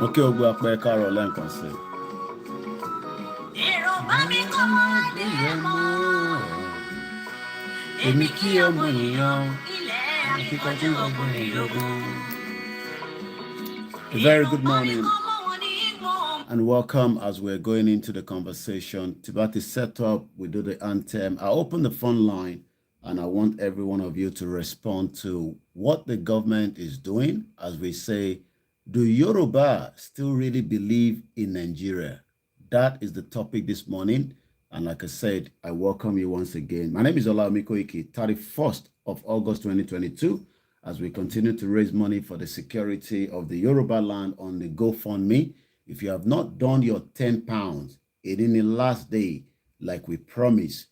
Okay, we'll go up by Carol can say. A very good morning and welcome as we're going into the conversation. Tibati set up, we do the anthem. I open the phone line and I want every one of you to respond to what the government is doing. As we say, do Yoruba still really believe in Nigeria? That is the topic this morning. And like I said, I welcome you once again. My name is Olamide Koiki, 31st of August 2022, as we continue to raise money for the security of the Yoruba land on the GoFundMe. If you have not done your £10 in the last day, like we promised,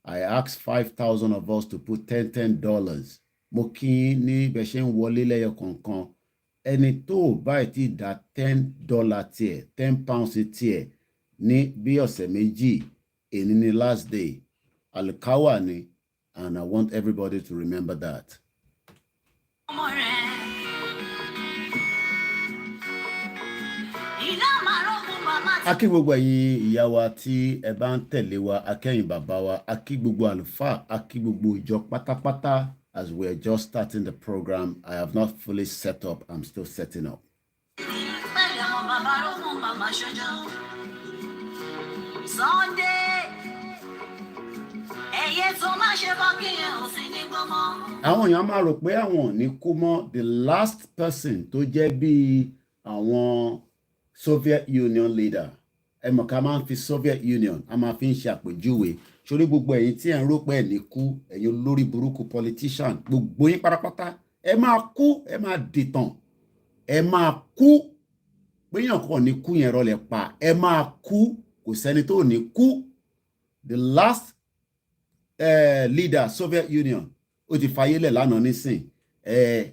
I asked 5,000 of us to put $10. Moki ni beshen wolile yo konkan. Ẹni tó bá ti dá $10 tiẹ̀, £10 tiẹ̀ ní bí ọ̀sẹ̀ méjì in the last day. Alikawa ni, and I want everybody to remember that. Akí gbogbo ẹ̀yin ìyá wa tí ẹ bá ń tẹ̀lé wa, akẹ́yìn bàbá wa, akí gbogbo àlùfáà, akí gbogbo ìjọ pátápátá. As we're just starting the program, I have not fully set up. I'm still setting up. Àwọn èèyàn máa rò pé àwọn ní kú mọ́ the last person tó jẹ́ bí àwọn Soviet Union leader. Ẹ mọ̀ ká máa ń fi Soviet Union, a máa fi ń ṣe àpèjúwe. Sórí gbogbo ẹ̀yin tí ẹ ń rò pé ẹ ní kú, ẹ̀yin olórí burúkú politician, gbogbo yín pátápátá, ẹ máa kú, ẹ máa dìtàn, ẹ máa kú. Péyàn kò ní kú yẹn rọlẹ̀ pa, ẹ máa kú, kò sẹ́ni tó ní kú. The last leader, Soviet Union, ó ti fayélẹ̀ lánàá nísìn.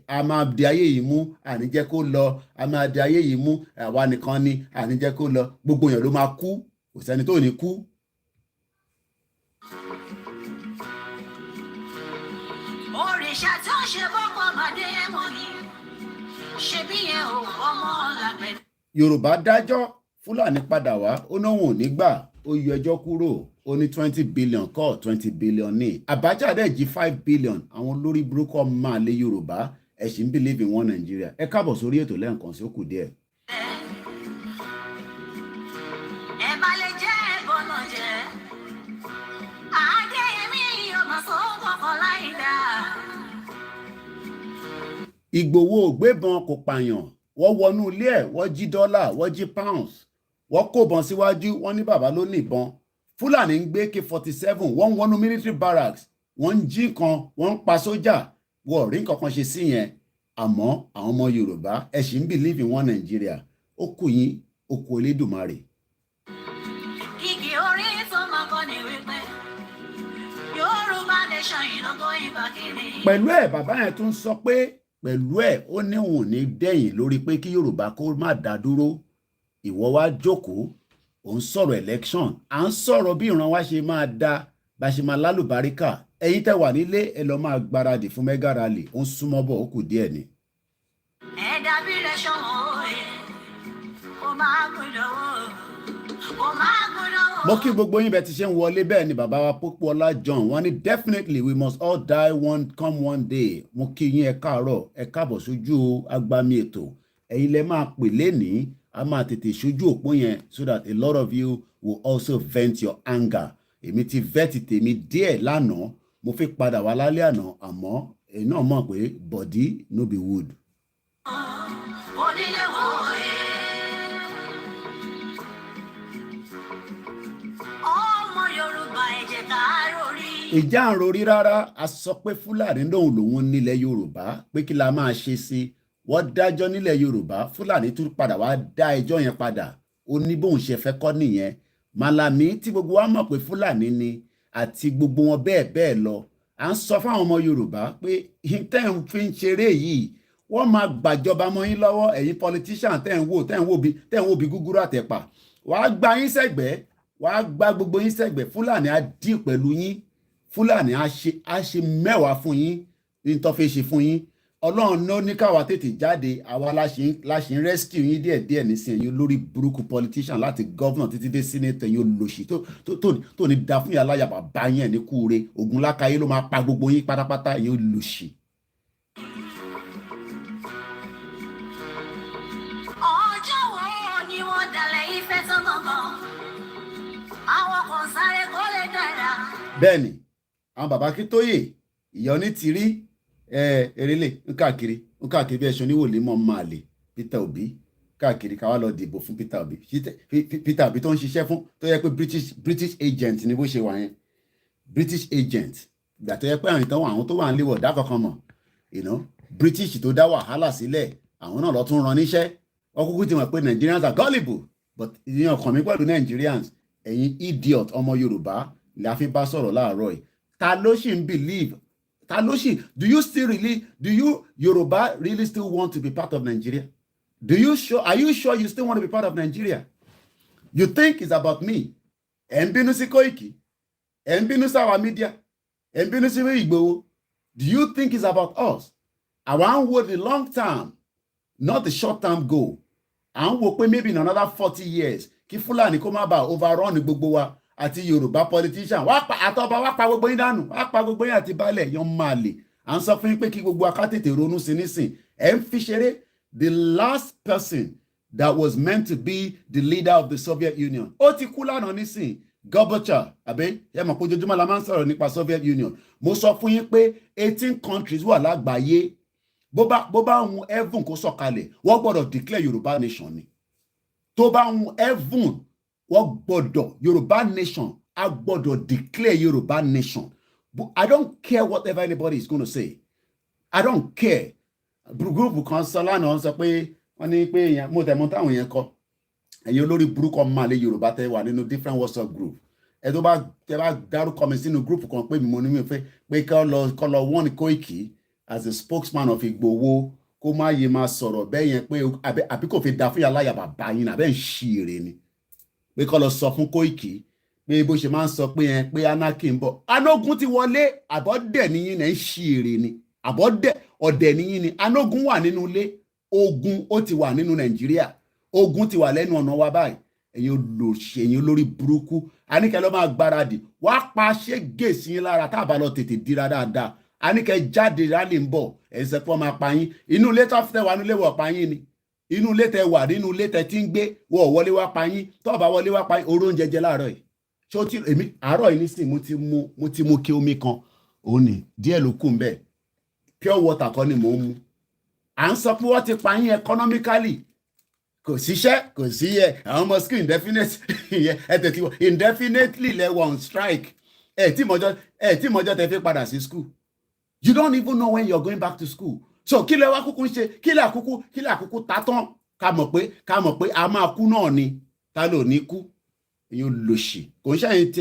A máa di ayé yìí mú, àní jẹ́ kó lọ, a máa di ayé yìí mú, àwa nìkan ni, àní jẹ́ kó lọ. Gbogbo yẹn ló máa kú, kò sẹ́ni tó ní kú. Yorùbá dájọ́, Fúlàní padà wá, ó náà wọn ò ní gbà, ó yọ ẹjọ́ kúrò, ó ní 20 billion kọ́ 20 billion ní. Abacha dẹ̀ jí 5 billion, àwọn lórí burúkú máa lé Yorùbá, ẹ ṣì ń believe in one Nigeria. Ẹ káàbọ̀ sórí ètò lẹ́ẹ̀kan sí ó kù díẹ̀. Ìgbòho ògbébọn kò pààyàn, wọ́n wọnú ilé ẹ̀, wọ́n jí dọ́là, wọ́n jí pounds, wọ́n kó bọn síwájú, wọ́n ní bàbá ló ní ìbọn. Fúlàní ń gbé AK-47, wọ́n wọnú military barracks, wọ́n ń jí kan, wọ́n ń pa sójà, wọ́n rí nǹkan kan ṣe sí yẹn. Àmọ́ àwọn ọmọ Yorùbá, ẹ ṣì ń believe in one Nigeria. Ó kù yín, ó kù Elédùmarè. Kìkì orí tó máa kọ́ ni wípé Yorùbá nation ìlọ́gọ́ ìbàkiri. Pẹ̀lú ẹ̀ bàbá yẹn tún sọ pé pẹ̀lú ẹ̀ ó ní òun ní dẹ̀yìn lórí pé kí Yorùbá kó má dá dúró. Ìwọ wá jókòó, ò ń sọ̀rọ̀ election, à ń sọ̀rọ̀ bí ìran wa ṣe máa da bá ṣe máa lálùbáríkà. Ẹ̀yin tẹ́ wà nílé ẹ lọ máa gbáradì fún mega rally, ó ń súnmọ́ bọ̀, ó kù díẹ̀ ni. ẹ dàbí rẹ̀ ṣọ̀wọ́ ẹ̀ kó máa gbọ́dọ̀ wò. Mo kí gbogbo yín bẹ́ẹ̀ ti ṣe ń wọlé, bẹ́ẹ̀ ni bàbá wa Pópóọlá John wọ́n ní definitely we must all die one day. Mo kí yín ẹ káàárọ̀, ẹ káàbọ̀ sójú agbami ètò. Ẹ̀yin lẹ máa pè lénìí, a máa tètè sójú òpó yẹn so that a lot of you will also vent your anger. Èmi ti vet tèmi díẹ̀ lánàá, mo fi padà wá lálẹ́ àná, àmọ́ èyí náà mọ̀ pé body no be wood. Ìjà ń rorí rárá, a sọ pé Fúlàní lòun nílẹ̀ Yorùbá, pé kí la máa ṣe sí. Wọ́n dájọ́ nílẹ̀ Yorùbá, Fúlàní tún padà wá dá ẹjọ́ yẹn padà, ó ní bóun ṣe fẹ́ kọ́ nìyẹn. Màlàmí tí gbogbo wa mọ̀ pé Fúlàní ni àti gbogbo wọn bẹ́ẹ̀ bẹ́ẹ̀ lọ, à ń sọ fáwọn ọmọ Yorùbá pé tẹ́ ń fi ń ṣeré yìí wọ́n máa gbàjọba mọ́ yín lọ́wọ́. Ẹ̀yin politician tẹ́ ń wò bí gúgúrú àtẹ̀pà, wàá gba yín sẹ́gbẹ̀ẹ́, wàá gba gbogbo yín sẹ́gbẹ̀ẹ́. Fúlàní á dì pẹ̀lú yín, Fúlàní á ṣe mẹ́wàá fún yín ní tó fẹ́ ṣe fún yín. Ọlọ́run ló ní káwa tètè jáde, àwa láṣì ń rescue yín díẹ̀díẹ̀ nísìnyí lórí burúkú politician láti governor títí dé senator yín olóṣì tó ní da fún yàrá yàbá bá yẹn ní kúure. Ògùn lákàyé ló máa pa gbogbo yín pátápátá yín olóṣì. Ọjọ́ wo ni wọ́n dalẹ̀ Ifẹ̀ tán gangan? Àwọn kan sáré kó lè dára. Bẹ́ẹ̀ni, àwọn bàbá Akíntóyè, ìyá Onítìrí, erélè ń káàkiri bí ẹṣin oníwòlé mọ́ máa lè Peter Obi káàkiri, káwá lọ dìbò fún Peter Obi. Peter Obi tó ń ṣiṣẹ́ fún, tó yẹ pé British agent ni bó ṣe wà yẹn, British agent. Ìgbà tó yẹ pé àwọn tó wà ń léwọ̀ dá kankan mọ̀, British tó dá wàhálà sílẹ̀, àwọn náà lọ tún ran níṣẹ́. Wọ́n kúkú ti mọ̀ pé Nigerians are gullible, but ìyẹn ọkàn mi pẹ̀lú Nigerians, ẹ̀yin idiot ọmọ Yorùbá la fi bá sọ̀rọ̀ láàárọ̀ yìí. Ta ló ṣì ń believe? Do you Yoruba really still want to be part of Nigeria? Are you sure you still want to be part of Nigeria? You think it's about me? Ẹ ń bínú sí Koiki, ẹ ń bínú sí our media, ẹ ń bínú sí Igboho. Do you think it's about us? Àwa ń wo the long term, not the short term goal. À ń wo pé maybe in another 40 years, kí Fúlàní kó má bàa overrun gbogbo wa àti Yorùbá politician. Àtọba wá pa gbogbo yín dànù, wá pa gbogbo yín àti baálẹ̀ yan máa lè. À ń sọ fún yín pé kí gbogbo akátètè ronú sí nísìn. Ẹ ń fi ṣeré. The last person that was meant to be the leader of the Soviet Union, ó ti kú lánàá nísìn, Gorbachev, àbí ẹ mọ̀ pé ojoojúmọ́ la máa ń sọ̀rọ̀ nípa Soviet Union. Mo sọ fún yín pé 18 countries wà lágbàáyé. Bó bá hun heaven kó sọ̀kalẹ̀, wọ́n gbọ́dọ̀ declare Yorùbá nation ni. Tó bá hun heaven, wọ́n gbọ́dọ̀ Yorùbá nation, a gbọ́dọ̀ declare Yorùbá nation. But I don't care whatever anybody is going to say. I don't care. Gúrúùpù kan sọ lánàá sọ pé wọ́n ní pé èèyàn mo tẹ̀mọ́ táwọn yẹn kọ. Ẹ̀yin olórí burúkú máa lé Yorùbá tẹ́ wà nínú different WhatsApp group. Ẹ tó bá dárúkọ mi sínú group kan pé mo ní mi fẹ́ pé kọ́ lọ wọ́n ní Koiki as a spokesman of Igboho kó má yé máa sọ̀rọ̀ bẹ́ẹ̀ yẹn pé àbí kò fi da fún yàrá yàbá báyìí náà bẹ́ẹ̀ ń ṣí èrè ni. Pé kọ́ lọ sọ fún Koiki pé bó ṣe máa ń sọ pé yẹn pé anarchy ń bọ̀. Anógun ti wọlé, àbọ̀dẹ̀ nìyí náà ń ṣí èrè ni. Àbọ̀dẹ̀ ọ̀dẹ̀ nìyí ni. Anógun wà nínú ilé, ogun ó ti wà nínú Nàìjíríà, ogun ti wà lẹ́nu ọ̀nà wa báyìí. Ẹ̀yin olóṣè, ẹ̀yin olórí burúkú, àníkẹ́ ló máa gbáradì, wàá pa ṣégè sí yín lára tá a bá lọ tètè dira dáadáa. Àníkẹ́ jáde rálì ń bọ̀, ẹ̀sẹ̀ pọ̀ máa pa yín. Inú ilé tó fẹ́ wà nílé wọ̀ pa yín ni. Inú ilé tẹ wà nínú ilé tẹ ti ń gbé wọ̀ wọlé wá pa yín, tó bá wọlé wá pa yín, oró oúnjẹ jẹ láàárọ̀ yìí. Ṣé ó ti èmi àárọ̀ yìí nísìnyí mo ti mú kí omi kan òun ni díẹ̀ ló kù ń bẹ̀. Pure water kan ni mò ń mu. À ń sọ pé wọ́n ti pa yín economically. Kò síṣẹ́, kò sí yẹ, àwọn ọmọ school indefinitely lẹ́wọ̀ on strike. Ẹ tí mọ́jọ́ tẹ fi padà sí school. You don't even know when you're going back to school. So kí lẹ wá kúkú ń ṣe, kí lẹ àkúkú ta tán ká mọ̀ pé a máa kú náà ni, ta ló ní kú. Èyí lòṣì. Kò ń ṣàyìn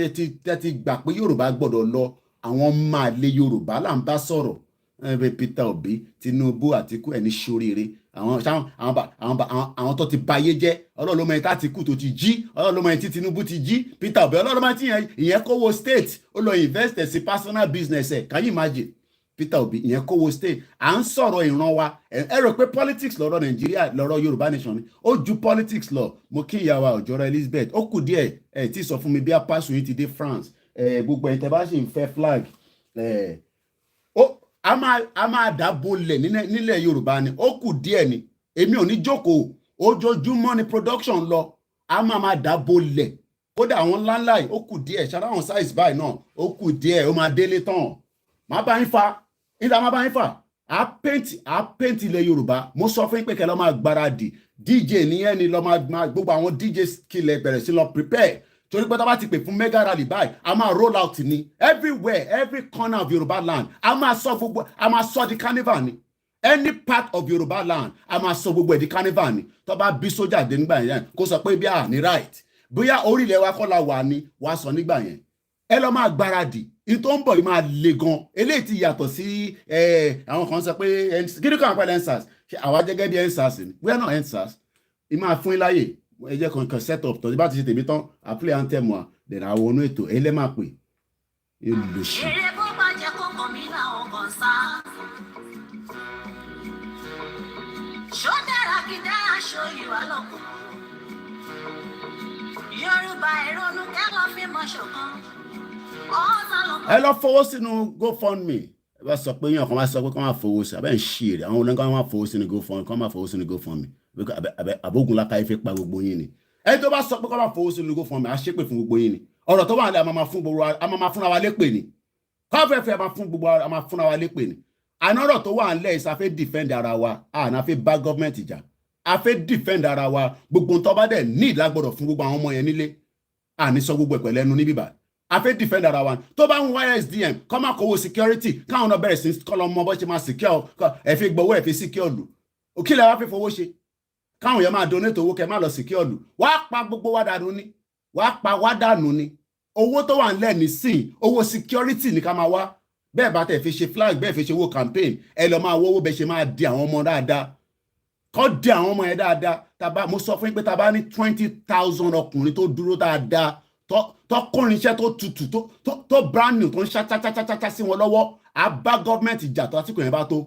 tẹ́ ti gbà pé Yorùbá gbọ́dọ̀ lọ, àwọn máa lé Yorùbá là ń bá sọ̀rọ̀. Peter Obi Tinubu Àtíkù ẹni ṣoríire àwọn tó ti bayé jẹ́ Ọlọ́run ló mọ ẹni tá Àtíkù tó ti jí Ọlọ́run ló mọ ẹni tí Tinubu ti jí Peter Obi Ọlọ́run ló mọ ẹni tí ìyẹn kówó state ó lọ invest sí personal business ẹ̀ can you imagine Peter Obi ìyẹn kówó state à ń sọ̀rọ̀ ìran wa ẹ rò pé politics lọ́rọ̀ Nàìjíríà lọ́rọ̀ Yorùbá nation ni ó ju politics lọ mo kí ìyàwó Ọ̀jọ́rọ̀ Elizabeth ó kù díẹ̀ ẹ tí sọ fún mi bí apáṣù yìí ti dé France gbogbo ẹ̀yin tẹ́ bá ṣì ń fẹ́ flag a máa dábò lẹ̀ nílẹ̀ Yorùbá ni ó kù díẹ̀ ni èmi ò ní jókòó ojoojúmọ́ ni production lọ a máa dábò lẹ̀ kódà àwọn ńláńlá yìí ó kù díẹ̀ ṣáná àwọn size báyìí náà ó kù díẹ̀ ó máa délé tán má bá yín fa nígbà má bá yín fa a paint ilẹ̀ Yorùbá mo sọ fún yín pé kẹ́ lọ́ máa gbáradì DJ nìyẹn ni lọ́ máa gbogbo àwọn DJ kílẹ̀ bẹ̀rẹ̀ sí lọ prepare torí pé tá bá ti pè fún mega rally báyìí a máa roll out ni everywhere every corner of Yorùbá land a máa sọ di carnival ni any part of Yorùbá land a máa sọ gbogbo ẹ̀ di carnival ni tó bá bí sójà dé nígbà yẹn kó sọ pé bí a ní right bóyá orílẹ̀ wa kọ́ la wà ní wàá sọ nígbà yẹn ẹ lọ́ máa gbáradì in tó ń bọ̀ yìí máa le gan eléyìí ti yàtọ̀ sí àwọn kan sọ pé kí ni kò àwọn pẹ̀lú ensars àwa jẹ́gẹ́ bí ensars ni we are not ensars ì máa fún yín láyè ẹ jẹ́ kan set up tọ́jú bá ti ṣe tèmi tán a play anthem wa then àwọn onú ètò ẹ lẹ́ máa pè é lòṣì. èrè bó bá jẹ́ kókò mi làwọn kan sá. ṣó dára kí dá aṣọ ìwà lọ́kùn. Yorùbá ìrònú kẹ́kọ̀ọ́ fi mọ̀ ṣọ̀kan. ẹ lọ fowó sínú GoFundMe ẹ bá sọ pé yín ọkàn máa sọ pé kí wọ́n máa fowó sí abẹ́ ń ṣí èrè àwọn olóńgbò máa fowó sínú GoFundMe kí wọ́n máa fowó sínú GoFundMe àbógun lákàá ife pa gbogbo yín ni ẹni tó bá sọ pé kí wọ́n máa fowó sínú GoFundMe á ṣépè fún gbogbo yín ni ọ̀rọ̀ tó wà nílẹ̀ a máa fúnra wa lépè ni kọ́fẹ́fẹ́ a máa fúnra wa lépè ni àná ọ̀rọ̀ tó wà nílẹ̀ ìsà fẹ́ defend ara wa àná fẹ́ bá gọ́ọ̀mẹ̀ntì jà a fẹ́ defend ara wa gbogbo tó bá dẹ̀ ní ìlágbọ́dọ̀ fún gbogbo àwọn ọmọ yẹn nílé àní sọ gbogbo ẹ̀pẹ̀ lẹ́nu níbí bá a fẹ́ defend ara wa tó bá ń wáyà SDM kọ́ máa kówó security káwọn náà bẹ̀rẹ̀ sí kọ́lọ́ mọ́ bọ́ ṣe máa secure ẹ fi gbowó ẹ fi secure lù òkìlẹ̀ wa fi fowó ṣe káwọn yẹn máa donate owó kẹ máa lọ secure lù wàá pa gbogbo wa dànù ni wàá pa wá dànù ni owó tó wà nílẹ̀ nísìn owó security ní ká máa wá bẹ́ẹ̀ bá tẹ̀ fi ṣe flag bẹ́ẹ̀ fi ṣe owó campaign ẹ lọ máa wọ́wọ́ bẹ́ẹ̀ ṣe máa di àwọn ọmọ dáadáa kọ́ di àwọn ọmọ yẹn dáadáa mo sọ fún yín pé tá bá ní 20,000 ọkùnrin tó dúró dáadáa tó kọrin iṣẹ́ tó tutù tó brand new tó ń ṣáṣáṣáṣá sí wọn lọ́wọ́ á bá gọ́ọ̀mẹ̀ntì jà tó àsìkò yẹn bá tó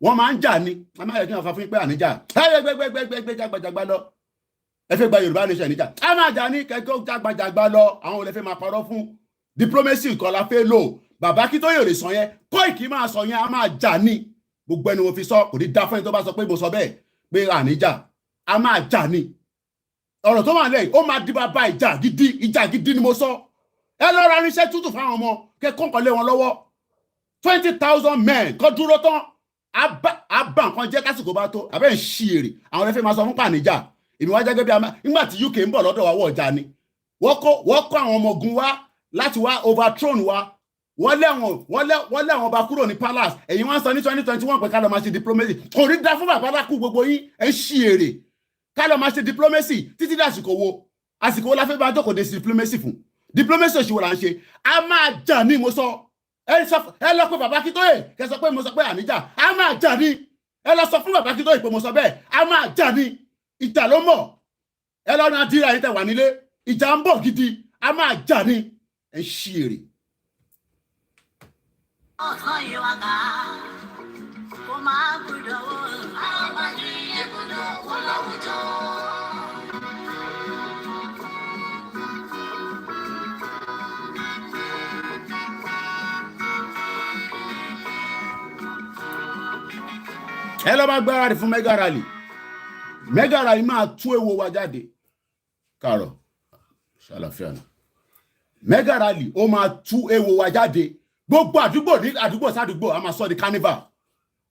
wọ́n máa ń jà ní a máa yẹ kí wọ́n fa fún yín pé àníjà gbẹgbẹgbẹgbẹgbẹ jágbàjàgbà lọ ẹ fẹ́ gba Yorùbá nation níjà a máa jà ní kẹ́kẹ́ jágbàjàgbà lọ àwọn olè fẹ́ máa parọ́ fún diplomacy kan la fẹ́ lò bàbá kí tó yẹ lè sọ yẹn Kóìkì máa sọ yẹn a máa jà ní gbogbo ẹni mo fi sọ kò ní dá fún ẹni tó bá sọ pé mo sọ bẹ́ẹ̀ pé àníjà a máa jà ní ọ̀rọ̀ tó wà lẹ́yìn ó máa di bàbá ìjà gidi ni mo sọ ẹ lọ ra irinṣẹ́ tútù fáwọn ọmọ kẹ́kọ̀ọ́ kan lé wọn lọ́wọ́ 20,000 men kọ́ dúró tán àbá nǹkan jẹ́ kásìkò bá tó àbẹ́ ń ṣí èrè àwọn ẹlẹ́fẹ́ máa sọ fún pàníjà èmi wá jẹ́gẹ́ bí nígbà tí UK ń bọ̀ lọ́dọ̀ wa wọ̀ ọjà ni wọ́n kó àwọn ọmọ ogun wá láti wá overthrown wa wọ́n lé àwọn ọba kúrò ní palace èyí wọ́n sọ ní 2021 pé ká lọ máa ṣe diplomacy kò rí dá fún bàbá lákú gbogbo yín ẹ̀ ń ṣí èrè ká lọ máa ṣe diplomacy títí dé àsìkò wo la fẹ́ bá jókòó de diplomacy fún diplomacy òṣìwò là ń ṣe a máa jà ní mo sọ ẹ lọ pé bàbá Akíntóyè kẹ sọ pé mo sọ pé àníjà a máa jà ní ẹ lọ sọ fún bàbá Akíntóyè pé mo sọ bẹ́ẹ̀ a máa jà ní ìjà ló mọ̀ ẹ lọ náà dírà yín tẹ wà nílé ìjà ń bọ̀ gidi a máa jà ní ẹ ṣí èrè. ọ̀sán yìí wá ká kó máa gbúdọ̀ wò àwọn bá ní ẹ̀kúndọ̀ wọ́n láwùjọ. ẹ lọ bá gbáradì fún mega rally máa tú èwo wa jáde kàrọ̀ ṣàlàfíà náà mega rally ó máa tú èwo wa jáde gbogbo àdúgbò sádùgbò a máa sọ di carnival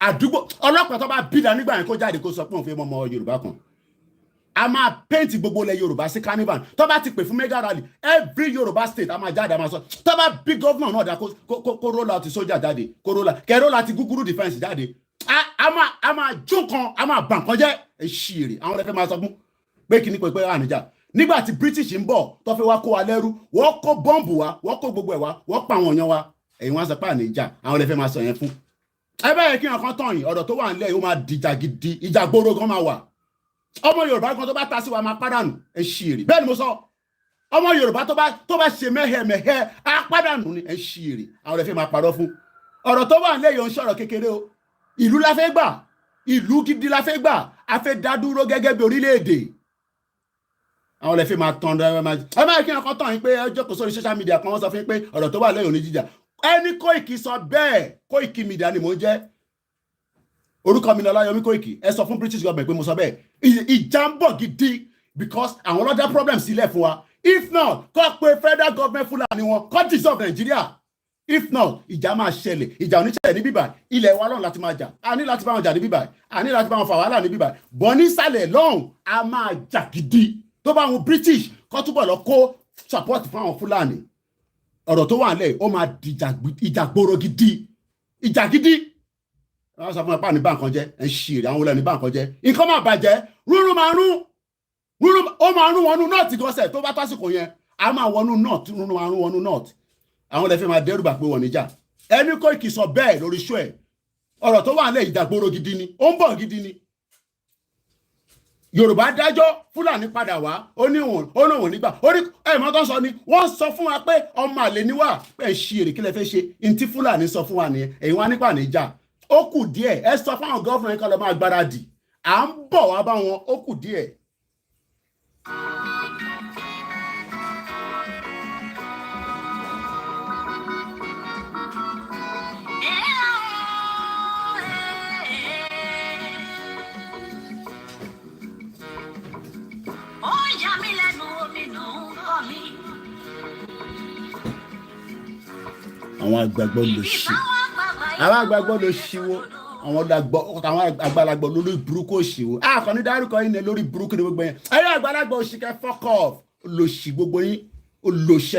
àdúgbò ọlọ́pàá tó bá bídà nígbà yẹn kó jáde kó sọ pé òun fẹ́ mọ́ ọmọ Yorùbá kan a máa paint gbogbo ilẹ̀ Yorùbá sí carnival tó bá ti pè fún mega rally every Yorùbá state a máa jáde a máa sọ tó bá bí gọ́vnà náà dá kó roll out sójà jáde kó roll out gúgúrú defense jáde a máa jó kan a máa bà nǹkan jẹ́ ṣìírí àwọn ọlẹ́fẹ́ máa sọ fún pé kí ní pé àníjà nígbà tí British ń bọ̀ tó fẹ́ wá kó wa lẹ́rú wọ́n kó bọ́ǹbù wa wọ́n kó gbogbo ẹ̀ wa wọ́n pa àwọn èèyàn wa èyí wọ́n sọ pé àníjà àwọn ọlẹ́fẹ́ máa sọ yẹn fún ẹ bẹ́ẹ̀ kí nǹkan tán yìí ọ̀rọ̀ tó wà nílẹ̀ yóò máa dìjà gidi ìjà gbòòrò gan máa wà ọmọ Yorùbá kan tó bá ta sí wa máa pàdánù ẹ ṣí èrè bẹ́ẹ̀ ni mo sọ ọmọ Yorùbá tó bá ṣe mẹ́hẹ̀mẹ́hẹ́ á pàdánù ni ẹ ṣí èrè àwọn ẹ̀fẹ́ máa parọ́ fún ọ̀rọ̀ tó wà nílẹ̀ yóò ń ṣọ̀rọ̀ kékeré o ìlú la fẹ́ gbà ìlú gidi la fẹ́ gbà a fẹ́ dá dúró gẹ́gẹ́ bí orílẹ̀-èdè àwọn ẹ̀fẹ́ máa tán ẹ máa kí nǹkan tán yín pé ẹjọ́ kò sórí social media kan wọ́n sọ fún yín pé ọ̀rọ̀ tó wà lẹ́yìn òní jíjà ẹni Kóìkì sọ bẹ́ẹ̀ Kóìkì media ni mò ń jẹ́ orúkọ mi ni Ọláyọmí Kóìkì ẹ sọ fún British government pé mo sọ bẹ́ẹ̀ ìjà ń bọ̀ gidi because àwọn ọlọ́dà problem sílẹ̀ fún wa if not kọ́ pé federal government Fúlàní wọn kọ́ dissolve Nigeria if not ìjà máa ṣẹlẹ̀ ìjà oníṣẹ̀lẹ̀ ní bíbà ilẹ̀ wa lọ́run láti máa jà a ní láti bá wọn jà ní bíbà a ní láti bá wọn fà wàhálà ní bíbà bọ́ nísàlẹ̀ lọ́hùn a máa jà gidi tó bá wọn British kọ́ túbọ̀ lọ kó support fún àwọn Fúlàní ọ̀rọ̀ tó wà nílẹ̀ ó máa di ìjà gbòòrò gidi ìjà gidi wọ́n sọ fún ẹ pa ní báǹkan jẹ́ ẹ ń ṣe èrè àwọn olè ní báǹkan jẹ́ nǹkan máa bàjẹ́ rúrú máa rún ó máa rún wọnú north gọ́sẹ̀ tó bá tásìkò yẹn a máa wọnú north rúrú máa rún wọnú north àwọn olè fẹ́ máa dẹ́rùbà pé wọ́n níjà ẹni Kóìkì sọ bẹ́ẹ̀ lórí ṣó ẹ̀ ọ̀rọ̀ tó wà nílẹ̀ ìjà gbòòrò gidi ni ó ń bọ̀ gidi ni Yorùbá dájọ́ Fúlàní padà wá ó ní òun nígbà ó ní ẹ̀mọ́ tó ń sọ ni wọ́n sọ fún wa pé ọmọ àlè ni wà pé ẹ̀ ṣí èrè kí lẹ fẹ́ ṣe ní tí Fúlàní sọ fún wa nìyẹn èyí wá nípa níjà ó kù díẹ̀ ẹ sọ fáwọn gọ́fìnà kan lọ máa gbáradì à ń bọ̀ wá bá wọn ó kù díẹ̀. àwọn àgbàgbọ́ ló ṣe àwọn àgbàgbọ́ ló ṣíwó àwọn àgbàlagbà lórí burúkú òṣìwò àkànní dárúkọ yín ní lórí burúkú ní gbogbo yẹn ẹ̀yìn àgbàlagbà òṣìkẹ́ fuck off olóṣì gbogbo yín olóṣì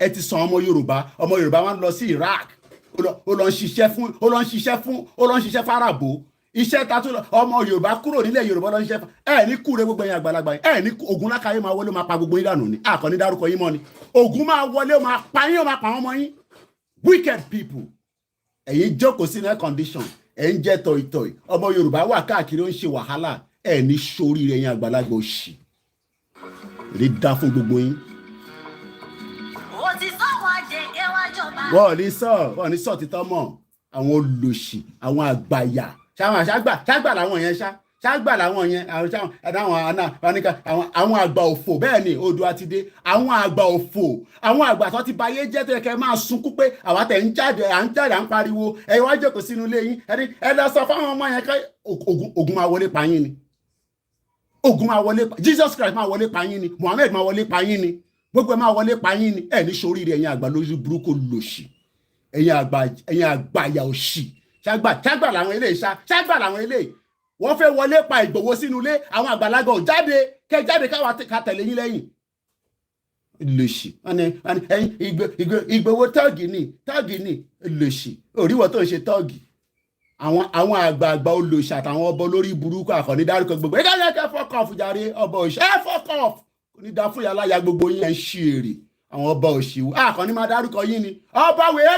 ẹ ti sàn ọmọ Yorùbá wọn lọ sí Iraq ó lọ ń ṣiṣẹ́ fárabò iṣẹ́ tatu ọmọ Yorùbá kúrò nílẹ̀ Yorùbá lọ ń ṣiṣẹ́ ẹ ní kúre gbogbo yín àgbàlagbà yín ẹ ní ogun lákàáyé máa wọlé máa pa gbogbo yín dànù ní àkànní dárúkọ yín mọ́ ni ogun máa wọlé máa pa yín ó máa pa ọmọ yín wicked people ẹ̀yin jókòó sí air condition ẹ̀ ń jẹ́ tọ̀ìtọ̀ì ọmọ Yorùbá wà káàkiri ó ń ṣe wàhálà ẹ̀ ní sórí rẹ̀ yín àgbàlagbà òṣì rí dá fún gbogbo yín. wọ́n ní sọ títọ́ mọ́ àwọn olòṣì àwọn àgbàyà ṣàgbà làwọn yẹn ṣàgbà làwọn yẹn àwọn àgbà òfò bẹ́ẹ̀ ni Oòduà ti dé àwọn àgbà òfò àwọn àgbà tó ti bayé jẹ́ tó yẹ kẹ́ máa sunkún pé àwa tẹ̀ ń jáde à ń pariwo ẹ̀yin wá jókòó sínú ilé yín ẹ lọ sọ fáwọn ọmọ yẹn kẹ́ ogun máa wọlé pa yín ni ogun máa wọlé pa Jesus Christ máa wọlé pa yín ni Muhammad máa wọlé pa yín ni gbogbo ẹ máa wọlé pa yín ni ẹ ní sórí rẹ ẹ̀yin àgbà lójú burúkú lòṣì ẹ̀yin àgbàyà òṣì ṣàgbà làwọn eléyìí ṣàgbà làwọn eléyìí wọ́n fẹ́ wọlé pa Ìgbòho sínú ilé àwọn àgbàlagbà ò jáde káwa ká tẹ̀lé yín lẹ́yìn lòṣì ẹ̀yin Ìgbòho tọ́ọ̀gì ni lòṣì òríwọ̀ tó ń ṣe tọ́ọ̀gì àwọn àgbààgbà olòṣì àtàwọn ọbọ lórí burúkú àkànní dárúkọ gbogbo ẹ̀ka fọ́kọ̀ọ̀fù jàre ọbọ òṣì fọ́kọ̀ọ̀fù onídàá fún yàrá ya gbogbo yín ẹ̀ ń ṣí èrè àwọn ọba òṣìwò àkànní máa dárúkọ yín ni ọba wèé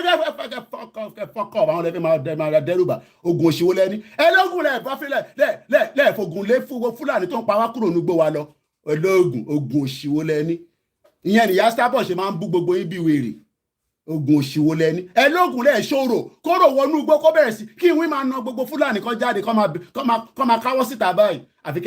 fọ́kọ̀ àwọn ọlẹ́fẹ́ máa dẹ́rùbà ogun òṣìwò lẹ́ni ẹlógún lẹ́ẹ̀fọ́gun lé Fúlàní tó ń pa wá kúrò nígbó wa lọ ogun òṣìwò lẹ́ni ìyẹn nìyá Starboy ṣe máa ń bú gbogbo yín bí wèrè ogun òṣìwò lẹ́ni ẹlógún lẹ́ẹ̀ṣòro kóró wọnú igbó kó bẹ̀rẹ̀ sí kí wọ́n máa na gbogbo Fúlàní kan jáde kọ́ máa káwọ́ síta báyìí àfi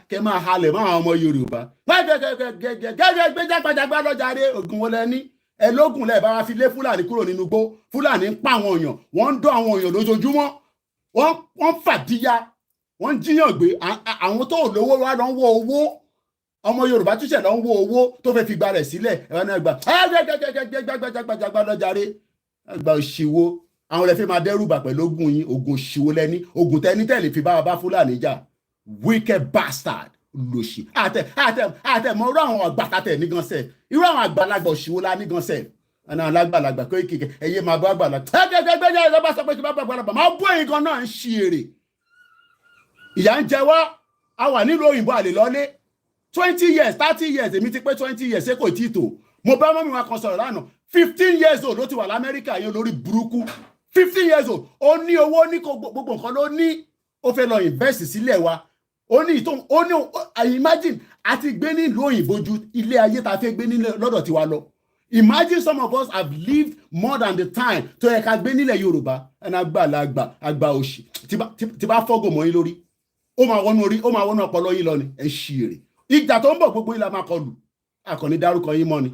kẹ́ máa halẹ̀ mọ́ àwọn ọmọ Yorùbá gẹ́gẹ́ gbẹ́jágbájágbá lọ́jàre ogun wọlé ní ẹlógún lẹ́ẹ̀ bá wa fi lé Fúlàní kúrò nínú igbó Fúlàní ń pa àwọn èèyàn wọ́n ń dán àwọn èèyàn lójoojúmọ́ wọ́n fàdíyà wọ́n ń jíyàn gbé àwọn tó lówó wá lọ ń wọ owó ọmọ Yorùbá túnṣe lọ ń wọ owó tó fẹ́ fi gba rẹ̀ sílẹ̀ ẹ̀rọ náà gbà gbẹ́jágbájágbá lọ́jàre ẹgbà òṣìwò àwọn ẹ̀fẹ́ máa dẹ́rùbà pẹ̀lú ogun yín ogun òṣìwò lẹ́ni ogun tẹ́ni fi bá wa bá Fúlàní jà wicked bastard lòṣì àtẹmọ irú àwọn àgbàtàtẹ nígan sẹ irú àwọn àgbàlagbà òṣìwò la nígan sẹ ẹnà alágbàlagbà kó kékeré ẹyẹ máa bọ àgbàlagbà ẹgbẹgbẹgbẹ ẹ lọba sọ pé kí bá àgbàlagbà máa bọ èyí gan náà ń ṣe èrè ìyà ń jẹ wá a wà nílùú òyìnbó àlè lọlé 20 years 30 years èmi ti pé 20 years ṣé kò tí tó mo bá mọ́mí wa kan sọ̀rọ̀ lánàá 15 years old ló ti wà lamẹ́ríkà yẹn lórí burúkú 15 years old ó ní owó ní gbogbo nǹkan ló ní ó fẹ́ lọ invest sílẹ̀ wa ó ní I imagine àti gbé nílùú òyìnbó ju ilé ayé tá fẹ́ gbé nílẹ̀ lọ́dọ̀ tiwa lọ. Imagine some of us have lived more than the time tó yẹ ká gbé nílẹ̀ Yorùbá ẹni àgbà òṣì tí bá fọ́gò mọ́ yín lórí ó máa wọnú ọpọlọ yín lọ ni ẹ ṣí èrè ìjà tó ń bọ̀ gbogbo yín la máa kọlù àkànní dárúkọ yín mọ́ ni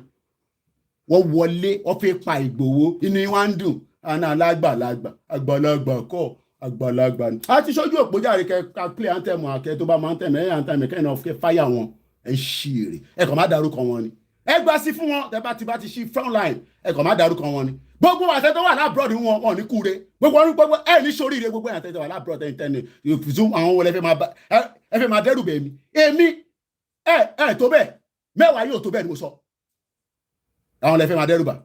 wọ́n wọlé wọ́n fẹ́ pa Ìgbòho inú yín wá ń dùn àná àgbàlagbà kọ́ àgbàlagbà ni. a ti ṣojú òpó jáde kẹ play anthem àkẹ tó bá máa ń tẹ̀mẹ̀ ẹ̀yà anthem kẹ́yìn náà fẹ́ fáyà wọn ẹ ṣí èrè ẹ kàn má dárúkọ wọn ni ẹ gbà sí fún wọn tẹ bá ti ṣí front line ẹ kàn má dárúkọ wọn ni gbogbo àtẹ tó wà lábúrọ̀dì wọn ní kúre gbogbo ẹ ní sóríire gbogbo àtẹ tó wà lábúrọ̀dì ẹ̀ńtẹ́ni zoom àwọn wọlé ẹ fẹ́ máa dẹ́rù bẹ̀ mí èmi ẹ tó bẹ́ẹ̀ mẹ́wàá yóò tó bẹ́ẹ̀ ni mo sọ àwọn lẹ fẹ́ máa dẹ́rù bà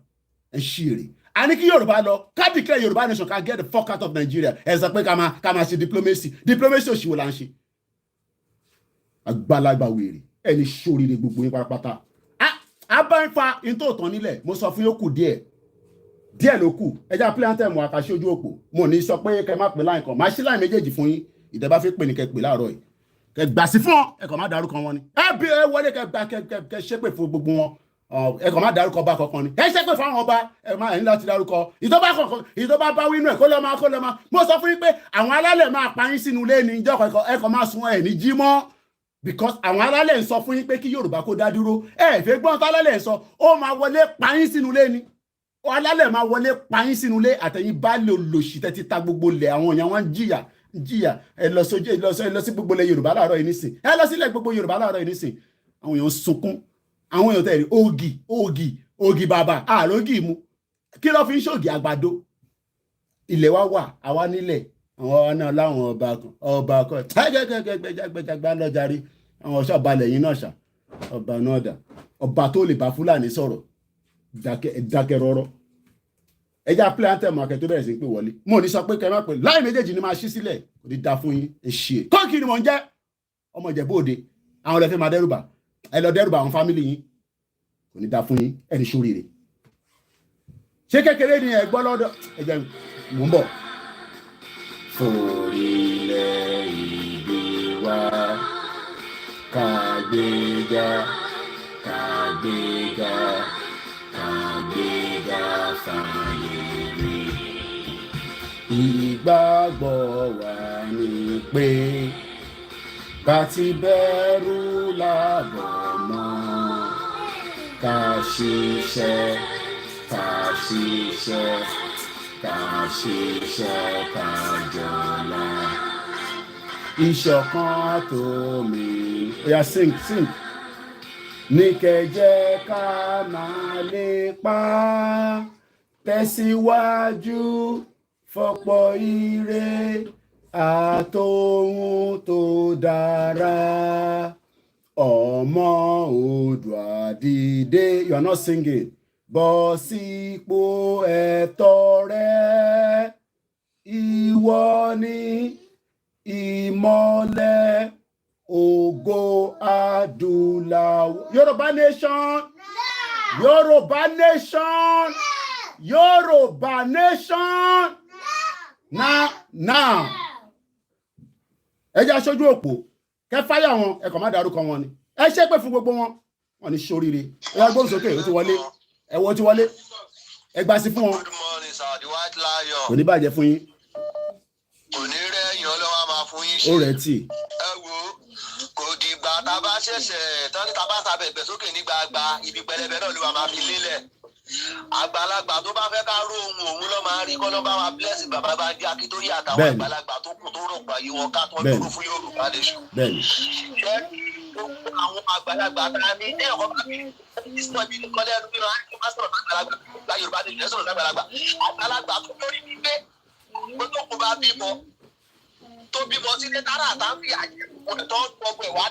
ẹ ṣí èrè a ní kí Yorùbá lọ ká declare Yorùbá nation ká get the fuck out of Nigeria ẹ sọ pé ká máa ṣe diplomacy òṣìwò là ń ṣe àgbàlagbà wèrè ẹni sóríire gbogbo yín pátápátá abá ń fa in tó tán nílẹ̀ mo sọ fún yóò kù díẹ̀ ló kù ẹjá play anthem àkàṣe ojú òpó mo ní sọ pé kẹ má pè láì kan máa ṣí láì méjèèjì fún yín ìdẹ́bá fi pè ní kẹ pè láàárọ̀ yìí kẹ gbà sí fún ọ ẹ kàn má dárúkọ wọn ni ẹ bí ẹ wọlé kẹ ṣépè fún gbogbo wọn ẹ kàn má dárúkọ ọba kankan ni ẹ ṣépè fún àwọn ọba ẹ má ní láti dárúkọ ìtọ́ba bá wínú ẹ kó lọ́ máa mo sọ fún yín pé àwọn alálẹ̀ máa pa yín sínú ilé ní ìjọ ẹ kàn máa sun ẹ ní jí mọ́ because àwọn alálẹ̀ ń sọ fún yín pé kí Yorùbá kó dá dúró ẹ fẹ́ gbọ́n tó alálẹ̀ ń sọ ó máa wọlé pa yín sínú ilé ni alálẹ̀ máa wọlé pa yín sínú ilé àtẹ̀yìn bá lè olòṣì tẹ́ ti ta gbogbo lẹ̀ àwọn èèyàn wọn jìyà ẹ lọ sí gbogbo lẹ̀ Yorùbá láàárọ̀ yìí nísìn ẹ lọ sílẹ̀ gbogbo Yorùbá láàárọ̀ yìí nísìn àwọn èèyàn sunkún àwọn èèyàn tẹ̀lé ògì bàbà àrògì mu kí ló fi ń ṣògì àgbàdo ilẹ̀ wa wà àwa nílẹ̀ àwọn náà láwọn ọba kan gbẹgbẹgbẹgbẹgbẹgbẹ lọ́jàrí àwọn ọ̀ṣọ́ balẹ̀ yìí náà ṣá ọba náà dà ọba tó lè bá Fúlàní sọ̀rọ̀ dákẹ́ rọ́rọ́ ẹjá play anthem àkẹ́ tó bẹ̀rẹ̀ sí pé wọlé mo ní sọ pé kẹ́ má pè láì méjèèjì ni máa ṣí sílẹ̀ kò ní da fún yín èṣì kọ́ọ̀kì ni mò ń jẹ́ ọmọ Ìjẹ̀bú Òde àwọn ọlẹ́fẹ́ máa dẹ́rùbà ẹ lọ dẹ́rùbà àwọn fámìlì yín kò ní da fún yín ẹni ṣoríire ṣé kékeré ni ẹ gbọ́ lọ́dọ̀ ẹ jẹ́ mò ń bọ̀. Forílẹ̀ ìgbé wa kàgbéga fàyèrè ìgbàgbọ́ wa ni pé bá ti bẹ̀rù lábọ̀ mọ́ ká ṣiṣẹ́ ká jọlá ìṣọ̀kan tó mi. Oya sing ní kẹjẹ ká máa lépa tẹ̀síwájú fọ́pọ̀ ire àtòhun tó dára ọmọ Oòduà dìde. You are not singing. Bọ́ sípò ẹ̀tọ́ rẹ ìwọ ni ìmọ́lẹ̀ ògo adúláwọ̀. Yorùbá nation. Yorùbá nation. Yorùbá nation. Now. Ẹ jẹ́ aṣojú òpó kẹ́ fáyà wọn ẹ kàn má dárúkọ wọn ni ẹ ṣépè fún gbogbo wọn ní ṣoríire ẹ wá gbóhùn sókè ó ti wọlé ẹwọ ti wọlé ẹ gbà sí fún wọn. Good morning sir, the white lion. Kò ní bàjẹ́ fún yín. Kò ní rẹ̀yìn ọlọ́wọ́ máa fún yín ṣe. Ó rẹ̀ tì. Ẹ wo kò dìgbà tá a bá ṣẹ̀ṣẹ̀ tán ní tá a bá sàbẹ̀bẹ̀ sókè ní gbagba ibi pẹlẹbẹ náà ló máa fi lélẹ̀. Àgbàlagbà tó bá fẹ́ ká ró ohun òun lọ́ máa rí kọ́ lọ́ bá wa bless bàbá bá jẹ́ Akíntóyè àtàwọn àgbàlagbà tó kù tó rò gbà yí wọn ká tó dúró fún Yorùbá nation. Àwọn àgbàlagbà tá a ní ẹ̀ ọkọ̀ bá mi ìsọ̀ ibi nìkan lẹ́nu bí wọ́n á sọ̀rọ̀ lágbàlagbà gba Yorùbá nation sọ̀rọ̀ lágbàlagbà. Àgbàlagbà tó lórí wípé tó kù bá bímọ tó bímọ sí ní tààrà àtà ń fi àjẹ tó ń gbọgbọ ẹwà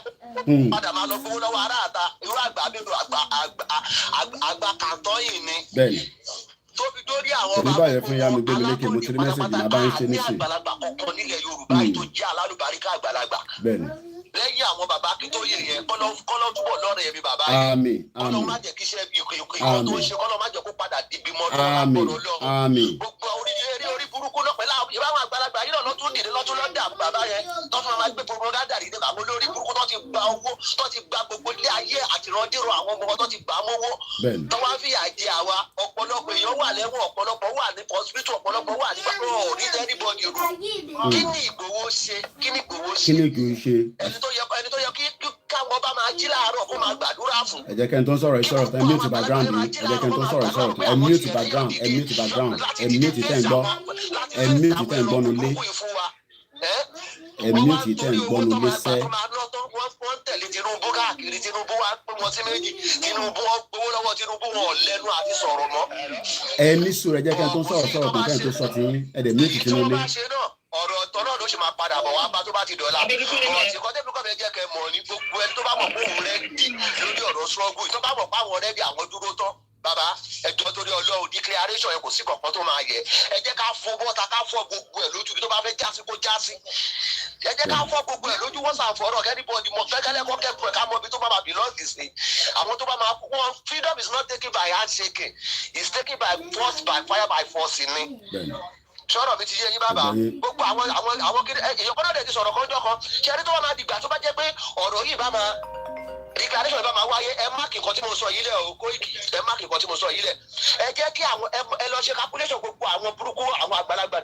padà máa lọ gbowó lọ́wọ́ ará àta irú àgbà bílò àgbà kàntọ́yìn ni tó fi dórí àwọn bàbá pátápátá ní àgbàlagbà kọ̀ọ̀kan nílẹ̀ Yorùbá tó jẹ́ alálùbáríkà àgbàlagbà lẹ́yìn àwọn bàbá Akíntóyè yẹn kọ́lọ́ túbọ̀ lọ́rẹ̀ ẹ̀mí bàbá yẹn kọ́lọ́ má jẹ́ kí iṣẹ́ ìkọ̀ tó ń ṣe kọ́lọ́ má jẹ́ kó padà dìbì mọ́ lọ́wọ́ gbogbo orí lọ́tún lọ́dà bàbá yẹn tó fún ma gbé propaganda rí nípa àwọn olórí burúkú tó ti gba owó tó ti gba gbogbo ilé ayé àti ìrandíro àwọn ọmọ tó ti gbà mówó tó wá fìyà jẹ àwa ọ̀pọ̀lọpọ̀ èèyàn wà lẹ́wọ̀n ọ̀pọ̀lọpọ̀ wà ní hospital ọ̀pọ̀lọpọ̀ wà ní pàtó ní anybody rú kí ni Ìgbòho ṣe ẹni tó yẹ kí káwọn bá máa jí láàárọ̀ kó máa gbàdúrà fún. ẹ jẹ́ kí n tó sọ̀rọ̀ ìsọ̀rọ̀ tán mute background yìí ẹ jẹ́ kí n tó sọ̀rọ̀ ìsọ̀rọ̀ tán ẹ mute background tẹ́ ń gbọ́ ẹ mute tẹ́ ń gbọ́nu lé ẹ mute tẹ́ ń gbọ́nu lé sẹ́. wọ́n tẹ̀lé Tinubu káàkiri Tinubu wá pé wọ́n sí méjì Tinubu wọ́n gbowó lọ́wọ́ Tinubu wọn ò lẹ́nu àti sọ̀rọ̀ mọ́. ẹ ní sùúrù ẹ jẹ́ kí n tó sọ̀rọ̀ tán kẹ́ ń tó sọ ti yín ẹ dẹ̀ mute Tinubu lé. ọ̀rọ̀ ọ̀tọ̀ náà ló ṣe máa padà bọ̀ wá bá tó bá ti dọ̀la ọ̀tí kan tẹ́bí kọ́fẹ́ jẹ́ kẹ́ mọ̀ ní gbogbo ẹni tó bá mọ̀ pé òun rẹ́dì lórí ọ̀rọ̀ struggle tó bá mọ̀ pé àwọn rẹ́dì àwọn dúró tán bàbá ẹjọ́ torí Ọlọ́run declaration yẹn kò sí kankan tó máa yẹ ẹ jẹ́ ká fọ́ bọ́ta ká fọ́ gbogbo ẹ̀ lójú bí tó bá fẹ́ jásí kó jásí ẹ jẹ́ ká fọ́ gbogbo ẹ̀ lójú wọ́n sàfọ̀rọ̀ kẹ́nìbọ̀dì mọ̀ fẹ́ kẹ́lẹ́kọ́ kẹ́kọ̀ọ́ ká mọ ibi tó bá máa belong sí àwọn tó bá máa wọ́n freedom is not taken by handshaking it's taken by force by fire by force ni sọ̀rọ̀ mi ti yé yín bàbá gbogbo àwọn kiri èèyàn kọ́nà dẹ̀ ti sọ̀rọ̀ kọ́jọ́ kan ṣe ẹni tó wà máa dìgbà tó bá jẹ́ pé ọ̀rọ̀ yìí bá máa declaration bá máa wáyé ẹ máàkì nǹkan tí mo sọ yìí lẹ̀ o Koiki ẹ máàkì nǹkan tí mo sọ yìí lẹ̀ ẹ jẹ́ kí àwọn ẹ lọ ṣe calculation gbogbo àwọn burúkú àwọn àgbàlagbà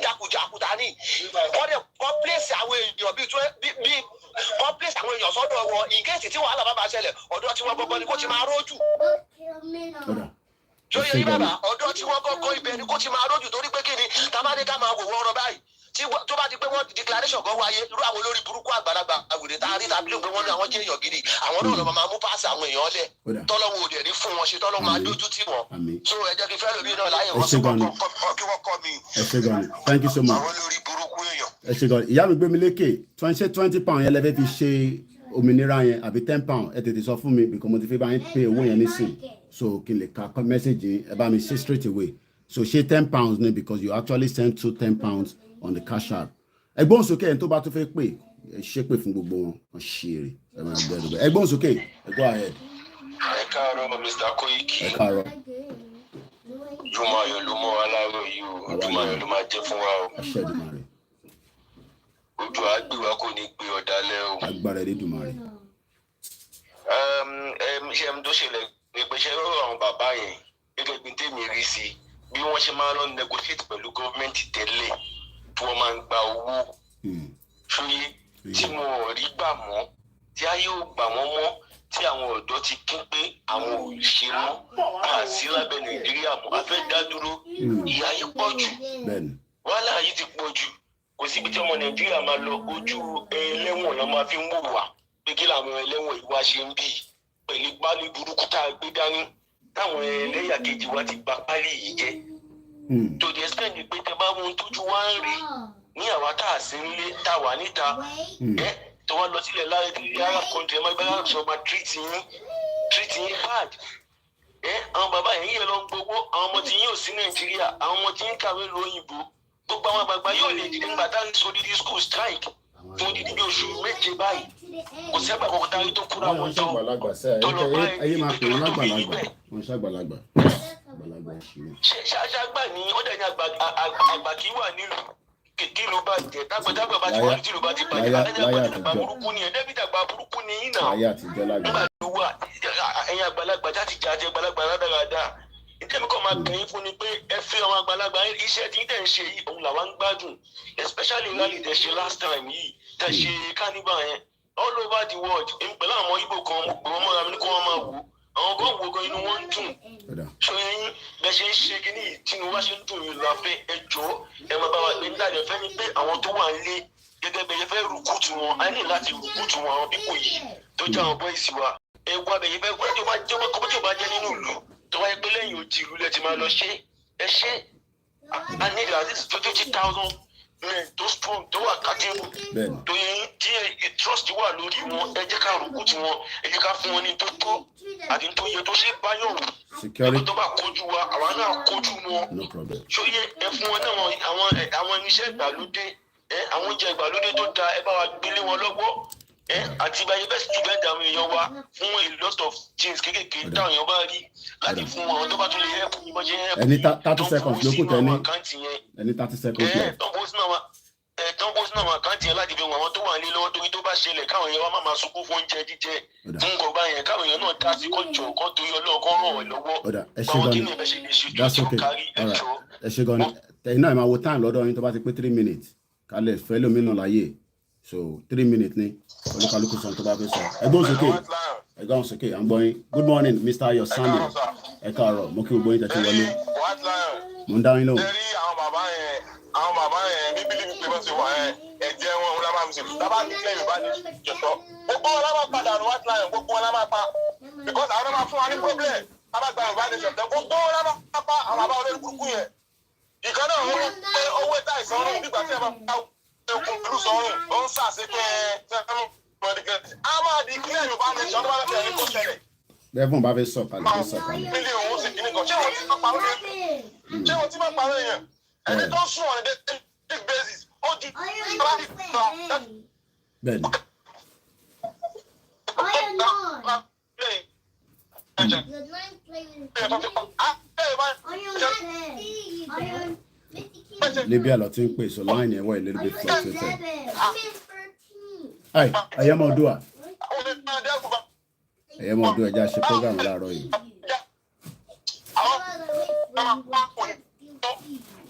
jákujàku dání wọ́n dẹ̀ complex àwọn èèyàn bíi complex àwọn èèyàn sọ́dọ̀ wọn in case tí wàhálà bá máa ṣẹlẹ̀ ọ̀dọ̀ tí wọ́n gbọ́gbọ́ ni kó ti máa rójú sóyè yí bàbá ọ̀dọ̀ tí wọ́n kọ́kọ́ ibẹ̀ ni kó ti máa rójú torí pé kí ni tábàdé ká máa wò wọ́n ọ̀rọ̀ báyìí tó bá di pé wọ́n declaration kan wáyé irú àwọn olórí burúkú àgbàlagbà àwòrán tá a rí tàbí pé wọ́n ní àwọn jẹ́ èèyàn gidi àwọn náà lọ́ọ́ máa mú páàsì àwọn èèyàn lẹ̀ tọ́lọ́wọ́ òde ní fún wọn ṣe tọ́lọ́wọ́ máa dójú tì wọ́n so ẹ jẹ́ kí fẹ́ lómi náà láyé wọ́n sì kí wọ́n kọ́ mi. ẹ ṣé gan ni thank you so much. àwọn olórí burúkú èèyàn. ẹ ṣé gan ni ìyá mi gbé mi lékè £20 yẹn lẹ́fẹ̀ẹ́ fi ṣe òmìnira yẹn àbí £10 ẹ tètè sọ fún mi because mo ti fi bá yín pay owó yẹn nísìn so kí n lè ka message ẹ bá mi ṣe straight away so ṣe £10 ni because you actually send to £10 on the cash app ẹgbọ́n sókè ẹni tó bá tún fẹ́ pè ẹ ṣe pè fún gbogbo wọn ṣeré ẹ máa gbẹ ẹdùn ẹgbọ́n sókè go ahead. ẹ káàárọ̀ Mr. Koiki ẹ káàárọ̀. jùmọ̀ ayọ̀ ló mọ́ wa láàárọ̀ yìí o jùmọ̀ ayọ̀ ló máa jẹ́ fún wa o. àṣẹ Èdùmàrè. ojú àgbèwà kò ní gbé ọ̀dàlẹ̀ o. agbára Èdùmàrè. ṣé ẹni tó ṣẹlẹ̀ ìpèsè rọrùn àwọn bàbá yẹn gẹ́gẹ́ bí tèmi rí sí bí wọ́n ṣe máa ń lọ negotiate pẹ̀lú gọ́ọ̀mẹ̀ntì tẹ́lẹ̀ tí wọ́n máa ń gba owó ṣóyé tí mo rí gbà mọ́ tí ayé ò gbà wọ́n mọ́ tí àwọn ọ̀dọ́ ti kín pé àwọn ò ṣe mọ́ àti lábẹ́ Nàìjíríà mọ́ a fẹ́ dá dúró ìyà yìí pọ̀ jù wàhálà yìí ti pọ̀ jù kò síbi tí ọmọ Nàìjíríà máa lọ ojú ẹlẹ́wọ̀n lọ́ máa fi ń wò wá pé kí làwọn ẹlẹ́wọ̀n yìí wá ṣe ń bì pẹ̀lú pálí burúkú tá a gbé dání táwọn ẹlẹ́yà kejì wa ti gba pálí yìí jẹ to the extent pé tẹ bá wọn tójú wá ń rí ní àwa tá a sí nílé tá a wà níta tó wá lọ sílẹ̀ lára kọ́ńtì ẹ̀ máa gbára sọ ma treat yín bad àwọn bàbá yẹn yẹ lọ ń gbowó àwọn ọmọ tí yín ò sí Nàìjíríà àwọn ọmọ tí yín kàwé lóyìnbó gbogbo àwọn àgbààgbà yóò lè dìde nígbà tá a ń sọ dídí school strike fún dídí bí oṣù méje báyìí kò sí àgbà kọ̀ọ̀kan táyé tó kúrò àwọn jọ tó lọ bá ẹyẹ máa pè wọn lágbàlagbà wọn ṣàgbàlagbà ṣàgbà ní ó dẹ̀ ní àgbà kì í wà nílùú kí ló bá jẹ tágbàdàgbà bá ti wà tí ló bá ti bàjẹ́ àgbàdàgbà burúkú ni ẹ̀ẹ́dẹ́gbẹ̀dàgbà burúkú ni yín náà nígbà tó wà ẹ̀yin àgbàlagbà jáde jáde àgbàlagbà rádaràda ìtẹ́mi kọ́ máa bẹ̀yìn fún ni pé ẹ fi àwọn àgbàlagbà iṣẹ́ tí tẹ̀ ń ṣe yìí òun làwa ń gbádùn especially rally tẹ̀ ṣe last time yìí tẹ̀ ṣe carnival yẹn all over the world pẹ̀lú àwọn Ìgbò kan mo pè wọ́n mọ́ra mi ní kí wọ́n máa wò àwọn kan wò gan inú wọn ń dùn ṣọ yẹn bẹ ṣe ń ṣe kíní tínú wá ṣe ń dùn yìí láfẹ́ ẹjọ́ ẹ máa bá wa pé nígbà yẹn fẹ́ ni pé àwọn tó wà nílé gẹ́gẹ́ bẹ yẹn fẹ́ rùkútù wọn a ní láti rùkútù wọn àwọn pípò yìí tó jẹ́ àwọn bọ́ìsì wa ẹ wá bẹ yẹn fẹ́ wọ́n tó bá jẹ́ nínú ìlú tó wáyé pé lẹ́yìn òjì ìlú lẹ́ ti máa lọ ṣe ẹ ṣe a ní at least 50,000 men tó strong tó wà kájẹ́rù tó yẹn díẹ̀ trust wà lórí wọn ẹ jẹ́ ká rùkútù wọn ẹ jẹ́ ká fún wọn ní tó tó àti tó yẹ tó ṣe báyọ̀ wò ẹgbẹ́ tó bá kojú wa àwa náà kojú wọn ṣóyè ẹ fún wọn náà àwọn irinṣẹ́ ìgbàlódé àwọn oúnjẹ ìgbàlódé tó da ẹ bá wa gbélé wọn lọ́wọ́ àti báyìí bẹ́ẹ̀ sì bẹ́ẹ̀ dàwọn èèyàn wa fún a lot of things kéékèèké táwọn èèyàn bá rí láti fún àwọn tó bá tún lè help yín bọ́jẹ́ help ẹni 30 seconds ló kù tẹ́ni ẹni 30 seconds lọ. ṣẹlẹ̀ káwọn èèyàn wa máa sunkún fún oúnjẹ jíjẹ fún gbọgbà yẹn káwọn èèyàn náà dá sí kọjọ kan torí Ọlọ́run kan ràn wọ́n lọ́wọ́ báwọn kí ni ìbẹ̀ ṣe lè ṣe tó ti kárí ẹjọ́. ẹ ṣe gan ni ẹ̀yin náà ẹ máa wo time lọ́dọ̀ yín tó bá ti pé 3 minutes kálẹ̀ fẹ́ lómìnà láyé so 3 minutes ni olúkálùkù sọ tó bá fẹ́ sọ ẹgbọ́n sókè à ń gbọ́ yín. Good morning Mr. Ayosami ẹ káàárọ̀ mo kí gbogbo yín tẹ̀sí wọlé mo ń dá yín lóhùn. àwọn bàbá yẹn bíbélì wípé wọ́n ti wà yẹn ẹ̀jẹ̀ wọn la máa fi ṣèlú tábà ní ilé Yorùbá ní ìjọsọ gbogbo wọn la máa padà ní white lion gbogbo wọn la máa pa because àwọn máa fún wa ní problem tábà gba Yorùbá ní ìjọsọ gbogbo wọn la máa pa àwọn bàbá olórí burúkú yẹn ìkan náà wọn pé owó ẹ̀ta ìsanrun nígbà tí ẹ bá pa ìlú sanrun ó ń sàṣepẹ a máa di ilé Yorùbá ní ìjọsọ tó bá fẹ́ ní kó ṣẹlẹ̀. Bẹ́ẹ̀fọ̀n bá fẹ́ sọ̀kalẹ̀. mílíọ̀nù òun sì kí nìkan ṣé wọ́n ti máa parọ́ èèyàn ẹni tó sùn on a daily basis ó di bẹ́ẹ̀ni. Libya lọ ti ń pè so line yẹn wọ a little bit fluctuated. Ayẹ́mọ̀ Odua ẹja ṣe program láàárọ̀ yìí.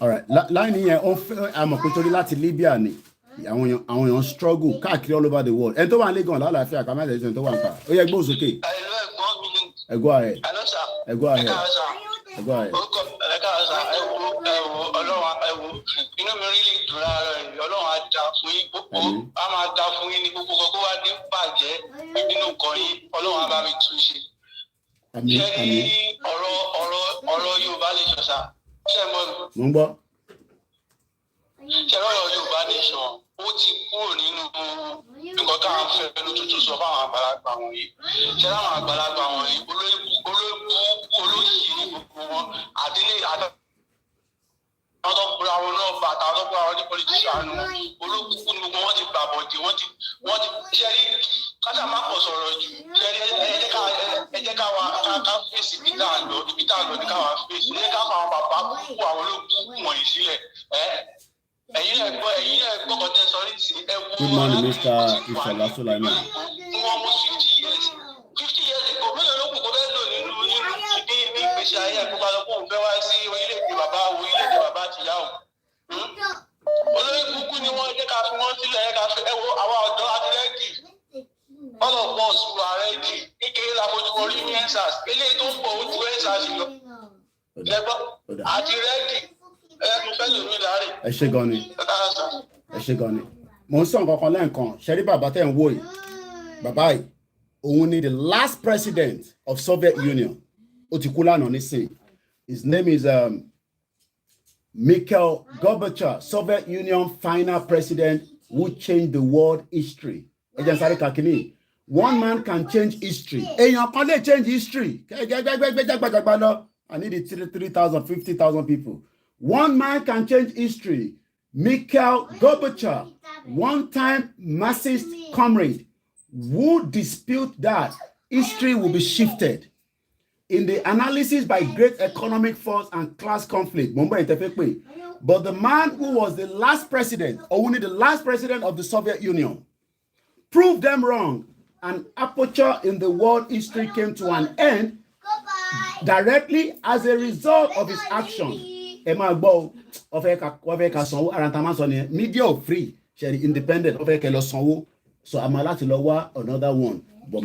Alright, line yẹn ó fẹ́ àmọ̀ pé torí láti Libya ni àwọn èèyàn struggle káàkiri all over the world ẹni tó wà ní Lagos lálàáfíà kàmá ẹ̀sẹ̀ tó wà ń pa ó yẹ gbóhùn sókè. Ẹ go ahead. Inú mi rí ìtura rẹ̀ Ọlọ́run á dá fún yín gbogbo á máa dá fún yín ní gbogbo kókó wá ní bàjẹ́ nínú nǹkan yín Ọlọ́run á bá mi tún ṣe. Ṣé ní ọ̀rọ̀ Yorùbá lè ṣọ̀ṣà? Ṣé mo ń gbọ́. Ṣé ọ̀rọ̀ Yorùbá lè ṣọ̀? Ó ti kúrò nínú nǹkan tá à ń fẹ́ ló tútù sọ fáwọn àgbàlagbà wọ̀nyí. Ṣé láwọn àgbàlagbà wọ̀nyí olóyìí ní gbogbo wọn àdílé àwọn tó gbúra wọn náà bàtà àwọn tó gbúra wọn ní pọlitíṣàánù olókùnkùn ní gbogbo wọn ti gbà bọ̀dì wọ́n ti ṣẹ́rí kájà má pọ̀ sọ̀rọ̀ jù ṣẹ́rí ẹ jẹ́ ká fèsì ibi tá à ń lọ ní ká wà fèsì ẹ jẹ́ ká fà àwọn bàbá kúkú àwọn olókùnkùn wọ̀nyí sílẹ̀ ẹ̀yin náà gbọ́ kọ́tẹ́ sọ ní ti ẹ wo Good morning Mr. Ìṣọ̀lá Sọ́láìmọ̀. wọ́n mú 50 years ago mélòó ló kù kó fẹ́ lò nínú ní ìgbésí ayé ẹ̀kọ́ bá lọ kó òun fẹ́ wá sí orílẹ̀-èdè bàbá àtìyá o. olórí kúkú ni wọ́n jẹ́ ká fi wọ́n sílẹ̀ ká fi ẹ̀wọ̀ àwọn ọ̀dọ́ àtìlẹ́kì all of us who are ready kékeré la fojú orí ní ensas eléyìí tó ń bọ̀ ojú ensas lọ. lẹ́gbọ́n àti rẹ́dì ẹ̀kún fẹ́ lómi láàrin. ẹ ṣe gan ni mo ń sọ nǹkan kan lẹ́ẹ̀kan ṣẹ́rí bàbá tẹ̀ ń wò yìí bàbá yìí òun ni the last president of Soviet Union ó ti kú lánàá nísìnyí. His name is Mikhail Gorbachev, Soviet Union final president who changed the world history. Ejan sáré kakini. One man can change history. Èèyàn kan lè change history. I need 3,000, 50,000 people. One man can change history. Mikhail Gorbachev, one-time Marxist comrade, who dispute that history will be shifted. In the analysis by great economic force and class conflict, but the man who was the last president, or only the last president of the Soviet Union, proved them wrong. An aperture in the world history came to an end directly as a result of his action. Media free, independent, so I'm allowed to lower another one. But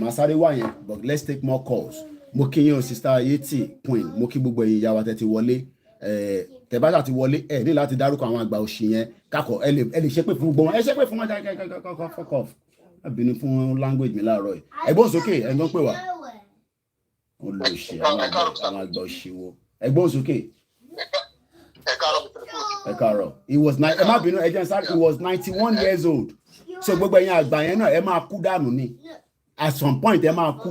but let's take more calls. Mo kí yín o sister Yeti Queen mo kí gbogbo ẹ̀yin ìyá wa tẹ́ ti wọlé tẹ́ bá ṣá ti wọlé ẹ ní láti dárúkọ àwọn àgbà òṣì yẹn kakọ ẹ lè ṣépè fún gbogbo wọn ẹ ṣépè fún wọn fuck off abinu fún language mi láàárọ̀ yìí ẹgbọ́n sókè ẹgbọ́n pè wá wọn lọ ṣe àwọn àgbà òṣì wo ẹgbọ́n sókè ẹ káàárọ̀ he was ẹ má bínú ẹ jẹ́ sáré he was 91 years old so gbogbo ẹ̀yin àgbà yẹn náà ẹ máa kú dànù ni at some point ẹ máa kú.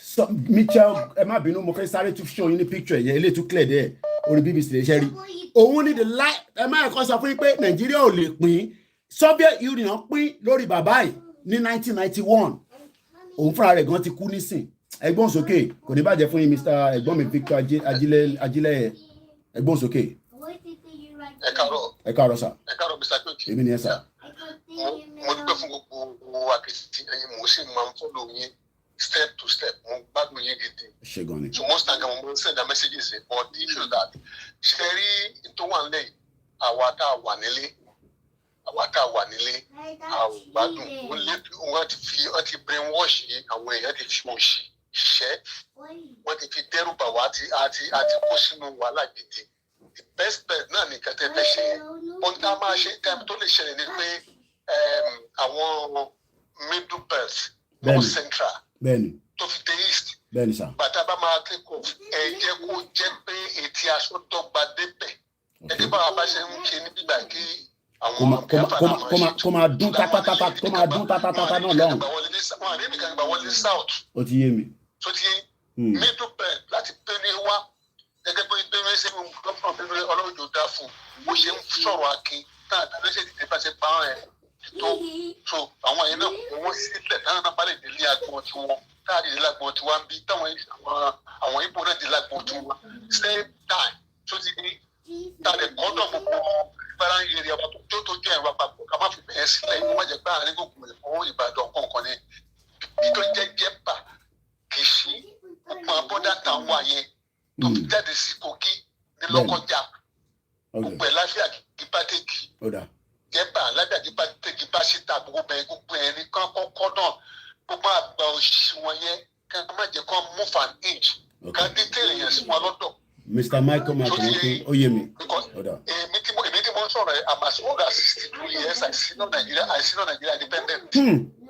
So, Mitchell, ẹ má bínú mo fẹ́ sáré tún show yín ní picture yẹn eléyìí tún clear there orí BBC lè ṣe rí òun ní the life ẹ má ẹ̀kọ́ sọ fún yín pé Nàìjíríà ò lè pín Soviet Union pín lórí bàbá yìí ní 1991 òun fúnra rẹ̀ gan ti kú nísìn ẹgbọ́n sókè kò ní bàjẹ́ fún yín Mr. ẹ̀gbọ́n mi Victor Ajílẹ̀ ẹgbọ́n sókè. ẹ káàárọ̀ sà. Mr. Cook. èmi ni ẹ sà. mo dúpẹ́ fún gbogbo akitiyan yín mo sì máa ń follow yín step to step mo gbádùn yín gidi. So most times mo send the messages but the issue that ṣe rí tó wà nílẹ̀ àwa tá a wà nílé àgbàdùn wọ́n ti brainwash àwọn èèyàn ti fi òṣì ṣẹ́ wọ́n ti fi dẹ́rù bà wá àti kó sínú wàhálà gidi. The best bet náà nìkan tẹ́ fẹ́ ṣe ohun tá a máa ṣe tó lè ṣẹlẹ̀ ni pé àwọn middle belt north central tó fi dé east bàtà bá máa take off ẹ jẹ́ kó jẹ́ pé ètí aṣọ dọ́gba débẹ̀ ẹgbẹ́ báwa bá ṣe ń ṣe ní bíbá kí kó máa dún tátátáta náà lọ́hùn. wọn àdébì kan gbà wọlé south. ó ti yé mi. tó ti yé middle belt láti péré wá gẹ́gẹ́ bí péré ṣe ń gbọ́dọ̀ péré ọlọ́jọ́ dá fún bó ṣe ń sọ̀rọ̀ akin náà tàbí ṣe ti bá ṣe pa ẹ̀ tó àwọn yẹn náà wọ́n sílẹ̀ táwọn náà bá lè délé agbọ̀n tiwọn táàdì délé agbọ̀n tiwọn bí táwọn àwọn ibo náà délé agbọ̀n tiwọn same time tó ti ní tàbí kọ́ńdọ̀ gbogbo ìbára yẹrẹ ọba tó jẹ́ ẹ̀rọ àpapọ̀ ká má fi bẹ̀rẹ̀ sílẹ̀ ní wọ́n jẹ́ pé àárín gbogbo ẹ̀fọ́ Ìbàdàn kọ̀ọ̀kan ni bí tó jẹ́ jẹ́pà Kìṣí gbogbo abọ́dá táwọn wà yẹn tó fi jáde sí Kogi ní Lọ́kọ́jà gbogbo ẹ̀ láfíà kí pàtẹ́kì jẹ́pà láfíà kí pàtẹ́kì bá ṣíta gbogbo ẹ̀ ní kán kọ́kọ́ náà gbogbo àgbà òṣì wọn yẹn ká má jẹ́ kán move an inch ká dítẹ̀lì yẹn sí wọn lọ́dọ̀. Mr. Michael Makinike, Oyemi. Èmi tí mo ń sọ̀rọ̀ I'm as old as 62 years. I see no Nigeria independent.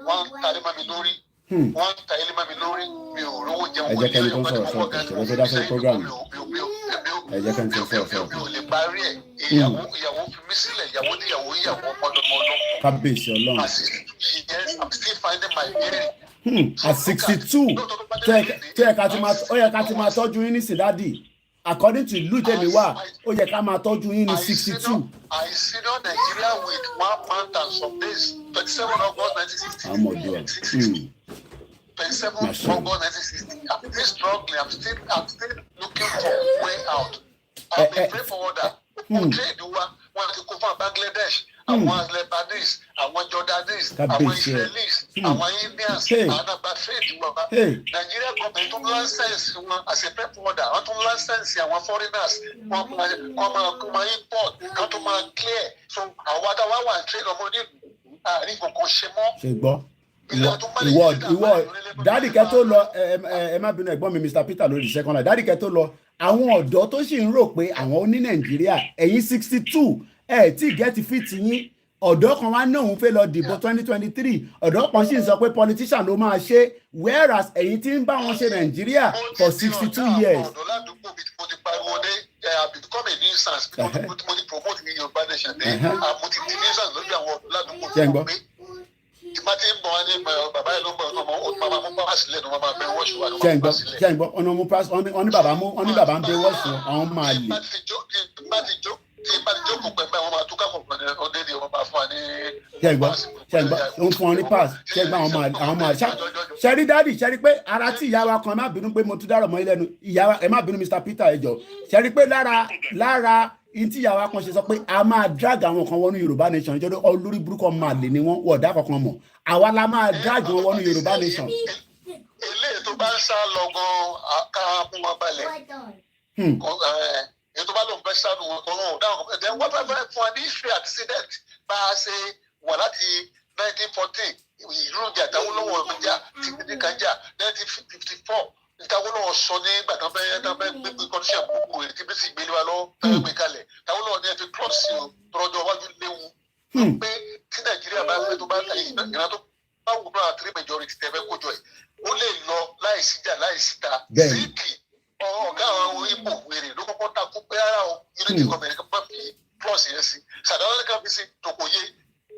Wọ́n ta ilé mọ́ mi lórí. Mi ò rówó jẹun wọlé ọ̀yọ́ pàdé mọ́wọ́ gan-an. Mi ò lè parí ẹ̀. Ìyàwó fi mí sílẹ̀, ìyàwó ọmọdọ́mọdọ́. Kábíyèsí Ọlọ́run. At 62 years, I'm still finding my way. At 62, tó yẹ ká ti máa tọ́jú yín ní Sídádì. According to ìlú tèmi wà ó yẹ ká máa tọ́jú yín ní 62. I senior Nigeria with 1 month and some days 27 August 1960. 27 August 1960. I'm still struggling. I'm still looking for a way out. I've been praying for order. Trade wọn ti kó fún Bangladesh, àwọn Lebanese, àwọn Jordanese, àwọn Israelis, àwọn Indians, àwọn àgbà trade wọn. Nigeria government tún license wọn as a prep order. Wọ́n tún license àwọn foreigners. Wọ́n máa import, wọ́n tún máa clear. So àwọn adáwà wà trade ọmọdé àárín kòkó ṣe mọ́. Ṣé gbọ́? Ìwọ dáàdì kẹ́ tó lọ ẹ má bínú ẹ̀gbọ́n mi Mr. Peter lórí second line dáàdì kẹ́ tó lọ àwọn ọ̀dọ́ tó sì ń rò pé àwọn ní Nàìjíríà ẹ̀yin 62 tí gẹ́ẹ̀tì fìtì yín ọ̀dọ́ kan wá náà ń fẹ́ lọ dìbò 2023 ọ̀dọ́ kan sì ń sọ pé politician ló máa ṣe whereas ẹ̀yin tí ń bá wọn ṣe Nàìjíríà for 62 years. ọ̀dọ́ ládùúgbò mi mo ti pariwo dé become a nuisance mo ti promote ní Yorùbá nation dé mo ti di nuisance lórí àwọn ọ̀dọ́ ládùúgbò mi ìmọ̀ tí ń bọ̀ wá ní bàbá yẹn ló ń bọ̀ ọ̀nà ọmọ mú pass sílẹ̀ ní wọ́n máa bẹ wọ́ọ̀ṣù wa ní wọ́n máa sílẹ̀. ṣe ń gbọ́ ọ̀nà mú pass ọ̀ní bàbá ń bẹ wọ́ọ̀ṣù àwọn máa lè. tí bá ti jókòó pẹ̀lú àwọn máa túká kọ̀ọ̀kan ní ọdẹ ni wọ́n máa fún wa ní. ṣe ń gbọ́ ó ń fún ọ ní pass ṣe ń gbọ́ àwọn máa ṣe rí dáàdì ṣe rí pé ara tí ìyá wa kan ẹ má bínú pé mo tún dárò mọ́ ilé ẹnu ìyá wa ẹ má bínú Mr. Peter ẹ jọ̀ọ́ ṣe rí pé lára ìtí ìyá wa kan ṣe sọ pé a máa drag àwọn kan wọnú Yorùbá nation ìjọba olórí burúkú máa lè ní wọn wọ̀dà kankan mọ̀ àwa la máa drag wọn wọnú Yorùbá nation. eléyìí tó bá ń sá lọ gan ká mú wọn balẹ̀ èyí tó bá lóun fẹ́ sá lọ wọn kan wọn ò dáhùn kan then wọ́n fẹ́ fún wa ní history accident bá a ṣe wà láti 1914 ìlú ìjà táwọn olówó ìjà tìǹbì kan jà 1954 táwọn olówó sọ ní ìgbà tán fẹ́ gbé kọ́ńtíṣẹ̀ gbogbo rẹ̀ tí bí sì gbélé wa lọ́wọ́ fẹ́ gbé kalẹ̀ táwọn olówó ní ẹ fi club sí o tọrọjọ wájú léwu pé tí Nàìjíríà bá fẹ́ tó bá ta ìran tó bá wù náà 3 majority tẹ̀fẹ́ kójọ ẹ̀ ó lè lọ láìsí jà láìsí ta síkì ọ̀gá àwọn Ìgbò wèrè ló kọ́kọ́ takú pé ara o ilé ìgbìmọ̀ Amẹ́ríkà bá fi plus yẹn sí sàdáwọ́ ní káfíńsì tòkòyé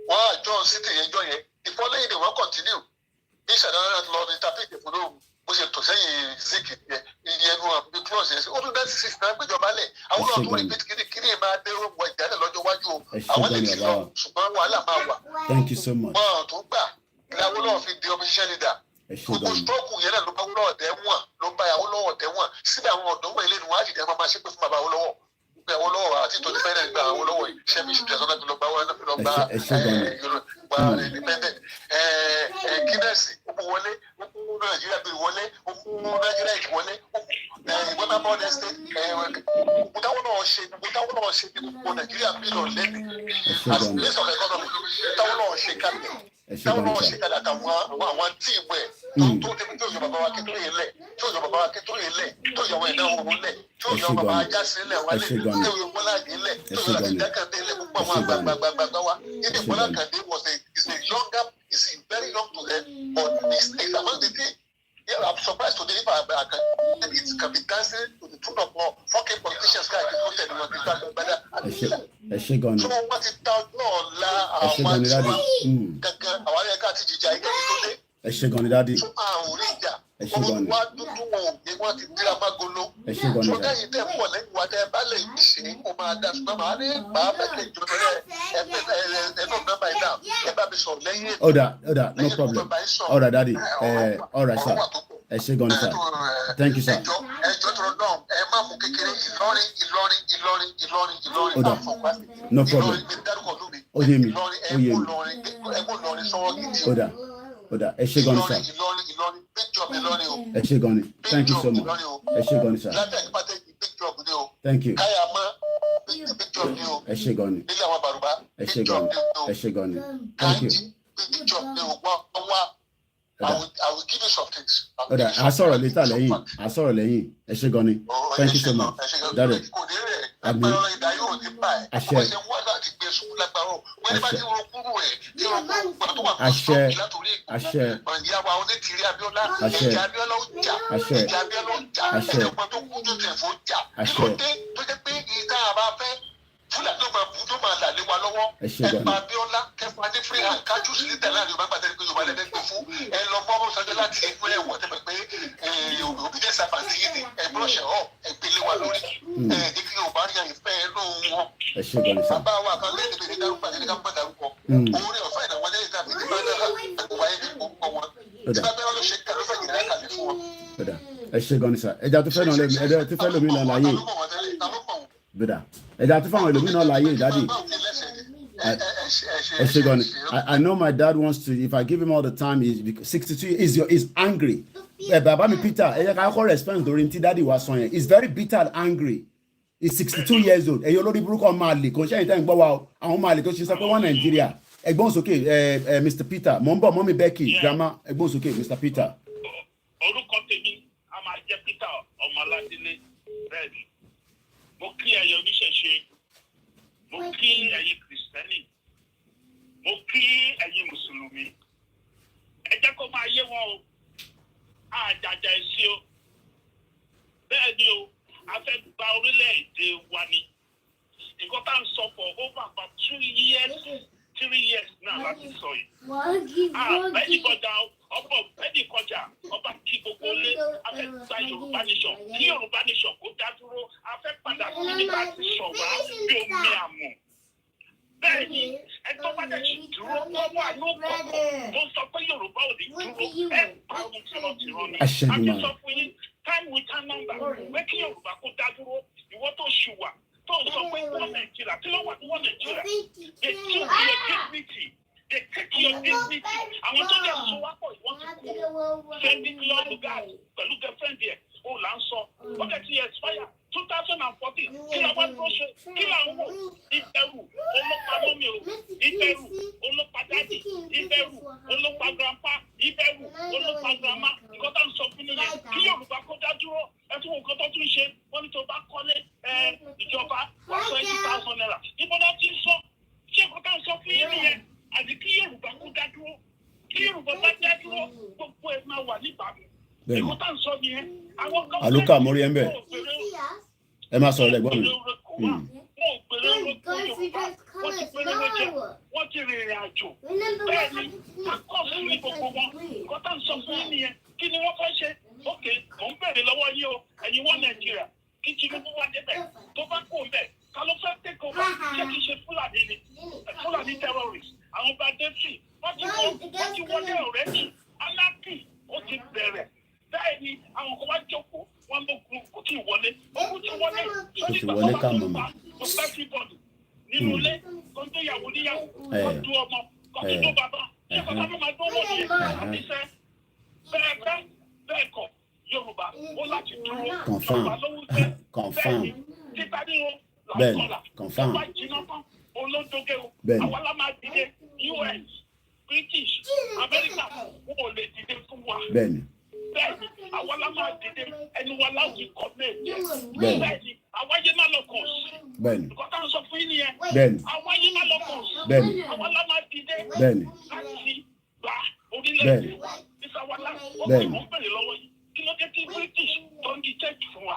wọ́n àjọ city yẹn jọ yẹn ìfọ́lẹ́yìn ni wọ́n continue ní sàdáwọ́ náà lọ ní tapete fún lóhùn bó ṣe tò sẹ́yìn zik yẹn iye ẹnu àbí plus yẹn sí ó tún dẹ́sí sísè náà gbéjọba lẹ̀ àwọn náà tó rí pé kíní máa dé wọ ìjálẹ̀ lọ́jọ́ wájú o àwọn lè ti lọ ṣùgbọ́n wàhálà máa wà. Thank you so much. wọ́n tó gbà ìyàwó náà fi di opposition leader gbogbo stroke yẹn náà ló bá wúlọ́wọ́ tẹ́wọ̀n ló bá ìyàwó lọ́wọ́ tẹ́wọ̀n síbẹ̀ àwọn ọ̀dọ́ wọn ilé ni wọ́n á dìde máa ṣe pé fún bàbá Awólọ́wọ̀ pé Awólọ́wọ̀ àti ìtọ́jú fẹ́rẹ̀ gba Awólọ́wọ̀ yìí ṣẹ́mi ìṣùjẹ́ sọ́nà fi lọ bá wọn fi lọ bá independent kínẹ́sì wọlé Nàìjíríà bí wọlé Nàìjíríà wọlé ìgbọ́nà bọ́ọ̀dù ẹ̀sẹ̀ táwọn náà ṣe ní gbogbo Nàìjíríà bí lọ lẹ́nu as place of economy táwọn náà ṣe kalẹ̀ àtàwọn tíìmù ẹ̀ tó tẹ̀lé tó yọ bàbá wa Akíntóyè lẹ̀ tó yọ bàbá wa Akíntóyè lẹ̀ tó yọ ẹ̀dá òru lẹ̀ tó yọ bàbá Ajásí lẹ̀ wálé tó yọ Bọ́lá Àgé lẹ̀ tó yọ Àdìdákàndé lẹ̀ gbogbo àwọn àgbàgbàgbà wa ìdí Bọ́lá Àkàndé is very young to them but it's among the thing. Yeah, I'm surprised today if it can be dancing to the tune of fucking politicians guy to put anyone to talk about that. So what it down la àwọn gangan àwọn ẹ̀ka àti jíjà ike tó dé. Ẹ ṣé gan ni daddy. So àwọn oríjà gan ni. wọ́n dúdú wọn ògbé wọ́n ti dira magolo. Ẹ ṣé gan ni. So lẹ́yìn tẹ́ pọ̀ lẹ́yìn wa tẹ́ bá lè ṣe kó máa dá ṣùgbọ́n màá ní bàá bẹ́ẹ̀ jọ ẹ̀ẹ́dọ̀ nọ́mbà yìí náà ẹ bá mi sọ lẹ́yìn. Oda, no problem. All right, daddy. All right, sir. Ẹ ṣé gan ni, sir. Thank you, sir. Ẹjọ́ tó náà ẹ má mú kékeré Ìlọrin. Oda, no problem. Oye mi. Oda, ẹ ṣé gan ni, sir. Ẹ ṣé gan ni. Thank you so much. Ẹ ṣé gan ni, sir. Thank you. Ẹ ṣé gan ni. Ẹ ṣé gan ni. Ẹ ṣé gan ni. Thank you. I will give you some things. Oda, a sọ̀rọ̀ later lẹ́yìn. Ẹ ṣé gan ni. Thank you so much. Daddy. Àmín. Àṣẹ. Fúlà tó máa là lé wa lọ́wọ́ ẹ̀pà Abíọ́lá kẹfà ní free hand kájú sí níta láàrin Yorùbá gbàdé pé Yorùbá lẹ́gbẹ́ pé fún ẹ lọ fọ́ Sànjọ́ láti ẹgbẹ́ ẹ̀wọ̀n tẹ́lẹ̀ pé òbí jẹ́ sàfàǹtì yìí ni ẹ búrọ̀ṣẹ̀ ọ̀ ẹ gbélé wa lórí ẹ jẹ́ kí Yorùbá rí ìfẹ́ inú wọn. Bàbá wa kan lẹ́yìn ìbéèrè dárúkọ àti ẹ̀ka pọ̀ dárúkọ orí ọ̀fẹ́ ìnáwó lẹ́yìn tàbí tí bá dára àgbà yẹn ní gbogbo wọn tí bá bẹ́ẹ̀ ló ṣe kẹ́ ló fẹ́ jìnnà kàlẹ́ fún wọn. Ẹ ṣé gan ni, sir. Ẹja tó fẹ́ lómi náà láyé. Bẹ́ẹ̀dà ẹja tó fáwọn ẹlòmíì náà láyé daddy. Ẹ ṣé gan ni. I know my dad wants to, if I give him all the time, he's 62 is angry. Bàbá mi Peter ẹ yẹ ká kọ́ respect lórí tí daddy wa sọ yẹn. He's very bitter and angry. He's 62 years old. Ẹ̀yin olórí burúkú ọmọ àlè kò ṣẹ́yìn tẹ́ ń gbọ́ wa o. Àwọn ọmọ àlè tó ṣe sọ pé wọ́n Nàìjíríà. Ẹ̀gbọ́n sókè Mr. Peter mò ń bọ̀ mọ́mí Becky grandma ẹ̀gbọ́n sókè Mr. Peter. Orúkọ tèmi a máa jẹ́ Peter Ọmọládélé bẹ́ẹ̀ ni. Mo kí ẹ̀yin oníṣẹ̀ṣe, mo kí ẹ̀yin kìrìsìtẹ́nì, mo kí ẹ̀yin mùsùlùmí. Ẹ jẹ́ kó máa yé wọn o, àjàjà ẹ̀sìn o. Bẹ́ẹ̀ ni o, a fẹ́ gba orílẹ̀-èdè wa ni. Nǹkan tá à ń sọ for over about 3 years náà láti sọ yìí. Bẹ́ẹ̀ni kọjá bẹ́ẹ̀ni kọjá ọba kí gbogbo lé afẹ́gbà Yorùbá nation kí Yorùbá nation kó dá dúró afẹ́ padà sí nígbà tí sọ̀wá bí omi àmù. Bẹ́ẹ̀ni ẹgbẹ́ bá dẹ̀ sì dúró wọ́n wà lóko tó sọ pé Yorùbá ò ní dúró ẹ̀ pa ohun tí wọ́n ti rán ni. A ti sọ fún yín time with time number pé kí Yorùbá kó dá dúró ìwọ tó ṣù wà. Tó sọ pé wọ́n Nàìjíríà kí ló wà ní wọ́n Nàìjíríà they took your dignity they take your dignity àwọn tó jẹ́ sọ wá pọ̀ ìwọ́n ti kú sẹ́ndí lọ́ọ̀lù gáà pẹ̀lú girlfriend yẹn ó là ń sọ ó dẹ̀ ti expire 2014 kí la wá tó ṣe kí la ń wò ìbẹ̀rù olópa mọ́mí o ìbẹ̀rù olópa dádì ìbẹ̀rù olópa grandpa ìbẹ̀rù olópa grandma nǹkan tá à ń sọ fún nìyẹn kí Yorùbá kó dá dúró ẹ tún nǹkan tó tún ṣe wọ́n ní tó bá kọ́lé ìjọba wà sọ 80,000 naira ìbọn náà ti sọ ṣé nǹkan tá à ń sọ fún yín nìyẹn àti kí Yorùbá kó dá dúró kí Yorùbá bá dá dúró gbogbo ẹ̀ máa wà níbàámu nǹkan tá à ń sọ nìyẹn àwọn kan àlùkà mórí ẹ̀ ń bẹ̀ ẹ máa sọ̀rọ̀ lẹ́gbọ́n mi. wọ́n ti rìnrìn àjò bẹ́ẹ̀ ni akọ́sù ní gbogbo wọn nǹkan tá à ń sọ fún yín nìyẹn kí ni wọ́n fẹ́ ṣe ókè mò ń bèrè lọ́wọ́ yín o ẹ̀yin wọ́n Nàìjíríà kí Tinubu wá débẹ̀ tó bá kó bẹ̀ ká ló fẹ́ take over ṣé kìí ṣe Fúlàní ni Fúlàní terrorist àwọn bá dé sí wọ́n ti wọlé ọ̀rẹ́dì aláàkì ó ti bẹ̀rẹ̀ bẹ́ẹ̀ ni àwọn kan wá jókòó wọ́n ló kú kí wọlé ó kú ti wọlé sórí ìgbà tó bá kó bá kó bá sí bọ́ọ̀lù nínú ilé tó ń tó yàwó níyàwó wọ́n du ọmọ kọ́tù tó bàbá ṣé kọ́tà ló máa gbọ́wọ́ yẹn àti sẹ́ bẹ́ẹ̀ kọ́ Yorùbá ó láti dúró Yorùbá lówó sẹ́ bẹ́ẹ̀ ni títa ní o làkọ́là tó bá jiná tán olódóge o àwọn la máa dìde US British America wọn ò lè dìde fún wa bẹ́ẹ̀ni àwọn la máa dìde ẹni wa láti kọ́ méje bẹ́ẹ̀ni àwọn ayé má lọ kàn sí nǹkan tá à ń sọ fún yín nìyẹn àwọn ayé má lọ kàn sí àwọn la máa dìde láti gba orílẹ̀-èdè wa ìsàwọ́lá ó kì í mọ̀ ń bèrè lọ́wọ́ yìí kí ló dé tí British tó ń di church fún wa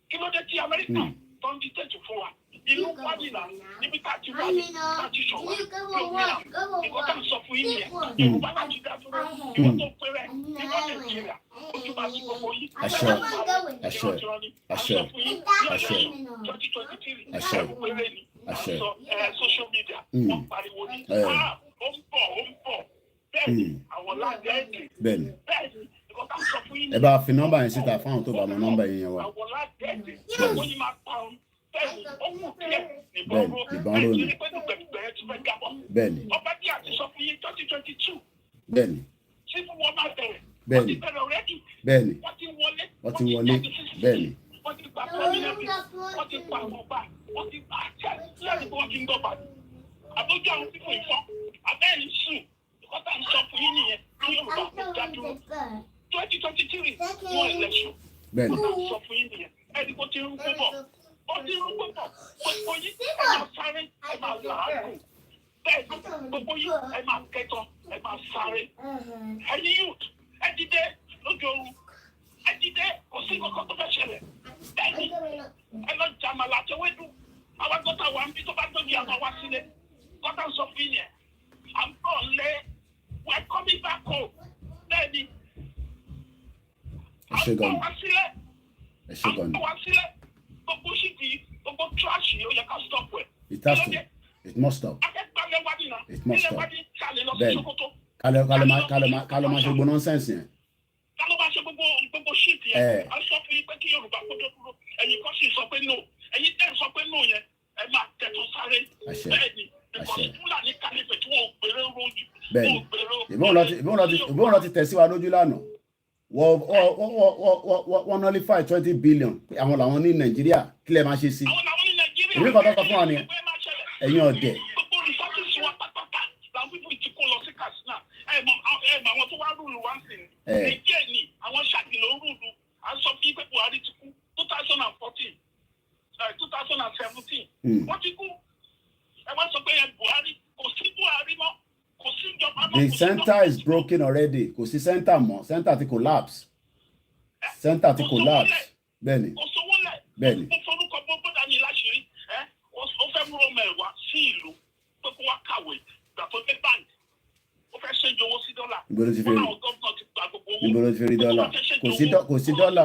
kí ló dé tí America tó ń di church fún wa ìlú wádìlà níbi tá a ti wá ní tá a ti ṣọ̀wá lómìnira nǹkan tá à ń sọ fún yín nìyẹn Yorùbá láti dá dúró ìwọ tó péré nígbà Nàìjíríà ojú bá sí gbogbo yìí àṣẹ fún yín ní ọ̀yọ́ 2023 ẹ̀rù péré ni sọ social media wọ́n pariwo ní ó ń bọ̀ bẹ́ẹ̀ ni àwọn láàbẹ̀ ẹ̀dẹ̀ bẹ́ẹ̀ ni nǹkan tá à ń sọ fún yín nìyẹn. ẹ bá fi nọ́mbà yẹn síta fáwọn tó bá mọ nọ́mbà yẹn wá. àwọn láàbẹ̀ ẹ̀dẹ̀ wọ́n ní máa parun bẹ́ẹ̀ni ọba bí a ti sọ fún yín 2022 bẹ́ẹ̀ni tí wọ́n máa bẹ̀rẹ̀ wọ́n ti bẹ̀rẹ̀ ọ̀rẹ́dì bẹ́ẹ̀ni wọ́n ti wọlé bẹ́ẹ̀ni wọ́n ti gba pọ́mínẹ́tì wọ́n ti gba ọba wọ́n ti gba àjẹ́ lẹ́yìn tí wọ́n ti ń gbọ́ba àbójú àwọn tí kò ìfọ́ abẹ́ẹ̀ni sùn ìkọ́ta ń sọ fún yín nìyẹn ní Yorùbá kò dájú 2023 wọ́n election ìkọ́ta ń sọ fún yín nìyẹn ẹni kò ti ń gbọ́ bọ̀ ọdún irun gbogbo gbogbo yìí ẹ máa sáré ẹ máa làágùn bẹ́ẹ̀ ni gbogbo yìí ẹ máa kẹ́tọ̀ ẹ máa sáré ẹ̀yin youth ẹ dìde lójú oorun ẹ dìde kò sí kankan tó fẹ́ ṣẹlẹ̀ bẹ́ẹ̀ ni ẹ lọ jàmàlà àtẹwédú àwọn gọ́tà wà ń bí tó bá tóbi àwọn wá sílé gọ́tà ń sọ fún yín à ń bọ̀ lé we are coming back home bẹ́ẹ̀ ni à ń bọ̀ wá sílé gbogbo ṣìkì gbogbo tíráṣì ó yẹ ká stop ẹ. It has to. It must stop. akẹ́kọ̀ọ́ wádìí náà must stop. wádìí kálẹ̀ lọ sí Sokoto. kálọ̀ máa ṣe gbogbo nọ́nsẹ̀nsì yẹn. kálọ̀ máa ṣe gbogbo ṣìkì yẹn. a sọ fún yín pé kí Yorùbá kójó dúró ẹ̀yin kan sì sọ pé no ẹ̀yin tẹ́ sọ pé no yẹn ẹ máa tẹ̀tún sáré. bẹ́ẹ̀ ni because Fúlàní kálífẹ̀ tí wọ́n gbèrè rojú. bẹ́ẹ̀ ìbọn lọ ti tẹ̀ sí wa lójú lánàá wọ́n nullify 20 billion àwọn làwọn ní Nàìjíríà kí lè máa ṣe sí. àwọn làwọn ní Nàìjíríà èmi kan tó sọ fún wa ni ẹ̀yin ọ̀dẹ̀. gbogbo resources wa pátápátá làwọn pípọ̀ ti kó lọ sí Katsina mọ àwọn tó wá rúùlù wá sí ni Nàìjíríà ni àwọn ṣáàtì ló ń rúùlù à ń sọ fún pé Buhari ti kú 2014 2017 wọ́n ti kú ẹ wá sọ pé Buhari kò sí Buhari mọ́. The center is broken already. Kò sí center mọ́. Center ti collapse. Center ti collapse. Bẹ́ẹ̀ni. Bẹ́ẹ̀ni. Mo forúkọ gbogbo dání láṣìírí. Ó fẹ́ mú ọmọ ẹ̀ wá sí ìlú pé kó wá kàwé gbà tó dé báńkì. Ó fẹ́ ṣẹ́jú owó sí dọ́là. Ìgbòho ti fi rí. Ìgbòho ti fi rí dọ́là. Kò sí dọ́là.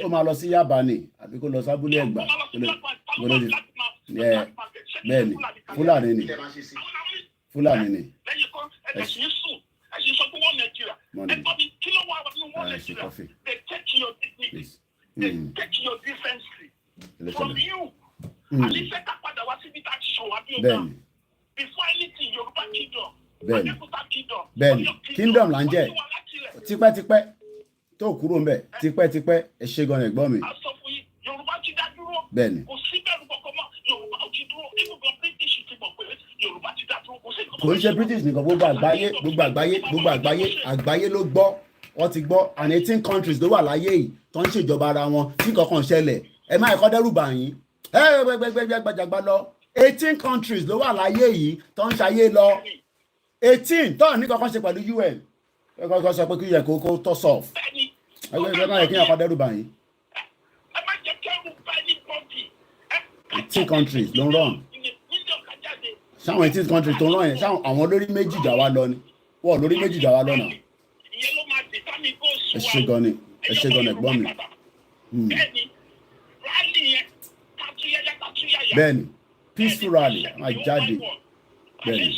Ó máa lọ sí Yaba ni àbí kó lọ sábúlé Ẹ̀gbá. Bẹ́ẹ̀ni. Fúlàní ni. Fúlàní ni. Lẹ́yìn kan ẹ̀sìn sùn ẹ̀sìn sọ pé wọ́n Nàìjíríà ẹ̀gbọ́n mi kí ló wà nínú wọ́n Nàìjíríà they take your dignity they take your decency from you àlìfẹ́ ká padà wá síbi tá a ti ṣọ̀wá bí ọ̀gá before anything Yorùbá kingdom Adékúta kingdom bẹ́ẹ̀ni kingdom là ń jẹ́ tipẹ́tipẹ́ tó kúrò ń bẹ̀ tipẹ́tipẹ́ ẹ ṣe gan ẹ̀gbọ́n mi. a sọ fún yín Yorùbá ti dá dúró bẹ́ẹ̀ni kò sí bẹ̀rù kankan mọ́ Yorùbá ò ti dúró ibùdó British ti mọ̀ pé Yorùbá ti dá dúró kò sí. kò ń ṣe British nìkan gbogbo àgbáyé ló gbọ́ wọ́n ti gbọ́ and 18 countries ló wà láyé yìí tó ń ṣèjọba ara wọn tí kankan ṣẹlẹ̀ ẹ má ẹ̀kọ́ dẹ́rù bà yín gbẹgbẹgbẹgbẹgbàjàgbà lọ 18 countries ló wà láyé yìí tó ń ṣayé lọ 18 tó ní kankan ṣe pẹ̀lú UN ẹ̀kọ́ sọ pé kí yẹ kó tọ́ sọ̀f ẹgbẹ́ má yẹ kí ẹ̀kọ́ dẹ́rù bà yín 18 countries ló ń rọrùn sáwọn 18 countries tó ń rán yẹn sáwọn àwọn olórí méjì jà wá lọ ni wọ́n olórí méjì jà wá lọ́nà. ẹ ṣe gan ni ẹ̀gbọ́n mi. bẹ́ẹ̀ni peaceful rally máa jáde bẹ́ẹ̀ni.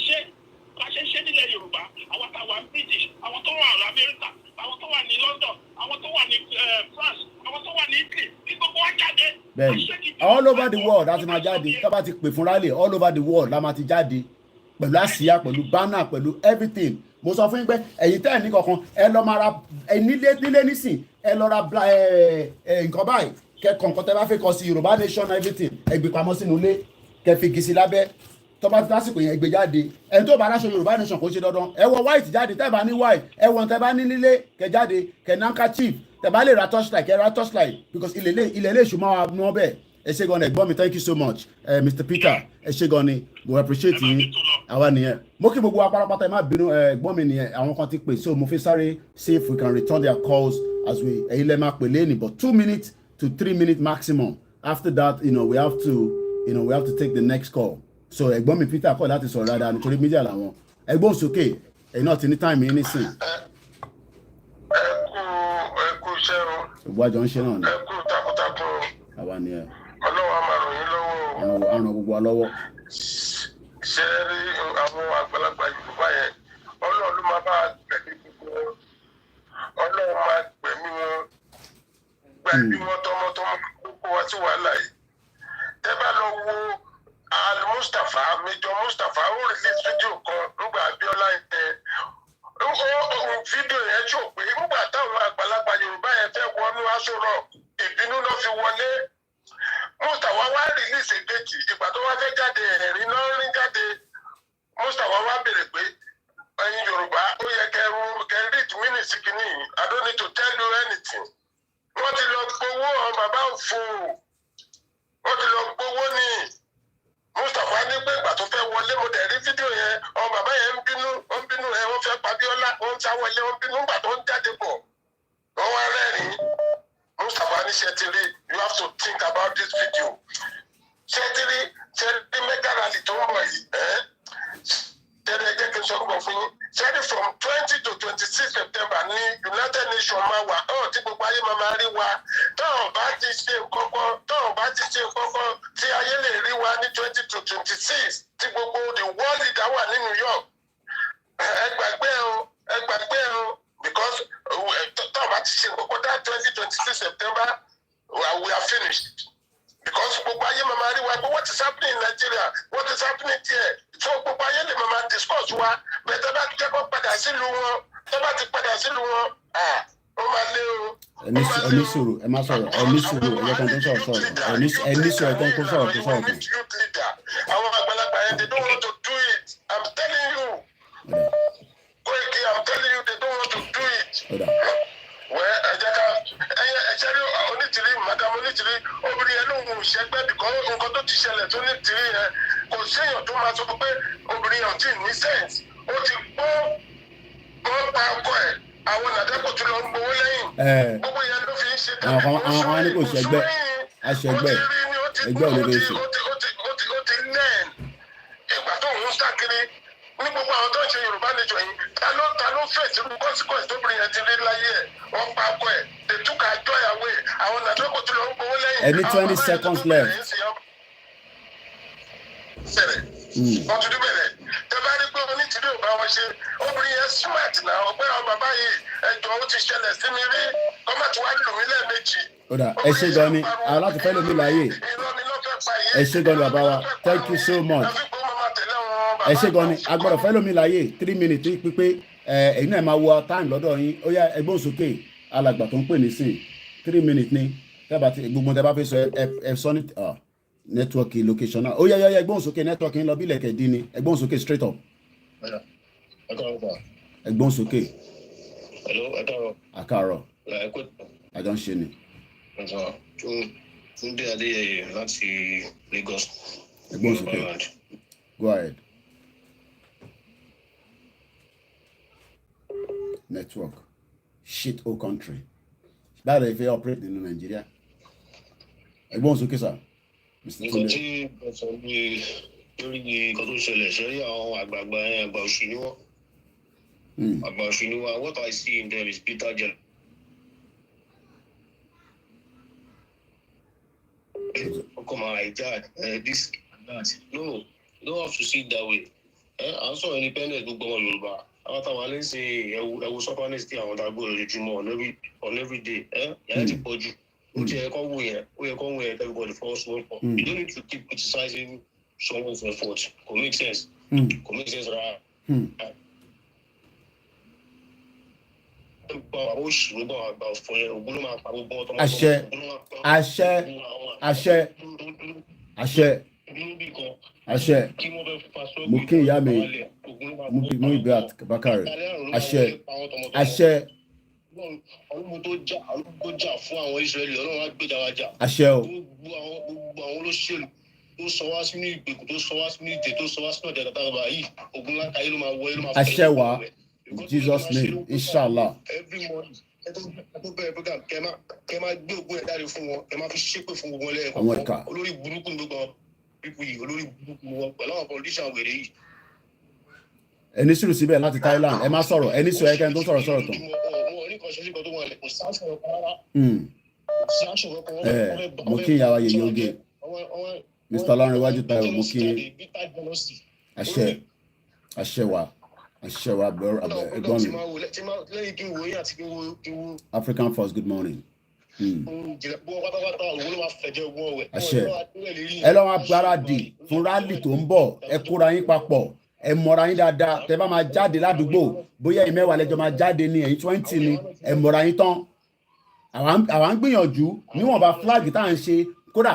bá ṣe ṣe nílẹ̀ Yorùbá àwọn tó wà ní British àwọn tó wà ní America àwọn tó wà ní London àwọn tó wà ní France àwọn tó wà ní Italy kí gbogbo wa jáde. bẹ́ẹ̀ni all over the world láti máa jáde tá bá ti pè fún rally all over the world la máa ti jáde pẹ̀lú àsíá pẹ̀lú banner pẹ̀lú everything mo sọ fún yín pé ẹ̀yin tẹ́ ẹ̀ ní kankan ẹ lọ máa ra nílé nísìn ẹ lọ ra nǹkan báyìí kẹ́kọ̀ọ́ nǹkan tẹ́ bá fẹ́ kọ sí Yorùbá nation everything ẹ gbé pamọ́ sínú ilé kẹ́ fi gisi lábẹ́ tó bá lásìkò yẹn gbé jáde ẹni tó bá aláṣọ Yorùbá nation kò ṣe dandan ẹ wọ white jáde tẹ́ bá ní white ẹ wọ tẹ́ bá ní nílé kẹ́ jáde kẹ́ nanka chief tẹ́ bá lè ra torchlight kẹ́ ra torchlight because ilẹ̀ ilé ìṣúná wa ní wọ́n bẹ́ẹ̀ ẹ ṣé gan ni ẹ̀gbọ́n mi thank you so much Mr. Peter ẹ ṣé gan ni we appreciate yín àwa nìyẹn mo kí gbogbo apárápátá ẹ má bínú ẹ̀gbọ́n mi nìyẹn àwọn kan ti pè so mo fi sáré see if we can return their calls as we ẹ̀yin lẹ́ẹ̀ máa pè lẹ́nìí but 2 minutes to 3 minutes maximum after that we have to take the next call so ẹ̀gbọ́n mi Peter kọ́ láti sọ̀rọ̀ dáadáa nítorí mídíà làwọn ẹ̀gbọ́n sókè ẹ̀yin náà ti ní táìmù yín nísìn. ẹ kú iṣẹ́ o. gbogbo àjọ ń ṣe náà ni. ẹ kú takuntakun o. àwa ni ẹ. ọlọ́wọ́ máa ràn yín lọ́wọ́ o. àrùn gbogbo wa lọ́wọ́. ṣé rí àwọn àgbàlagbà Yorùbá yẹn Ọlọ́run ló máa bá gbẹ̀mí gbogbo wọn Ọlọ́run máa gbẹ̀mí wọn gbẹ̀mí wọn tọmọtọmọ kókó wá sí wàhálà yìí tẹ́ bá lọ wo Al-Mustapha Major Mustapha ó release fídíò kan nígbà Abíọ́lá yẹn fídíò yẹn ṣò pé nígbà táwọn àgbàlagbà Yorùbá yẹn fẹ́ wọnú Aṣọ Rock ìbínú náà fi wọlé Mustapha wá release èkejì ìgbà tó wá fẹ́ jáde ẹ̀rín náà rí jáde Mustapha wá béèrè pé ẹ̀yin Yorùbá ó yẹ kẹ́ read minutes kìíní I don't need to tell you anything wọ́n ti lọ gbowó àwọn bàbá òfò wọ́n ti lọ gbowó ní Mustapha ní pé ìgbà tó fẹ́ wọlé mo dẹ̀ rí fídíò yẹn àwọn bàbá yẹn ń bínú ẹ̀ wọ́n fẹ́ pa Abíọ́lá wọ́n ń sáwọlé wọ́n bínú ìgbà tó ń jáde bọ̀ wọ́n wá rẹ́rìn-ín Mustapha ní ṣẹ́tìrì you have to think about this video ṣẹ́tìrì mega rally tó ń bọ̀ yìí ṣẹ́tìrì ẹ̀jẹ̀ kí n sọ fún yín ṣẹ́tìrì from 20 to 26 September ní United Nations máa wà tí gbogbo ayé máa rí wa táwọn bá ti ṣe kọ́kọ́ tí ayé lè rí wa ní 20 to 26 tí gbogbo the world leader wà ní New York ẹ gbàgbé o because táwọn bá ti ṣe kọ́kọ́ that 2026 September we are finished because gbogbo ayé máa rí wa but what is happening in Nigeria what is happening there so gbogbo ayé lè máa discuss wa bẹ́ẹ̀ tó bá jẹ́ kó padà sílùú wọn tó bá ti padà sílùú wọn ó máa lé o. ẹni sùúrù ẹ má sọ̀rọ̀ ẹni sùúrù ẹ̀yẹ kan tó sọ̀rọ̀ ẹni sùúrù ẹ̀yẹ kan tó sọ̀rọ̀. àwọn àgbàlagbà yẹn they don't want to do it I'm telling you Koiki I'm telling you they don't want to do it. wẹ́ ẹ̀jẹ̀ ká ẹ̀jẹ̀ rí onítìrí madam onítìrí obìnrin yẹn lóhùn ìṣẹ́gbẹ́ bìkọ́ nǹkan tó ti ṣẹlẹ̀ tó onítìrí yẹn kò séèyàn tó máa sọ pé obìnrin yẹn ò tí ì ní sense ó ti gbọ́ wọ́n pa ọkọ ẹ̀ àwọn nàdẹ́kọ̀ tó lọ ń gbowó lẹ́yìn gbogbo yẹn ló fi ń ṣe tẹ̀lé àwọn ní kò ṣẹgbẹ́ aṣẹgbẹ́ ẹgbẹ́ òdodo ṣe. ó ti lẹ́ẹ̀n ìgbà tó ń sákiri ní gbogbo àwọn tó ń ṣe Yorùbá nation yìí ta ló fèsì consequence tó bìnrin yẹn ti rí láyé ẹ̀ wọ́n pa ọkọ ẹ̀ they took her joy away àwọn nàdẹ́kọ̀ tó lọ ń gbowó lẹ́yìn. ẹni 20 seconds left. wọ́n tún bẹ̀rẹ̀ tẹ bá rí pé onítìrí ò bá wọn ṣe obìnrin yẹn smart náà ọgbẹ́ àwọn bàbá yìí ẹjọ́ ó ti ṣẹlẹ̀ sí mi rí gọ́mẹ̀tì wá lù mí lẹ́ẹ̀mejì. ọ̀dà ẹ ṣé gan ni àwọn láti fẹ́ lómi láàyè ẹ ṣé gan ni bàbá wa thank you so much ẹ ṣé gan ni agbọ́dọ̀ fẹ́ lómi láàyè 3 minutes pípé ẹ̀yin náà máa wo time lọ́dọ̀ yín ó yá ẹgbọ́n sókè alàgbà tó ń pè ní sìn 3 minutes ni gbogbo tẹ́ bá fẹ́ sọ ẹ sọ ní network location náà ó yá ẹgbọ́n sókè network ń lọ bí ilẹ̀kẹ̀ dín ní ẹgbọ́n sókè straight up ẹgbọ́n sókè àkàrọ̀ àjọ ń ṣe ni. Túndé Adéyẹyẹ láti Lagos. ẹgbọ́n sókè go ahead. Network shit whole country báwo lè fẹ́ operate nínú Nàìjíríà ẹgbọ́n sókè sá. nǹkan tí ọ̀sán bí lórí nǹkan tó ṣẹlẹ̀ sẹ́rí àwọn àgbààgbà àgbà òṣì ni wọ́n àgbà òṣì ni wọ́n what I see in them is Peter Jen. ọkọ̀ máa hijack this and that no you don't have to see it that way. à ń sọ̀rọ̀ independence gbogbo ọmọ Yorùbá àwọn táwọn alẹ́ ń ṣe ẹ̀wù sọ́fánẹ́sì tí àwọn dàgbò lójoojúmọ́ on every day yàrá ti pọ̀ jù. ó yẹ kó wù yẹn everybody falls one for. You don't need to keep criticizing someone's effort. It makes sense. kò ní ṣe sọ̀rọ̀ àwọn oṣù ló bá wà gbà fún yẹn ògùn ló máa pa gbogbo ọtọ àṣẹ mo kí ìyá mi mú ìgbé àbákàrẹ àṣẹ ọlọ́run tó jà fún àwọn Ísírẹ́lì ọlọ́run á gbèjà wa jà àṣẹ o gbogbo àwọn olóṣèlú tó sọ wá sínú ìgbèkùn tó sọ wá sínú ìdè tó sọ wá sínú ọ̀dẹ̀ àtàgbà yìí ogun láta yìí ló máa wọ yìí ló máa fẹ́ àṣẹ wa in Jesus name inshallah. every morning tó bẹ̀rẹ̀ program kẹ́ máa gbé ogun ẹ̀ jáde fún wọn kẹ́ máa fi ṣépè fún gbogbo ẹlẹ́ẹ̀kọ́ olórí burúkú ní gbogbo pípù yìí olórí burúkú wọn pẹ̀lú àwọn politician wèrè yìí. ẹni sùúrù síbẹ̀ láti Thailand ẹ má sọ̀rọ̀ ẹni sọ ẹ̀kẹ́ tó sọ̀rọ̀ tán. Mo kí ìyàwó ayẹyẹ oge Mr. Ọlọ́runwájú Táíwò mo kí àṣẹ wa ẹ̀gbọ́n mi African First good morning. àṣẹ ẹ lọ́ wá gbáradì fún rálì tó ń bọ̀ ẹ kóra yín papọ̀ ẹ mọ̀ra yín dáadáa tẹ bá máa jáde ládùúgbò bóyá ẹ̀yin 10 lẹ́jọ́ máa jáde ní ẹ̀yin 20 ni ẹ mọ̀ra yín tán àwa ń gbìyànjú níwọ̀nba flag tá à ń ṣe kódà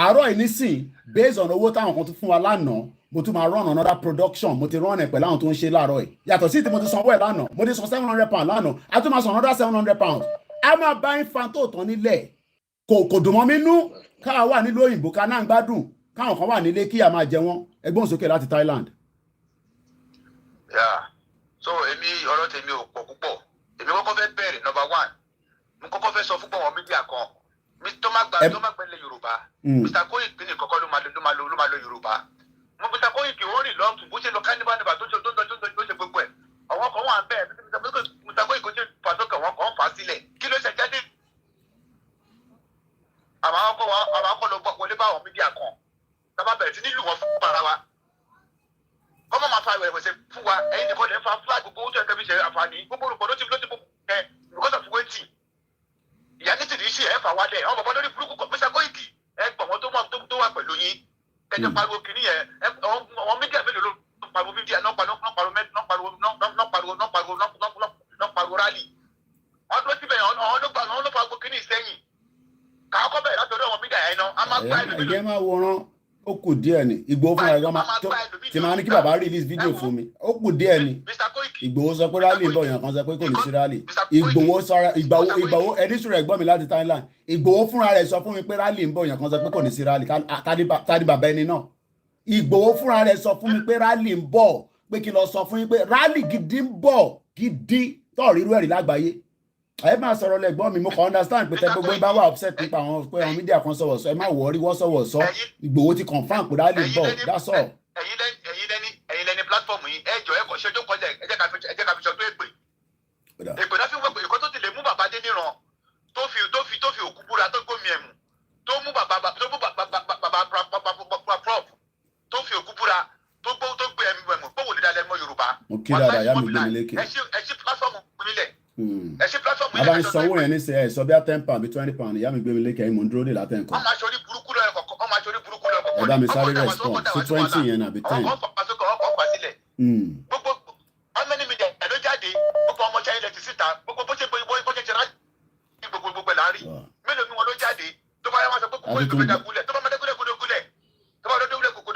àárọ̀ yìí nísìn based on owó táwọn kan tún fún wa lánàá mo tún máa run another production mo ti run ẹ̀ pẹ̀lú àwọn tó ń ṣe láàárọ̀ yìí yàtọ̀ sí ti mo ti sanwó ẹ̀ lánàá mo ti san £700 lánàá a tún máa san another £700 a máa bá ń fa tó tán nílẹ̀ kò dùn mọ́ mi nú káwa wà nílùú òyìnbó ká náà ń gbádùn káwọn kan wà nílé kí a máa jẹ wọ́n ẹgbọ́n sókè láti Thailand. So èmi ọ̀rọ̀ tèmi ò pọ̀ púpọ̀ èmi kọ́kọ́ fẹ́ bẹ̀rẹ̀ number 1 mo kọ́kọ́ fẹ́ sọ fún àwọn mídíà kan tó má gbẹ́lẹ̀ Yorùbá Mr. Koiki ní kọ́kọ́ ló máa lo Yorùbá Mr. Koiki ó rìn lọ́ọ̀tù bó ṣe lọ kánífà níbà tó ṣe gbogbo ẹ̀ àwọn kan wà ń bẹ́ẹ̀ Mr. Koiki ṣe pàtókè wọn kàn fà á sílẹ̀ kí ló ṣe jáde àwọn akọ́ lọ wọlé bá àwọn mídíà kan tábà bẹ̀rẹ̀ sí nílùú wọn fún para wa kọ́mọ máa fa ìwẹ̀wẹ̀sẹ̀ fún wa ẹ̀yin nìkan lè fa flag gbogbo owó tó ẹ̀kẹ́ fi ṣe àǹfààní gbogbo olùkọ́ ló ti bó ẹ because of waiting ìyá ní tìrì ṣe ẹ̀ fà wá lẹ̀ àwọn bàbá lórí burúkú kan Mr. Koiki ẹ gbọ̀ wọ́n tó wà pẹ̀lú yín kẹjọ pariwo kìíní yẹn àwọn mídíà mélòó ló pariwo mídíà náà pariwo rally wọ́n tó síbẹ̀ àwọn ló pariwo kìíní sẹ́yìn kàákọ́ bẹ̀rẹ̀ látọ̀dọ̀ àwọn mídíà yẹn náà a máa gbá ẹ̀jẹ̀ máa wòran ó kù díẹ̀ ni Ìgbòho fún ẹ̀rọ tí máa ní kí bàbá release video fún mi ó kù díẹ̀ ni Ìgbòho sọ pé rally ń bọ̀ yàn kan sọ pé kò ní sí rally Ìgbòho ẹni sùn rẹ̀ gbọ́ mi láti Thailand Ìgbòho fúnra rẹ̀ sọ fún mi pé rally ń bọ̀ yàn kan sọ pé kò ní sí rally tádì bàbá ẹni náà Ìgbòho fúnra rẹ̀ sọ fún mi pé rally ń bọ̀ pé kí lọ sọ fún yín pé rally gidi ń bọ̀ gidi tọ́ọ̀rí irú ẹ̀rí lágbàáyé ẹ máa sọ̀rọ̀ lẹ́gbọ́n mi mo kàn understand pé tẹ gbogbo bá wà upset nípa àwọn pé àwọn mídíà kan sọ̀rọ̀ sọ ẹ má wọrí wọ́n sọ̀rọ̀ sọ Ìgbòho ti confam pé rally ń bọ̀ that's all. ẹ̀yin lẹni platform yìí ẹ jọ ẹ kọ ṣẹjọ kọjá ẹ jẹ́ ká fi sọ pé èpè náà fi wọ́pẹ̀ èkó tó ti lè mú bàbá dé níran tó fi òkú búra tó gbómi ẹ̀mù tó mú bàbá prop tó fi òkú búra tó gbé ẹ̀mù pé wò lè dalẹ̀ mọ́ Yorùbá. mo kí dáadáa yá mi gbé mi lékè. ẹ ṣí platform nílẹ̀ bàbá ń sanwó yẹn ní sẹ́yìn sọ bí a £10 bí £20 ìyá mi gbé mi lékè mo ń dúró dè látẹ̀ nǹkan. ọmọ aṣọ orí burúkú lọ ẹ̀kọ́ ẹ bá mi sáré respond sí 20 yẹn nàbí 10. gbogbo ọmọnì mi dẹ̀ ló jáde gbogbo ọmọ ṣáà ilẹ̀ ti síta gbogbo bó ṣe ṣe rájì gbogbo láàrin mélòó ni wọn ló jáde tó bá yẹ wọn sọ pé kókó ìgbòho dàgúlẹ̀ tó bá má dégúlẹ̀ tó bá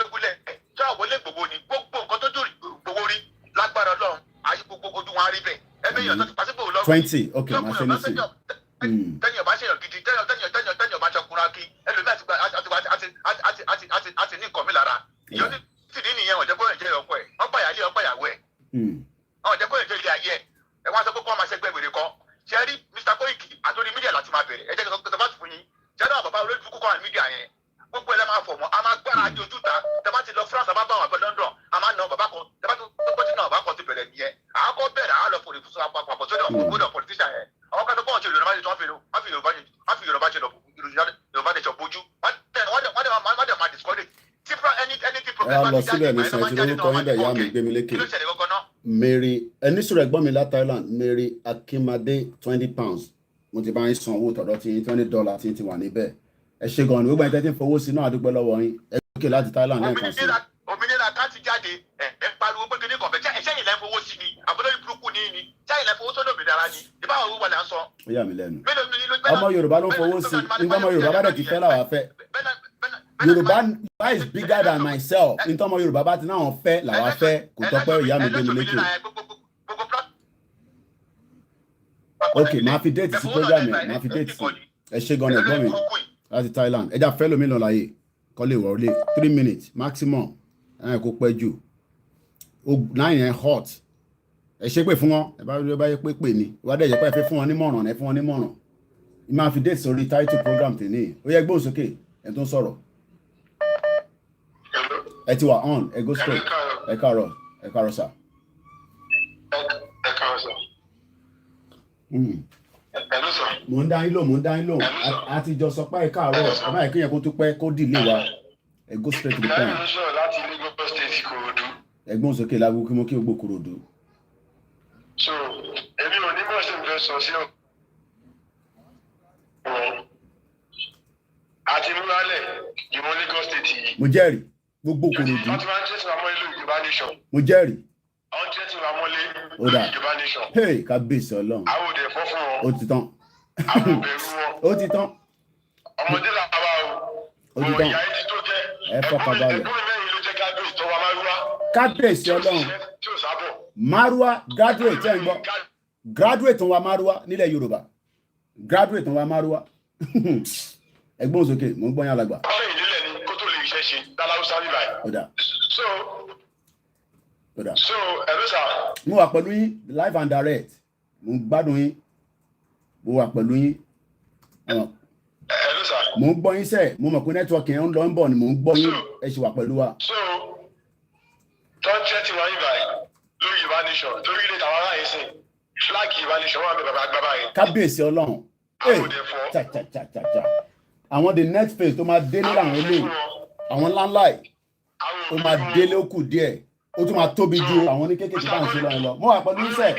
dégúlẹ̀ tó àwọn olè gbogbo ni gbogbo nǹkan tó dùn gbogbo rí lágbára Ọlọ́run ayé gbogbo ojú wọn á rí bẹ́ẹ̀ ẹgbẹ́ yẹn tó ti pàṣípò lọ́wọ́ 20 ok máa ṣe ní sí. tẹ́yìn ọba ṣèyàn gidi tẹ́yìn ọba ṣọkùnrin akí ẹlòmíì àti ní nǹkan mi lára ìyọ́ ní tìdí nìyẹn ọ̀jẹ̀ kó ẹ̀jẹ̀ ọkọ ẹ̀ ọ̀pá ìyàwó ẹ̀ ọ̀jẹ̀ kó ẹ̀jẹ̀ ilé ayé ẹ̀ wọ́n á sọ pé kó máa ṣẹgbẹ́ wèrè kan ṣe rí Mr. Koiki àtòrí mídíà láti máa bẹ̀rẹ̀ ẹ̀jẹ̀ kẹsàn-án bá ti fún yín ṣe rí àwọn bàbá olórí burúkú kan mídíà yẹn gbogbo ẹ̀ lẹ́ máa fọ̀ mọ́ a máa gbára ajé ojú ta tẹ́bá ti lọ France àbá bá wọn àgbẹ̀ London a máa na bàbá kan tẹ́bá tó ti na bàbá kan ti bẹ̀rẹ̀ nìyẹn àákọ́ bẹ̀rẹ̀ àá lọ fòrè fún àpapọ̀ sórí ọ̀pọ̀ politician yẹn àwọn kan tó kọ́ ọ̀ṣẹ́ Yorùbá ṣe tó wọ́n fi Yorùbá ṣe lọ Yorùbá nation bójú wọ́n dẹ̀ máa discourage tí anything ẹ lọ síbẹ̀ ní sẹ́yìn tí lórúkọ yín bẹ̀ yá mi gbé mi lékè Mary ẹni sọ̀rọ̀ ẹ̀gbọ́n mi lá Thailand Mary Akimade £20 mo ti bá yín san owó tọ̀dọ̀ tí $20 tí ti wà níbẹ̀ ẹ ṣe gan ni gbogbo ẹni tẹ́tí ń fowó sí náà àdúgbò lọ́wọ́ yín ẹ lókè láti Thailand lẹ́ẹ̀kan sí. òmìnira ká ti jáde ẹ pariwo pé kíní kọ̀ọ̀fẹ́ ṣẹ́ ìlẹ̀ fowó sí ni àbúrò ìbúrúkú ní ni ṣẹ́ ìlẹ̀ fowó sódò òmìnira ni ìbáwọ̀ wíwọ̀ là ń sọ. ó yà mí lẹ́nu ọmọ Yorùbá ló ń fowó sí nígbà ọmọ Yorùbá bá dẹ̀ ti fẹ́ làwọn fẹ́ Yorùbá is bigger than myself nítorí ọmọ Yorùbá bá ti náà fẹ́ làwọn fẹ́ kò tọ́pẹ́ ìyá mi gbé mi lékè. ok máa fi déètì sí program yẹn máa fi déètì sí ẹ ṣe gan ẹ̀gbọ́n mi láti Thailand ẹja fẹ́ lómi lọ láàyè kọ́ lè wọlé 3 minutes maximum ẹ̀ kó pẹ́ jù 9 yẹn hot ẹ ṣe pé fún wọn ẹ bá yẹ pé ní ìwádìí ẹ̀jẹ̀ pé ẹ fi fún wọn nímọ̀ràn ẹ fún wọn nímọ̀ràn ẹ máa fi déètì sórí title program tì ní ó yẹ gbóhùn sókè ẹ tó ń sọ̀rọ̀ ẹ ti wà on ẹ go straight ẹ káàárọ̀ sà. ẹ káàárọ̀ sà. Hello sir. Mo ń dá yín lò a ti jọ sọ pé ẹ káàárọ̀ ẹ má yẹ kí yẹn kó tó pẹ́ kó dìlé wa ẹ go straight to the point. Ìlànà sọ̀rọ̀ láti Lagos State Ìkòròdú. Ẹ̀gbọ́n sókè lágbo kí mo kí gbogbo Ìkòròdú. So èmi ò ní bọ́ọ̀sì ń fẹ́ sọ sí ọ̀. Àti múlálẹ̀ ìmọ̀ Lagos State yìí. Mo jẹ́rìí gbogbo Ìkòròdú. Wọ́n ti máa ń tẹ́sí àmọ́ ìlú Yorùbá nation. Mo jẹ́rìí. Àwọn tẹ́sí àmọ́ ilé Ó dà. Yorùbá nation. Hey kábíyèsí Ọlọ́run. Àwọn òde ẹ̀fọ́ fún wọn. Ó ti tán. Àwọn òbẹ̀rù wọn. Ó ti tán. Ọmọdé làwa o. Ó ti tán. Ìyá ẹni tó jẹ́. Ẹ fọkàn balẹ̀. Ẹ̀gbọ́n mi mẹ́rin ló jẹ́ kábíyèsí tó wà Márúwá. Kábíyèsí Ọlọ́run. Tí ò sábọ̀. Márúwá graduate ẹ̀ ń gbọ́. Graduate wa Márúwá nílẹ̀ Yorùbá. Graduate wa Márúwá. Ẹ̀gbọ́n sókè mo ń gbọ́ yín alàgbà. Ọ̀rẹ́ ìdílé ni kó tó lè iṣẹ́ ṣe dáláwùsá níbà yìí. Ó dà. Ó dà. So ẹ̀rọ sà. Mo wà pẹ̀lú yín live and direct. Mo ń gbádùn yín. Mo wà pẹ̀lú yín. Ẹ̀rọ sà. Mo ń gbọ́ yín sẹ́ẹ̀. Mo mọ̀ pé nẹ́tíwọ́ọ̀kì yẹn ń lọ ń bọ̀ ni mo ń gbọ́ yín. Ẹ ṣì wà pẹ̀lú wa. So tọ́jú ti wáyé báyìí lórí Yorùbá nation torí ilé tàwọn aráyé sìn fúláàgì Yorùbá nation wà bẹ bàbá àgbà báyìí. Kábíyèsí Ọlọ́run. Àwọn òde fọ́. Cha. Àwọn the next phase tó máa délé làwọn eléyìí. Àwọn ńláńlá yìí. Ó máa délé ó kù díẹ̀. Ó tún máa tóbi ju àwọn oníkékèké bá ń ṣe lọ́yìn lọ. Mo wà pẹ̀lú yín sẹ́ẹ̀.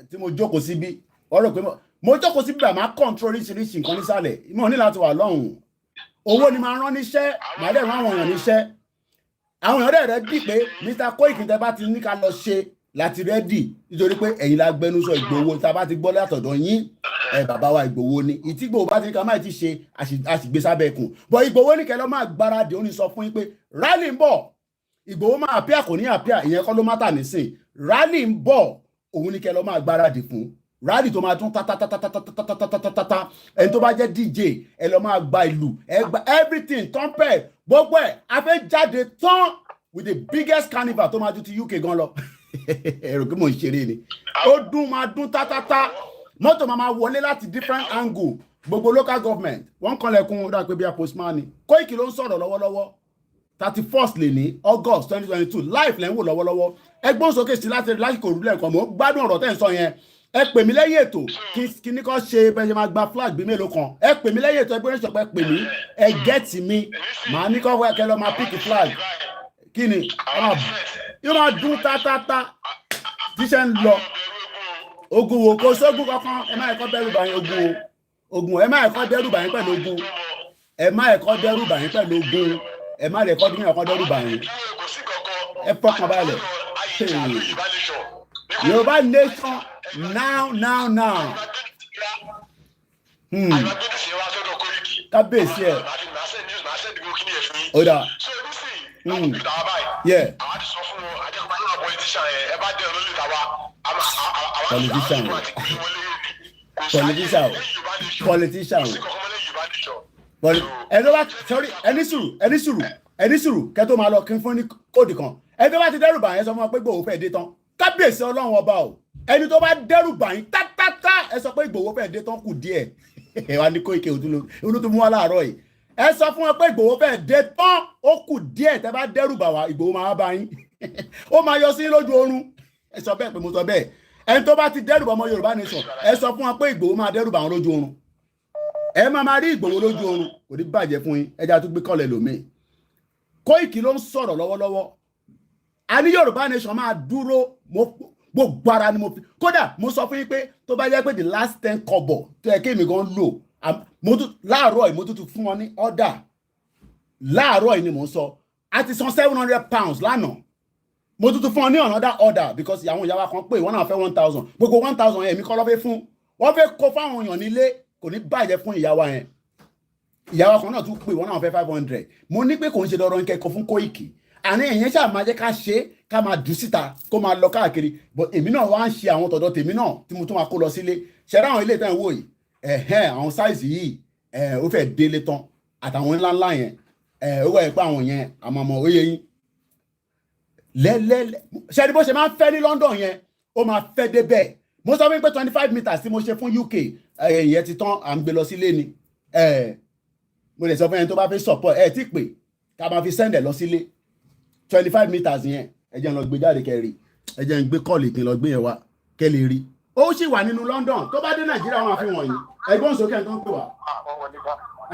Tí mo jókòó síbí wọ́n rò pé mo jókòó síbí bá máa control oríṣiríṣi nǹkan nísàlẹ̀ mo ní láti wà lọ́hùn owó ni máa rán níṣẹ́ màá dẹ̀ rán àwọn èèyàn níṣẹ́ àwọn èèyàn rẹ̀ dì pé Mr. Koiki tẹ́ bá ti ní ká lọ ṣe láti rẹ́dì nítorí pé ẹ̀yin la gbẹnusọ Ìgbòho tá a bá ti gbọ́ látọ̀dọ̀ yín bàbá wa Ìgbòho ni ìtí Ìgbòho bá ti ní ká má ti ṣe àṣìgbé sábẹ́ ẹkùn bọ̀ Ìgbòho ní kẹlọ́ máa gbáradì ó ní sọ fún yín pé rally ń bọ̀ Ìgbòho máa àpíà kò ní àpíà ìyẹn kọ́ ló má tà nísìn rally ń bọ̀ òun ní kẹlọ́ máa gbáradì fún rally tó máa tún tatatatatatatata ẹni tó bá jẹ́ DJ ẹ lọ máa gba ìlú ẹ gba everything trumpet gbogbo ẹ̀ a fẹ́ jáde tán with the biggest carnival tó máa ju ti UK gan lọ ẹ̀rọ kí mò ń ṣeré ni ó dún máa dún tátátá mọ́tò máa wọlé láti different angle gbogbo local government wọ́n kanlẹ̀kùn ó dà pé bí a postman ni Koiki ló ń sọ̀rọ̀ lọ́wọ́lọ́wọ́ 31st lè ní August 2022 live lẹ́ ń wò lọ́wọ́lọ́wọ́ ẹgbọ́n sókè sí láti lásìkò òrùlé nǹkan mọ́ gbádùn ọ̀rọ̀ tẹ́ ń sọ yẹn ẹ pè mí lẹ́yìn ètò kí ní kọ́ ṣe bẹ́ẹ̀ ṣe máa gba flag bí mélòó kan ẹ pè mí lẹ́yìn ètò ẹgbẹ́ rẹ̀ sọpẹ́ pè mí ẹ gẹ́ẹ̀tì mi màá ní kọ́ wẹ́ kẹlọ́ máa pick flag kí ni yóò máa dún tátátá tíṣẹ́ ń lọ ogun wo kò sógun kankan ẹ má ẹ̀kọ́ dẹ́rù bàyín ogun ẹ má ẹ̀kọ́ dẹ́rù bàyín pẹ̀lú ogun ẹ má ẹ̀kọ́ dẹ́rù bàyín pẹ̀lú ogun ẹ má ẹ̀kọ́ dẹ́rù bàyín ẹ fọkàn balẹ̀ Yorùbá nation now kábíyèsí ẹ ó dà politician ẹni bá sọrí ẹni sùúrù kẹtó máa lọ kí n fún ní kóòdì kan ẹni tó bá ti dẹ́rù bà yẹn sọ fún wa pé Ìgbòho fẹ́ dé tán kábíyèsí Ọlọ́run ọba o ẹni tó bá dẹ́rù bà yín tátátá ẹ sọ pé Ìgbòho fẹ́ dé tán kù díẹ̀ ẹ wá ní Koiki olú tó mú wa láàárọ̀ yìí ẹ sọ fún wọn pé Ìgbòho fẹ́ dé tán ó kù díẹ̀ tẹ́ bá dẹ́rù bà wá Ìgbòho máa bá yín ó máa yọ sí lójú oorun ẹ sọ bẹ́ẹ̀ pé mo sọ bẹ́ẹ̀ ẹni tó bá ti dẹ́rù bà ọmọ Yorùbá nation ẹ sọ fún wọn pé Ìgbòho máa dẹ́rù bà wọn lójú oorun ẹ máa rí Ìgbòho lójú oorun kò ní bàjẹ́ fún yín ẹja tó gbé kọ́lẹ̀ lómi Koiki ló ń sọ̀rọ̀ lọ́wọ́lọ́wọ́ a ní Yorùbá nation máa dúró gbogbo ara ni mo fi kódà mo sọ fún yín pé tó bá jẹ́ pé the last 10 kọ́bọ̀ tó yẹ kí èmi gan lò láàárọ̀ yìí mo tún fún wọn ní order láàárọ̀ yìí ni mò ń sọ a ti san £700 lánàá mo tún fún ọ ní another order because àwọn ìyá wa kan pé wọ́n náà fẹ́ 1,000 gbogbo 1,000 yẹn èmi kọ́ ló fẹ́ fún wọ́n fẹ́ kó fáwọn èèyàn nílé kò ní bàjẹ́ fún ìyá wa yẹn ìyá wa kan náà tún pé wọ́n náà fẹ́ 500 mo ní pé kò ń ṣe dandan kẹ́kọ̀ọ́ fún Koiki àní èyàn ṣáà máa jẹ́ ká ṣe ká máa dùn síta kó máa lọ káàkiri but èmi náà wá ń ṣe àwọn tọ̀dọ̀ tèmi náà tí mo tún máa kó lọ sílé ṣẹ̀dá àwọn ilé ìtàn ìwò yìí àwọn sáìsì yìí ó fẹ́ délé tán àtàwọn ńláńlá yẹn ó wẹ̀ pé àwọn yẹn àmọ̀mọ̀ ó yẹ yín lẹ́lẹ́lẹ́ ṣẹ́ni bó ṣe máa ń fẹ́ ní London yẹn ó máa fẹ́ débẹ̀ mo sọ wípé 25 meters tí mo ṣe fún UK ìyẹn ti tán à ń gbé lọ sílé ni mo lè sọ fún ẹni tó bá fẹ́ support tí pè ká máa fi send ẹ̀ lọ sílé 25 meters yẹn ẹ jẹ́ n lọ gbé jáde kẹrì ẹ jẹ́ n gbé kọ́ọ̀lì kí n lọ gbé yẹn wá kẹ́ lè rí ó sì wà nínú London tó bá dé Nàìjíríà wọn àfihàn yìí ẹgbọ́n sókè tó ń pè wá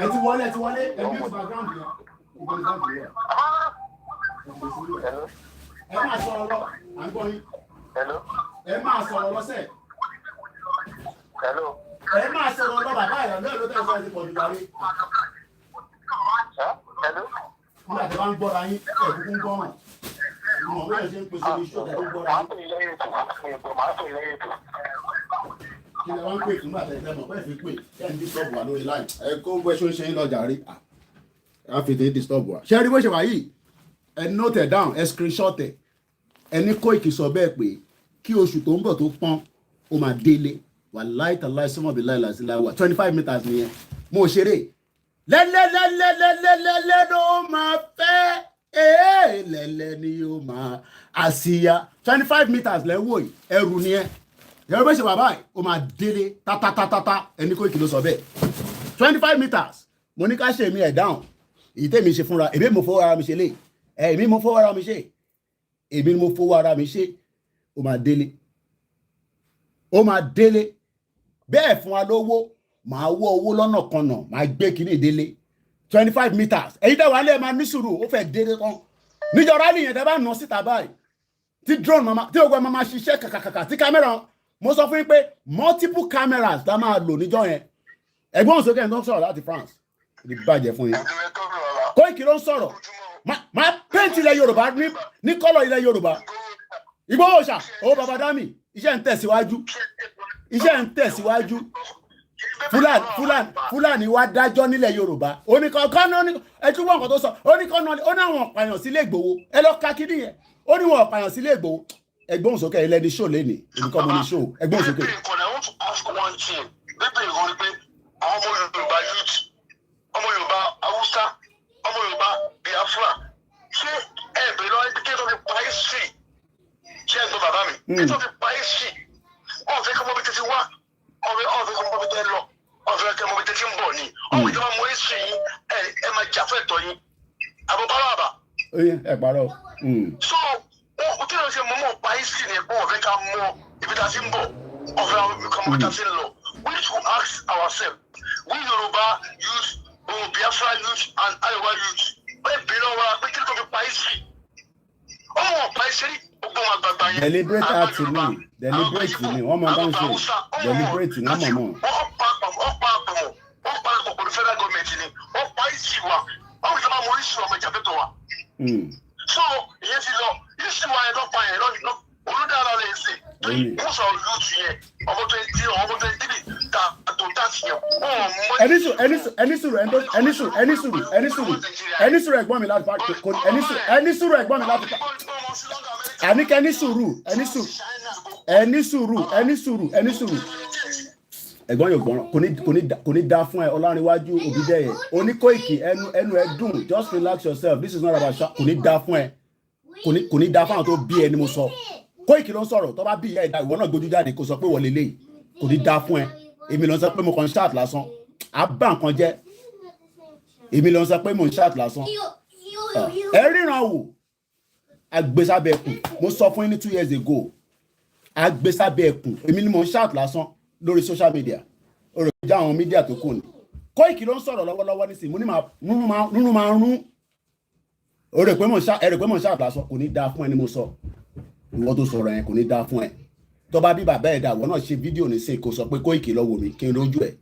ẹ ti wọlé ẹ bí background yẹn ẹ máa sọ̀rọ̀ lọ à ń gbọ́ yín ẹ máa sọ̀rọ̀ lọ sẹ́ẹ̀ ẹ máa sọ̀rọ̀ lọ bàbá ìyàwó ẹ̀ ló tẹ̀ sọ́ọ́ ti pọ̀ nígbà rí nígbà tí wọ́n ń gbọ́ra yín ẹ̀ kúkú ń gbọ́ràn ìmọ̀ bẹ́ẹ̀ ṣe ń pèsè ní iṣẹ́ tó ń gbọ́ra yín. kí ni wọ́n ń pè fún bàtà ìfẹ́ mọ̀ bẹ́ẹ̀ fi pè ẹ̀ ń disturb wa lórí láì ẹ kó bó ṣe ń ṣe ń lọ́jà rí à fi tètè disturb wa. ṣé rí bó ṣe wà yìí ẹ note it down ẹ screenshot ẹ ẹni Koiki sọ bẹ́ẹ̀ pé kí oṣù tó ń bọ̀ tó pọ́n ó máa délé wà láìtàláì sọmọbí láìláìláìwà 25 meters nìyẹn mo ṣeré lẹ́lẹ́lẹ́lẹ́lẹ́lẹ́lẹ́ ló máa fẹ́ lẹ́lẹ́ ni yóò máa àṣìyà 25 meters lẹ́wọ̀ yìí ẹrù ni ẹ yẹ́rọ bẹ́ẹ̀ ṣe bàbá yìí ó máa délé tátátátáta ẹni Koiki ló sọ bẹ́ẹ̀ 25 meters mo ní ká ṣe mi ẹ̀ dáhùn èyí tèmi ṣe fúnra èmi mo fọwọ́ ara mi ṣe lé èmi mo fọwọ́ ara mi ṣe èmi mo fọwọ́ ara mi ṣe ó máa délé bẹ́ẹ̀ fún wa lówó máa wọ́ owó lọ́nà kanà máa gbé kiri ìdílé 25 meters èyí tẹ́ wà lẹ́ẹ̀ máa ní sùúrù ó fẹ́ délé tán níjọ rálì yẹn tẹ́ bá nà síta báyìí tí drone mama tí ogun máa ṣiṣẹ́ kàkàkàkà tí kámẹ́rà mo sọ fún yín pé multiple cameras tá máa lò níjọ yẹn ẹ̀gbọ́n òsókè tó ń sọ̀rọ̀ láti France ní bàjẹ́ fún yín Koiki ló ń sọ̀rọ̀ máa paint ilẹ̀ Yorùbá ní kọ́lọ̀ ilẹ̀ Yorùbá Ìgbòho ṣá owó baba dami iṣẹ́ ń tẹ̀síwájú Fúlàní wá dájọ́ nílẹ̀ Yorùbá oníkan ẹjú wọn kan tó sọ oníkan náà ó ní àwọn ọ̀pàyàn sílé Ìgbòho ẹ lọ ka kíní yẹn ó ní wọn ọ̀pàyàn sílé Ìgbòho ẹgbọ́n sókè ilẹ̀ ní show lẹ́nìí nǹkan mo ní show ẹgbọ́n sókè. ọmọ Yorùbá Haúsá ọmọ Yorùbá Biafra ṣé ẹ bẹ̀rẹ̀ lọ́wọ́ kí ẹ tó fi pa history ṣé ẹ tó bàbá mi kí ẹ tó fi pa history ọ̀fẹ́ kọ́ mọ́bí tẹ́tí wá ọ̀fẹ́ kọ́ mọ́bí tẹ́ lọ ọ̀fẹ́ kọ́ mọ́bí tẹ́tí ń bọ̀ ni ọ̀fẹ́ ìjọba mọ history yín ẹ máa jà fún ẹ̀tọ́ yín àbọ̀bálọ̀ àbà. ẹ parọ́. so kí ló ṣe mọ́ pa history ni ẹ̀kọ́ ọ̀fẹ́ ká mọ ibi tá a ti ń bọ̀ ọ̀fẹ́ kọ́ mọ́bí tá a ti ń lọ we need to ask ourselves we Yorùbá youth Biafra youth and Arewa youth bẹ́ẹ̀ bí lọ́wọ́ pé kí ló fi pa history ọmọ ọ̀pá history gbogbo wọn àgbàgbà yẹn. deliberate act ni wọ́n máa bá ń ṣe deliberate ní ọmọ mọ́. wọ́n pa àpapọ̀ pẹ̀lú federal government ni wọ́n pa history wa wọ́n fi sábà mọ history ọmọ ìjàpẹ́tọ̀ wa. so ìyẹn ti lọ history wa yẹn lọ́pàá yẹn olùdára lè ṣe most of youth yẹn ọmọ 20 ọmọ 23 ta tó tax yẹn ẹni sùúrù ẹ̀gbọ́n mi láti pa ẹni sùúrù ẹ̀gbọ́n mi láti pa àníkẹ́ ẹni sùúrù ẹ̀gbọ́n yóò gbọ́ràn kò ní dá fún ẹ Ọlárìnwájú Òbídẹ́yẹ oní Koiki ẹnu ẹ dùn just relax yourself this is not about kò ní dá fún ẹ kò ní dá fún àwọn tó bí ẹ ni mo sọ Koiki ló ń sọ̀rọ̀ tó bá bí ìyá ẹ̀dá ìwọ náà gbójú jáde kó sọ pé wọlé léyìí kò ní dá fún ẹ èmi ló ń sọ pé mo kàn ń ṣáàt lásán àbá nǹkan jẹ́ èmi ló ń sọ pé mo ń ṣáàt lásán ẹ ríran wò agbésábẹ́ ẹkùn mo sọ fún yín ní 2 years ago agbésábẹ́ ẹkùn èmi ni mo ń ṣáàt lásán lórí social media ọ̀rọ̀ ìjà àwọn mídíà tó kù ni Koiki ló ń sọ̀rọ̀ lọ́wọ́lọ́wọ́ nísìnyí mo ní nínú máa rún ó rẹ̀ pé mo ń ṣáàt lásán kò ní dá fún ẹ ni mo sọ ìwọ tó sọ̀rọ̀ yẹn kò ní dá fún ẹ tó bá bí bàbá ẹ̀dá àwọn náà ṣe fídíò ní sèkó sọ pé Koiki lọ wò mí kí n lójú ẹ̀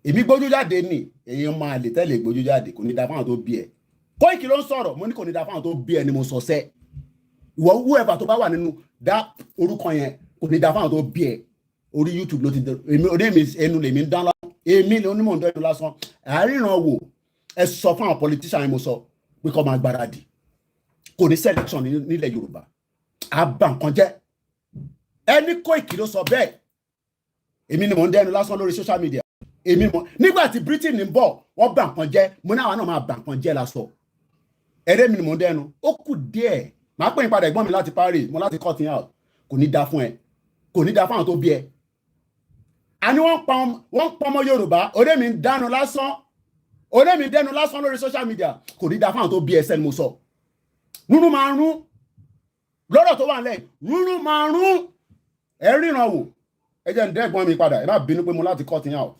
èmi gbójú jáde ní èyí máa lè tẹ́lẹ̀ gbójú jáde kò ní dá fáwọn tó bí ẹ̀ Koiki ló ń sọ̀rọ̀ mo ní kò ní da fáwọn tó bí ẹni mo sọ sẹ́ ìwọ whoever tó bá wà nínú dá orúkọ yẹn kò ní da fáwọn tó bí ẹ orí YouTube ló ti dé èmi orí mi ẹnu lèmi ń dán lásán èmi lè onímọ̀ ń dán ẹnu lásán àríran wò ẹ sọ fún àwọn politician yẹn mo sọ pé kọ́ máa gbáradì kò ní selection nílẹ̀ Yorùbá àbá nǹkan jẹ́ ẹni Koiki ló sọ bẹ́ẹ̀ èmi ni mò ń dẹnu lásán lórí social media èmi mọ̀ nígbà tí Britain ń bọ̀ wọ́n bà nǹkan jẹ́ mo ní àwọn náà máa bà nǹkan jẹ́ lásọ ẹ̀rẹ́ mi ni mò ń dẹnu ó kù díẹ̀ máa pè ń padà ẹ̀gbọ́n mi láti Paris mo láti cut out kò ní da fún ẹ kò ní da fún àwọn tó bí ẹ àní wọ́n pa ọmọ Yorùbá ọ̀rẹ́ mi ń dánu lásán ọ̀rẹ́ mi dẹnu lásán lórí social media kò ní da fún àwọn tó bí ẹ sẹ́ni mo sọ rúnrún máa rún lọ́rọ̀ tó wà lẹ́yìn rúnrún máa rún ẹ ríran wò ẹ jẹ́ ń dẹ́ ẹ̀gbọ́n mi padà ẹ má bínú pé mo láti cut out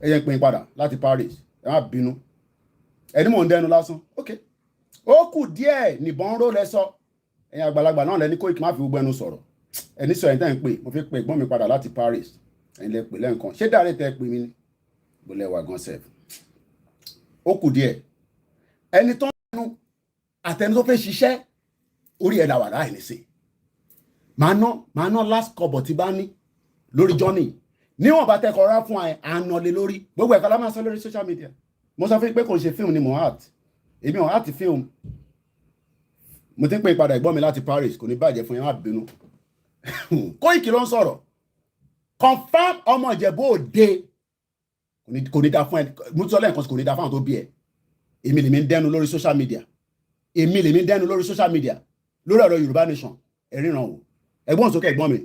ẹ jẹ́ ń pè padà láti Paris ẹ má bínú ẹni mò ń dẹnu lásán ok ó kù díẹ̀ nìbọn ró lẹ́sọ ẹ̀yin àgbàlagbà náà lẹ́ni Koiki má fi gbogbo ẹnu sọ̀rọ̀ ẹni sọ ẹ̀yin tẹ́ ń pè mo fi pè ẹ̀gbọ́n mi padà láti Paris ẹ̀yin lẹ pè lẹ́ǹkan ṣé dáre tẹ́ pè mí ní gbọ́lẹ̀ wà gan sef ó kù díẹ̀ ẹni tó ń dẹnu àtẹni tó fẹ́ ṣiṣẹ́ orí ẹ̀dá wà láì ní sí màá ná last kọ́bọ̀ tí bá ní lórí journey níwọ̀n bá tẹ́kọ̀ọ́ rá fún àna lé lórí gbogbo ẹ̀ka la máa sọ lórí social media mo sọ fún yín pé kò ń ṣe fíìmù ni mo art èmi ò art fíìmù mo ti ń pè padà ẹ̀gbọ́n mi láti Paris kò ní bàjẹ́ fún yín má bínú Koiki ló ń sọ̀rọ̀ confam ọmọ Ìjẹ̀bú Òde kò ní da fún ẹ mo sọ lẹ́ẹ̀kan kò ní da fún àwọn tó bí ẹ èmi lèmi ń dẹnu lórí social media èmi lèmi ń dẹnu lórí social media lórí ọ̀rọ̀ Yorùbá nation ẹ̀ríran o ẹ̀gbọ́n sókè ẹ̀gbọ́n mi.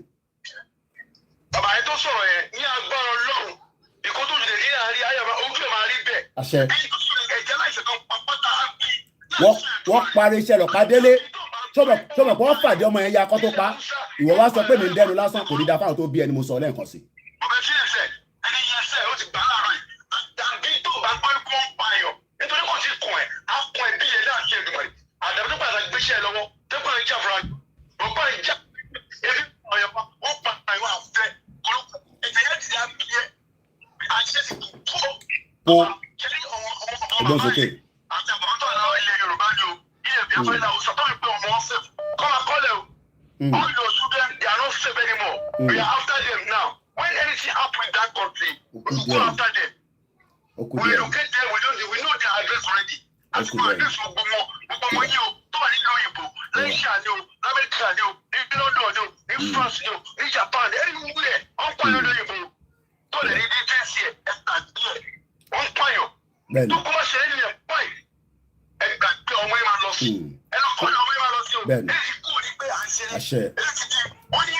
Bàbá yẹn tó sọ̀rọ̀ yẹn ní agbára Ọlọ́run ìkó tó lè rí àárí ayọ̀bá ojú ẹ̀ máa rí bẹ́ẹ̀. àṣẹ. Ẹ̀jẹ̀ láìsẹ̀ kan pàpàtà á bí. wọ́n parí iṣẹ́ lọ́pàá délé sọ́bọ̀ kó wọ́n fàdé ọmọ yẹn ya kọ́ tó pa ìwọ wá sọ pé mi ń dẹnu lásán kò ní da fáwọn tó bí ẹni mo sọ lẹ́ẹ̀kan sí. Bàbá tí ẹsẹ̀ ẹni yẹn sẹ̀ ó ti gbà láàárọ̀ yìí dàbí tó bá gbọ́ kó ń pa èèyàn nítorí kò ti kùn ẹ̀ á kùn ẹ̀ bí yẹn náà ṣe ẹ̀dùnmọ̀ rẹ̀ àdàbí tó pàṣẹ gbéṣẹ́ lọ́wọ́ tó pàṣẹ ìjà fúnra ọgbà ìjà ebi ọ̀yọ̀pá ó pa àyọ̀ àfẹ́ olùkọ́ ẹ̀jẹ̀ yẹn ti dá bí yẹ àṣẹ ti tó ẹ̀gbọ́n sókè. àti àbọ̀tọ̀ náà ilẹ̀ Yorùbá ni o ilẹ̀ bí afẹ́ náà ó sọ tó ń pè ọmọ ọ̀sẹ̀ kọ́lá kọ́lẹ̀ o all your children they are not safe anymore we are after them now when anything happen in that country we go after them we locate them we know their address already àti kò address gbogbo wọn yìí o tó wà nílùú òyìnbó lẹ́yìn ni o lamẹ́ríkà ni o ní London ni o ní France ni o ní Japan ẹni wúlẹ̀ wọ́n pa lọ́dọ̀ òyìnbó tó lè ní dẹ́tẹ́sì ẹ̀ ẹ̀ka díẹ̀ wọ́n pààyàn tó kọ́ bá ṣe é nílẹ̀ báyìí ẹgbà pé ọmọ yẹn máa lọ sí ẹnu kọ́ ọmọ yẹn máa lọ sí o èyí kú ní pé à ń ṣe èyí ti di wọ́n ní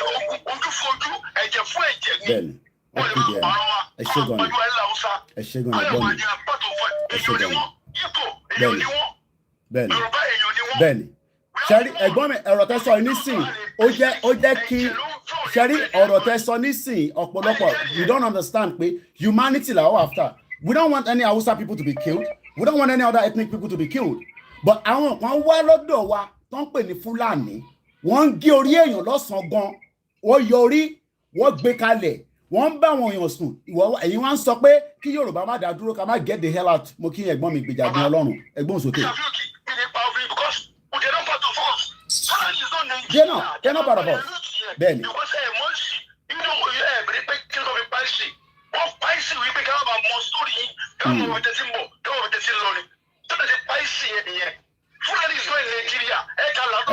ojú fojú ẹ̀jẹ̀ fún ẹ̀jẹ̀ ni wọ́n lè máa pààrọ̀ wa wọ́n pàjọ́ ẹ̀ láwùsá ayọ̀ máa jẹ́ àpàtó fún èèyàn ni wọ́n Ìgbò èèyàn ni wọ́n Yorùbá èèyàn ni wọ́n. bẹ́ẹ̀ni ṣẹ́rí ẹ̀gbọ́n mi ọ̀rọ̀ tẹ́ sọ nísìn ó jẹ́ kí ṣẹ́rí ọ̀rọ̀ tẹ́ sọ nísìn ọ̀pọ̀lọpọ̀ you don't understand pé humanity la wà after we don't want any Hausa people to be killed we don't want any other ethnic people to be killed but àwọn kan wá lọ́dọ̀ wa tó ń pè ní Fúlàní wọ́n ń gé orí èèyàn lọ́sàn-án gan wọ́n yọ orí wọ́n gbé kalẹ̀ wọ́n ń bá àwọn èèyàn sùn ẹ̀yin wá ń sọ pé kí Yorùbá má dá dúró ká má get the hell out mo kí ẹ̀gbọ́n mi gbèjà gan Ọlọ́run ẹ̀gbọ́n sókè. They're not part of us. Bẹ́ẹ̀ni.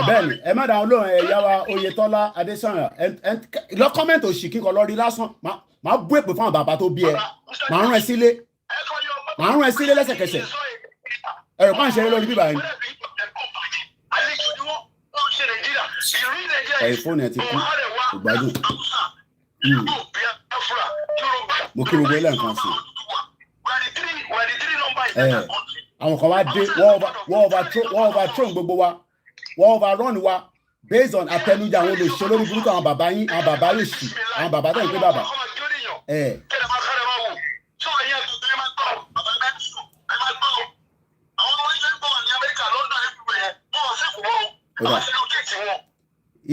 Bẹ́ẹ̀ni ẹ má dáhùn lóhùn ẹ̀yà wa Oyètọ́lá Adésànyà lọ kọ́mẹ́ntì òsì kíkọ lọ rí lásán máa bú èpè fún àwọn bàbá tó bí ẹ máa rán ẹ sílé lẹ́sẹ̀kẹsẹ̀ ẹ̀rọ máa ń ṣeré lórí bíbá yẹn. ẹ̀yìn fóònù ẹ̀ ti kú ìgbádùn mo kí gbogbo ilé nǹkan sí àwọn kan wá dé wọ́n overthrow gbogbo wa wọ́n overrun wa based on àtẹnujẹ àwọn olùṣe lórí burúkú àwọn bàbá yín àwọn bàbá yóò ṣì àwọn bàbá tó ń pè bàbá.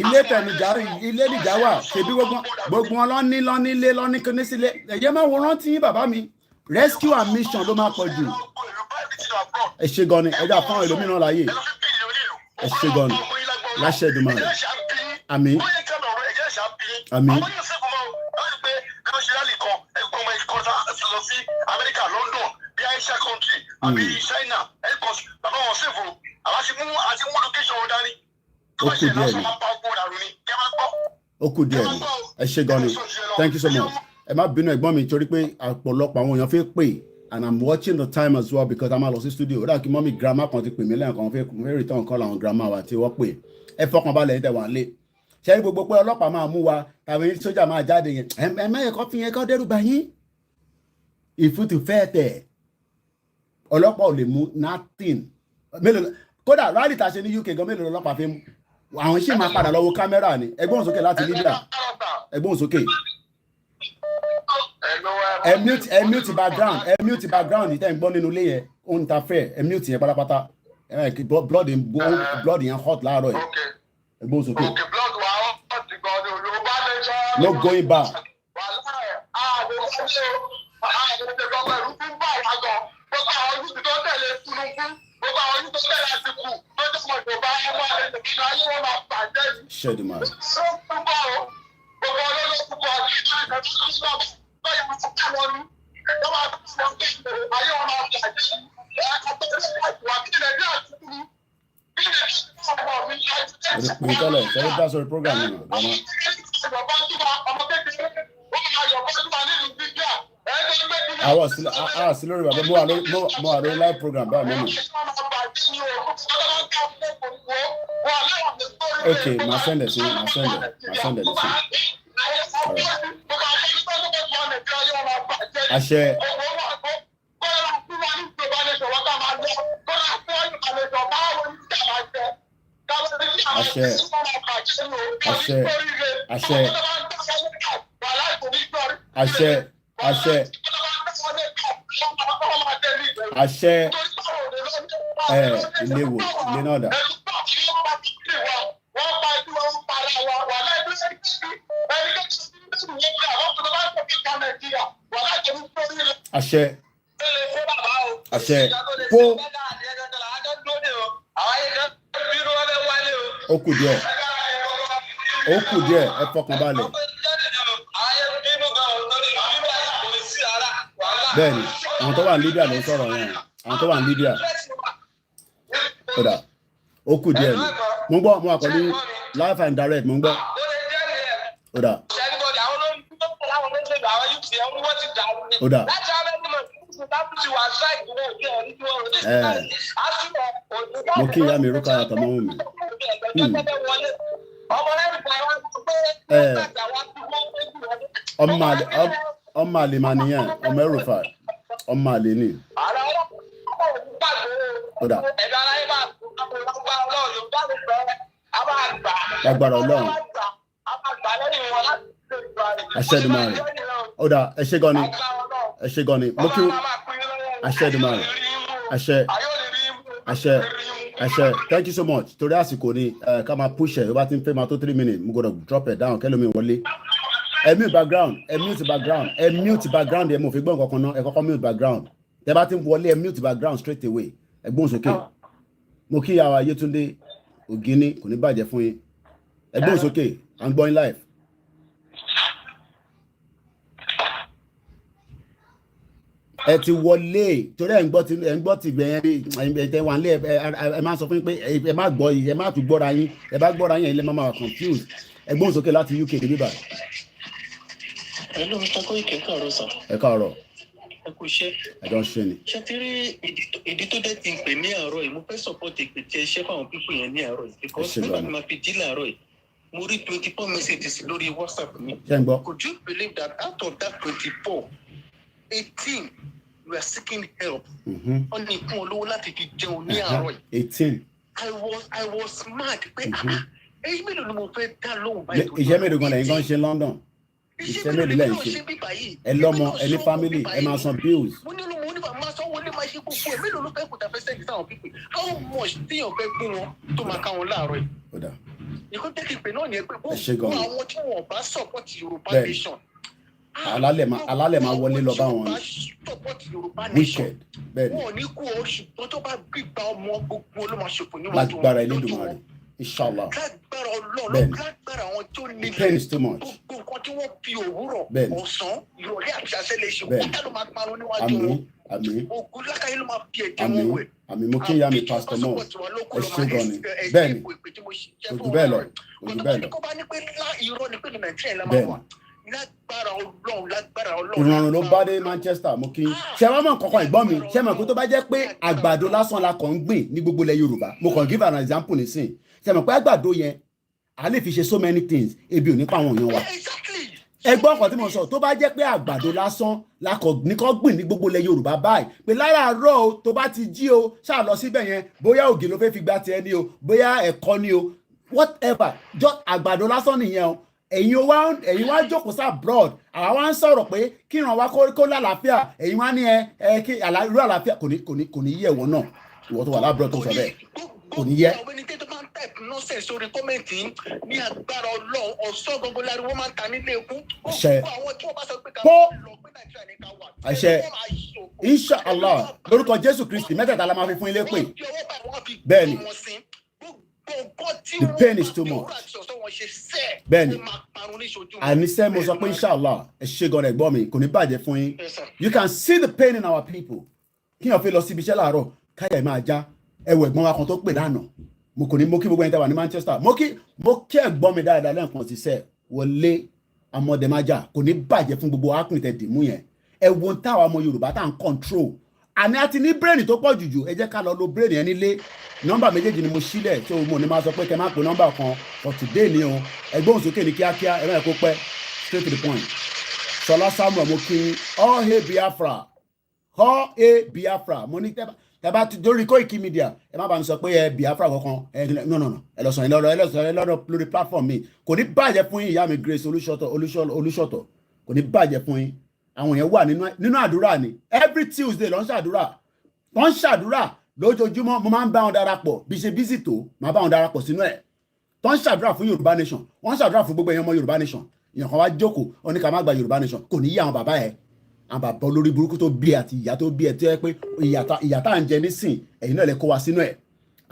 ilé tẹnujà ilé nìjà wà ṣebí gbogbo wọn lọ́nílé lọ́ní kíní sílé ẹ̀yẹ́ máa wo rántí bàbá mi rescue and mission ló máa pọ̀ jù ẹ ṣe gan ni ẹ jà fáwọn ẹlòmíràn láàyè ẹ ṣe gan ni láṣẹ Èdùmàrè àmín àmín. America, London, bí Asia country, àbí China, Ecos, bàbá wọn ṣèfò, àti mú location wọn dání. Ó kù díẹ̀ ni. Ó kù díẹ̀ ni. Ẹ ṣe gan ni. Thank you so much. Ẹ má bínú ẹ̀gbọ́n mi torí pé ọ̀pọ̀lọpọ̀ àwọn èèyàn fẹ́ pè and I'm watching the time as well because I'm lọ sí studio. Ó dà kí mọ́mí grandma kan ti pè mí lẹ́yìn kan fẹ́ return call àwọn grandma wa tí wọ́n pè. Ẹ fọkàn balẹ̀ ní tẹ̀wọ̀n lé. Ṣé gbogbo pé ọlọ́pàá máa mú wa tàbí sójà máa jáde yẹn? Ẹ mẹ́yẹ̀kọ́ fi yẹn kọ́ dẹ́rù bá yín. Ìfútù fẹ́ tẹ̀ ọlọ́pàá ò lè mú nothing mélòó kódà rally ta ṣe ní UK gan mélòó ọlọ́pàá fi mú àwọn ṣì máa padà lọ́wọ́ kámẹ́rà ni ẹgbọ́n sókè láti Libya ẹgbọ́n sókè ẹ mute background ní tẹ́ ń gbọ́ nínú ilé yẹn ó ń ta fẹ́ ẹ mute yẹn pátápátá blood yẹn hot láàárọ̀ yẹn ẹgbọ́n sókè no going back. Share the man. That's our program. I was still more live program by moment. Okay, my send it. I share. Ilé náà dà. Àṣẹ. Po. Ó kù díẹ̀. Ẹ fọkàn balẹ̀. Bẹ́ẹ̀ni, àwọn tó wà ní Libya ló ń sọ̀rọ̀ yẹn. Àwọn tó wà ní Libya. Kódà, ó kù díẹ̀ ni. Mo ń gbọ́, mo wà pẹ̀lú live and direct, mo ń gbọ́. Kódà. Kódà. Mo kí ìyá mi rúkà àtọmọ́ mi. Ọmọ àlè mà nìyẹn, ọmọ ẹrùfà, ọmọ àlè ni. Kódà. Lágbára Ọlọ́run. Aṣẹ́dùmarè. Kódà, ẹ ṣé gan ni. Mo kí Aṣẹ́dùmarè. Àṣẹ. Thank you so much. Torí àsìkò ni ká máa push ẹ̀, ó bá ti ń fẹ́ máa tó 3 minutes, mo gbọ́dọ̀ drop it down kẹ́lómi wọlé. Ẹ mute background ẹ mo fi gbọ́ nǹkan kan náà ẹ kọ́kọ́ mute background. Tẹ́ bá ti ń wọlé ẹ mute background straight away. Ẹ gbóhùn sókè. Mo kí ìyá wa Yétúndé Ògínní kò ní bàjẹ́ fún yín. Ẹ gbóhùn sókè, à ń gbọ́ yín live. Ẹ ti wọlé torí ẹ ń gbọ́ ti gbẹ̀yẹn ẹ tẹ wà nílé ẹ máa sọ fún yín pé ẹ má gbọ́ yìí ẹ má tún gbọ́ra yín ẹ bá gbọ́ra yín ilé máa wà confused ẹ gbóhùn sókè láti UK níbí báyìí. Hello, Mr. Koiki, ẹ káàárọ̀ sà. Ẹ káàárọ̀. Ẹ kú iṣẹ́. Ẹ jọ ń ṣe ni. Ṣé ti rí ìdí tó dé ti ń pè ní àárọ̀ yìí mo fẹ́ support ìpè tí ẹ ṣe fáwọn pípọ̀ yẹn ní àárọ̀ yìí because nígbà tí màá fi jí láàárọ̀ yìí mo rí 24 messages lórí WhatsApp mi. Ṣé ń gbọ́? Could you believe that out of that 24, 18 were seeking help? Wọ́n ní fún olówó láti fi jẹun ní àárọ̀ yìí. 18. I was mad pé èyí mélòó ni mo fẹ́ dá lóhùn báyìí. Iṣẹ́ mélòó gan lẹ́yìn gan ṣe London? Iṣẹ́ mélòó lẹ́yìn ṣe? Ẹ lọ́mọ, ẹ ní family, ẹ máa san bills. Mo ní olùmọ̀ oníbà máa sanwó lé máa ṣe gbogbo ẹ̀ mélòó ló fẹ́ kó tàfẹ́ sẹ́yìn sáwọn pípé. How much tíyàn fẹ́ gbé wọn tó máa ká wọn láàárọ̀ yìí? Kódà. Ìkó tẹ́kì pé náà ni ẹ pé gbogbo àwọn tí wọ́n bá support Yorùbá nation. Alálẹ̀ máa wọlé lọ bá wọn. support Yorùbá nation wicked bẹ́ẹ̀ ni wọn ò ní kú oṣù tó bá gbígba ọmọ gbogbo ló máa ṣòfò níwájú lágbára wọn lójú Elédùmarè wọn inshallah lágbára Ọlọ́run Bẹ́ẹ̀ni. lágbára àwọn tó the nílẹ̀ pain is too much gbogbo nǹkan tí wọ́n fi òwúrọ̀ Bẹ́ẹ̀ni. ọ̀sán ìrọ̀lẹ́ àti àṣẹ lè ṣe Bẹ́ẹ̀ni. kúta ló máa parun níwájú wọn àmín ogun lákàyè ló máa fi ẹ̀jẹ̀ wọn wẹ̀. àmín mo kí ìyá mi pastor mọ ẹ ṣe gan ni bẹ́ẹ̀ ni ojú bẹ́ẹ̀ lọ ojú bẹ́ẹ̀ lọ kó bá ní pé irọ́ ni pé ní Nàìjíríà la máa Bẹ́ẹ̀ni. wà lágbára Ọlọ́run ìrọ̀rùn ló bá dé Manchester mo kí ṣe wá mọ̀ kankan ìgbọ́n mi ṣe mọ̀ pé tó bá jẹ́ pé àgbàdo lásán la kàn ń gbìn ní gbogbo ilẹ̀ Yorùbá mo kàn give an example nísìn ṣe mọ̀ pé àgbàdo yẹn a lè fi ṣe so many things ebi ò ní pa àwọn èèyàn wa ẹgbọ́n kan tí mo sọ tó bá jẹ́ pé àgbàdo lásán la kàn ní kàn gbìn ní gbogbo ilẹ̀ Yorùbá báyìí pé láràárọ̀ o tó bá ti jí o ṣáà lọ síbẹ̀ yẹn bóyá ògì ló fẹ́ fi gba tiẹ̀ ni o bóyá ẹ̀kọ́ ni o whatever just àgbàdo lásán nìyẹn o ẹ̀yin wá jókòó sá abroad àwa wá ń sọ̀rọ̀ pé kí ìran wa kó lálàáfíà ẹ̀yin wá ní kí irú àlàáfíà kò ní yẹ ìwọ náà ìwọ tó wà lábúrò tó sọ bẹ́ẹ̀ kò ní yẹ. àwọn ẹni tó máa ń type nonsense sórí kọ́mẹ̀ntì ní agbára Ọlọ́run ọ̀sán gbogbo lárí wọ́n máa ń ta nílé ikú. àṣẹ àwọn tí wọ́n bá sọ pé ká kó lọ pé Nàìjíríà ní ká wà. àṣẹ inshallah lórúkọ Jésù Kristi mẹ́tẹ̀ẹ̀ta la máa fi fún ilé pè bẹ́ẹ̀ ni the pain is too much bẹ́ẹ̀ ni àníṣe mo sọ pé inshallah ẹ ṣe gan ẹ̀gbọ́n mi kò ní bàjẹ́ fún yín you can see the pain in our people kí yàn fi lọ síbi iṣẹ́ láàárọ̀ káyà ẹ̀ máa já ẹwọ ẹ̀gbọ́n wa kan tó pè lánàá mo kò ní mo kí gbogbo ẹni tẹ́ wà ní Manchester mo kí ẹ̀gbọ́n mi dáadáa lẹ́ẹ̀kan ti sẹ́ Wọlé Amọ̀dẹ̀májà kò ní bàjẹ́ fún gbogbo akùnrin tẹ́ dìmú yẹn ẹ wo ń táwa ọmọ Yorùbá tá à ń control àní àti ní brain tó pọ̀ jùjù ẹ jẹ́ ká lọ lo brain yẹn nílé nọ́mbà méjèèjì ni mo sílẹ̀ tí mo ní máa sọ pé kẹ́ máa pe nọ́mbà kan for today ni o ẹgbọ́n sókè ní kíákíá ẹ máa kó pẹ́ straight to the point Ṣọlá Samuel mo kí all hail Biafra mo ní tẹ́bá lórí Koiki Media ẹ má bá mi sọ pé Biafra kankan no ẹ lọ sọ yín lọ́dọ̀ lórí platform mi kò ní bàjẹ́ fún yín ìyá mi Grace Olúṣọ̀tọ̀ kò ní bàjẹ́ fún yín àwọn yẹn wà nínú àdúrà ni every Tuesday ló ń ṣàdúrà lójoojúmọ́ mo máa ń bá wọn darapọ̀ bí ṣe bísí tó máa bá wọn darapọ̀ sínú ẹ̀ tó ń ṣàdúrà fún Yorùbá nation wọ́n ń ṣàdúrà fún gbogbo ẹ̀yàn ọmọ Yorùbá nation èèyàn kan wá jókòó ó ní ká má gba Yorùbá nation kò ní yí àwọn bàbá ẹ̀ àwọn bàbá olórí burúkú tó bí àti ìyá tó bí ẹ tó yẹ pé ìyá tá à ń jẹ nísìn ẹ̀yin náà lè kó wa sínú ẹ̀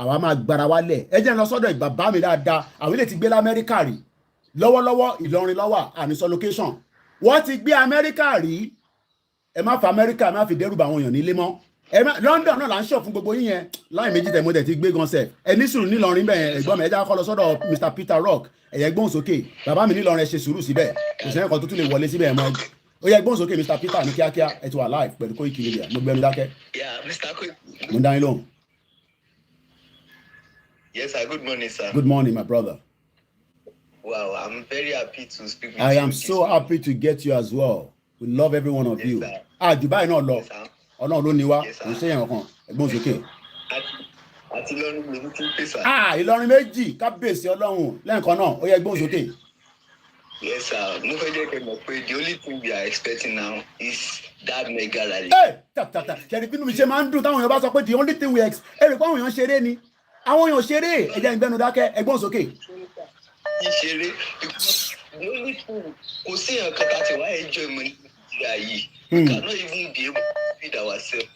àwa máa gbára wálẹ̀ ẹ jẹ́ ń lọ sọ́dọ̀ bàbá mi dáadáa àwọn ilé ti gbé l'Amẹ́ríkà rí lọ́wọ́lọ́wọ́ Ìlọrin lọ́wọ́ àníṣọ́ location wọ́n ti gbé Amẹ́ríkà rí ẹ má fa Amẹ́ríkà ẹ má fi dẹ́rùbà àwọn èèyàn nílé mọ́ London náà là ń ṣọ̀ fún gbogbo yín yẹn láì méjì tẹ̀ mo dẹ̀ ti gbé gan sẹ̀ ẹ ní sùúrù nílọrin bẹ́ẹ̀ ẹ̀gbọ́n mi ẹ já kọ́ lọ sọ́dọ̀ Mr Peter Rock ẹ̀yẹ gbóhùn sókè bàbá mi nílọrin ẹ ṣe sùúrù síbẹ̀ kò sẹ́yìn kan tó tún lè wọlé síbẹ̀ ẹ̀ mọ́ ó yẹ gbóhùn sókè Mr Peter ní kíákíá ẹ ti wà live pẹ̀lú Koiki Media mo gbẹnu dákẹ́. mo ń dá yín lóhùn. Yes, sir. Good morning, sir. Good morning, my brother. Wow, I'm very happy to speak with you. I am so happy to get you as well. We love every one of Yes, you. sir. Dubai náà lọ. Yes, sir. Ọlọ́run ló ní wá. Yes, sir. Kò séyàn kan. Ẹ̀gbọ́n sókè. Àti Ìlọrin ló ń tún pè, sir. Ìlọrin méjì kábíyèsí Ọlọ́run lẹ́ẹ̀kan náà ó yẹ ẹ̀gbọ́n sókè. Yes, sir. Mo fẹ́ jẹ́ kẹ́ mọ̀ pé the only thing we are expecting now is that mega rally. Tàtàtà kẹ̀rì bínú mi ṣe máa ń dùn táwọn èèyàn bá sọ pé the only thing we expect. Èrè pé àwọn èèyàn ṣeré ni. Àwọn èèyàn ṣeré ẹ̀jẹ̀ ìgbẹ́nu dákẹ́ ẹ̀gbọ́n sókè. Ìṣeré the only thing kò sí nǹkan tá a ti wá enjoy mọ́ ní Nàìjíríà yìí. We cannot even be able to feed ourselves.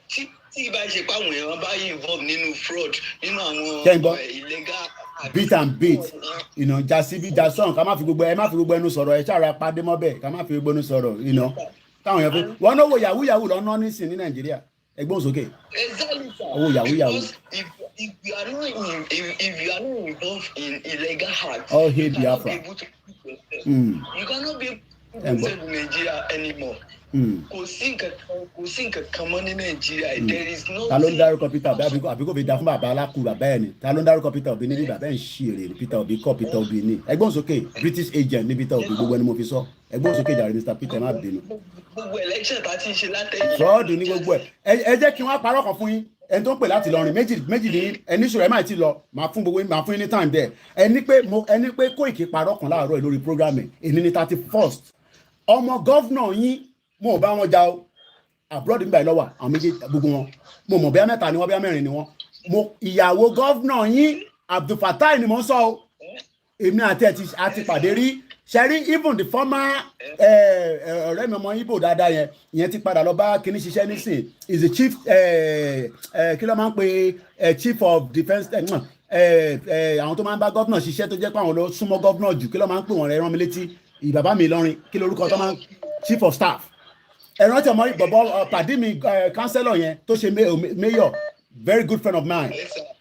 Tí ìbá ṣe pé àwọn èèyàn bá involve nínú fraud nínú àwọn illegal. Beat and beat jasibi jason ká má fi gbogbo ẹnu sọ̀rọ̀ ẹ ṣàrà pàdé mọ́bẹ̀ ká má fi gbogbo ẹnu sọ̀rọ̀ táwọn èèyàn fi wọn náà wo yahoo lọ́nà nísìn ní Nàìjíríà ẹgbọ́n sókè owó yahoo. If you are not involved in illegal acts, all hail Biafra. You cannot be able to protect Nigeria anymore. Kò sí nǹkan kan mọ́ ní Nàìjíríà. There is no. Ta ló ń dárúkọ Peter Obi àbí kò fi da fún bàbá alákùú bàbá ẹ̀ ni ta ló ń dárúkọ Peter Obi ní bàbá ẹ̀ ń ṣí èrè Peter Obi kọ́ Peter Obi ní ẹgbọ́n sókè British agent ní Peter Obi gbogbo ẹni mo fi sọ ẹgbọ́n sókè jàre Mr Peter má bínú. Gbogbo election tá a ti ṣe látẹ̀yìn. Fọ́ọ̀dù ní gbogbo ẹ̀ ẹ jẹ́ kí wọ́n parọ́ kan fún yín ẹni tó ń pè láti lọrin méjì ní ẹni sọ̀rọ̀ ẹ máa ti lọ máa fún yín ní time there ẹni pé Koiki parọ́ kan láàárọ̀ ẹ̀ lórí programme èní ní 31st ọmọ gọ́vnà yín mo ò bá wọn jà o abroad nígbà ìlọ́wà àwọn méjì gbogbo wọn mo mọ̀ bíi mẹ́ta ni wọ́n bíi mẹ́rin ni wọ́n ìyàwó gọ́vnà yín Abdulfatai ni mo ń sọ o èmi àti ẹ̀ ti pàdé rí Ṣẹ́rí even the former ọ̀rẹ́ mi ọmọ Igbo dáadáa yẹn ti padà lọ bá kíní ṣiṣẹ́ nísìn is the chief kí ló máa ń pe chief of defence àwọn tó máa ń bá gọ́vnà ṣiṣẹ́ tó jẹ́ pé àwọn ló súnmọ́ gọ́vnà jù kí ló máa ń pè wọ́n rẹ̀ rán mi létí ìbàbá mi Ìlọrin kí lórúkọ tó máa ń chief of staff ẹ̀rọ tí ọmọ ìbọ̀bọ̀ pàdé mi councillor yẹn tó ṣe mayor very good friend of mine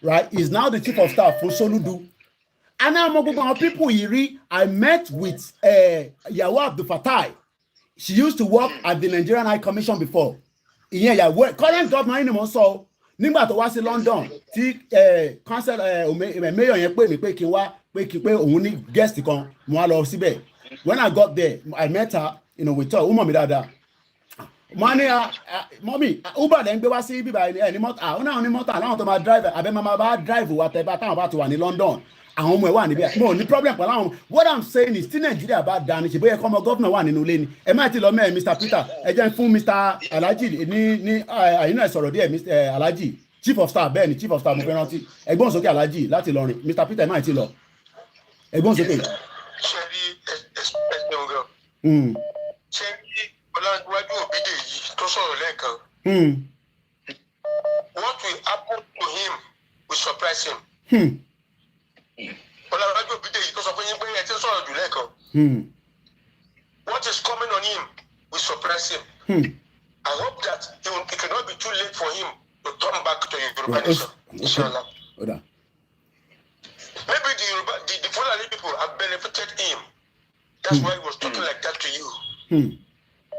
right is now the chief of staff fún Soludu. And now people I met with Yawa Abdul Fatai. She used to work at the Nigerian High Commission before. Current governor in Monso. Nígbà tó wá sí London, tí council mayor yẹn pè mí pé kí n wá pé òun ní guest kan mo wá lọ síbẹ̀. When I got there, I met her, we talk. Ó mọ̀ mí dáadáa. Money, mommy, Uber then gbé wá sí bíbá ẹni mọ́tà. Ó náà ní mọ́tà láwọn tó máa drive àbẹ́ máa bá drive wà tẹ́ bá táwọn bá ti wà ní London. Àwọn ọmọ ẹ wà níbẹ̀ mo ní problem pẹ̀lú àwọn what I'm saying is tí Nàìjíríà bá dání ṣe bóyá ọmọ gọ́vnà wà nínú ilé ni ẹ má ti lọ mẹ́rin Mr. Peter ẹ jẹ́ fún Mr. Alhaji ní àyínà ìsọ̀rọ̀ díẹ̀ Mr. Alhaji chief of staff bẹ́ẹ̀ ni chief of staff mo fẹ́ rántí ẹgbọ́n sókè Alhaji láti Ìlọrin Mr. Peter ẹ má ti lọ ẹgbọ́n sókè. ṣe rí ẹsẹ̀ ọ̀gá ṣe rí Ọláníwájú Òbídè yìí tó sọ̀rọ̀ lẹ́ẹ̀kan what will happen to him will surprise him. Ọláníwájú Òbídè yìí tó sọ fún yín pé ẹ ti sọ̀rọ̀ jù lẹ́ẹ̀kan. What is coming on him will surprise him. I hope that it cannot be too late for him to turn back to Yoruba nation. Inshallah. Maybe the Fulani people have benefited him. That's why he was talking like that to you.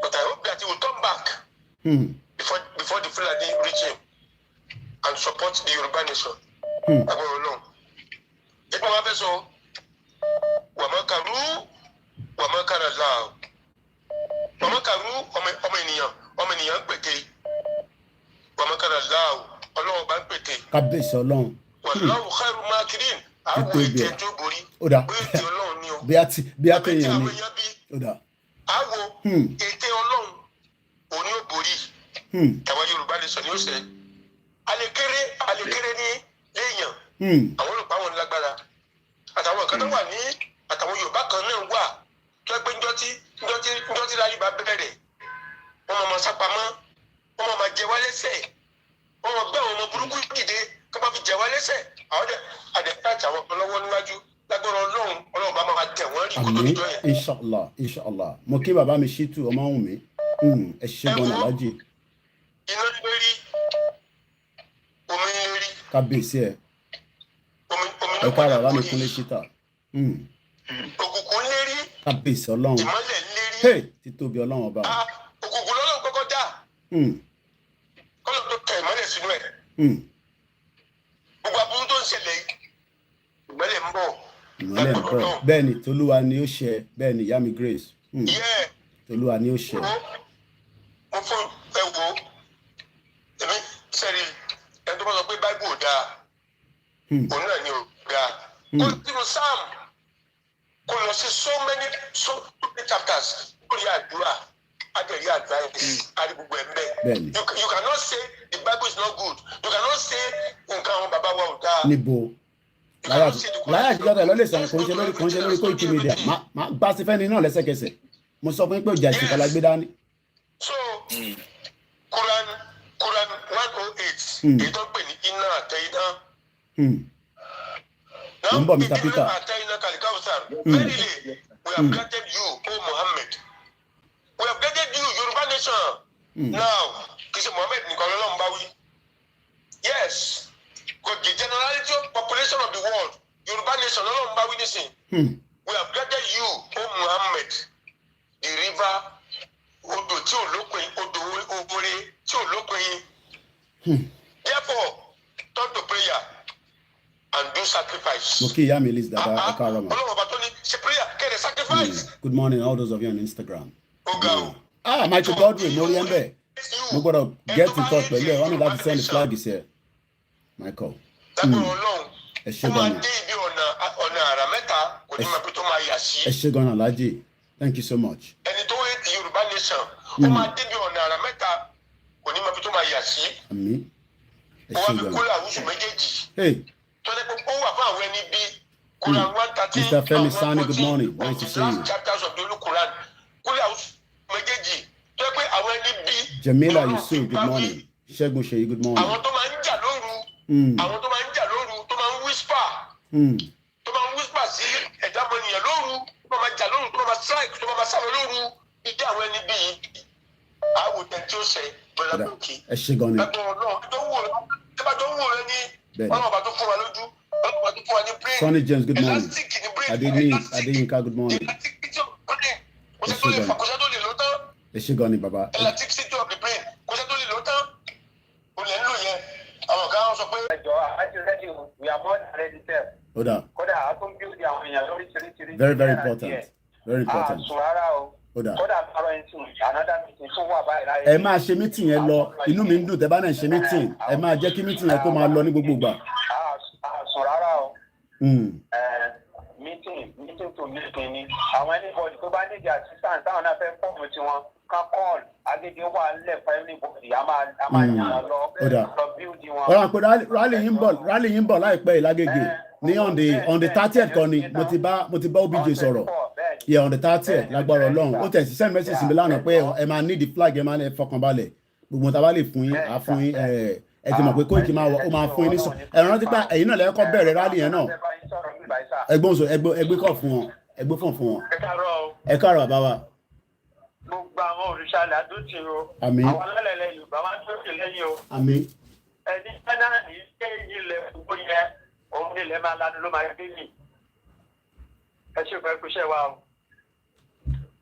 But I hope that he will come back before the Fulani reach him and support the Yoruba nation. I go along. If I have so, Wamakaru, Wamakarala, Wamakaru, Omenian Pete, Wamakarala, Along Banpete, Kábíyèsí Ọlọ́run. Wallahu Khairu Makirin, I will take to Bori, Oda. Bí a ti yàn ní. Oda. I will take alone, Onio Bori, Tawa Yoruba nation, you say, Alekere ni Leyan. Àwọn olùkọ́ àwọn lágbára àtàwọn kan tó wà ní àtàwọn Yorùbá kan náà wà tó pé njọ́ tí láyé bá bẹ̀rẹ̀ wọ́n máa sápamọ́ wọ́n máa jẹ wá lẹ́sẹ̀ wọ́n máa gbé àwọn ọmọ burúkú dìde kí wọ́n fi jẹ wá lẹ́sẹ̀ àwọn àdẹ̀pẹ́ àtàwọn ọ̀pọ̀ lọ́wọ́ níwájú lágbára Ọlọ́run bá máa tẹ̀ wọ́n rí kó tó níjọ́ yẹn. Inshallah mo kí bàbá mi Ṣítù ọmọ ọ̀hún mi ẹ ṣe gan Alhaji. Iná lérí omi lérí. Kábíyèsí ẹ. Ẹ kára bá mi kúnlé Ṣítà. Òkùnkùn lérí. Kábíyèsí Ọlọ́run. Ìmọ́lẹ̀ lérí. Títóbi Ọlọ́run ọba. Òkùnkùn lọ́lọ́run kọ́kọ́ dá. Kọ́lọ́ tó tẹ ìmọ́lẹ̀ sínú ẹ̀. Gbogbo aburú tó ń ṣẹlẹ̀ yìí ìmọ́lẹ̀ ń bọ̀. Ìmọ́lẹ̀ ń bọ̀ bẹ́ẹ̀ ni Tolúwa ni ó ṣe bẹ́ẹ̀ ni ìyá mi Grace. Tolúwa ni ó ṣe. Mo fún ẹ wo èmi sẹ́rí ẹni tó bá sọ pé Báíbù ò dáa òun náà ni ò dáa. Kó nínú Sam kó lọ sí so many chapters lórí àdúrà adẹ̀rí àdúrà àrí gbogbo ẹ̀ mbẹ́. You cannot say the Bible is not good. You cannot say nǹkan àwọn bàbá wa ò dáa. Níbo láyé àtijọ́ tẹ̀ lọ́lẹ̀ sàn kò ń ṣe lórí Koiki Media máa gbá sí fẹ́ni náà lẹ́sẹ̀kẹsẹ̀ mo sọ fún yín pé ọjà ìsìnkà la gbé dání. So Quran 108 èyí tó pè ní iná àtẹ iná. Mo ń bọ̀ Mr. Peter. Verily, we have granted you, O Muhammad. We have granted you, Yoruba nation. Now, kì í ṣe Muhammad nìkan lọ́lọ́run bá wí. Yes, because the generality of population of the world, Yoruba nation lọ́lọ́run bá wí nísìn. We have granted you, O Muhammad, the river, odò tí ò lópin, odò ògbórè tí ò lópin. Therefore, turn to prayer and do sacrifice. Okay, yeah, Melis, that I can't remember. Sacrifice. Good morning, all those of you on Instagram. Michael Godwin, Moriambe. We got to get in touch, but yeah, one of that send the flag is here. Michael. Eshegon Alhaji. Thank you so much. Hey. Tọ́lẹ́ pé ó wà fún àwọn ẹni bí Quran 113. Mr. Femi Sani, good morning. Nice to see you. Last chapters of the Holy Quran. Kúlẹ̀ àwọn méjèèjì tó pé àwọn ẹni bí. Jamila Yusuf, good morning. Shegun Sheyi, good morning. Àwọn tó máa ń jà lóru. Àwọn tó máa ń jà lóru tó máa ń whisper. Tó máa ń whisper sí ẹ̀dá ọmọnìyàn lóru. Tó máa jà lóru, tó máa strike, tó máa sáwọ lóru. Ìdí àwọn ẹni bí àwòtẹ́ tí ó ṣe bọ̀dá lókè. Ẹ ṣe gan ni. Ẹgbẹ́ náà tó wù ọ́ ní ọlọ́run bá tó fún wa lójú. Ọlọ́run bá tó fún wa ní brain. Sonny James, good morning. Adeyinka, good morning. Ẹ ṣe gan ni bàbá. Elasticity of the brain kò sẹ́ tó lè lò tán. O lè ń lò yẹn. Àwọn kan sọ pé. Ẹjọ́ àti ready we are more than ready sir. Kódà. Kódà a tún bí òdi àwọn èèyàn lórí ṣiríṣiríṣi. Very important. Very important. Àsùn rárá o. Kódà. Kódà àbárò ẹni tún another meeting tó wà báyìí láyé. Ẹ máa ṣe meeting yẹn lọ. Inú mi ń dùn tẹ́ bá náà ṣe meeting. Ẹ máa jẹ́ kí meeting yẹn kó máa lọ ní gbogbo ìgbà. Àsùn rárá o. Meeting to meeting ni. Àwọn anybody tó bá need assistance táwọn náà fẹ́ fọ́ọ̀mù tiwọn kan call agége wà nílẹ̀ fún everybody a máa yàn án lọ build wọn. Ọ̀rọ̀ àpò rally yín bọ̀ láìpẹ́ ìlágége ní on the 30th kan ni mo ti bá OBJ sọ̀rọ̀. Yeah, on the 30th lágbára Ọlọ́run. Ó tẹ̀ sí send message mi lánàá pé ẹ máa need the flag ẹ máa ní fọkànbalẹ̀. Gbogbo tá a bá lè fún yín á fún yín ẹ ti mọ̀ pé Koiki ó máa fún yín ní sọ. Ẹ rántí pé ẹ̀yin náà lẹ́yìn bẹ̀rẹ̀ rally yẹn náà. Ẹgbọ́n sọ ẹgbẹ́ kọ̀ fún wọn ẹgbẹ́ fún wọn. Ẹ káàárọ̀ bàbá wa. Gbogbo àwọn òrìṣàlẹ̀ àdúntì o. Àmín. Àwọn alálẹ̀lẹ̀ Yorùbá máa ń tókè lẹ́yìn o. Àmín. Ẹni náà ní ṣé ilẹ̀ gbogbo yẹn òun nílẹ̀ máa lanu ló máa gbé yìí. Ẹ ṣe ìfẹ́ kúṣẹ́ wa o.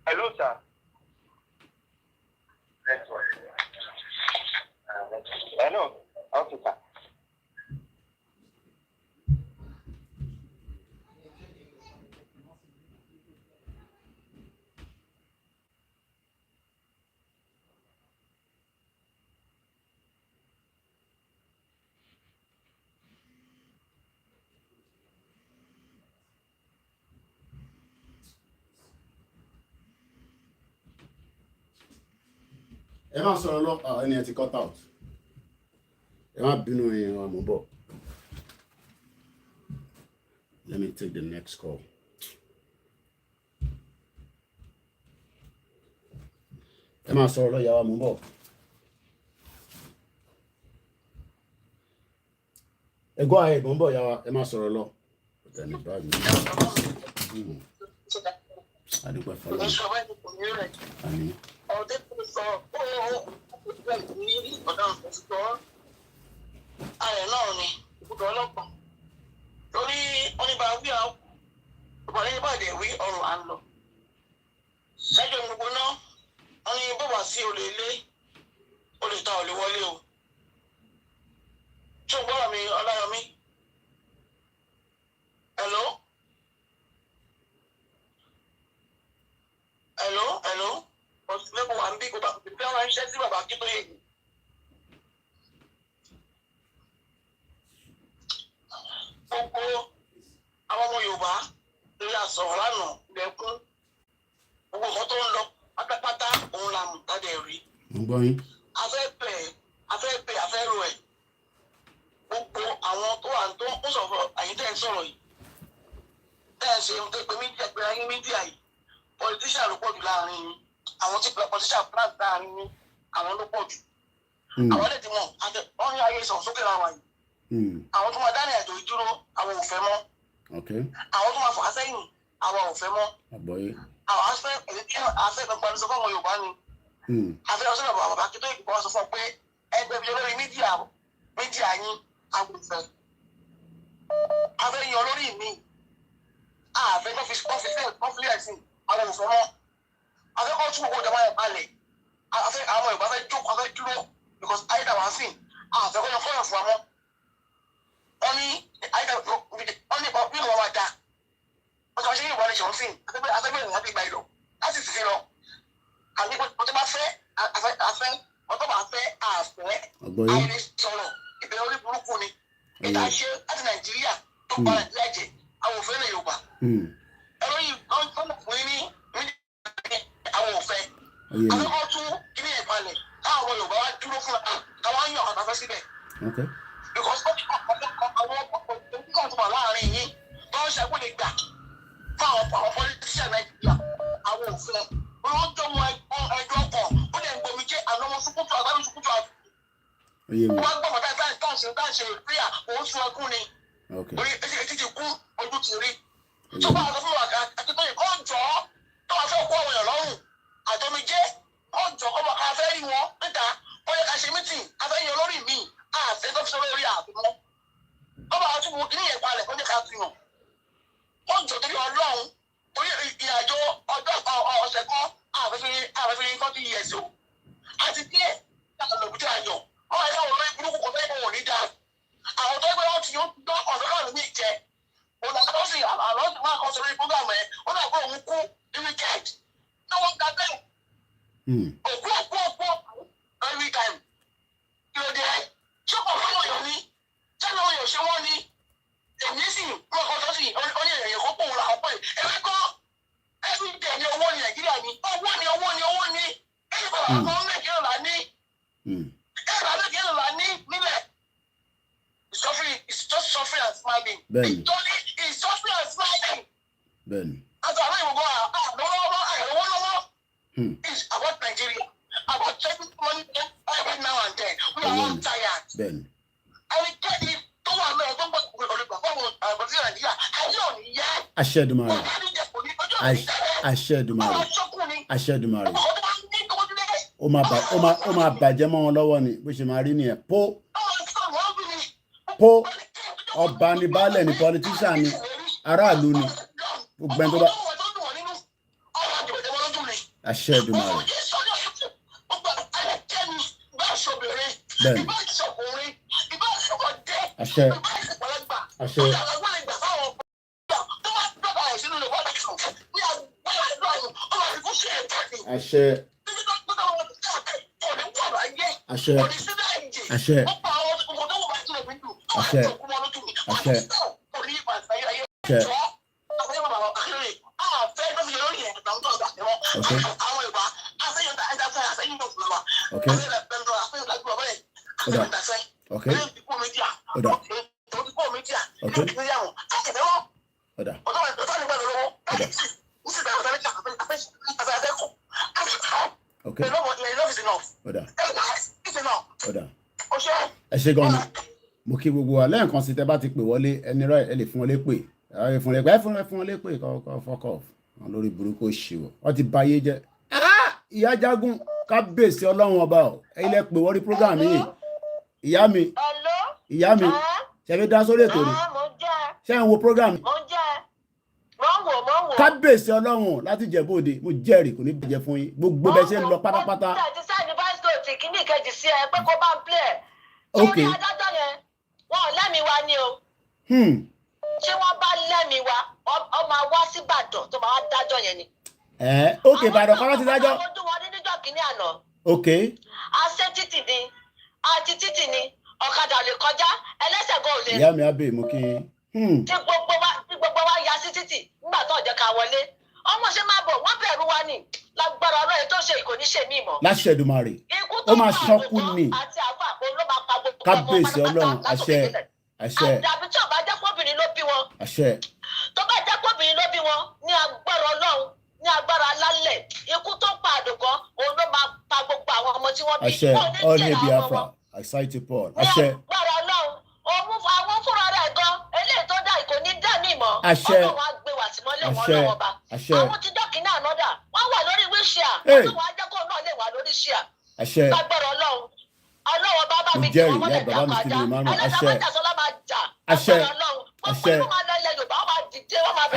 Hello sir. Hello. Okay sir. Ẹ máa sọ̀rọ̀ lọ ẹni ẹ ti cut out. Ẹ má bínú ẹ̀yin àmọ́ bọ̀. Let me take the next call. Ẹ máa sọ̀rọ̀ lọ ìyàwó àmọ́ bọ̀. Ẹ gbọ́ ààyè ìbọn bọ̀ ìyàwó ẹ máa sọ̀rọ̀ lọ. Ọ̀tẹ̀ni báyìí. Adúpẹ́ fọlọ́. Àmín. Ọdẹ tó sọ ní ọ̀dà òṣìṣọ́ ààrẹ náà ni ibùdó ọlọ́pàá lórí oníbàáwí àwọn ọ̀pọ̀lọpọ̀ ìbàdàn ìwé ọ̀rọ̀ à ń lọ. Ṣẹ́jọ́ gbogbo náà wọ́n ní bọ́wà sí olè ilé olè ta olè wọlé o. Ṣé o gbọ́dọ̀ mi Ọláyọmí? Hello? Hello? Ọ̀sùnlẹ́kùn wà ń bí kó bá fi fẹ́ ránṣẹ́ sí bàbá kí tó yẹ. Gbogbo àwọn ọmọ Yorùbá lórí àsọ̀rọ̀ lánàá lẹ́kún. Gbogbo nǹkan tó ń lọ pátápátá òun la mú tádé rí. Afẹ́ ro ẹ̀. Gbogbo àwọn tó wà tó ń sọ̀rọ̀ àyín tẹ́ ń sọ̀rọ̀ yìí. Tẹ́ ń ṣe ohun tó pe mídíà pé ayé mídíà yìí. Politician ló pọ̀ jù láàrin yín. Àwọn tí politician plan láàrin yín àwọn ló pọ̀ jù. Àwọn lè ti mọ̀ wọ́n ní ayé ìsọ̀rọ̀ sókè láwa yìí. Àwọn tó máa dá ní ẹ̀tọ́ ìdúró àwọn ò fẹ́ mọ́. Àwọn tó máa fà á sẹ́yìn àwọn ò fẹ́ mọ́. Àwọn afẹ́ gbẹ̀gbẹ̀ sọ fún àwọn Yorùbá ni. Afẹ́ ọ̀sẹ̀ náà bàbá kí tó ìgbìmọ̀ sọ fún ọ pé ẹgbẹ́ ìjọba lórí mídíà yín àwọn ò fẹ́. Afẹ́ yan lórí mi. Àfẹ́ kọ́fílẹ̀sì àwọn ò fẹ́ mọ́. Afẹ́ kọ́ tún gbogbo ìjọba yẹn balẹ̀. Afẹ́ àwọn Yorùbá fẹ́ jókòó afẹ́ dúró because àyíká wá sí àfẹ́ kọ́ yẹn fọ́yàn fún wa mọ́. Wọ́n ní àyíká bí wọ́n máa da. Wọ́n ti wá ṣe ní ìwádìí ṣòwò sí afẹ́fẹ́ ìrìn àti ìgbà ìlọ láti sì fi lọ. Àní wọ́n ti bá fẹ́ afẹ́ wọ́n tó bá fẹ́ àfẹ́ àìlè sọ̀rọ̀ ìbẹ̀rẹ̀ orí burúkú ni. Ìta ṣe láti Nàìjíríà tó pa Nàìjíríà jẹ àwọn òfin ilẹ̀ Yorùbá. Ẹ̀rọ yìí wọ́n fún yín ní àwọn òfin. Akẹ́kọ̀ọ́ tún kíní ẹ̀ balẹ̀ káwọn Yorùbá wá dúró fún wa káwọn yàn ọ̀tá fẹ́ síbẹ̀. Because àwọn ọkọ̀ tó wà láàrin yín tó ń ṣẹ́gun lè gbà fún àwọn politician Nàìjíríà àwọn òfin wọn jọ mọ ẹjọ́ ọkọ̀ ó lè gbomi jẹ́ àwọn ọmọ sukutu àgbàdo sukutu àgbà. wọ́n gbọ́ mọ̀tá táǹṣe ìpínyà òun sun ẹkún ni orí etí ti kú ojú ti rí. tó bá wọn sọ fún wa Akíntóyè kó jọ tó wàá fẹ́ kó àwọn èèyàn lọ́rùn àtọ́mijé kó jọ kó bọ̀ ká fẹ́ rí wọn níta ó yẹ ká ṣe mítìn afẹ́yìn olórí mi àfẹ́ tó fi sọ lórí àbúmọ́ ó bá wọn tún mú kí ní ìyẹn palẹ̀ kó jẹ́ ká fi hàn ó jọ torí Ọlọ́run orí ìrìnàjò ọjọ́ ọ̀sẹ̀ kan àfẹ́fẹ́ 40 years o àti pé àlọ́bùtì ayọ̀ ọmọ ẹ̀ka wọn lórí burúkú kò fẹ́ kó wọn ní dáa àwọn tó gbé wọn ti yóò gbọ́ ọ̀sẹ̀ kan lómi ìjẹ òun náà tó sì àlọ́ máa kọ́ sórí program ẹ̀ ó náà kó òun kú ní weekend ní wọ́n gba bẹ́ẹ̀ òkú every time kí ló dé ṣé kò fún ọyọ ní sẹ́ni ọyọ ṣé wọ́n ní èmi sì mọ̀ kọ́ tó sì ó ní èèyàn kó pòun làwọn pè é ẹ̀rí kọ́ every day ní owó ní Nàìjíríà ní owó ní ẹ̀rí bàbá kan Nàìjíríà là ní ẹ̀rí bàbá Nàìjíríà là ní nílẹ̀ it's just suffering and smiling it's suffering and smiling àti àwọn ìwògbọ́n lọ́wọ́ it's about Nigeria about taking money every now and then we are all tired ẹnikẹ́ni tó wà lọ́wọ́ tó ń bọ̀ olùgbà fáwọn àgbọ̀dé Nàìjíríà ayé òní yẹ Aṣẹ́dùmarè ó máa bàjẹ́ mọ́ wọn lọ́wọ́ ni bó ṣe máa rí nìyẹn po ọba ni baálẹ̀ ni politician ni aráàlú ni gbogbo ẹni tó bá Aṣẹ́dùmarè bẹ́ẹ̀ni àṣẹ ṣe gan ni mo kí gbogbo wa lẹ́ẹ̀kan sí tẹ́ bá ti pè wọlé ẹni rẹ̀ ẹ lè fún wọn lé pè ẹ fún wọn lé pè kọ́ fọ́kọ̀ wọn lórí burúkú òṣìwò wọ́n ti báyé jẹ́ ìyá jagun kábíyèsí ọlọ́run ọba ọ̀ ẹ̀yin lẹ pè wọ́n rí program yìí ìyá mi ṣe fi dá sórí ètò rẹ̀ ṣe ń wo program kábíyèsí ọlọ́run láti Ìjẹ̀bú Òde mo jẹ́rìí kò ní bàjẹ́ fún yín gbogbo bẹ́ẹ̀ ṣe ń lọ pátápátá. Okay. Ṣé adájọ́ yẹn wọn ò lẹ́mìí wa ni o? Ṣé wọ́n bá lẹ́mìí wa ọ máa wá sí Ìbàdàn tó máa wá dájọ́ yẹn ni? Ok Ìbàdàn kan láti dájọ́. Àwọn ojú wọn ní níjọ́ kìíní àná. Ok. Àṣẹ títì ni àti títì ni ọ̀kadà lè kọjá ẹlẹ́sẹ̀ gan ò lè. Ìyá mi abẹ́ mo kí n. Tí gbogbo wa ya sí títì nígbà tó jẹ́ ká wọlé. Ọmọ ṣe máa bọ̀ wọ́n bẹ̀rù wa ni lágbára ọlọ́run tó ṣe ìkò ní ṣe mí mọ́. Láṣẹ̀dùmarè ó máa ṣọ́kú ni kábíyèsí ọlọ́run àṣẹ. Àdàbí tí ọba jẹ́ kóbìnrin ló bí wọn. Àṣẹ. Tó bá jẹ́ kóbìnrin ló bí wọn ní agbára ọlọ́run ní agbára alálẹ̀ ikú tó pa àdùkọ́ òun ló máa pa gbogbo àwọn ọmọ tí wọ́n bí. Àṣẹ ọ̀nà Biafra àṣàìtì Paul àṣẹ. Ní agbára ọlọ́run òun àwọn fúnra rẹ̀ gan eléyìí tó dá ìkò ní dá ní ìmọ̀ àṣẹ. ọlọ́run á gbé wà sí mọ́lẹ̀ wọn lọ́wọ́ bá. Àwọn ti dọ́kínà ànọ́dà wọ́n wà lórí wíṣíà ọdún wọn ajẹ́kọ̀ọ́ náà lè wà lórí ṣíà. Àṣẹ. Lágbára ọlọ́run ọlọ́wọ́ bàbá mi jẹ́ ìyá bàbá mi ti lè máa nù àṣẹ. Àṣẹ. Àṣẹ.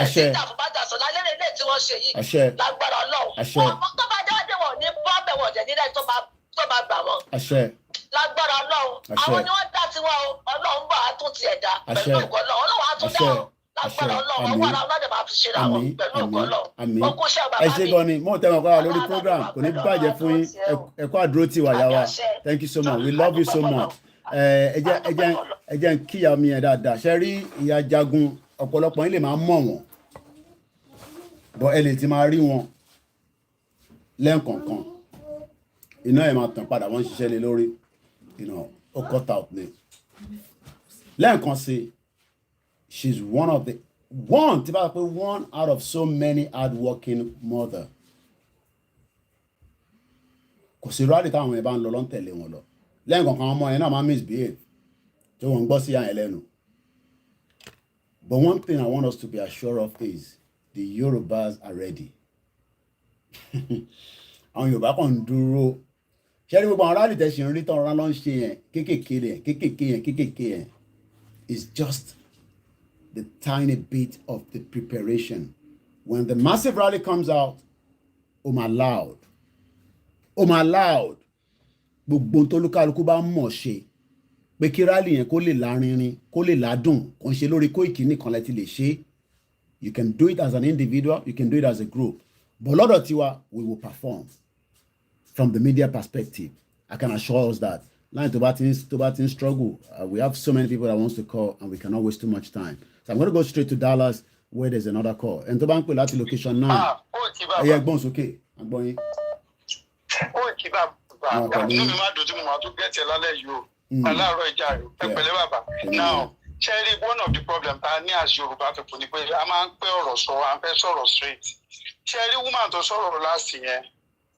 Àṣẹ. Àṣẹ. Lágbára ọlọ́run. Àṣẹ. Tó bá jáde wọ̀ ní bọ́ọ̀bẹ̀ wọ̀ jẹ̀ nílẹ̀ tó bá gbà wọ́n. Àṣẹ. Lágbára ọlọ́run. Àwọn ni wọ́n dá tiwọn o ọlọ́run bá a tún tiẹ̀ dá pẹ̀lú ògo ọlọ́run ọlọ́run á tún dá o. Lágbára ọlọ́run ọwọ́ ara ọlọ́dẹ máa fi ṣe ra wọn pẹ̀lú ògo ọlọ́run. Okú ṣẹ́ bàbá mi. Ẹ ṣé gan ni mo tẹ́ wọn kọ́ lórí program kò ní bàjẹ́ fún yín ẹ kú àdúró tì wá yá wa thank you so much we love you so much. Ẹ jẹ́ ń kíyà mi yẹn dáadáa ṣe rí ìyá jagun ọ̀pọ̀lọpọ̀ yín lè máa mọ̀ wọ́n bọ́ ẹ lè ti máa rí wọn lẹ́ǹkọ̀ọ̀kan iná ẹ̀ máa tàn padà wọ́n ń ṣiṣẹ́ lé lórí ó cut out ni lẹ́ǹkan sí she's one of the one out of so many hard-working mother. Kò sí rally táwọn ẹ̀ bá ń lọ lọ́n tẹ̀lé wọn lọ. Lẹ́yìn kankan ọmọ yẹn náà máa misbehave. Tí wọ́n ń gbọ́ sí àyẹ̀ lẹ́nu. But one thing I want us to be assured of is the Yorubas are ready. Àwọn Yorùbá kan ń dúró. Ṣé ní gbogbo àwọn rally tẹ̀ ṣe ń rí tán ọ̀rá ló ń ṣe yẹn kéékèèké yẹn is just the tiny bit of the preparation. When the massive rally comes out, my loud. Gbogbo tó lúkálukú bá mọ̀ ṣe pé kí rally yẹn kó lè lárinrin kó lè ládùn kò ń ṣe lórí Koiki nìkan lẹ ti lè ṣe. You can do it as an individual, you can do it as a group. But lọ́dọ̀ tiwa, we will perform from the media perspective. I can assure us that. Line to batin struggle. We have so many people that wants to call and we cannot waste too much time. So I'm going to go straight to Dallas where there's another call. And to bank with that location now. Yeah, bones okay. I'm going. Now, Cherry, one of the problems I need as Yoruba people, I'm a straight. Cherry woman to sorrow last year,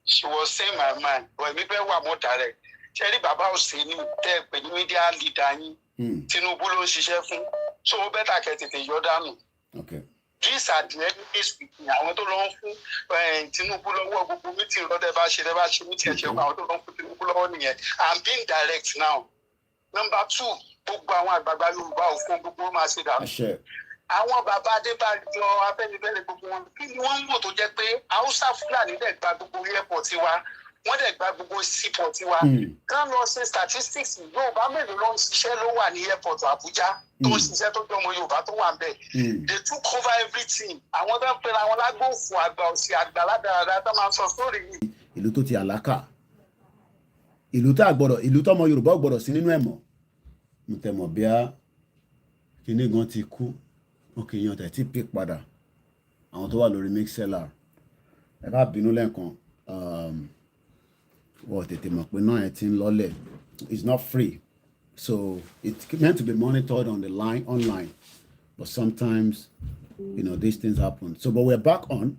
she was saying my mind, but maybe one more direct. Cherry Baba was saying that the media leader, Tinubu ló ń ṣiṣẹ́ fún, so better kẹ́tẹ̀tẹ̀ yọ dànù. Okay. These are the enemies speaking. Àwọn tó lọ ń fún Tinubu lọ́wọ́ gbogbo meeting lọ́dẹ̀ bá ṣe meeting ẹ̀ṣẹ̀ àwọn tó lọ ń fún Tinubu lọ́wọ́ nìyẹn. I'm being direct now. Number 2, gbogbo àwọn àgbààgbà Yorùbá ò fún gbogbo máa ṣe dànù. Àwọn bàbá Adébájọ Afẹ́nifẹ́re gbogbo wọn kí ni wọ́n ń wò tó jẹ́ pé Haúsá Fúlàní dẹ̀ gba gbogbo airport wa. Wọ́n dẹ̀ gba gbogbo seaport wa. Kán lọ ṣe statistics Yorùbá mélòó ló ń ṣiṣẹ́ ló wà ní airport Àbújá tó ń ṣiṣẹ́ tó jọmọ Yorùbá tó wà ń bẹ̀. They took over everything. Àwọn tó ń pera wọn lágbóòfò àgbà òsì àgbà ládàradà tó máa ń sọ sórí yìí. Ìlú tó ti àlákà. Ìlú tọ́mọ Yorùbá ò gbọ́dọ̀ sí nínú ẹ̀ mọ́. Mo tẹ̀ mọ̀ bí a kíní gan ti kú. Okay, yan tẹ̀ tí pick padà. Àwọn tó wà lórí mixlr. Ẹ bá bínú lẹ́ẹ̀kan. Wọ́n tètè mọ̀ pé náà ẹ ti ń lọ́lẹ̀. It's not free. So it's meant to be monitored on the line, online. But sometimes, these things happen. So, but we're back on.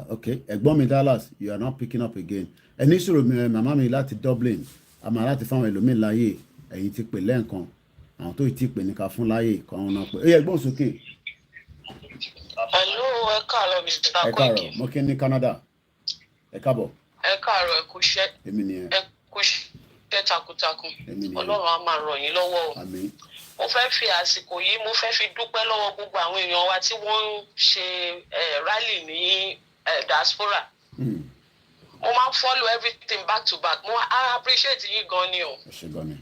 Okay. Ẹ̀gbọ́n mi Dallas, you are not picking up again. Ẹni sọ̀rọ̀ màmá mi láti Dublin. Àmà láti fáwọn ẹlòmíì láyè. Ẹ̀yin ti pè lẹ́ẹ̀kan. Àwọn tó ti pè ní ká fún láyè kan náà pé. Ẹ̀gbọ́n sókè. Hello, ẹ káàárọ̀ Mr. Koiki. Ẹ káàárọ̀, mo kí ní Canada. Ẹ káàbọ̀. Ẹ káàárọ̀, ẹ kú iṣẹ́. Èmi nìyẹn. Ẹ kú iṣẹ́ takuntakun. Ọlọ́run á máa ràn yín lọ́wọ́ o. Àmín. Mo fẹ́ fi àsìkò yìí mo fẹ́ fi dúpẹ́ lọ́wọ́ gbogbo àwọn èèyàn wa tí wọ́n ń ṣe rally ní diaspora. Mo máa ń follow everything back to back. I appreciate yín gan ni o. Ẹ ṣé gan ni.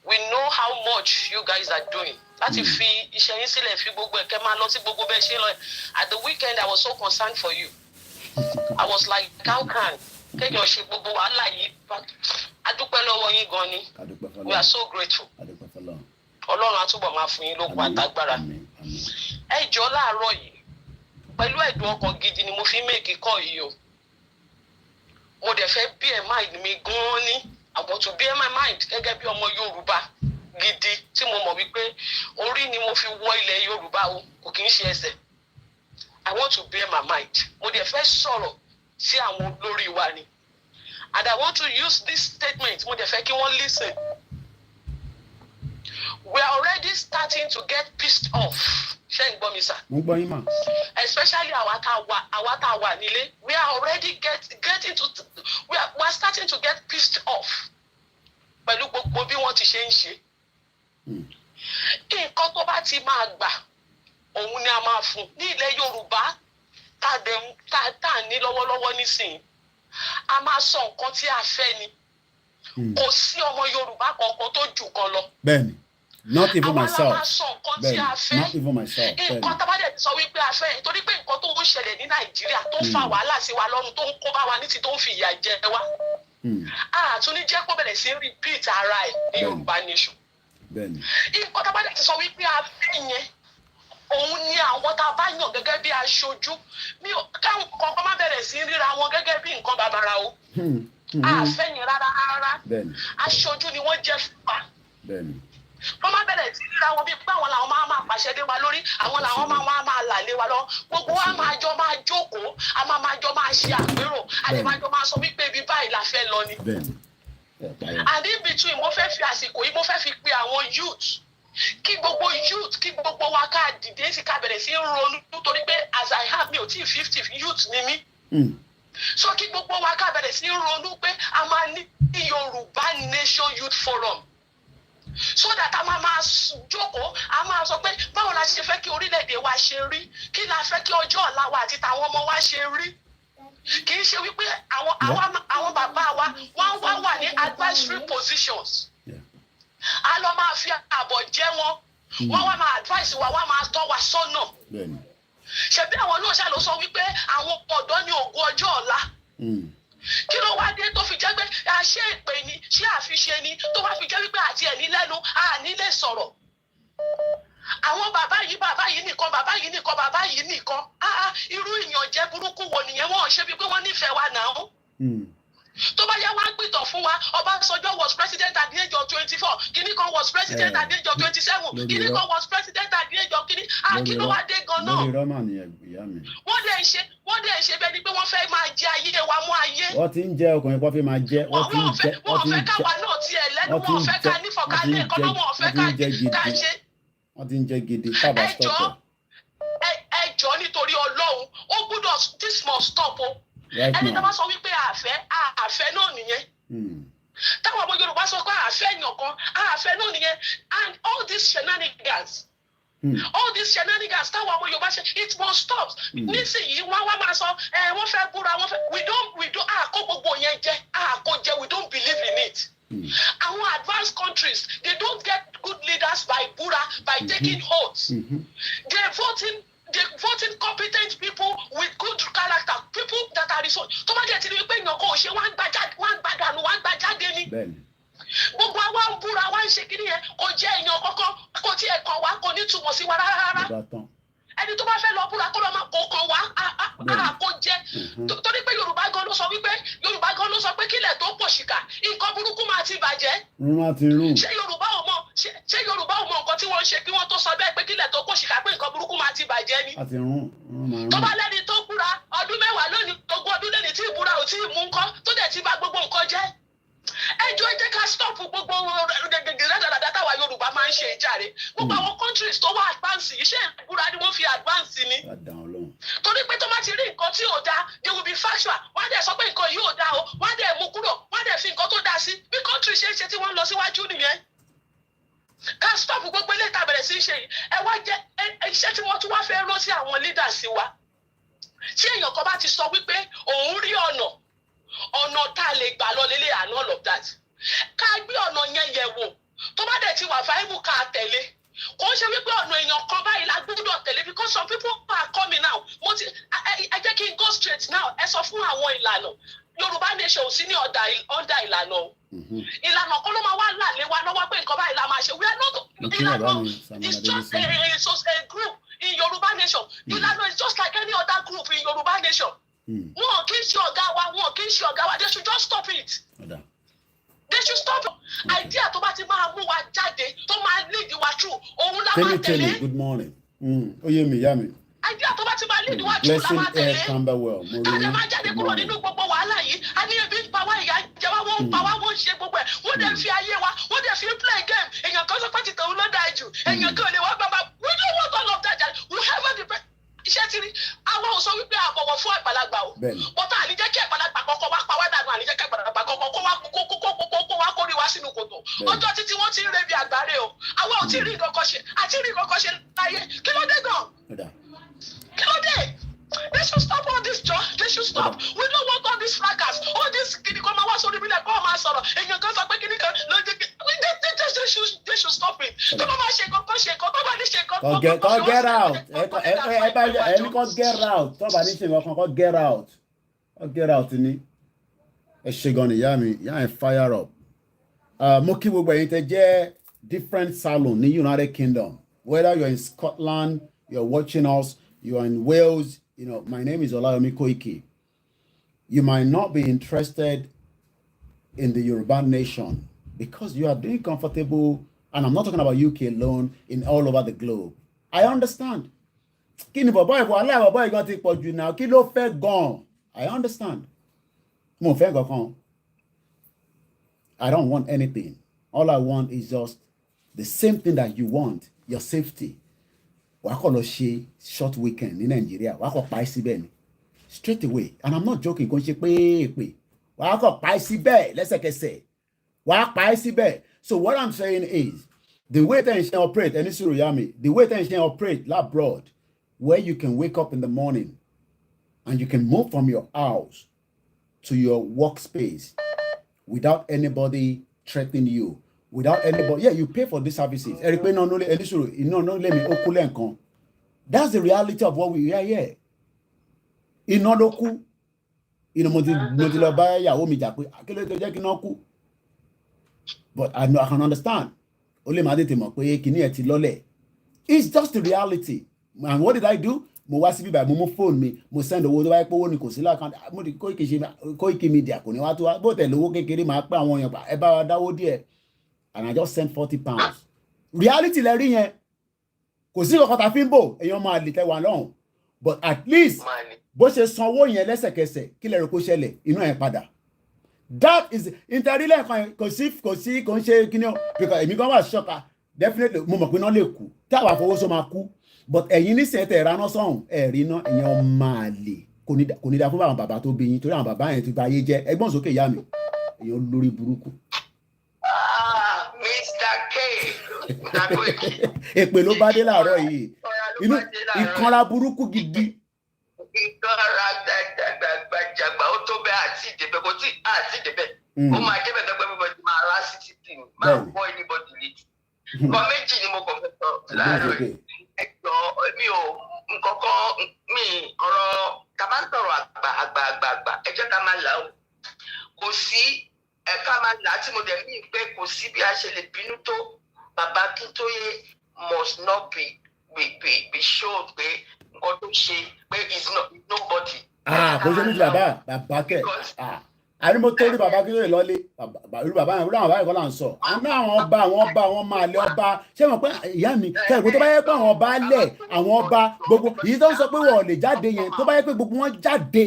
We know how much you guys are doing. Láti fi iṣẹ́ yín sílẹ̀ fi gbogbo ẹ̀kẹ́ máa lọ sí gbogbo bẹ́ẹ̀ ṣe lọ. At the weekend, I was so concerned for you. I was like, how can kéèyàn ṣe gbogbo wàhálà yìí? Adúpẹ́ lọ́wọ́ yín gan ni. We are so grateful. Ọlọ́run á túbọ̀ máa fún yín lókun àtagbára. Ẹ jọ̀ọ́ láàárọ̀ yìí, pẹ̀lú ẹ̀dùn ọkàn gidi ni mo fi make call yìí o. Mo dẹ̀ fẹ́ bear mind mi gan ni. I want to bear my mind gẹ́gẹ́ bí ọmọ Yorùbá gidi tí mo mọ̀ wípé orí ni mo fi wọ ilẹ̀ Yorùbá o, kò kì í ṣe ẹsẹ̀. I want to bear my mind. Mo dẹ̀ fẹ́ sọ̀rọ̀ sí àwọn olórí wa ni. And I want to use this statement. Mo dẹ̀ fẹ́ kí wọ́n listen. We are already starting to get pissed off. Ṣé ń gbọ́ mi sà? Mo gbọ́ yín mà. Especially àwa tá a wà nílé. We are already we are starting to get pissed off. Pẹ̀lú gbogbo bí wọ́n ti ṣe ń ṣe. Nǹkan tó bá ti máa gbà, òun ni a máa fún. Ní ilẹ̀ Yorùbá, tá a ní lọ́wọ́lọ́wọ́ nísìnyí, a máa sọ nǹkan tí a fẹ́ ni. Kò sí ọmọ Yorùbá kankan tó jù kan lọ. Bẹ́ẹ̀ni. Not even myself. Àwọn aláṣọ nǹkan tí a fẹ́. Not even myself. Nǹkan tá a bá dẹ̀ sọ wípé a fẹ́ torí pé nǹkan tó ń ṣẹlẹ̀ ní Nàìjíríà tó ń fa wàhálà sí wa lọ́rùn tó ń kó bá wa ní ti tó ń fi ìyà jẹ wá. Àtúní jẹ́ kó bẹ̀rẹ̀ sí repeat ara ẹ̀ ní Yorùbá nation. Nǹkan tá a bá dẹ̀ sọ wípé a fẹ́ yẹn òun ni àwọn tá a bá yàn gẹ́gẹ́ bí aṣojú káwọn kankan má bẹ̀rẹ̀ sí ríra wọn gẹ́gẹ́ bí nǹkan bàbàrà o. A fẹ́ yẹn rárá. Aṣojú ni wọ́n jẹ́ fún wa. wọ́n máa bẹ̀rẹ̀ sí ríra wọn bíi pé àwọn làwọn máa pàṣẹ lé wa lórí, àwọn làwọn máa là lé wa lọ. Gbogbo wa máa jọ máa jókòó, a máa jọ máa ṣe àpérò, a lè máa jọ máa sọ wípé ibi báyìí la fẹ́ lọ ni. And in between, mo fẹ́ fi àsìkò yìí, mo fẹ́ fi pe àwọn youth. Kí gbogbo youth, kí gbogbo wa ká dìde sí ká bẹ̀rẹ̀ sí ronú nítorí pé as I have mi ò tí 50 youth ni mí. So kí gbogbo wa ká bẹ̀rẹ̀ sí ronú pé a máa ní Yorùbá Nation Youth Forum. So that a máa jókòó, a máa sọ pé báwo la ṣe fẹ́ kí orílẹ̀-èdè wa ṣe rí, kí la fẹ́ kí ọjọ́ ọ̀la wa àti tàwọn ọmọ wa ṣe rí. Kì í ṣe wípé àwọn bàbá wa wọ́n wà ní advisory positions. A lọ máa fi àbọ̀ jẹ́ wọn, wọ́n wá máa advice wa, wọ́n máa tọ́ wa sọ́nà. Ṣebí àwọn náà ṣá ló sọ wípé àwọn ọ̀dọ́ ní ògo ọjọ́ ọ̀la. Kí ló wá dé tó fi jẹ́ pé ṣé ìpè ni, ṣé àfiṣe ni, tó wá fi jẹ́ wípé àti ẹ̀ní lẹ́nu àní lè sọ̀rọ̀. Àwọn bàbá yìí nìkan, irú ìyànjẹ burúkú wo nìyẹn, wọn ò ṣe bí pé wọ́n nífẹ̀ẹ́ wa náà. Tó bá yá wá gbìtàn fún wa, Ọbásanjọ́ was president at the age of 24, Kíní kan was president at the age of 27, Kíní kan was president at the age of Kíní. Kí ló wá dé gan-an? Wọ́n dẹ̀ ṣe bẹ́ẹ̀ ni pé wọ́n fẹ́ máa jẹ ayé wa mú ayé. Wọ́n ti ń jẹ ọkùnrin kan fi máa jẹ. Wọ́n fẹ́ káwa náà tiẹ̀ lẹ́nu, wọ́n fẹ́ ká nífọ̀kálẹ̀ kan náà, wọ́n fẹ́ ká ṣe. Wọ́n ti ń jẹ gidi kábà stop. Ẹ jọ̀ọ́ nítorí Ọlọ́run, ó gbọ́dọ̀, this must stop o. Ẹni tó bá sọ wípé àfẹ́ náà nìyẹn. Táwọn ọmọ Yorùbá sọ pé àfẹ́ èèyàn kan, àfẹ́ náà nìyẹn. And all these shenanigans, táwọn ọmọ Yorùbá ṣe, it must stop. Nísìnyí wọ́n wá máa sọ wọ́n fẹ́ búra, we don't àkó gbogbo yẹn jẹ, we don't believe in it. Our advanced countries, they don't get good leaders by búra, by taking oaths. They're voting competent people with good character, people that are resourceful. Tó bá jẹ́ ti rí pé èèyàn kan ò ṣe wọ́n gbà jáde ni. Gbogbo àwa ń búra, wá ń ṣe kí nìyẹn, kò jẹ́ èèyàn kankan, kò tí ẹ̀ kàn wá, kò ní túmọ̀ sí wa rárá. Ẹni tó bá fẹ́ lọ búra kó lọ máa kó kàn wá, kó jẹ́. Torí pé Yorùbá gan ló sọ pé kílẹ̀ tó pọ̀ ṣìkà, nǹkan burúkú máa ti bàjẹ́. Ṣé Yorùbá ò mọ nǹkan tí wọ́n ń ṣe kí wọ́n tó sọ bẹ́ẹ̀ pé kílẹ̀ tó pọ̀ ṣìkà pé nǹkan burúkú máa ti bàjẹ́ ni? Tó bá lẹ́ni tó búra ọdún 10 lónìí, ogún ọdún lẹ́ni tí ìbúra ò tí ì mú nǹkan tó dẹ̀ ti bà gbogbo nǹkan jẹ́. Ẹ jẹ́ ká stop gbogbo rẹ́dàdàdà táwa Yorùbá máa ń ṣe ìjàre. Gbogbo àwọn countries tó wà advance yìí, ṣé ìbúra ni wọ́n fi advance ni? Torí pé tó bá ti rí nǹkan tí ò dáa, they will be factual. Wọ́n á dẹ̀ sọ pé nǹkan yìí ò dáa o, wọ́n á dẹ̀ mú kúrò, wọ́n á dẹ̀ fi nǹkan tó dáa sí. Bí country ṣe ń ṣe tí wọ́n ń lọ síwájú nìyẹn. Ká stop gbogbo ilé ìta bẹ̀rẹ̀ sí í ṣe yìí. Ẹ wá jẹ́ iṣẹ́ tí wọ́n tún wá fẹ́ rán sí àwọn leaders wa. Tí èèyàn kan bá ti sọ wípé òun rí ọ̀nà tá a lè gbà lọ lélẹ̀ and all of that, ká gbé ọ̀nà yẹn yẹ̀ wò. Tó bá dẹ̀ ti wà viable ká tẹ̀lé. Kò ń ṣe wípé ọ̀nà èèyàn kan báyìí la gbọ́dọ̀ tẹ̀lé, because some people are coming now. Ẹ jẹ́ kí n go straight now. Ẹ sọ fún àwọn ìlànà. Yorùbá Nation ò sí ní under ìlànà o. Ìlànà kan ló máa wá là lé wa lọ́wọ́ pé nǹkan báyìí la máa ṣe. We are not ìlànà. It's just a group in Yoruba Nation. Ìlànà is just like any other group in Yoruba Nation. Wọn kì í ṣe ọ̀gá wa, they should just stop it. They should stop it. Idea tó bá ti máa mú wa jáde, tó máa lead wa through, òun la máa tẹ̀lé. Good morning. Oyè mi, yá mi. Idea tó bá ti máa lead wa through la máa tẹ̀lé. Káàdé máa jáde kúrò nínú gbogbo wàhálà yìí. A ní ebi ń pa wá, ìyà jẹ wá, wọ́n ń pa wá, wọ́n ń ṣe gbogbo ẹ̀. Wọ́n dẹ̀ fi ayé wa, wọ́n dẹ̀ fi play game. Èèyàn kan sọ pé tìtẹ̀ òun ló dáa jù. Èèyàn kan lè wá bàbá. We don't want all of that. Whoever the iṣẹ́ ti rí, àwọn ò sọ wípé àbọ̀wọ̀ fún àgbàlagbà o. Bọ́tà àníjẹ́ kí àgbàlagbà kọ́kọ́ wá pa wá dànù, àníjẹ́ kí àgbàlagbà kọ́kọ́ kó wá kórè wá sínú kòtò. Ọjọ́ títí wọ́n ti ń rebi àgbáre o. Àwọn ò tí ì rí nǹkan ṣe, àti rí nǹkan ṣe láyé. Kí ló dé gan? Kí ló dé? They should stop all this, John. They should stop. We don't want all this fracas. All this kìnnì kan máa wá sórí mílẹ̀ kó máa sọ̀rọ̀. Èèyàn kan sọ pé kìnnì kan ló dé. They should stop it. Tó bá máa ṣe nǹkan, tó bá ní ṣe nǹkan. Get out. Ẹni kan get out. Tó bá ní ṣe nǹkan kan get out. Get out ni. Ẹ ṣe gan ni ìyá mi, ìyá ẹ̀ fire up. Mo kí gbogbo ẹ̀yin tẹ́ jẹ́ different salon ní United Kingdom. Whether you're in Scotland, you're watching us, you're in Wales, you know, my name is Olayomi Koiki. You might not be interested in the Yoruba Nation because you are doing comfortable And I'm not talking about UK alone, in all over the globe. I understand. Kí ni bọ̀bọ́ ìwọ aláìbọ̀bọ́ ìgan ti pọ̀ jù náà, kí ló fẹ́ gan-an? I understand. Mo fẹ́ kankan. I don't want anything. All I want is just the same thing that you want, your safety. Wàá kọ́ lọ ṣe short weekend ní Nàìjíríà, wàá kọ́ pa ẹ́ síbẹ̀ ni. Straight away. And I'm not joking, kò ń ṣe pé wàá kọ́ pa ẹ́ síbẹ̀ lẹ́sẹ̀kẹsẹ̀. Wàá pa ẹ́ síbẹ̀. So what I'm saying is, the way things can operate, and the way things can operate abroad, where you can wake up in the morning and you can move from your house to your workspace without anybody threatening you, without anybody. Yeah, you pay for these services. That's the reality of what we are here. But I know I can understand. It's just the reality. And what did I do? Mo wá síbí báyìí, mo mú phone mi, mo send owó tó bá yẹ pé owó ni kò sí lákàntì, mo di Koiki Media kò ní wá tó wá, bó tẹ̀lé owó kékeré máa pé àwọn èèyàn pa ẹ bá wa dáwó díẹ̀, and I just sent £40. Reality lẹ rí yẹn, kò sí kankan tá fi ń bò, èèyàn máa lè tẹ wà lọ́hùn, but at least bó ṣe san owó yẹn lẹ́sẹ̀kẹsẹ̀ kí lẹ rò kó ṣẹlẹ̀ inú ẹ̀ padà. That is interilẹ̀ kan kò ń ṣe kíní o, because èmi kan wà ṣọ́ka definitely mo mọ̀ pé náà lè kú tí àwọn àfọwọ́sọ máa kú. But ẹ̀yin ní sẹ́tẹ̀ ìraná sọ̀hún ẹ̀rí náà ẹ̀yin máa lè kò ní dá fún àwọn bàbá tó bí yín torí àwọn bàbá yẹn ti gba ayé jẹ́ ẹgbọ́n sókè ìyá mi èèyàn lórí burúkú. Mr. K. Èpè ló bá dé láàárọ̀ yìí inú ìkanra burúkú gidi. Ìkanra gbàgbàgbà ó tó bẹ́ẹ̀ àti ìdèbẹ̀ kò tí àti ìdèbẹ̀ ó máa débẹ̀ tó pé everybody máa rá sí títì máa bọ́ anybody létí. Nǹkan méjì ni mo kàn fẹ́ sọ láàárọ̀ yìí. Ẹjọ́ mi ò nǹkankan mi ọ̀rọ̀ ká máa ń sọ̀rọ̀ àgbà ẹ jẹ́ ká máa là ó. Kò sí ẹ̀ka máa là á tí mo dẹ̀ ní pé kò sí bí a ṣe lè bínú tó bàbá Akíntóyè must not be shown pé nǹkan tó ṣe pé is nobody. Kò ṣe ní ti bàbá kẹ̀. Àní mo tó rí bàbá Akíntóyè lọ́lé irú bàbá yẹn láwọn báyìí kọ́ là ń sọ àná àwọn máa lé ọba ṣé mo pé ìyá mi kẹ́rìkó tó bá yẹ pé àwọn ọba lẹ̀ àwọn ọba gbogbo èyí tó ń sọ pé wọ́n ò lè jáde yẹn tó bá yẹ pé gbogbo wọn jáde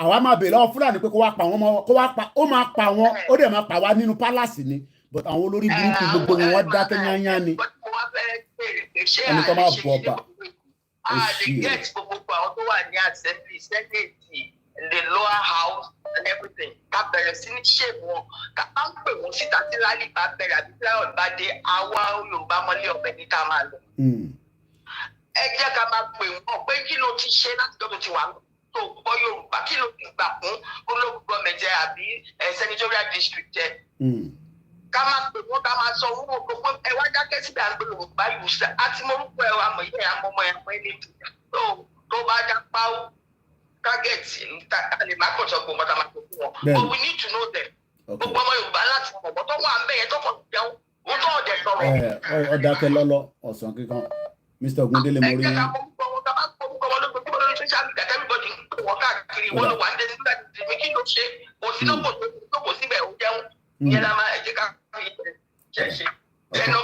àwa máa bèèrè lọ́wọ́ Fúlàní pé kó wá pa wọn ó máa pa wọn ó dẹ̀ máa pa wá nínú pálásì ni but àwọn olórí burúkú gbogbo wọn dákẹ́ yányá ni ẹni tó máa bọ̀ ọba. The lower house and everything. Ká bẹ̀rẹ̀ sí ní ṣe wọn. Ká bá ń pè wọ́n síta tí Lálì bá bẹ̀rẹ̀ àbí tí Láyọ̀ bá dé àwa Yorùbá mọ́lé ọ̀bẹ ní ká máa lọ. Ẹ jẹ́ ká máa pè wọ́n pé kí ló ti ṣe láti tó ti wà tó gbọ́ Yorùbá kí ló ti gbà fún olóògùn gọ́ọ̀mẹ̀ntì àbí senatorial district ẹ̀. Ká máa pè wọ́n ká máa sọ owó gbogbo ẹ wá dákẹ́ síbi àgbẹ̀ Yorùbá Yorùbá àti morúkọ ẹ̀ àmọ̀ yẹ́ àmọ́mọ́ ẹ̀mọ́ ẹ̀ lè tó bá dá páwó. Targets lè má kọ̀ sọ gbogbo ọ̀tá máa tó fún wọn. But we need to know them. Gbogbo ọmọ Yorùbá láti mọ̀ bọ́ tó wà ń bẹ̀yẹn tó kọ̀ jẹun wọ́n tó ọ̀dẹ̀ sọ̀rọ̀. Ọ̀dàkẹ́ lọ́lọ́ ọ̀sán kíkan Mr. Ogundele mo rí. Ẹ̀jẹ̀ ká mọ̀ wọn ká bá gbọ́ wọn lójoojúmọ́ lórí social media everybody ń pè wọ́n káàkiri wọ́n ló wà ń dé nígbà tí mi kí ló ṣe kò sí lọ́pọ̀ tó kò síbẹ̀ ó jẹun. Ìyẹn la máa ẹ̀jẹ̀ ká fi ṣe. Ẹnu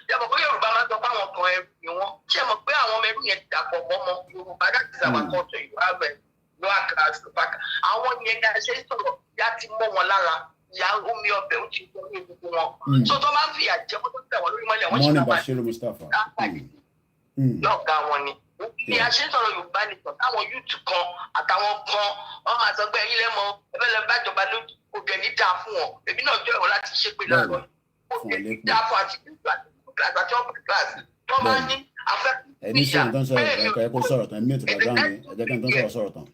yàtọ̀ pé Yorùbá máa sọ pé àwọn kan ẹrù ni wọ́n ṣé mọ̀ pé àwọn ọmọ ẹrú yẹn ti dàpọ̀ mọ́ ọmọ Yorùbá láti sábà kan tó ìlú àgbẹ̀ ló àkàrà àṣùpàkà àwọn yẹn ní àṣẹ sọ̀rọ̀ yá ti mọ́ wọn lára ìyá omi ọbẹ̀ ó ti gbọ́ ní gbogbo wọn. So tó máa ń fi àjẹ wọn tó tẹ̀ wọ́n lórí mọ́lẹ̀ wọ́n ṣe máa lọ́ọ̀gá wọn ni. Bí a ṣe sọ̀rọ̀ Yorùbá nìkan táwọn yúùtù kan àtàwọn kan wọ́n máa sọ pé ẹ̀yin lẹ́mọ ẹ̀fẹ́ lẹ́ bá jọba lójú kò dẹ̀ ní dáa fún wọn èmi náà jọ ẹ̀rọ láti ṣépè láàárọ̀ dáàbò àti àti ọ̀pọ̀ kíláàsì tó máa ní afẹ́ ẹni sọ̀rọ̀ tán sọ̀rọ̀ ẹ̀ka ẹ̀kọ́ sọ̀rọ̀ tán ẹ̀mí ètò bàbá mi ẹ̀jẹ̀ kan tán sọ̀rọ̀ tán.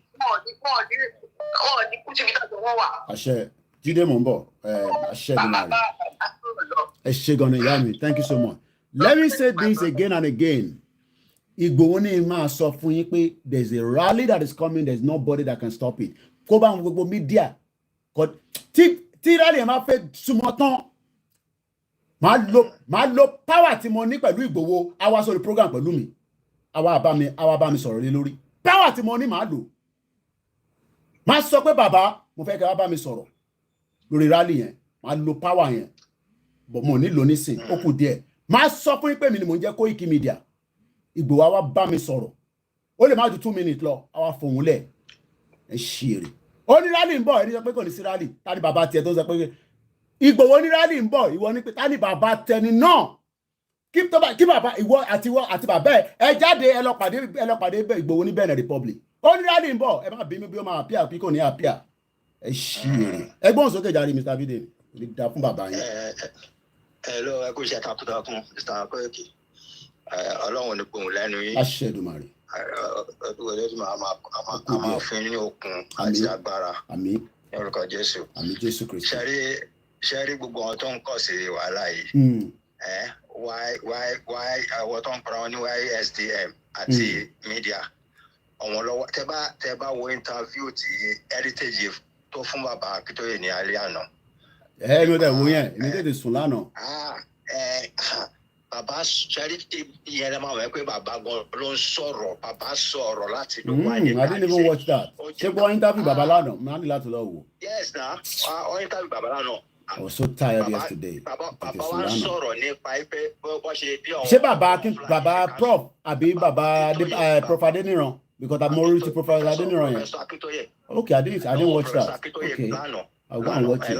wọ́n ní kú síbi tàbí wọ́n wà. àṣẹ Jídé mò ń bọ̀ àṣẹ ìdùnnú rẹ̀ ẹ ṣé gan ni ìyá mi thank you so much. Let me say this again and again. Ìgbòho ní máa sọ fún yín pé there is a rally that is coming, there is nobody that can stop it. Kó bá àwọn gbogbo mídíà tí rally yẹn máa fẹ́ súnmọ́ tán máa lo power tí mo ní pẹ̀lú Ìgbòho àwa sórí program pẹ̀lú mi àwa bá mi sọ̀rọ̀ lé lórí power tí mo ní máa lò máa sọ pé bàbá mo fẹ́ kẹ́ wá bá mi sọ̀rọ̀ lórí rally yẹn máa lo power yẹn but mo nílò nísìn ó kù díẹ̀ máa sọ fún yín pé mi ni mò ń jẹ́ Koiki Media Ìgbòho àwa bá mi sọ̀rọ̀ ó lè má ju 2 minutes lọ àwa fòun lẹ̀ ẹ ṣèrè ó ní rálì ń bọ̀ ẹni sọ pé kò ní sí rálì ta ni bàbá tiẹ̀ tó sọ pé Ìgbòho ní rálì ń bọ̀ ìwọ ní pé ta ni bàbá tẹni náà kí bàbá ìwọ àti bàbá ẹ jáde ẹ lọ pàdé Ìgbòho ní Benin Republic ó ní rálì ń bọ̀ ẹ má bí mi bí ó máa àpíà bí kò ní àpíà ẹ ṣèrè ẹgbọ́n sókè jáde Mr. Biden ní dá fún bàbá yẹn. Hello, ẹ kò ṣe takuntakun Mr. Koiki Ọlọ́run ní gbòhùn lẹ́nu yín. Aṣẹ́dùmarè. Ọdún ọdún tí máa fún ní okun àti agbára. Àmín. Orúkọ Jésù. Àmín Jésù Kristi. Ṣé rí gbogbo àwọn tó ń kọ̀ sí wàhálà yìí? Why àwọn tó ń pera wọn ní YSDM àti media? Àwọn lọ́wọ́ tẹ́ bá wo interview ti Heritage tó fún bàbá Akíntóyè ní alẹ́ àná. Mi ò dẹ̀ wo yẹn èmi tètè sùn lánàá. Bàbá sẹ́rí ìyẹn lè máa wẹ̀ pé bàbá gan ló ń sọ̀rọ̀ bàbá sọ̀rọ̀ láti ló wáyé. I didn't even watch that. Ṣé gbọ́ interview bàbá lánàá? Mo ní láti lọ wò. Yes na interview bàbá lánàá. I was so tired yesterday. Bàbá wa ń sọ̀rọ̀ nípa pé bó ṣe bí ọ̀hún. Ṣé bàbá prof àbí bàbá prof Adéníran? Because I'm more to Prof Adéníran yẹn. Okay, I didn't watch that. Okay, I'll go and watch it.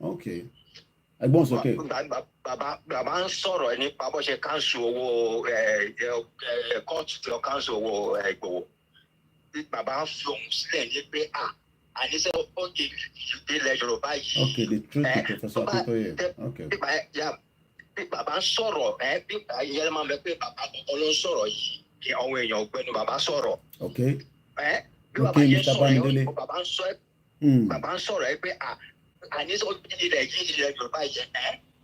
Okay. Ẹ̀gbọ́n sókè. Bàbá ń sọ̀rọ̀ nípa bó ṣe káńsù owó kóòtù tí ó káńsù owó Ìgbòho. Bàbá ń fi ohun sílẹ̀ ní pé àníṣe ó di ilẹ̀ Yorùbá yìí. Okay, the truth to Professor Akíntóyè. Okay. Bàbá ń sọ̀rọ̀ bí ìyẹn máa ń bẹ pé bàbá kọ̀ọ̀kan ló ń sọ̀rọ̀ yìí kí àwọn èèyàn ọ̀gbẹ́ni bàbá sọ̀rọ̀. Okay. Bí bàbá yẹn sọ̀rọ̀ yìí bàbá ń sọ̀rọ̀ pé àníṣe ó di ilẹ̀ yìí ilẹ̀ Yorùbá yìí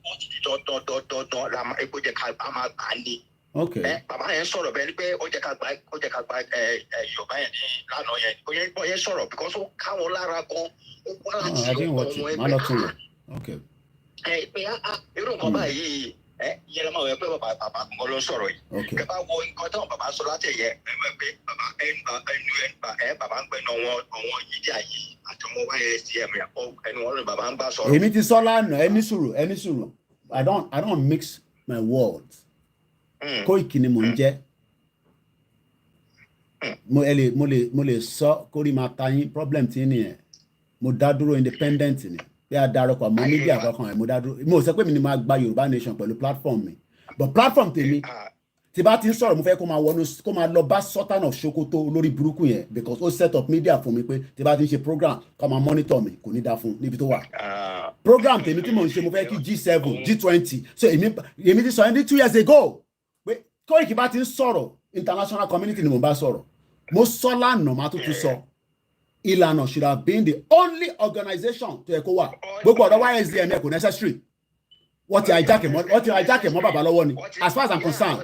ó ti di dandan la epo jẹ ká máa gbà á ní. Bàbá yẹn sọ̀rọ̀ bẹ́ẹ̀ ni pé ó jẹ́ ká gba Yorùbá yẹn ní lánàá yẹn ó yẹn sọ̀rọ̀ because ó káwọn lára gan ó wá láti ọmọ ẹgbẹ́ pé irú nǹkan báyìí yẹn máa wẹ pé bàbá kan ló sọ̀rọ̀ yìí kẹ bá wo nǹkan táwọn bàbá sọ láti ẹ̀yẹ pé bàbá bàbá ń gbẹ́nu àwọn yídí àyè àti ọmọ YSDM ẹnu wọn ló bàbá ń bá sọ̀rọ̀. Èmi ti sọ lánàá ẹni sùúrù I don't mix my words. Koiki ni mò ń jẹ́ mo lè sọ kórìí máa ta yín problem tí nìyẹn mo dá dúró independent ni bí a darapọ̀ mọ́ media kankan ẹ̀ mo dá dúró mo sọ pé mi ni máa gba Yorùbá Nation pẹ̀lú platform mi but platform tèmi tí bá ti ń sọ̀rọ̀ mo fẹ́ kó máa lọ bá Sultan of Sokoto lórí burúkú yẹn because ó set up media fún mi pé tí bá ti ń ṣe program kó máa monitor mi kò ní dá fún níbi tó wà program tèmi tí mo ń ṣe mo fẹ́ kí G7 G20 so èmi ti sọ ẹni 2 years ago pé Koiki bá ti ń sọ̀rọ̀ international community ni mo bá sọ̀rọ̀ mo sọ lánàá máa tuntun sọ Ìlànà should have been the only organization tó yẹ kó wà gbogbo ọ̀dọ́ YSDM kò necessary wọ́n ti hijack mọ́ bàbá lọ́wọ́ ni as far as I'm concerned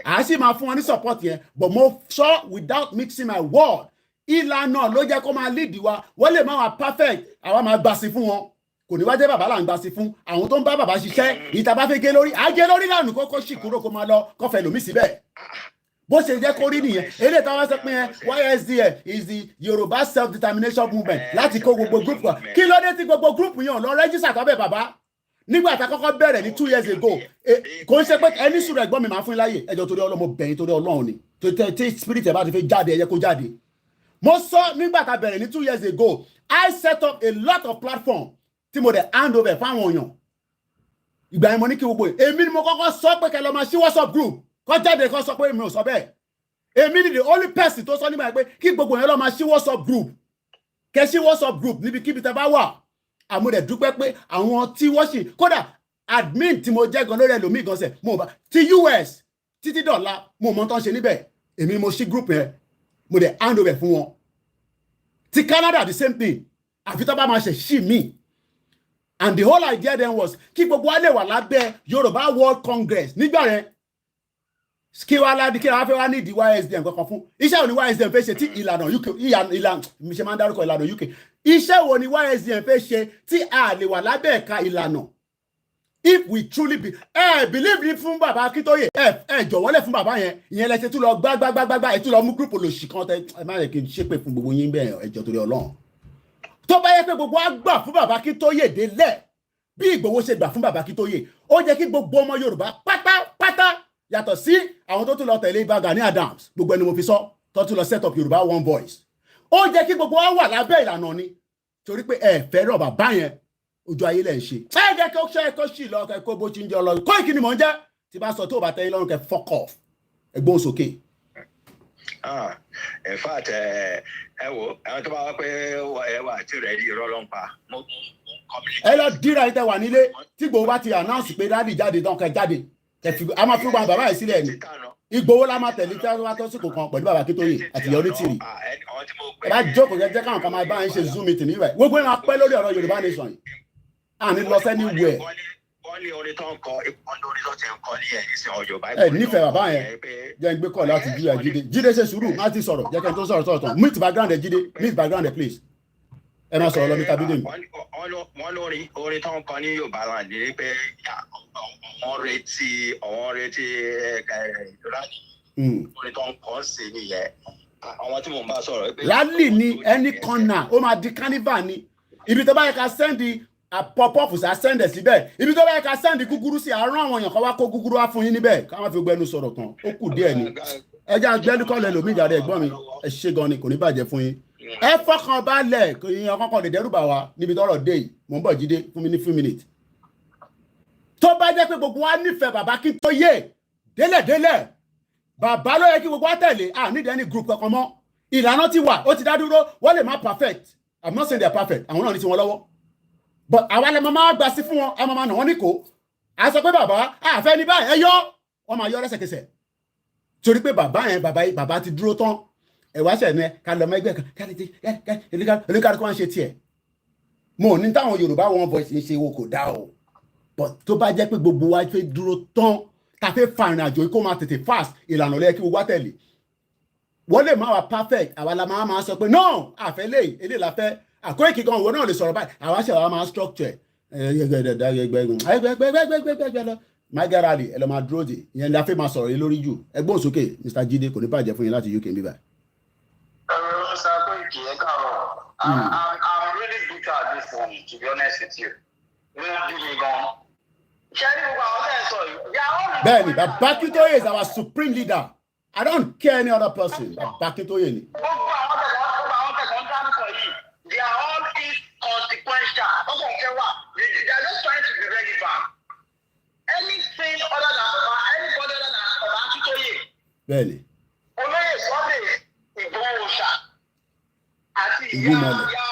à sì máa fún wọn ní support yẹn but mo sọ without mixing my word Ìlànà ló jẹ́ kó máa lead wa wọ́n lè máa wà perfect àwa máa gbà sí fún wọn kò ní wá jẹ́ bàbá là ń gbà sí fún àwọn tó ń bá bàbá ṣiṣẹ́ ìta bá fẹ́ gé lórí á gé lórí lánàá kókó sì kúrò kó máa lọ kọfẹ́ lòmí síbẹ̀ bó ṣe jẹ́ kó rí nìyẹn eléyìí táwọn sọ pé YSDM is the Yorùbá self-determination movement láti kó gbogbo group wa kí ló dé tí gbogbo group yẹn lọ rẹ́jísà tọ́bẹ̀ bàbá nígbà tá a kọ́kọ́ bẹ̀rẹ̀ ní 2 years ago kò ń ṣe pé ẹni sùúrù ẹ̀gbọ́n mi máa fún láyè ẹjọ́ torí ọlọ́mọ bẹ̀yìn torí Ọlọ́run ni tí spirit ẹ̀ bá ti fẹ́ jáde ẹ̀yẹ kó jáde mo sọ nígbà tá a bẹ̀rẹ̀ ní 2 years ago I set up a lot of platform tí mo dẹ̀ hand over fáwọn èèyàn ìgbà yẹn mo ní kí gbogbo èmi ni mo kọ́kọ́ sọ pé kẹ́ lọ máa ṣí WhatsApp group kọ́ jáde kọ́ sọ pé mi ò sọ bẹ́ẹ̀ èmi ni the only person tó sọ nígbà pé kí gbogbo yẹn lọ máa ṣí WhatsApp group kẹ́ ṣí WhatsApp group níbikíbi tẹ́ bá wà àmúdẹ̀ dúpẹ́ pé àwọn tí wọ́n ṣì kódà admin tí mo jẹ́ gan lórí ẹlòmíì gan sẹ̀ mo bá ti US títí dọ̀la mo mọ tán ṣe níbẹ̀ èmi mo ṣí group yẹn mo dẹ̀ hand over fún wọn ti Canada the same thing àfi tó bá máa ṣe ṣì mí and the whole idea then was kí gbogbo wa lè wà lábẹ́ Yorùbá World Congress nígbà yẹn kí wá ládìí kí wá fẹ́ wá ní ìdí YSDM kankan fún iṣẹ́ wo ni YSDM fẹ́ ṣe tí ìlànà UK ìlànà mi ṣe máa ń dárúkọ ìlànà UK iṣẹ́ wo ni YSDM fẹ́ ṣe tí a lè wà lábẹ́ ẹ̀ka ìlànà if we truly believe ní fún bàbá Akíntóyè jọ̀wọ́lẹ̀ fún bàbá yẹn ìyẹn lẹ́sẹ̀ tún lọ gbágbágbágbá ẹ̀ tún lọ mú group olóṣì kan ẹ má yẹ kí n ṣépè fún gbogbo yín bẹ́ẹ̀ ẹjọ́ torí Ọlọ́run tó bá yẹ pé gbogbo á gbà fún bàbá Akíntóyè délẹ̀ bí Ìgbòho ṣe gbà fún bàbá Akíntóyè ó jẹ́ kí gbogbo ọmọ Yorùbá pátápátá yàtọ̀ sí àwọn tó tún lọ tẹ̀lé Ìbà Gani Adams gbogbo ẹni mo fi sọ tó tún lọ set up Yorùbá One Voice ó jẹ́ kí gbogbo wa wà lábẹ́ ìlànà ni torí pé ẹ fẹ́ràn bàbá yẹn ojú ayé lẹ̀ ń ṣe ẹ jẹ́ kí ó ṣe ẹ̀kọ́ sí lọ kẹ́kọ́ bó ti ń jẹ́ ọlọ́run kó ìkíni mọ̀ ń jẹ́ tí bá sọ tó bá tẹ́yìn lọ́rùn kẹ́ fuck off ẹgbọ́n sókè. In fact ẹ wo àwọn tó bá wá pé ẹ wà tí rẹ̀ di irọ́ ló ń pa ẹ lọ dírà yìí tẹ wà nílé tí Ìgbòho bá ti announce pé dáàdì jáde tán kẹ jáde a máa fi gba bàbá yìí sílẹ̀ ni Ìgbòho la máa tẹ̀lé tí wọ́n tó sìnkú kan pẹ̀lú bàbá Akíntóyè àti Yọrí Tìrì ẹ bá jókòó jẹ́ káwọn kan máa bá yín ṣe zoom meeting níbẹ̀ gbogbo ẹ̀ máa pẹ́ lórí ọ̀rọ̀ Yorùbá nation yìí àní lọ sẹ́ni wẹ̀. wọ́n ní orin tó ń kọ ìpọ́n lórí tó ti ń kọ ní ẹ̀yìn sí ọjọ́ báyìí. ẹ nífẹ̀ẹ́ bàbá yẹn jẹ́ ń gbé kọ́ láti jíra Jídé ṣe sùúrù má ti sọ̀rọ̀ jẹ́ kẹ́ tó sọ̀rọ̀ tán meet background ẹ̀ Jídé meet background ẹ̀ please ẹ máa sọ̀rọ̀ lọ Mr. Bídèmí. wọ́n lórí orin tó ń kọ ní Yorùbá náà ní pé wọ́n retí orin tó ń kọ sí nìyẹn àwọn tí mò ń bá sọ̀rọ̀. rally ni any corner ó máa di carnival ni ibi tó bá yẹ ká sẹ́ndì pop-up sí sẹ́ndẹ̀ síbẹ̀ ibi tó bá yẹ ká sẹ́ndì gúgúrú sí àárọ̀ àwọn èèyàn kan wá kó gúgúrú wá fún yín níbẹ̀ ká má fi gbẹnu sọ̀rọ̀ tán ó kù díẹ̀ ni ẹjẹ́ àgbẹ̀lúkọ̀ lẹ lòmí ìjà rẹ̀ ẹ̀gbọ́n mi ẹ ṣe gan ni kò ní bàjẹ́ fún yín ẹ fọkàn balẹ̀ kò yín ọkàn lè dẹ́rù bà wá níbi tọ́rọ̀ dé yìí mò ń bọ̀ Jídé fún mi ní few minutes tó bá jẹ́ pé gbogbo wa nífẹ̀ẹ́ bàbá Akíntóyè délẹ̀délẹ̀ bàbá ló yẹ kí gbogbo wa tẹ̀lé nídìí ẹni group kankan mọ́ ìlànà ti wà ó ti dá dúró wọ́n lè má perfect I'm not saying they are perfect àwọn náà ní tiwọn lọ́wọ́ but àwa lè máa gbà sí fún wọn a máa nà wọ́n ní kó a sọ pé bàbá àfẹ́ ní báyìí ẹ yọ wọ́n máa yọ lẹ́sẹ̀kẹsẹ̀ torí pé bàbá yẹn bàbá ti dúró tán ẹ̀wá ṣẹ̀ ní ká lọ́mọ ẹgbẹ́ kan oníkàlùkù wọn ṣe tiẹ̀ mo ní táwọn Yorùbá One Voice ń ṣe wo kò dá o but tó bá jẹ́ pé gbogbo wa fẹ́ dúró tán ká fẹ́ fa ìrìn àjò kó máa tètè fast ìlànà lẹ́yìn kí gbogbo wa tẹ̀lé wọ́n lè máa wà perfect àwa la máa sọ pé no àfẹ́ lè la fẹ́ Koiki gan òun náà lè sọ̀rọ̀ báyìí àwa ṣe àwọn máa structure mágáràlì ẹ lọ máa dúró dè ìyẹn la fẹ́ máa sọ̀rọ̀ yín lórí jù ẹgbọ́n sókè Mr. Jídé kò ní bàjẹ́ fún yín láti UK bíbá. Mr. Koiki ẹ káàárọ̀ I'm really bitter at this point to be honest with you. Bẹ́ẹ̀ni Baba Akintoye is our supreme leader I don't care any other person Baba Akintoye ni. They are all inconsequential. They are just trying to be relevant. Anything other than anybody other than Baba Akintoye. Bẹ́ẹ̀ni. Olóyè Sunday Ìgbòho Òòṣà àti ìyá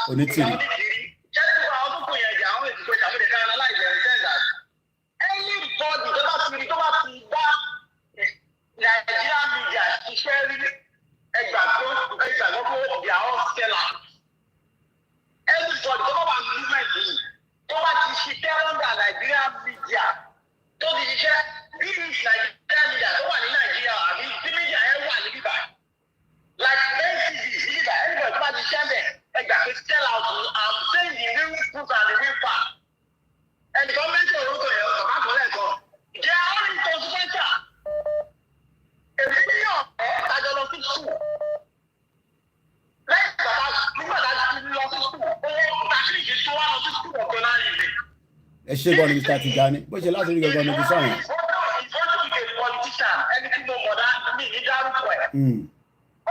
Onítìrì. Jẹ́sí àwọn tó kù yẹn jẹ́ àwọn ètùtù ìṣàmúlẹ̀ kan aláìjẹ́ ìṣẹ́gà. Anybody tó bá ti bá Nàìjíríà media ṣiṣẹ́ rí ẹgbàgbọ́ pé they are all sellers. Everybody tó bá wà ní movement yìí tó bá ti ṣiṣẹ́ lọ́dà Nàìjíríà media tó ti ṣiṣẹ́ bí Nàìjíríà media tó wà ní Nàìjíríà àbí tí media ẹ wà ní bíbá like NTV ní bíbá everybody tó bá ti ṣiṣẹ́ bẹ̀ ẹgbà pé sell out I'm saying the real truth and the real fact. Ẹnìkan mẹ́tò orúkọ yẹn ọ̀sán má kọ́ lẹ́ẹ̀kan they are all inconsequential. Èmi ní ọ̀pẹ́ tájọ lọ sí school. Lẹ́yìn bàbá nígbà tá a ti lọ sí school, owó tàkìrìkì tó wà lọ sí school ọ̀gbọ́n náà yìí. Ẹ ṣe gan ni Mr. Tijani bó ṣe láti rí gangan níbi sáwọn. Ìfọ́jú ìgbè politician ẹni tí mo mọ̀ dá mi ní dárúkọ ẹ̀.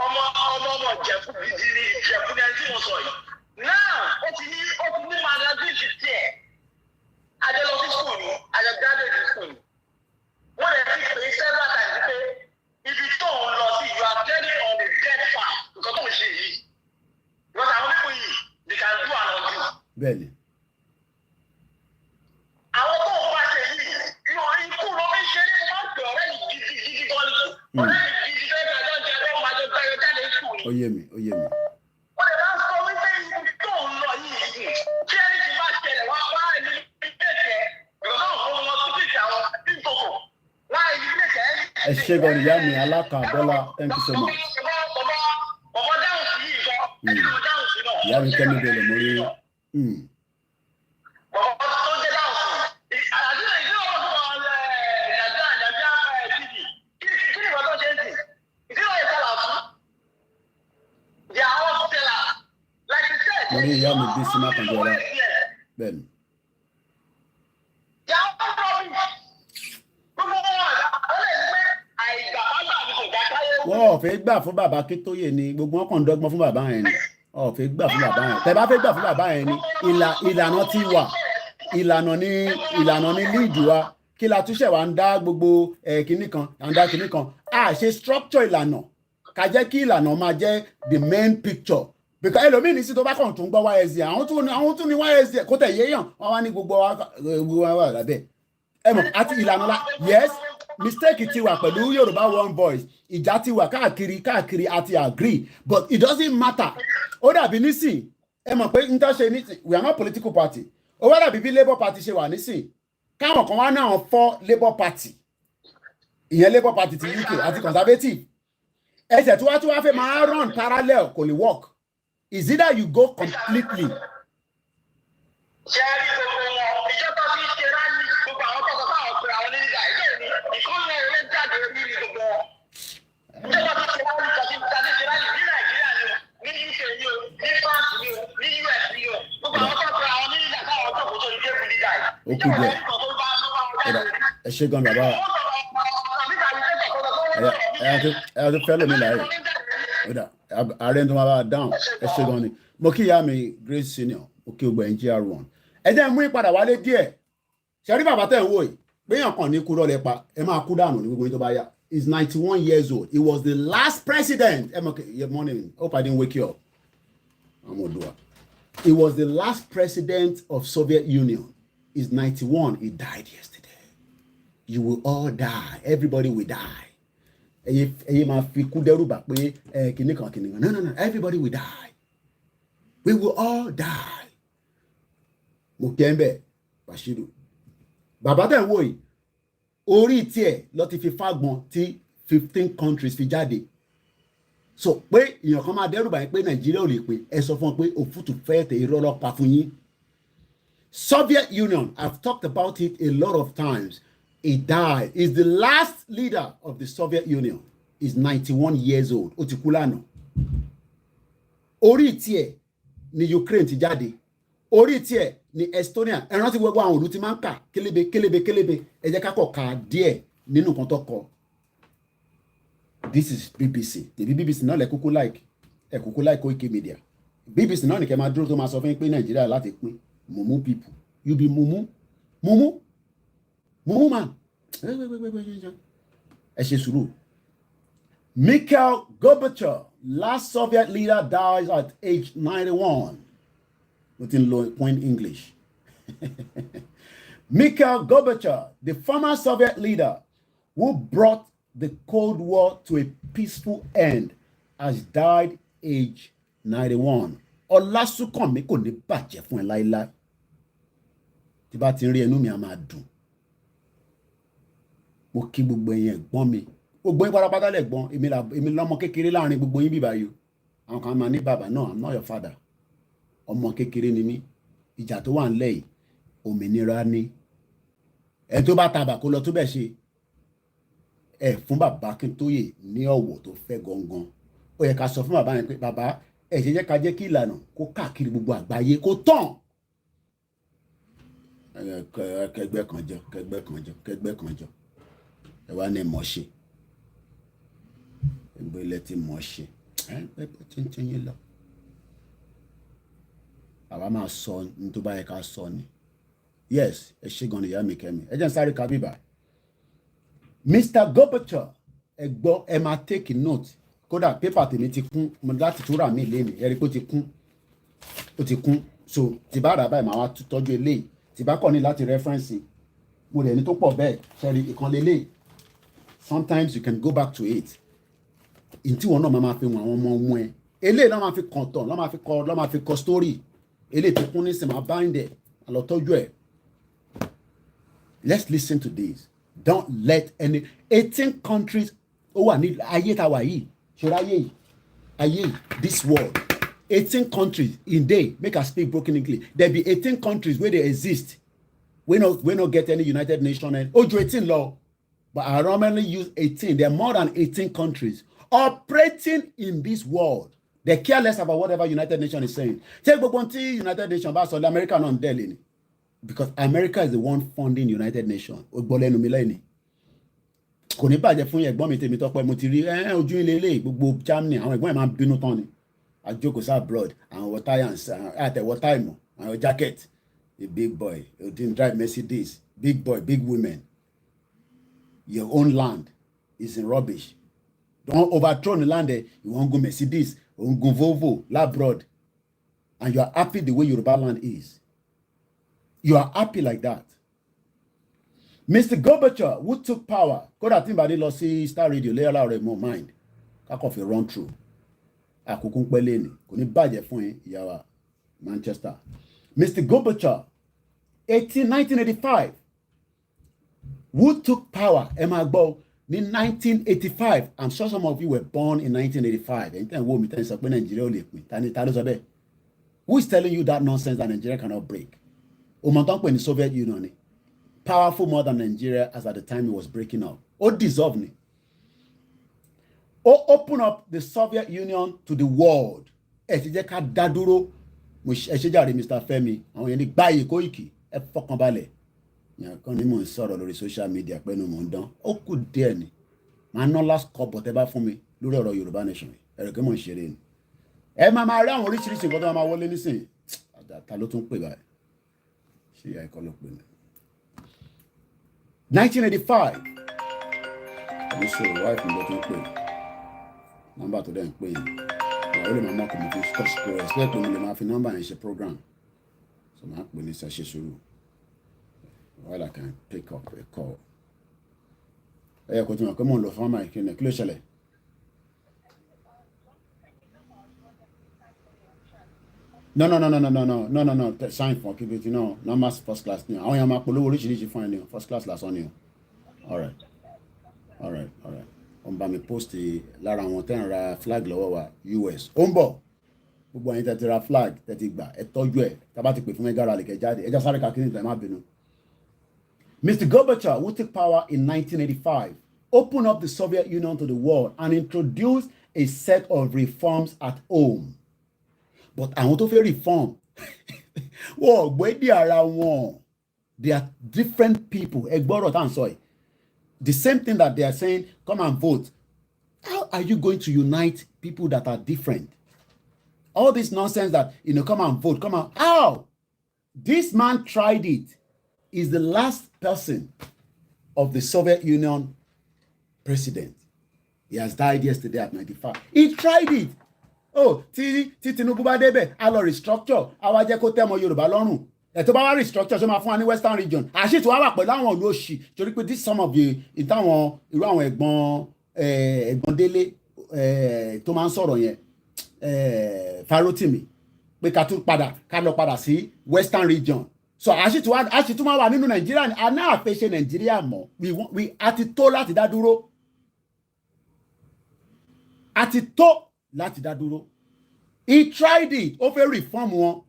Ọmọ Ìjẹ̀bú gidi ni Ìjẹ̀bú ni ẹni tí mo sọ yìí. Náà ó ti ní magazine ti tiẹ̀. Adé lọ sí school ni, Adé graduate sí school ni. Wọ́n lè fi pè é several times pé ibi tó ń lọ sí you are telling on the dead path nǹkan tó ń ṣe yìí. Because àwọn people yìí they can do and undo. Bẹ́ẹ̀ni. Àwọn tó ń bá ṣe yìí ikú ló ń ṣe ní wọ́n pè ọ̀rẹ́ mi gidi gan ni. Ọ̀rẹ́ mi gidi tó ń bá jọ jẹ́ lọ́wọ́ máa jọ gbẹ́yọ jáde school ni. Ó yé mi. Wọ́n lè máa sọ wípé ibi tó ń lọ yìí kí ẹni tí bá ṣẹlẹ̀ wá ẹni ìgbésẹ̀ ìrọ̀lọ́ òun lọ sí ìgbésẹ̀ àwọn ìgbòkò wá ẹni ìgbésẹ̀ ẹni. Ẹ ṣe gan ni ìyá mi Alákà Bọ́lá thank you so much. Ọmọ dáhùn sí yìí sọ ẹni tó dáhùn sí náà. Ìyá mi Kẹ́mi bẹ̀rẹ̀ mọ́ rí. Ọmọ tó jẹ́ dáhùn sí àdúrà ìdí ọ̀rọ̀ tó wà Nàìjíríà TV kí ni ìwà tó ṣe ń sìn ìdílé ìtàlà fún they are all sellers like you said. Mo rí ìyá mi bí Sima Kànjọ́ra bẹ́ẹ̀ni. They are all wọ́n ò fẹ́ gbà fún bàbá Akíntóyè ni gbogbo wọn kàn ń dọ́gbọ́n fún bàbá yẹn ni wọn ò fẹ́ gbà fún bàbá yẹn tẹ́ bá fẹ́ gbà fún bàbá yẹn ni ìlànà ti wà ìlànà ní lead wa kí la túnṣe wa ń dá gbogbo kinní kan à ń dá kinní kan a ṣe structure ìlànà ká jẹ́ kí ìlànà máa jẹ́ the main picture because ẹlòmíì ní sí tó bá kàn tún gbọ́ YSD àwọn tún ní YSD kó tẹ̀ yéèyàn wọ́n wá ní gbogbo wa wà lábẹ́ ẹ mọ̀ àti ìlànà la yes mistake ti wà pẹ̀lú Yorùbá One Voice ìjà ti wà káàkiri àti agree but it doesn't matter ó dàbí nísìn ẹ mọ̀ pé n tó ṣe nísìn we are not political party ó wá dàbí bí Labour Party ṣe wà nísìn káwọn kan wá náà fọ́ Labour Party ìyẹn Labour Party ti UK àti Conservative ẹsẹ̀ tí wá fẹ́ máa run parallel kò lè work is either you go completely. ṣe rí gbogbo wọn ìjọba fi ṣe rálì gbogbo àwọn tó sọ fún àwọn pé àwọn onídìí àìjẹ́ ni ìkọ́ni ẹ̀rọ jáde nínú gbogbo wọn ìjọba fi ṣe rálì tàbí ṣe rálì ní Nàìjíríà ni o ní UK ni o ní France ni o ní US ni o gbogbo àwọn tó sọ àwọn onídìí àtàwọn tó kò tó ní débù nígbà yìí ìjọba ẹni kan tó bá wọn jáde. ẹ ṣe gan bàbá ẹ ti fẹ́ lómi láàyè ààrẹ tó máa bá dáhùn ẹ ṣe gan ni mo kí ìyá mi Grace Senior mo kí gbogbo ẹ̀yin GR1 ẹ jẹ́ mú ìpadà wálé díẹ̀ ṣe rí bàbá tẹ̀ ń wò yìí gbéyàn kan ní kú lọ́lẹ̀ pa ẹ máa kú dànù ní gbogbo yín tó bá yá he's 91 years old he was the last president ẹ mọ̀ good morning hope I didn't wake you up Amodua he was the last president of Soviet Union he's 91 he died yesterday you will all die everybody will die ẹyẹ máa fi kú dẹ́rù bà pé kìnìkan no everybody will die we will all die mo kẹ́ ń bẹ̀ Bashiru bàbá tẹ̀ ń wò yìí orí tiẹ̀ lọ ti fi fágbọn tí 15 countries fi jáde so pé èèyàn kan máa dẹ́rù bà yín pé Nàìjíríà ò lè pé ẹ sọ fún ọ pé òfútù fẹ́ tẹ̀ irọ́ ọlọ́pàá fún yín Soviet Union I've talked about it a lot of times. He died. He's the last leader of the Soviet Union. He's 91 years old. Ó ti kú lánàá. Orí tiẹ̀ ni Ukraine ti jáde. Orí tiẹ̀ ni Estonia. Ẹ rántí gbogbo àwọn òlù tí máa ń kà kélébé. Ẹ jẹ́ ká kọ̀ ká díẹ̀ nínú nǹkan tó kọ. This is BBC. Tèmi BBC náà lẹ kúkú like. Ẹ kúkú like Koiki Media. BBC náà nìkẹ́ máa dúró tó máa sọ fún yín pé Nàìjíríà láti pín. Mumu people. You be mumu. Mumu man. Ẹ ṣe sùúrù. Mikhail Gorbachev, last Soviet leader, dies at age 91. Within low point English. Mikhail Gorbachev, the former Soviet leader who brought the Cold War to a peaceful end, has died age 91. Ọlásùnkànmí kò ní bàjẹ́ fún ẹ láíláí. Tí bá ti rí ẹnu mi a máa dùn. Mo kí gbogbo ẹ̀yin ẹ̀gbọ́n mi gbogbo yín pátápátá lẹ́gbọ́n èmi lọ́mọ kékeré láàrin gbogbo yín bíbá yìí àwọn kan máa ní bàbá náà I'm not your father ọmọ kékeré ni mí ìjà tó wà ńlẹ̀ yìí òmìnira ni ẹ tó bá tabà kó lọ tó bẹ̀ ṣe ẹ fún bàbá Akíntóyè ní ọ̀wọ̀ tó fẹ́ gangan ó yẹ ká sọ fún bàbá yẹn pé bàbá ẹ ṣe jẹ́ ká jẹ́ kí ìlànà kó káàkiri gbogbo àgbáyé kó tàn kẹgbẹ́ kan jọ ẹ wá ní mọ̀ ṣe ẹgbẹ́ ilẹ̀ tí mọ̀ ṣe ẹ tí ń yín lọ àwa máa sọ ní tó bá yẹ ká sọ ni yes ẹ ṣe gan ni ìyá mi kẹ́mi ẹ jẹ́ n sáré ka bíbá Mr. Gorbachev ẹ gbọ́ ẹ máa take note kódà pépà tèmi ti kún mo láti tún rà mí lémi ẹ rí pé ó ti kún so tí bá rà báyìí màá wá tọ́jú eléyìí tí bá kọ̀ ní láti rẹ́fẹ́rẹ́nsì mo rẹ̀ ní tó pọ̀ bẹ́ẹ̀ ṣẹ́rí ìkànnì eléyìí sometimes you can go back to it ntí wọn náà máa fi wọn àwọn ọmọ ẹ eléyìí náà máa fi kàn tán lọ́ máa fi kọ story eléyìí tó kún ní sìn máa bind ẹ̀ àlọ́ tọ́jú ẹ̀ let's listen to this don't let any 18 countries ó wà ní ayé tá a wà yìí ṣọlá ayé yìí this world 18 countries in day make I speak broken English there be 18 countries wey dey exist we no get any United Nations ó ju 18 lọ but I normally use 18 there are more than 18 countries operating in this world they care less about whatever United Nations is saying take gbogbo tí United Nations bá sọ lé America náà ń dẹ́lẹ̀ ni because America is the one funding United Nations ó gbọ́ lẹ́nu mi lẹ́yìn kò ní bàjẹ́ fún ẹ̀gbọ́n mi tèmi tọ́pẹ́ mo ti rí ojú ilé ilé gbogbo Germany àwọn ẹ̀gbọ́n ẹ̀ máa ń bínú tán ni àjókòó sá abroad àwọn wọ́táyàns àtẹ̀wọ́tá ìmọ̀ àwọn jacket a big boy you didn't drive Mercedes big boy big women your own land is in rubbish don't overthrow the land there you wan go Mercedes you wan go Volvo labroad and you are happy the way Yoruba land is you are happy like that. Mr. Gorbachev, who took power, kódà tí n bá dé lọ sí Star Radio lẹ́yìn aláwọ̀ rẹ̀ mọ́ mind kákọ̀ fi run through àkókò ń pẹ́ lẹ́nu kò ní bàjẹ́ fún yín ìyàwó Manchester. Mr. Gorbachev 1985 who took power ẹ máa gbọ́ ní 1985 I'm sure some of you were born in 1985 ẹ̀yin tẹ́ ń wo mi tẹ́ ń sọ pé Nàìjíríà ò lè pín ta ló sọ bẹ́ẹ̀ who is telling you that nonsense that Nigeria cannot break òmò tó ń pè ní Soviet Union ni powerful more than Nigeria as at the time it was breaking up. Ó dissolve ni. Ó open up the Soviet Union to the world. Ẹ ti jẹ́ ká dá dúró. Ẹ ṣe jàre Mr. Femi. Àwọn yẹn ní gbáyé Kóìkì. Ẹ fọkàn balẹ̀. Ìyẹn kan ní mò ń sọ̀rọ̀ lórí social media pẹ́nu mò ń dán. Ó kù díẹ̀ ni. Màá ná last call bọ̀ tẹ́ bá fún mi lórí ọ̀rọ̀ Yorùbá Nation. Ẹ̀rọ kí mò ń ṣeré ni. Ẹ máa rí àwọn oríṣiríṣi nǹkan tó máa wọlé nísìnyí. Ta ló tún pè báyìí? Ṣé ìyá ẹ̀kọ́ ló pè ní? 1985 mo ṣe wife mi ló tún pè nọ́mbà tó dẹ̀ ń pè yìí ìyàwó lè máa mọ́kàn mi fi scotch pro expect pé mo lè máa fi nọ́mbà yẹn ṣe program so máa pè ní ṣe sùúrù while I can pick up a call ẹ yẹ kó tí mo pé mo ń lọ fún ọmọ ìkíni kí ló ṣẹlẹ̀. No. Sign for keep it, normal first class ni. Àwọn yẹn máa polówó oríṣiríṣi fún ẹni first class lásán ni o. All right. Ó ń bá mi post lára àwọn tẹ́ ń ra flag lọ́wọ́ wa US. Ó ń bọ̀. Gbogbo àyìn tẹ́ ti ra flag tẹ́ ti gbà ẹ tọ́jú ẹ̀ tá bá ti pè fún mẹ́gàrà lè kẹ́ jáde. Ẹ já sáré kakiri nígbà ẹ má bínú. Mr. Gorbachev, who took power in 1985, opened up the Soviet Union to the world and introduced a set of reforms at home. But àwọn tó fẹ́ reform wọ́n ọ̀gbẹ́ dí ara wọn they are different people ẹ gbọ́rọ̀ tá à ń sọ yìí the same thing that they are saying come and vote how are you going to unite people that are different all this nonsense that come and vote come and how this man tried it is the last person of the Soviet Union president he has died yesterday at 95 he tried it. Tí Tinubu bá débẹ̀ a lọ restructure a wá jẹ́ kó tẹ́mọ Yorùbá lọ́rùn ẹ̀ tó bá wá restructure ṣé máa fún wa ní Western region àṣìtò wa wà pẹ̀lú àwọn ìlú òṣì torí pé this some of the ìtàwọn irú àwọn ẹ̀gbọ́n Délé tó máa ń sọ̀rọ̀ yẹn Farotimi pé ká lọ padà sí Western region so àṣìtò máa wà nínú Nàìjíríà ni a náà fẹ́ ṣe Nàìjíríà mọ́ a ti tó láti dá dúró láti dá dúró he tried it ó fẹ́ reform wọn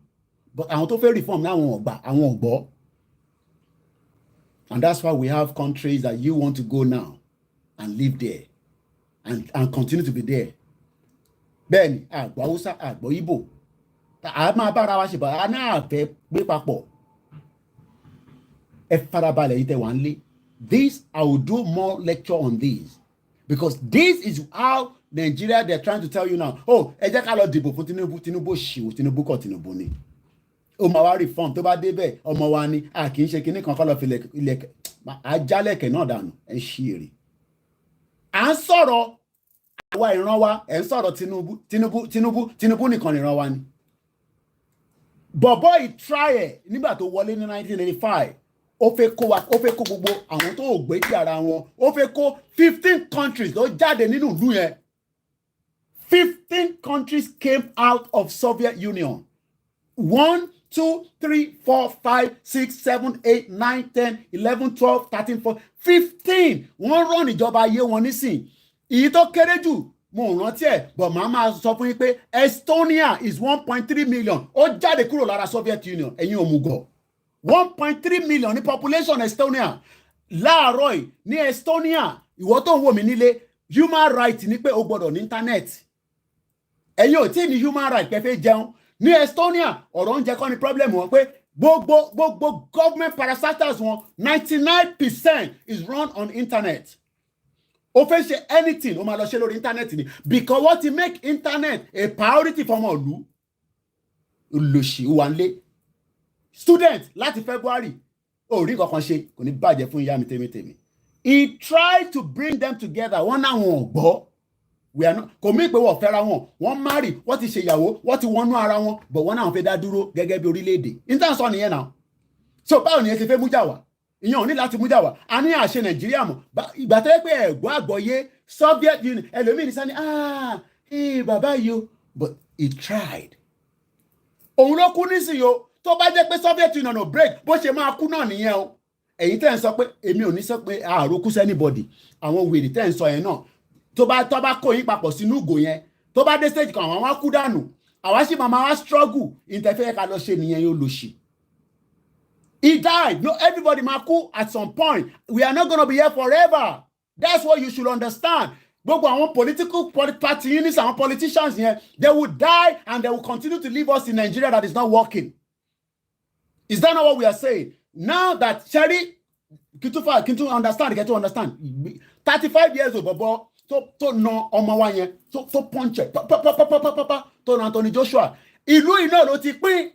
but àwọn tó fẹ́ reform ní àwọn ọ̀gbọ́ and that's why we have countries that you want to go now and live there and continue to be there bẹ́ẹ̀ni àgbọ̀ Haúsá àgbọ̀ Ìgbò a máa bára wa ṣe bá a náà fẹ́ gbé papọ̀ ẹ farabalẹ̀ yìí tẹ́ wà ń lé this I will do more lecture on this because this is how Nigeria they are trying to tell you now ẹ jẹ́ ká lọ dìbò fún Tinubu ṣìwò Tinubu kọ́ Tinubu ni ó máa wá reform tó bá débẹ̀ ọmọ wa ni a kì í ṣe kinní kan kọ́ lọ fi ilẹ̀kẹ̀ ajálẹ̀kẹ̀ náà dànù ẹ̀ ń ṣí èrè à ń sọ̀rọ̀ àwa ìran wa ẹ̀ ń sọ̀rọ̀ Tinubu nìkan ìran wa ni bọ̀bọ̀ ìtry ẹ̀ nígbà tó wọlé ní 1985 ó fẹ́ kó gbogbo àwọn tó gbé di ara wọn ó fẹ́ kó 15 countries ló jáde nínú ìlú yẹn 15 countries came out of Soviet Union 1, 2, 3, 4, 5, 6, 7, 8, 9, 10, 11, 12, 13, 14, 15 wọ́n rán ìjọba ayé wọn nísìn èyí tó kéré jù mo rántí ẹ̀ but màá máa sọ fún yín pé Estonia is 1.3 million ó jáde kúrò lára Soviet Union ẹ̀yin òmùgọ̀ 1.3 million ní population Estonia láàárọ̀ yìí ní Estonia ìwọ tó ń wò mí nílé human right ni pé o gbọ́dọ̀ ní internet ẹ̀yin ò tí ì ní human right kẹfẹ́ jẹun ní Estonia ọ̀rọ̀ oúnjẹ kọ́ ni problem wọn pé gbogbo government parastatals wọn 99% is run on internet ó fẹ́ ṣe anything ó máa lọ ṣe lórí internet ni because what ti make internet a priority for ọmọ ìlú olóṣì wà nílé student láti February ó rí kankan ṣe kò ní bàjẹ́ fún ìyá mi tèmi. He tried to bring them together wọ́n náà wọn gbọ́ we are not kò mí pé wọ́n fẹ́ra wọn wọ́n marry wọ́n ti ṣèyàwó wọ́n ti wọnú ara wọn but wọ́n náà fẹ́ dá dúró gẹ́gẹ́ bí orílẹ̀-èdè intan sọ nìyẹn náà so báwo nìyẹn ti fẹ́ mú jà wá ìyẹn ò ní láti mú jà wá a ní àṣẹ Nàìjíríà mọ̀ ìgbà tó yẹ pé ẹ̀gbọ́n àgbọ̀yé Soviet Union ẹlòmíì ní sani bàbá yìí o but he tried òun ló kú nísìnyí o tó bá jẹ́ pé Soviet Union ò break bó ṣe máa kú náà nìyẹn o èyí tẹ́ ń sọ pé èmi ò ní sọ pé àròkú sẹ́nibọ̀dì àwọn wèrè tẹ́ ń sọ yẹn náà tó bá kó yín papọ̀ sínú ìgò yẹn tó bá dé stage kan àwọn wá kú dànù àwa sì máa wá struggle ìtẹ̀fẹ́ ká lọ ṣe nìyẹn yóò lò ṣì. He died. No, everybody máa kú at some point. We are not gonna be here forever. That's what you should understand. Gbogbo àwọn political party units àwọn politicians yẹn they will die and they will continue to leave us in Nigeria that is not working. Is that not what we are saying? Now that Sherry Kintu understand 35 years old bobo tó na ọmọ wa yẹn tó punch tó na Anthony Joshua ìlú iná ló ti pín.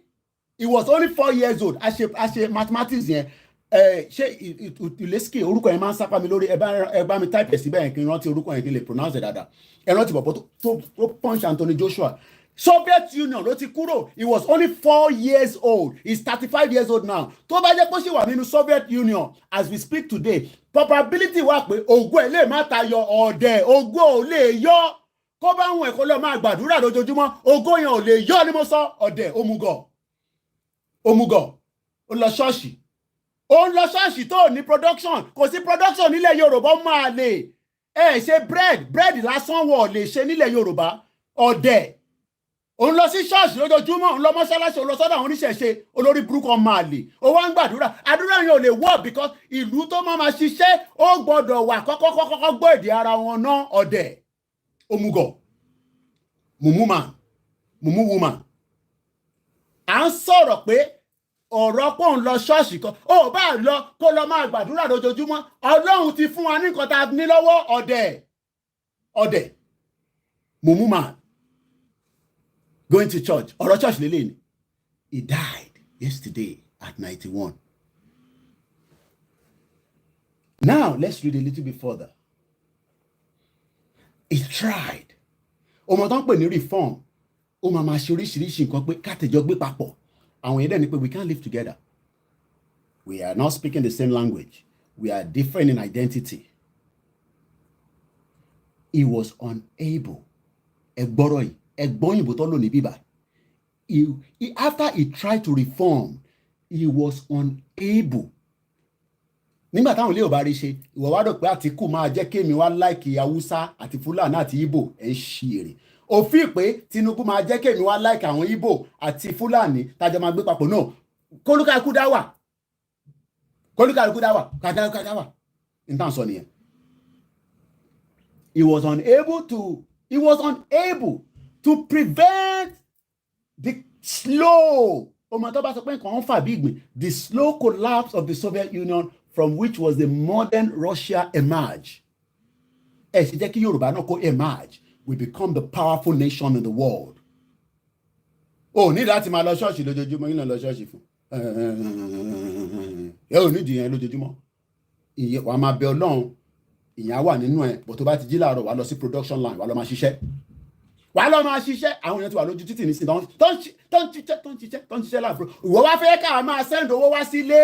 He was only 4 years old. I ṣe mathematics yẹn. Ṣé Uleski orúkọ yẹn máa ń sápá mi lórí ẹ bá mi type síbẹ̀ yẹn kí n rántí orúkọ yẹn kí n lè pronounce it dáadáa. Ẹ rántí bọ̀bọ̀ tó punch Anthony Joshua. Soviet Union ló ti kúrò. He was only 4 years old. He's 35 years old now. Tó bá jẹ́ pé ṣì wà nínú Soviet Union as we speak today, probability wà pé ògùn ẹ̀ lè má tayọ ọ̀dẹ̀ ògùn ò lè yọ. Kó bá wọn ẹ̀kọ́ lọ máa gbàdúrà lójoojúmọ́ ògùn yẹn ò lè yọ ni mo sọ ọ̀dẹ̀ òmùgọ̀ ó lọ ṣọ́ọ̀ṣì tó ní production kò sí production nílẹ̀ Yorùbá máa lè ṣe bread lásán wọ̀ lè ṣe nílẹ̀ Yorùbá ọ̀dẹ̀ òun lọ sí ṣọ́ọ̀ṣì lójoojúmọ́ òun lọ mọ́ṣáláṣí òun lọ sọ́dọ̀ àwọn oníṣẹ̀ṣe olórí burúkú máa lè ó wá ń gbàdúrà àdúrà yẹn ò lè work because ìlú tó máa ṣiṣẹ́ ó gbọ́dọ̀ wà kọ́kọ́ gbọ́ èdè ara wọn ná ọ̀dẹ̀ òmùgọ̀ mumu woman à ń sọ̀rọ̀ pé ọ̀rọ̀ pọ̀ ń lọ ṣọ́ọ̀ṣì kan ó bá lọ kó lọ máa gbàdúrà lójoojúmọ́ Ọlọ́run ti fún wa ní nǹkan tá a ní lọ́wọ́ ọ̀dẹ̀ mumu man going to church ọ̀rọ̀ church lélẹ̀ ni he died yesterday at 91. Now let's read a little bit further. He tried ọmọ tó ń pè ní reform ó máa ṣe oríṣiríṣi nǹkan pé kátẹjọ gbé papọ̀ àwọn yẹn dẹ̀ ni pé we can't live together. We are not speaking the same language. We are different in identity. He was unable. Ẹgbọ́n òyìnbó tó lò ní bíbá. After he tried to reform, he was unable. Nígbà táwọn ilé ò bá rí ṣe, ìwọ wá rò pé Àtíkù máa jẹ́ kémi wá láìkì Haúsá àti Fúlàní àti Ìgbò ẹ̀ ń ṣe èrè. Òfin pé Tinubu máa jẹ́ kémi wá láìkì àwọn Ìgbò àti Fúlàní tájọ máa gbé papọ̀ náà. Kólúkálukú dá wà. Nǹkan sọ nìyẹn. He was unable to prevent the slow, the slow collapse of the Soviet Union from which was the modern Russia emerge. Emerge. We become the powerful nation in the world. Oh, ní láti máa lọ ṣọ́ọ̀ṣì lójoojúmọ́ yín lọ ṣọ́ọ̀ṣì fún. Ò ní dìyẹn lójoojúmọ́. Wàá máa bẹ Ọlọ́run, ìyẹn wà nínú ẹ̀, bọ̀ tó bá ti jí láàárọ̀ wàá lọ sí production line, wàá lọ máa ṣiṣẹ́. Àwọn èèyàn ti wà lójú títì nísìnyí tó ń ṣiṣẹ́ láàbúrò. Ìwọ wá fẹ́ káwa máa send owó wá sílé,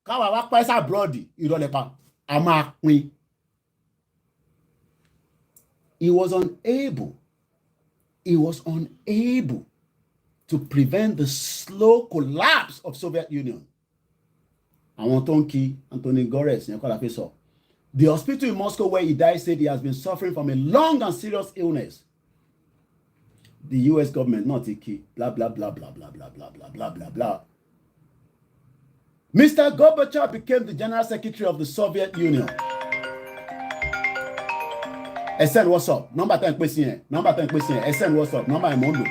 káwa wá pẹ́ sá abroad ìrọ̀lẹ́pa, a máa pín. He was unable to prevent the slow collapse of Soviet Union. Àwọn tó ń kí Anthony Gores yẹn kọ́ la fi sọ. The hospital in Moscow where he died said he has been suffering from a long and serious illness. The US government not a key, blah, blah, blah, blah, blah, blah, blah, blah, blah, blah, blah. Mr. Gorbachev became the General Secretary of the Soviet Union. SN, what's up? Number 10 question. SN, what's up? Number Mondo.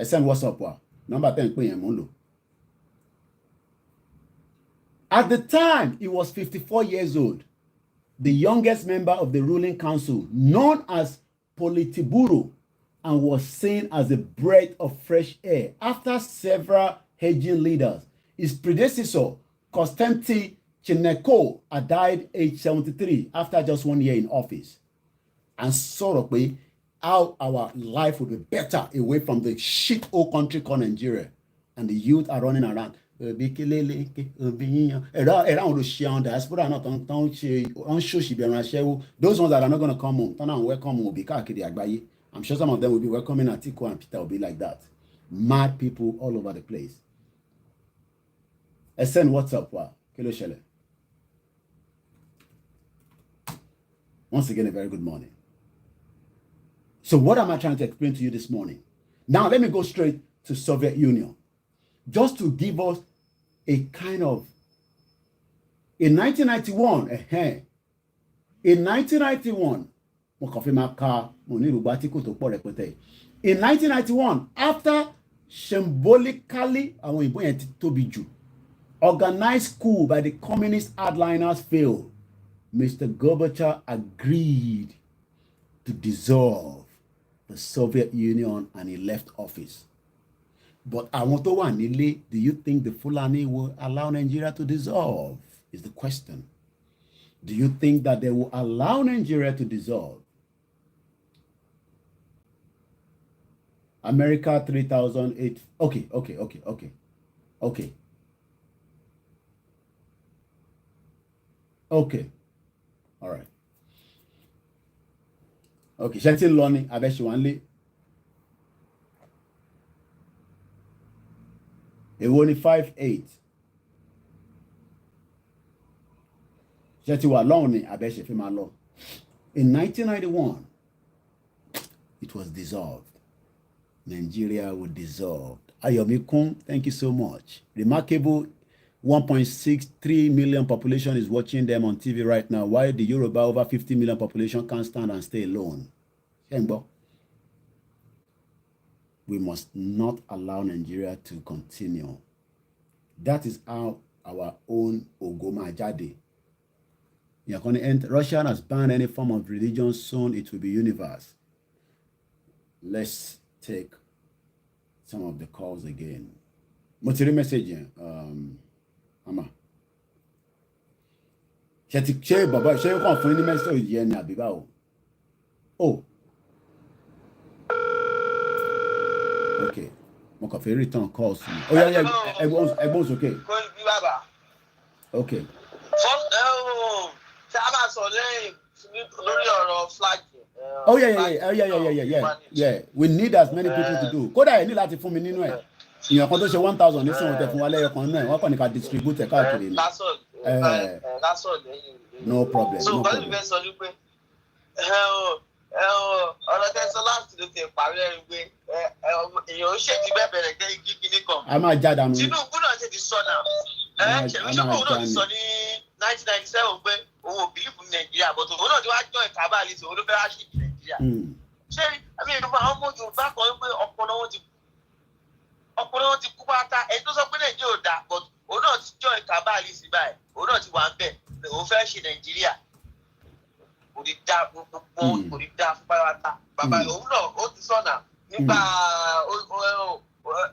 SN, what's up? Number 10 question Mondo. At the time, he was 54 years old. the youngest member of the ruling council, known as Politburo, and was seen as a breath of fresh air after several hedging leaders. His predecessor, Konstantin Chineko, had died aged 73 after just 1 year in office. And sort of way how our life would be better away from the shit old country called Nigeria. And the youth are running around. Those ones that are not going to come home, I'm sure some of them will be welcoming Atiku and Peter will be like that. Mad people all over the place. Send WhatsApp. Once again, a very good morning. So what am I trying to explain to you this morning? Now, let me go straight to Soviet Union. Just to give us a kind of, in 1991, in 1991, after symbolically organized coup by the communist hardliners failed, Mr. Gorbachev agreed to dissolve the Soviet Union and he left office. But I want to one, do you think the Fulani will allow Nigeria to dissolve? Is the question. Do you think that they will allow Nigeria to dissolve? America 3008. Okay. All right. Okay. Shetty Lonnie, I bet you only. It only 5'8". Shetty was lonely, I bet you feel my law. In 1991, it was dissolved. Nigeria was dissolved. Ayomi Kun, thank you so much. Remarkable 1.63 million population is watching them on TV right now. Why the Yoruba over 50 million population can't stand and stay alone? We must not allow Nigeria to continue. That is how our own Ogoma Jade. You're going to enter. Russia has banned any form of religion. Soon it will be universe. Let's take some of the calls again. Motiri message. Ama. She Baba, she you can find the message here na biba o. Oh. Okay. Mo kàn fẹ́ return calls to me. Oh yeah, everyone's okay. Okay. Oh yeah. We need as many people to do. Kódà ẹ ní láti fún mi nínú ẹ̀. Ìyàn kan tó ṣe 1,000 ní sìn tẹ fún wa lẹ́yọ kan náà wọ́n kàn ní ká distribute ẹ̀ káàkiri ni. No problem. So báyìí bẹ́ẹ̀ sọ ní pé ọ̀rọ̀ tẹ́sán láti ló ti parí ẹ̀rí pé èèyàn ṣèjì bẹ́ẹ̀ bẹ̀rẹ̀ kẹ́ kíkíní kan. A máa já dànù. Tinubu náà ṣe ti sọ náà. Ṣèlú náà ti sọ ní 1997 pé òun ò bìlífù ní Nàìjíríà bọ́tò òun náà ti wá jọ ìka báyìí sí òun ló fẹ́ wá ṣèjì Nàìjíríà. Ṣé àmì ìlú àwọn ọmọ Yorùbá kan pé ọpọlọ wọn ti kú pátá ẹni tó sọ pé Nàìjíríà ò dáa but òun náà ti jọ ìka báyìí sí báyìí òun náà ti wà ń bẹ̀ òun fẹ́ ṣe Nàìjíríà. Kò ní dá gbogbo kò ní dá pátá bàbá òun náà ó ti sọ̀nà nípa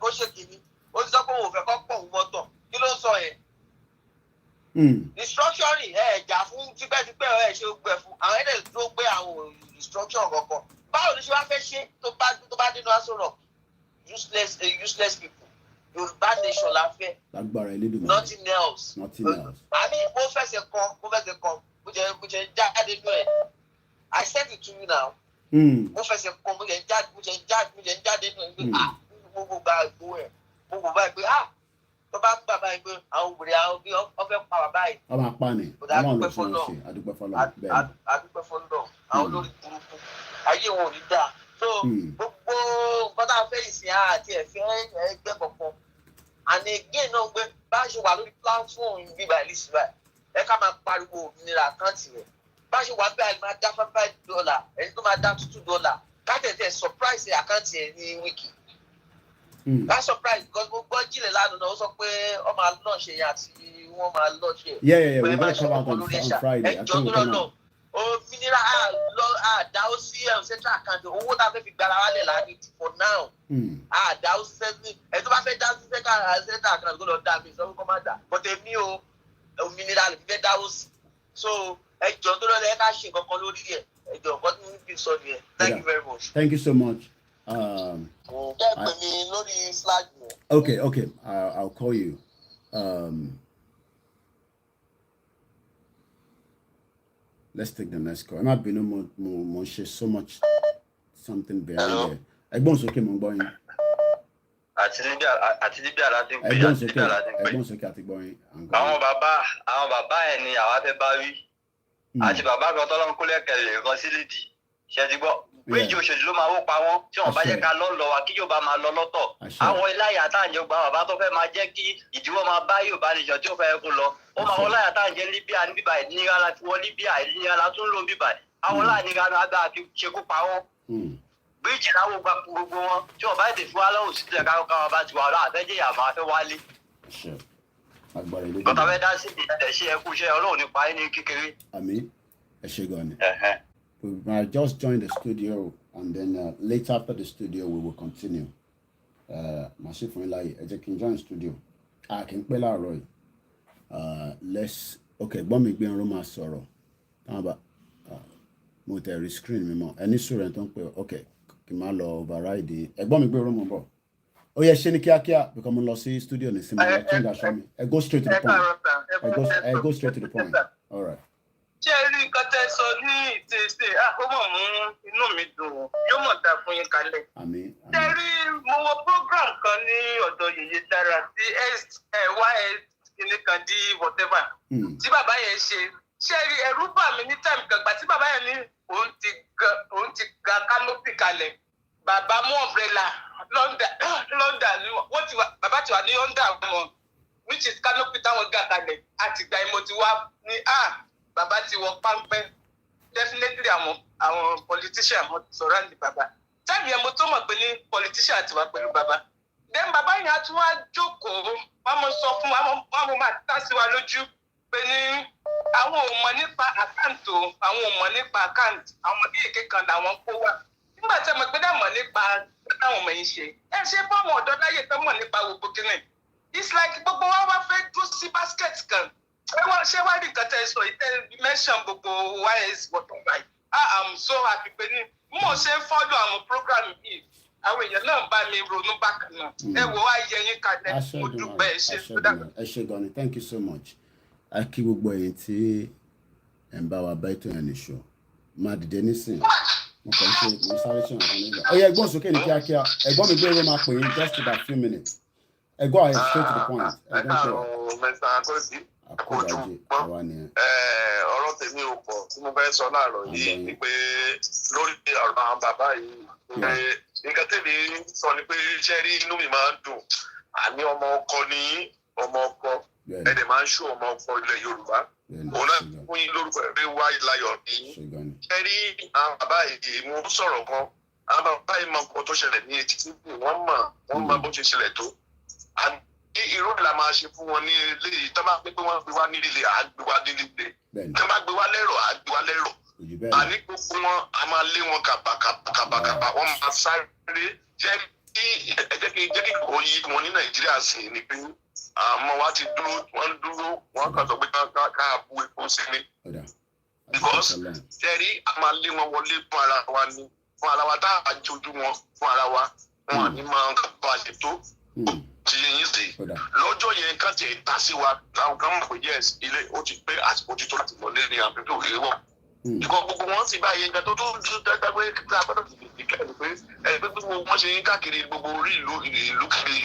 ó ṣe kìíní ó ti sọ pé òun fẹ́ kọ́ pọ̀ òun mọ́tọ̀ kí ló ń sọ yẹn. Restructuring ẹ̀jà fún tipẹ́tipẹ́ ṣe gbẹ fún àwọn ẹ̀dẹ̀ tó gbé àwọn restructuring kankan báwo ni ṣe wá fẹ́ ṣe tó bá dénú aṣọ rọ̀ useless people Yorùbá nation la fẹ́ nothing else. Àbí mo fẹsẹ̀ kan mo jẹ jáde nú ẹ̀ I send it to you now. Mo fẹsẹ̀ kan mo jẹ jáde nú ẹ̀ pé gbogbo gba ìgbó ẹ̀ gbogbo báyìí pé tó bá ń gbà báyìí pé àwọn òbèrè àwọn bí wọ́n fẹ́ pa wà báyìí. Ọmọ apá ni Ọlọ́run fún wọn ṣe adúpẹ́ fọlọ́. Adúpẹ́ fọlọ́ àwọn olórí burúkú ayé wọn ò ní dáa. So gbogbo nǹkan tá a fẹ́ ìsìn àti ẹ̀fẹ́ ẹgbẹ́ kọ̀ọ̀kan and again náà gbé bá a ṣe wà lórí platform bíbá ìlísì báyìí ẹ ká máa pariwo òmìnira àkáǹtì rẹ̀ bá a ṣe wà bẹ́ẹ̀ máa dá $5 ẹni tó máa dá $2 káàtẹ̀tẹ̀ surprise àkáǹtì ẹ̀ ní wíkì. That surprise because gbogbo jílẹ̀ lánàá náà ó sọ pé ọmọ àlọ́ náà ṣe yẹn àti wọ́n máa lọ ṣe. Yeah. We're going to come out on Friday. Ẹjọ́ tó lọ́nà òmìnira àdáwó sí central account owó tá a fẹ́ fi gbára wálẹ̀ láàrin for now. Àdáwó sí ẹ tó bá fẹ́ dá sí central account kó lọ dá mi sọ fún kọ́mádà but èmi o òmìnira lè fi fẹ́ dáwó sí. So ẹjọ́ tó lọ́nà ẹ ká ṣe kankan lórí ẹ̀ ẹjọ́ nǹkan tí mo fi sọ nìyẹn. Thank you very much. Thank you so much. Okay. I'll call you. Let's take the next call. I'm not being more so much something very there. Ẹ̀gbọ́n sókè mo gbọ́ yín. Àti níbi àlá ti ń pè Ẹ̀gbọ́n sókè àti gbọ́ yín. Àwọn bàbá ẹ̀ ni àwa fẹ́ bá wí. Àti bàbá kan tọ́lọ́ ń kó lẹ́kẹ̀lẹ̀ kan sí lédì. Ṣé ti gbọ́? Méjì òṣèlú ló máa wó pa wọ́n tí wọ́n bá jẹ́ ká lọ́ lọ wa kí Yorùbá máa lọ lọ́tọ̀. Àwọn iláyà tá à ń jẹ gba bàbá tó fẹ́ máa jẹ́ kí ìdíwọ́ máa bá Yorùbá nìjọ tí ó fẹ́ kó lọ. Ó máa wọ́n láyà tá à ń jẹ Libya ní bíbá ìnira la fi wọ́n Libya ìnira la tún lò bíbá. Àwọn láàánira náà gbà kí ṣekú pa wọ́n. Bíríjì láwọn gba gbogbo wọn tí wọ́n bá ètè fún wa lọ́wọ́ sílẹ̀ káwọn bá ti wà lọ́wọ́ àfẹ́jẹ́ ìyàmọ́ afẹ́ wálé. Bọ́tà fẹ́ dá sí ìdílé ṣe ẹkú iṣẹ́ Ọlọ́run nípa ẹni kékeré. Àmín. Ẹ ṣé gan ni. We might just join the studio and then later after the studio we will continue. Màṣí fún Ilayi, ẹ jẹ́ kí n join studio. Kì í pẹ́ láàárọ̀ yìí. Okay, gbọ́n mi gbé irun máa sọ̀rọ̀. Táwọn bá mo tẹ̀ rí screen mi mọ́. Ẹni sùúrù ẹ̀ tó ń pè okay kì í máa lọ override. Ẹ̀gbọ́n mi gbé irun mọ́ bọ̀. Ó yẹ ṣe ní kíákíá because mo lọ sí studio ní sinmi. Ẹ change aṣọ mi. Ẹ go straight to the point. Ẹ go straight to the point. All right. Ṣé ẹ rí nǹkan tẹ́ sọ ní ìtẹ̀sẹ̀ àkómọ̀ mú inú mi dùn yóò mọ̀ dá fún yín kalẹ̀. Àmín. Ṣé ẹ rí mo wo program kan ní ọ̀dọ̀ Yèyé Dára sí ys kìíní kan di whatever tí bàbá yẹn ṣe ẹ rí ẹ̀rù bà mí ní time kan gbà tí bàbá yẹn ní òun ti ga canopy kalẹ̀ bàbá mú umbrella London bàbá ti wà ní under wọn which is canopy táwọn gà kalẹ̀ àtìgbà ìmọ̀ ti wá ní bàbá ti wọ páńpẹ́ definitely àwọn politician mo sọ̀rọ̀ ní bàbá táìmù yẹn mo tó mọ̀ pé ní politician ti wà pẹ̀lú bàbá then bàbá yẹn á tún wá jókòó wọ́n mọ̀ sọ fún wọn mọ̀ máa tá sí wa lójú pé ní àwọn ò mọ̀ nípa àkáǹtì o àwọn ò mọ̀ nípa àkáǹtì àwọn kéèké kan làwọn kó wá nígbà tí a mọ̀ pé dá mọ̀ nípa táwọn ọmọ yìí ṣe ẹ ṣe fáwọn ọ̀dọ́ láyé tó mọ̀ nípa gbogbo kìnnì it's like gbogbo wa wá fẹ́ dúró sí basket kan ṣé wá rí nǹkan tẹ́ sọ ìtẹ́ mention gbogbo ys butterfly I'm so happy pé ní mo ṣe ń follow àwọn program yìí àwọn èèyàn náà bá mi ronú bákan náà ẹ wò wá yẹ yín kalẹ̀ mo dúpẹ́ ẹ ṣe tó dàgbà. Ẹ ṣé gan ni thank you so much. A kí gbogbo ẹ̀yin tí ẹ̀ ń bá wa bá ètò yẹn nìṣó máa dìde nísìn mo kàn ń ṣe mo sáré ṣe nǹkan nígbà. Ó yẹ ẹ̀gbọ́n sókè ní kíákíá ẹ̀gbọ́n mi gbé ló máa pè yín just about few minutes. Go ahead straight to the point. Àkójọ àwa nìyẹn. Ọ̀rọ̀ tèmi ò pọ̀ tí mo fẹ́ sọ láàárọ̀ yìí ni pé lórí ọ̀rọ̀ àwọn bàbá yìí nǹkan tèmi sọ ni pé iṣẹ́ rí inú mi máa ń dùn àní ọmọ ọkọ ní ọmọ ọkọ ẹ̀dẹ̀ máa ń ṣó ọmọ ọkọ ilẹ̀ Yorùbá òun náà fún yín lórúkọ ẹ̀rẹ́ wá ìlayọ̀ ní iṣẹ́ rí àwọn bàbá yìí mo sọ̀rọ̀ kan àwọn bàbá yìí mọ nǹkan tó ṣẹlẹ̀ ní etí tí wọ́n mọ̀ bó ṣe ṣẹlẹ̀ tó irú la máa ṣe fún wọn ní ilé yìí tó máa gbé wọ́n gbé wá ní ilé àgbé wá ní ilé tó máa gbé wá lẹ́rọ̀ àgbé wá lẹ́rọ̀ àní gbogbo wọn a máa lé wọn kàbàkàbà wọn máa sáré jẹ́ kí kò yí wọn ní Nàìjíríà sí ni pé àwọn wa ti dúró wọn kàn sọ pé ká bu epo sí ni because jẹ́rí a máa lé wọn wọlé fún ara wa tá a jojú wọn fún ara wa wọn à ní máa bá a ṣe tó ti yẹn sí lọ́jọ́ yẹn ká tiẹ̀ ta sí wa àwọn kan mọ̀ pé yes ilé ó ti pé àsìkò ti tó láti lọlé ní àpẹẹrẹ òkèèrè wọn. ìkọ́ gbogbo wọn sì bá yẹn gan tó dáadáa pé kí a gbọ́dọ̀ fi kẹ́lẹ́ pé pé gbogbo wọn ṣe ń káàkiri gbogbo orí ìlú kiri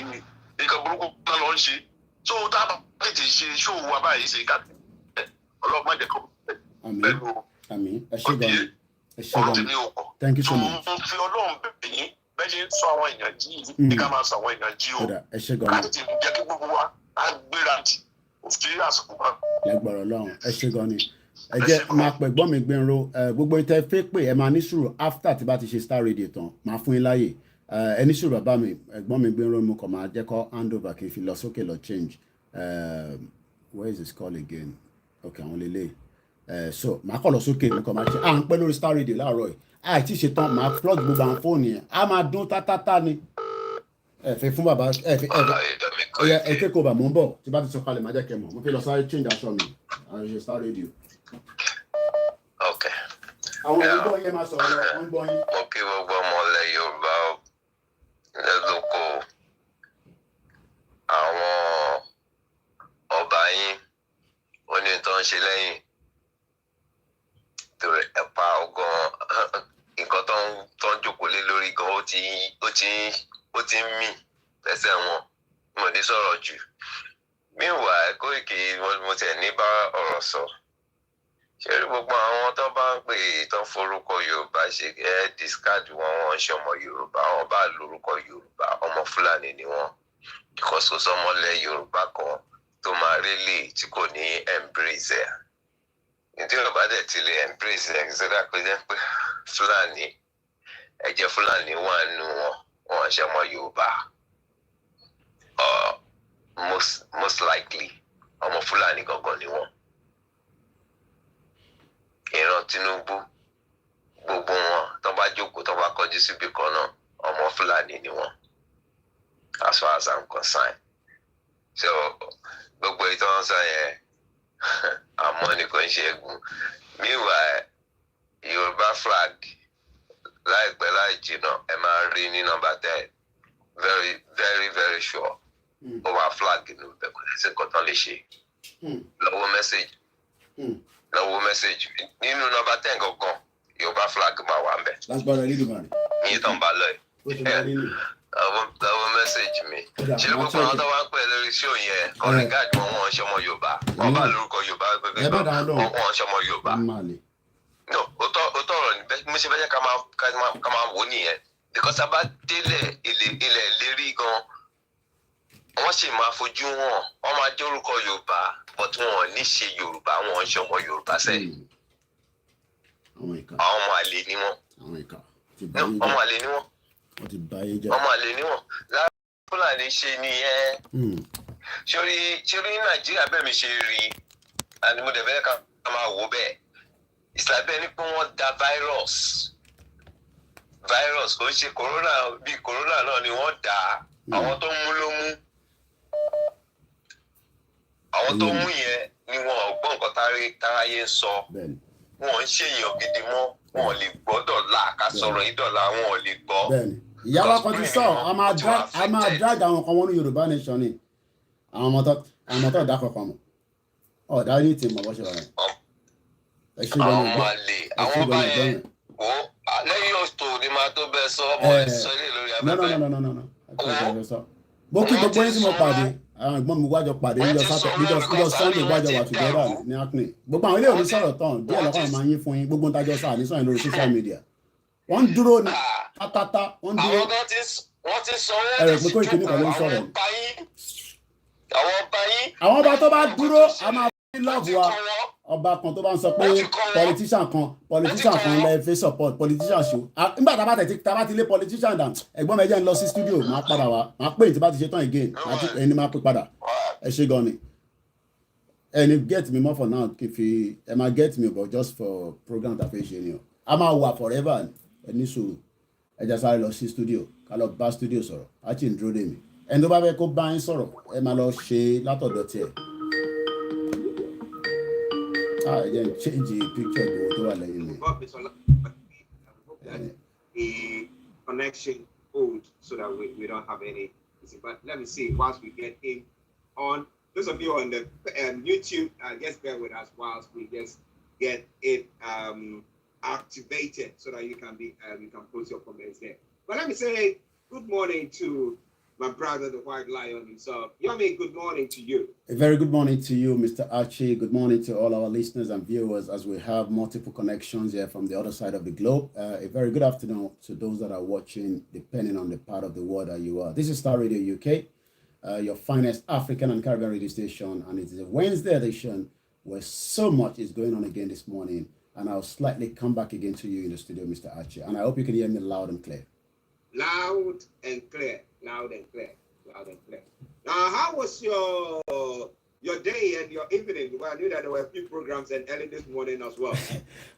nǹkan burúkú náà lọ ń ṣe tó tá a bá tètè ṣe ṣóò wa báyìí ṣe káàkiri ọlọ́gbọ́n jẹ́ kó pẹ̀lú ọ̀tẹ̀mí òkò tó ń fi Ọlọ́run bẹ̀rẹ̀ yín bẹ́ẹ̀ ṣe ń sọ àwọn èèyàn jí ní ká máa sọ àwọn èèyàn jí o láti ti jẹ́ kí gbogbo wa á gbéra jì òfin àsìkò kan. Lágbára Ọlọ́run ẹ ṣé gan ni ẹ jẹ́ máa pẹ̀ gbọ́n mi gbẹ̀rọ gbogbo ìtẹ́ fẹ́ pé ẹ máa ní sùúrù after tí bá ti ṣe Star Radio tán máa fún yín láàyè ẹ ní sùúrù bàbá mi ẹ̀gbọ́n mi gbẹ̀rọ mo kàn máa jẹ́ kó hand over kí n fi lọ sókè lọ change where is this call again? Okay, àwọn lélẹ̀. So màá kọ̀ lọ sókè nǹkan máa ṣe à ń pẹ́ lórí Star Radio láàárọ̀ yìí àìtí ṣetán màá plug gbogbo àwọn fóònù yẹn á máa dún tátátá ni ẹ fẹ́ fún bàbá ẹ kékeré bàbá mò ń bọ̀ tí bá ti sọ kalẹ̀ máa jẹ́ kẹ́ mọ̀ mo fi lọ sáré change aṣọ mi àwọn ṣe Star Radio. ok. àwọn olùgbọ́ yẹn máa sọ̀rọ̀ lọ wọ́n ń gbọ́ yín. mo kí gbogbo ọmọ ilẹ̀ Yorùbá lẹ́dọ̀kọ àwọn ọba yín ó ní tó ń ṣe lẹ́yìn torí ẹ̀pà ọgàn nǹkan tó ń jókòó lé lórí gan ó ti ń mì lẹ́sẹ̀ wọn mo ní sọ̀rọ̀ jù meanwhile Koiki mo tẹ̀ ní bá ọ̀rọ̀ sọ ṣe rí gbogbo àwọn tó bá ń pè tó ń forúkọ Yorùbá ṣe discard wọn ṣe ọmọ Yorùbá wọn bá lórúkọ Yorùbá ọmọ Fúlàní ni wọn because kò sọmọlẹ̀ Yorùbá kan tó máa rélé tí kò ní embrace ẹ̀ nítorí Yorùbá dẹ̀ ti lè embrace ẹ̀ kí sọ́dọ̀ pé jẹ́ pé Fúlàní ẹ̀jẹ̀ Fúlàní wà nù wọn ṣe ọmọ Yorùbá most likely ọmọ Fúlàní gangan ni wọn. ìran Tinubu gbogbo wọn tó bá jókòó tó bá kọjú síbi kan náà ọmọ Fúlàní ni wọn as far as I'm concerned so gbogbo ìtàn sọ yẹn àmọ́ ni kò ń ṣe egun meanwhile Yorùbá flag láìpẹ́ láì jìnnà ẹ máa rí ní nọ́mbà 10 very very very sure ó wà flag nínú ibẹ̀ kò sí nǹkan tán lè ṣe lọ́wọ́ mẹ́sẹ̀gì nínú nọ́mbà 10 gangan Yorùbá flag máa wà ń bẹ̀. lágbára lílo màrí. ní ìtàn bá lọ yìí lọ́wọ́ mẹ́sẹ̀gì mi ṣé gbogbo àwọn tó wá ń pè lórí show yẹn kọrin gáàdì wọn ṣe ọmọ Yorùbá wọn bá lórúkọ Yorùbá gbẹgbẹ wọn ṣe ọmọ Yorùbá no ó tọrọ ní mo ṣe fẹ́ jẹ́ ká máa wò nìyẹn because a bá délẹ̀ ilẹ̀ lérí gan wọ́n sì máa fojú wọn wọ́n máa jẹ́ orúkọ Yorùbá but wọn ò ní ṣe Yorùbá wọn ṣe ọmọ Yorùbá sẹ́yìn àwọn ọmọ àlè ni wọn ọmọ àlè ni wọn ọmọ àlè ni wọn lára Fúlàní ṣe nìyẹn sórí Nàìjíríà bẹ́ẹ̀ mi ṣe rí and mo dẹ̀ bẹ́ẹ̀ ká máa wò bẹ́ẹ̀ ìsìlábẹ́ ni pé wọ́n da virus kò ń ṣe corona bí corona náà ni wọ́n dà àwọn tó ń mú ló mú àwọn tó ń mú yẹn ni wọn ò gbọ́ nǹkan táráyé ń sọ wọn ń ṣèyàn gidi mọ́ wọn ò lè gbọ́ dọ̀là ká sọ̀rọ̀ yìí dọ̀là wọn ò lè gbọ́. ìyá wa kan ti sọ a máa drag àwọn kan wọnú Yorùbá nation ni àwọn ọmọ tó dá kankan mọ ọ̀dà ní ti mọ̀ bọ́ ṣe wà yẹn. àwọn ọmọ àlè àwọn báyẹn wò lẹ́yìn òtò ni máa tó bẹ sọ ọmọ ẹ sọ ilé lórí abẹ́bẹ́. bó kí gbogbo yín tí mo pàdé àwọn ẹ̀gbọ́n mi wájọ pàdé níjọ́ Sunday wájọ wà together ní acne gbogbo àwọn ilé òní sọ̀rọ̀ tán díẹ̀ lọ́kàn máa yín fún yín gbogbo ń tajọ́ sáà ní sọ̀yìn lórí social media wọ́n ń dúró ní pátátá wọ́n ń dúró ẹ̀rọ pé kó ìkíní kan ló ń sọ̀rọ̀ àwọn ọba tó bá dúró a máa fi love wa ọba kan tó bá ń sọ pé politician kan lè fẹ́ support politician show nígbà tá a bá ti lé politician down ẹ̀gbọ́n mi ẹ jẹ́ ń lọ sí studio máa padà wá máa pè tí bá ti ṣe tán again ẹni máa pè padà ẹ ṣe gan ni ẹni get me more for now kì í fi ẹ máa get me but just for program tá a fẹ́ ṣe ni o a máa wà forever ẹni sùúrù ẹ jẹ́ sáré lọ sí studio ká lọ bá studio sọ̀rọ̀ á sì ń dúró dè mí ẹni tó bá fẹ́ kó bá yín sọ̀rọ̀ ẹ máa lọ ṣe látọ̀dọ̀ tiẹ̀. Again, change the picture the connection hold so that we don't have any. But let me see whilst we get him on. Those of you on the YouTube, just bear with us whilst we just get it activated so that you can post your comments there. But let me say good morning to my brother, the White Lion himself. Yomi, good morning to you. A very good morning to you, Mr. Archie. Good morning to all our listeners and viewers as we have multiple connections here from the other side of the globe. A very good afternoon to those that are watching, depending on the part of the world that you are. This is Star Radio UK, your finest African and Caribbean radio station, and it is a Wednesday edition where so much is going on again this morning, and I'll slightly come back again to you in the studio, Mr. Archie, and I hope you can hear me loud and clear. Loud and clear. Loud and clear. Loud and clear. Now, how was your your day and your evening. Well, I knew that there were a few programs and early this morning as well.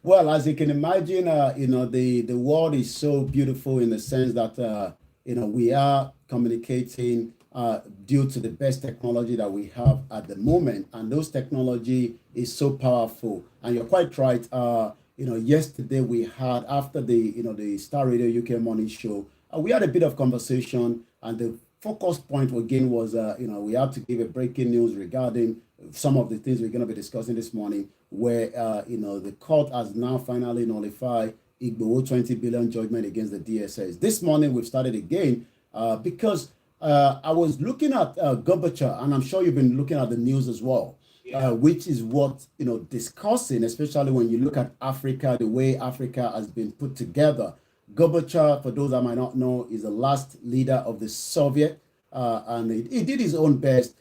Well, as you can imagine, the world is so beautiful in the sense that we are communicating due to the best technology that we have at the moment, and those technology is so powerful. And you're quite right. Yesterday we had, after the Star Radio UK Morning Show, we had a bit of conversation, and the focus point again was we have to give a breaking news regarding some of the things we're going to be discussing this morning, where the court has now finally nullified Igboho 20 billion judgment against the DSS. This morning we've started again because I was looking at Gorbachev, and I'm sure you've been looking at the news as well. Which is what discussing, especially when you look at Africa, the way Africa has been put together. Gorbachev, for those that might not know, is the last leader of the Soviet, and he did his own best.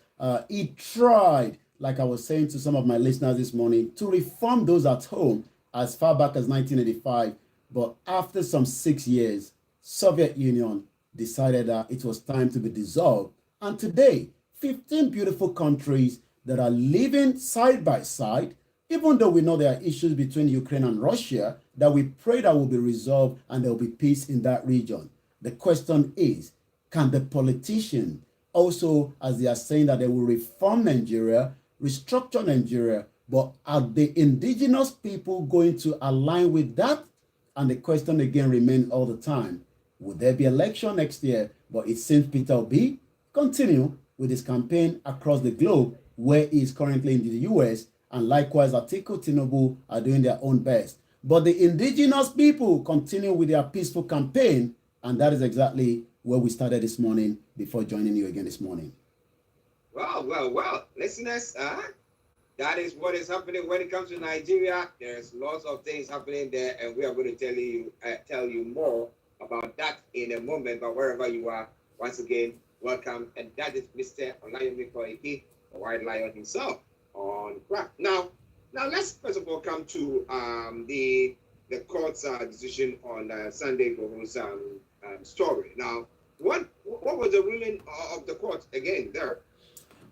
He tried, like I was saying to some of my listeners this morning, to reform those at home as far back as 1985. But after some 6 years, Soviet Union decided that it was time to be dissolved. And today, 15 beautiful countries that are living side by side, even though we know there are issues between Ukraine and Russia, that we pray that will be resolved and there will be peace in that region. The question is, can the politicians also, as they are saying that they will reform Nigeria, restructure Nigeria, but are the indigenous people going to align with that? And the question again remains all the time, will there be election next year? But it seems Peter Obi continue with his campaign across the globe, where he is currently in the US, and likewise Atiku Tinubu are doing their own best. But the indigenous people continue with their peaceful campaign, and that is exactly where we started this morning before joining you again this morning. Well, listeners, that is what is happening when it comes to Nigeria. There's lots of things happening there, and we are going to tell you more about that in a moment. But wherever you are, once again, welcome. And that is Mr. Olayomi Koiki, the White Lion himself on crack. Now let's first of all come to the court's decision on Sunday Igboho's story. Now, what was the ruling of the court again there?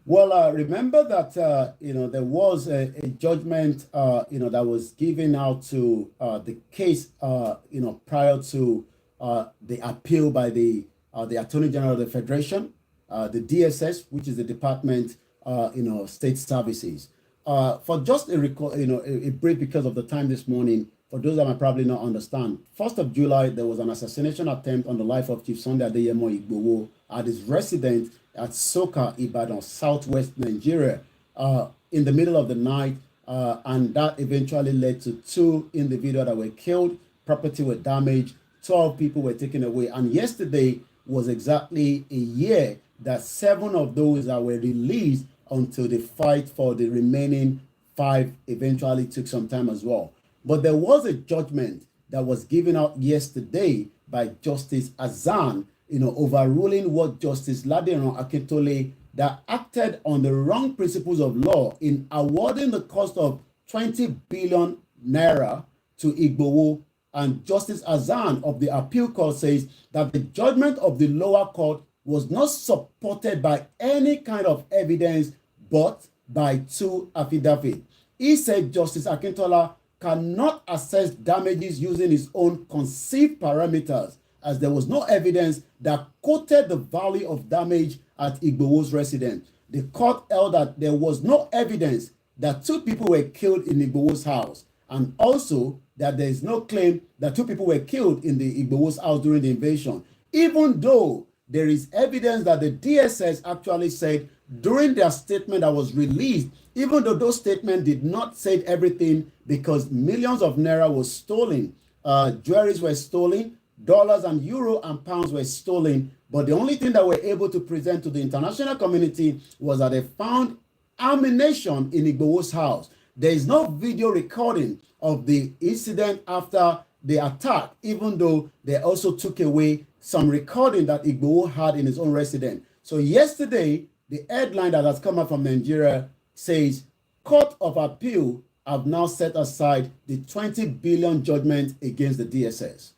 Well, remember that there was a judgment that was given out to the case prior to the appeal by the Attorney General of the Federation, the DSS, which is the Department State Services. For just a brief, because of the time this morning, for those that might probably not understand, 1st of July, there was an assassination attempt on the life of Chief Sunday Adeyemo Igboho at his residence at Soka, Ibadan, southwest Nigeria, in the middle of the night, and that eventually led to 2 individuals that were killed, property were damaged, 12 people were taken away, and yesterday was exactly a year that 7 of those that were released until the fight for the remaining 5 eventually took some time as well. But there was a judgment that was given out yesterday by Justice Azan, overruling what Justice Laderan Akintole that acted on the wrong principles of law in awarding the cost of 20 billion naira to Igboho. And Justice Azan of the appeal court says that the judgment of the lower court was not supported by any kind of evidence, but by 2 affidavits. He said Justice Akintola cannot assess damages using his own conceived parameters, as there was no evidence that quoted the value of damage at Igboho's residence. The court held that there was no evidence that 2 people were killed in Igboho's house, and also that there is no claim that 2 people were killed in the Igboho's house during the invasion, even though there is evidence that the DSS actually said during their statement that was released, even though those statements did not say everything, because millions of naira was stolen, jewelries were stolen, dollars and euro and pounds were stolen, but the only thing that we're able to present to the international community was that they found ammunition in Igboho's house. There is no video recording of the incident after the attack, even though they also took away some recording that Igboho had in his own residence. So yesterday, the headline that has come out from Nigeria says, Court of Appeal have now set aside the 20 billion judgment against the DSS.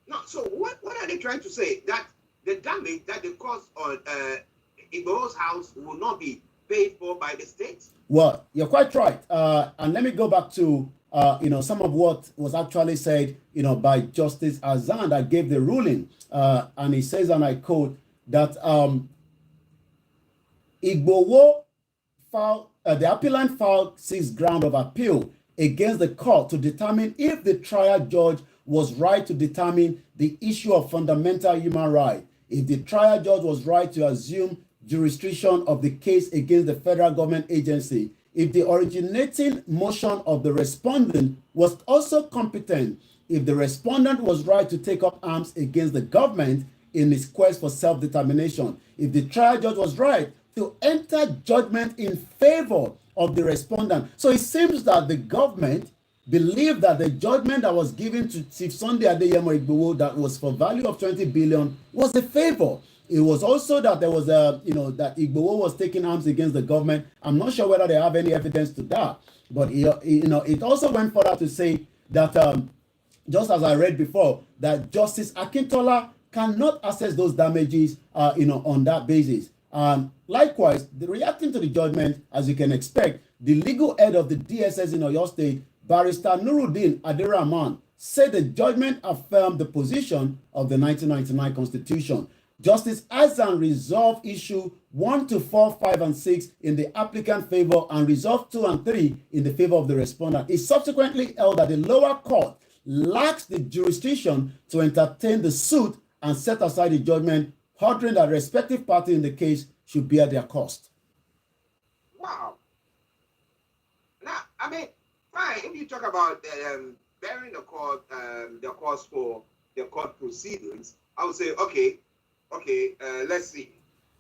No, so what are they trying to say? That the damage that they caused on Igboho's house will not be paid for by the state? Well, you're quite right. And let me go back to some of what was actually said, by Justice Azan that gave the ruling. And he says, and I quote, that Igbowo filed, the appellant filed 6 ground of appeal against the court to determine if the trial judge was right to determine the issue of fundamental human right. If the trial judge was right to assume jurisdiction of the case against the federal government agency, if the originating motion of the respondent was also competent, if the respondent was right to take up arms against the government in his quest for self-determination, if the trial judge was right to enter judgment in favor of the respondent. So it seems that the government believed that the judgment that was given to Chief Sunday Adeyemo Igboho that was for value of 20 billion was a favor. It was also that there was that Igboho was taking arms against the government. I'm not sure whether they have any evidence to that, but it also went further to say that just as I read before, that Justice Akintola cannot assess those damages, on that basis. Likewise, reacting to the judgment, as you can expect, the legal head of the DSS in Oyo State, Barrister Nuruddin Aderahman, said the judgment affirmed the position of the 1999 Constitution. Justice Azan resolved issue 1 to 4, 5, and 6 in the applicant favor and resolved 2 and 3 in the favor of the respondent. He subsequently held that the lower court lacks the jurisdiction to entertain the suit and set aside the judgment, ordering that respective party in the case should bear their cost. Wow. Now, I mean, fine, if you talk about bearing the cost for the court proceedings, I would say, okay, let's see.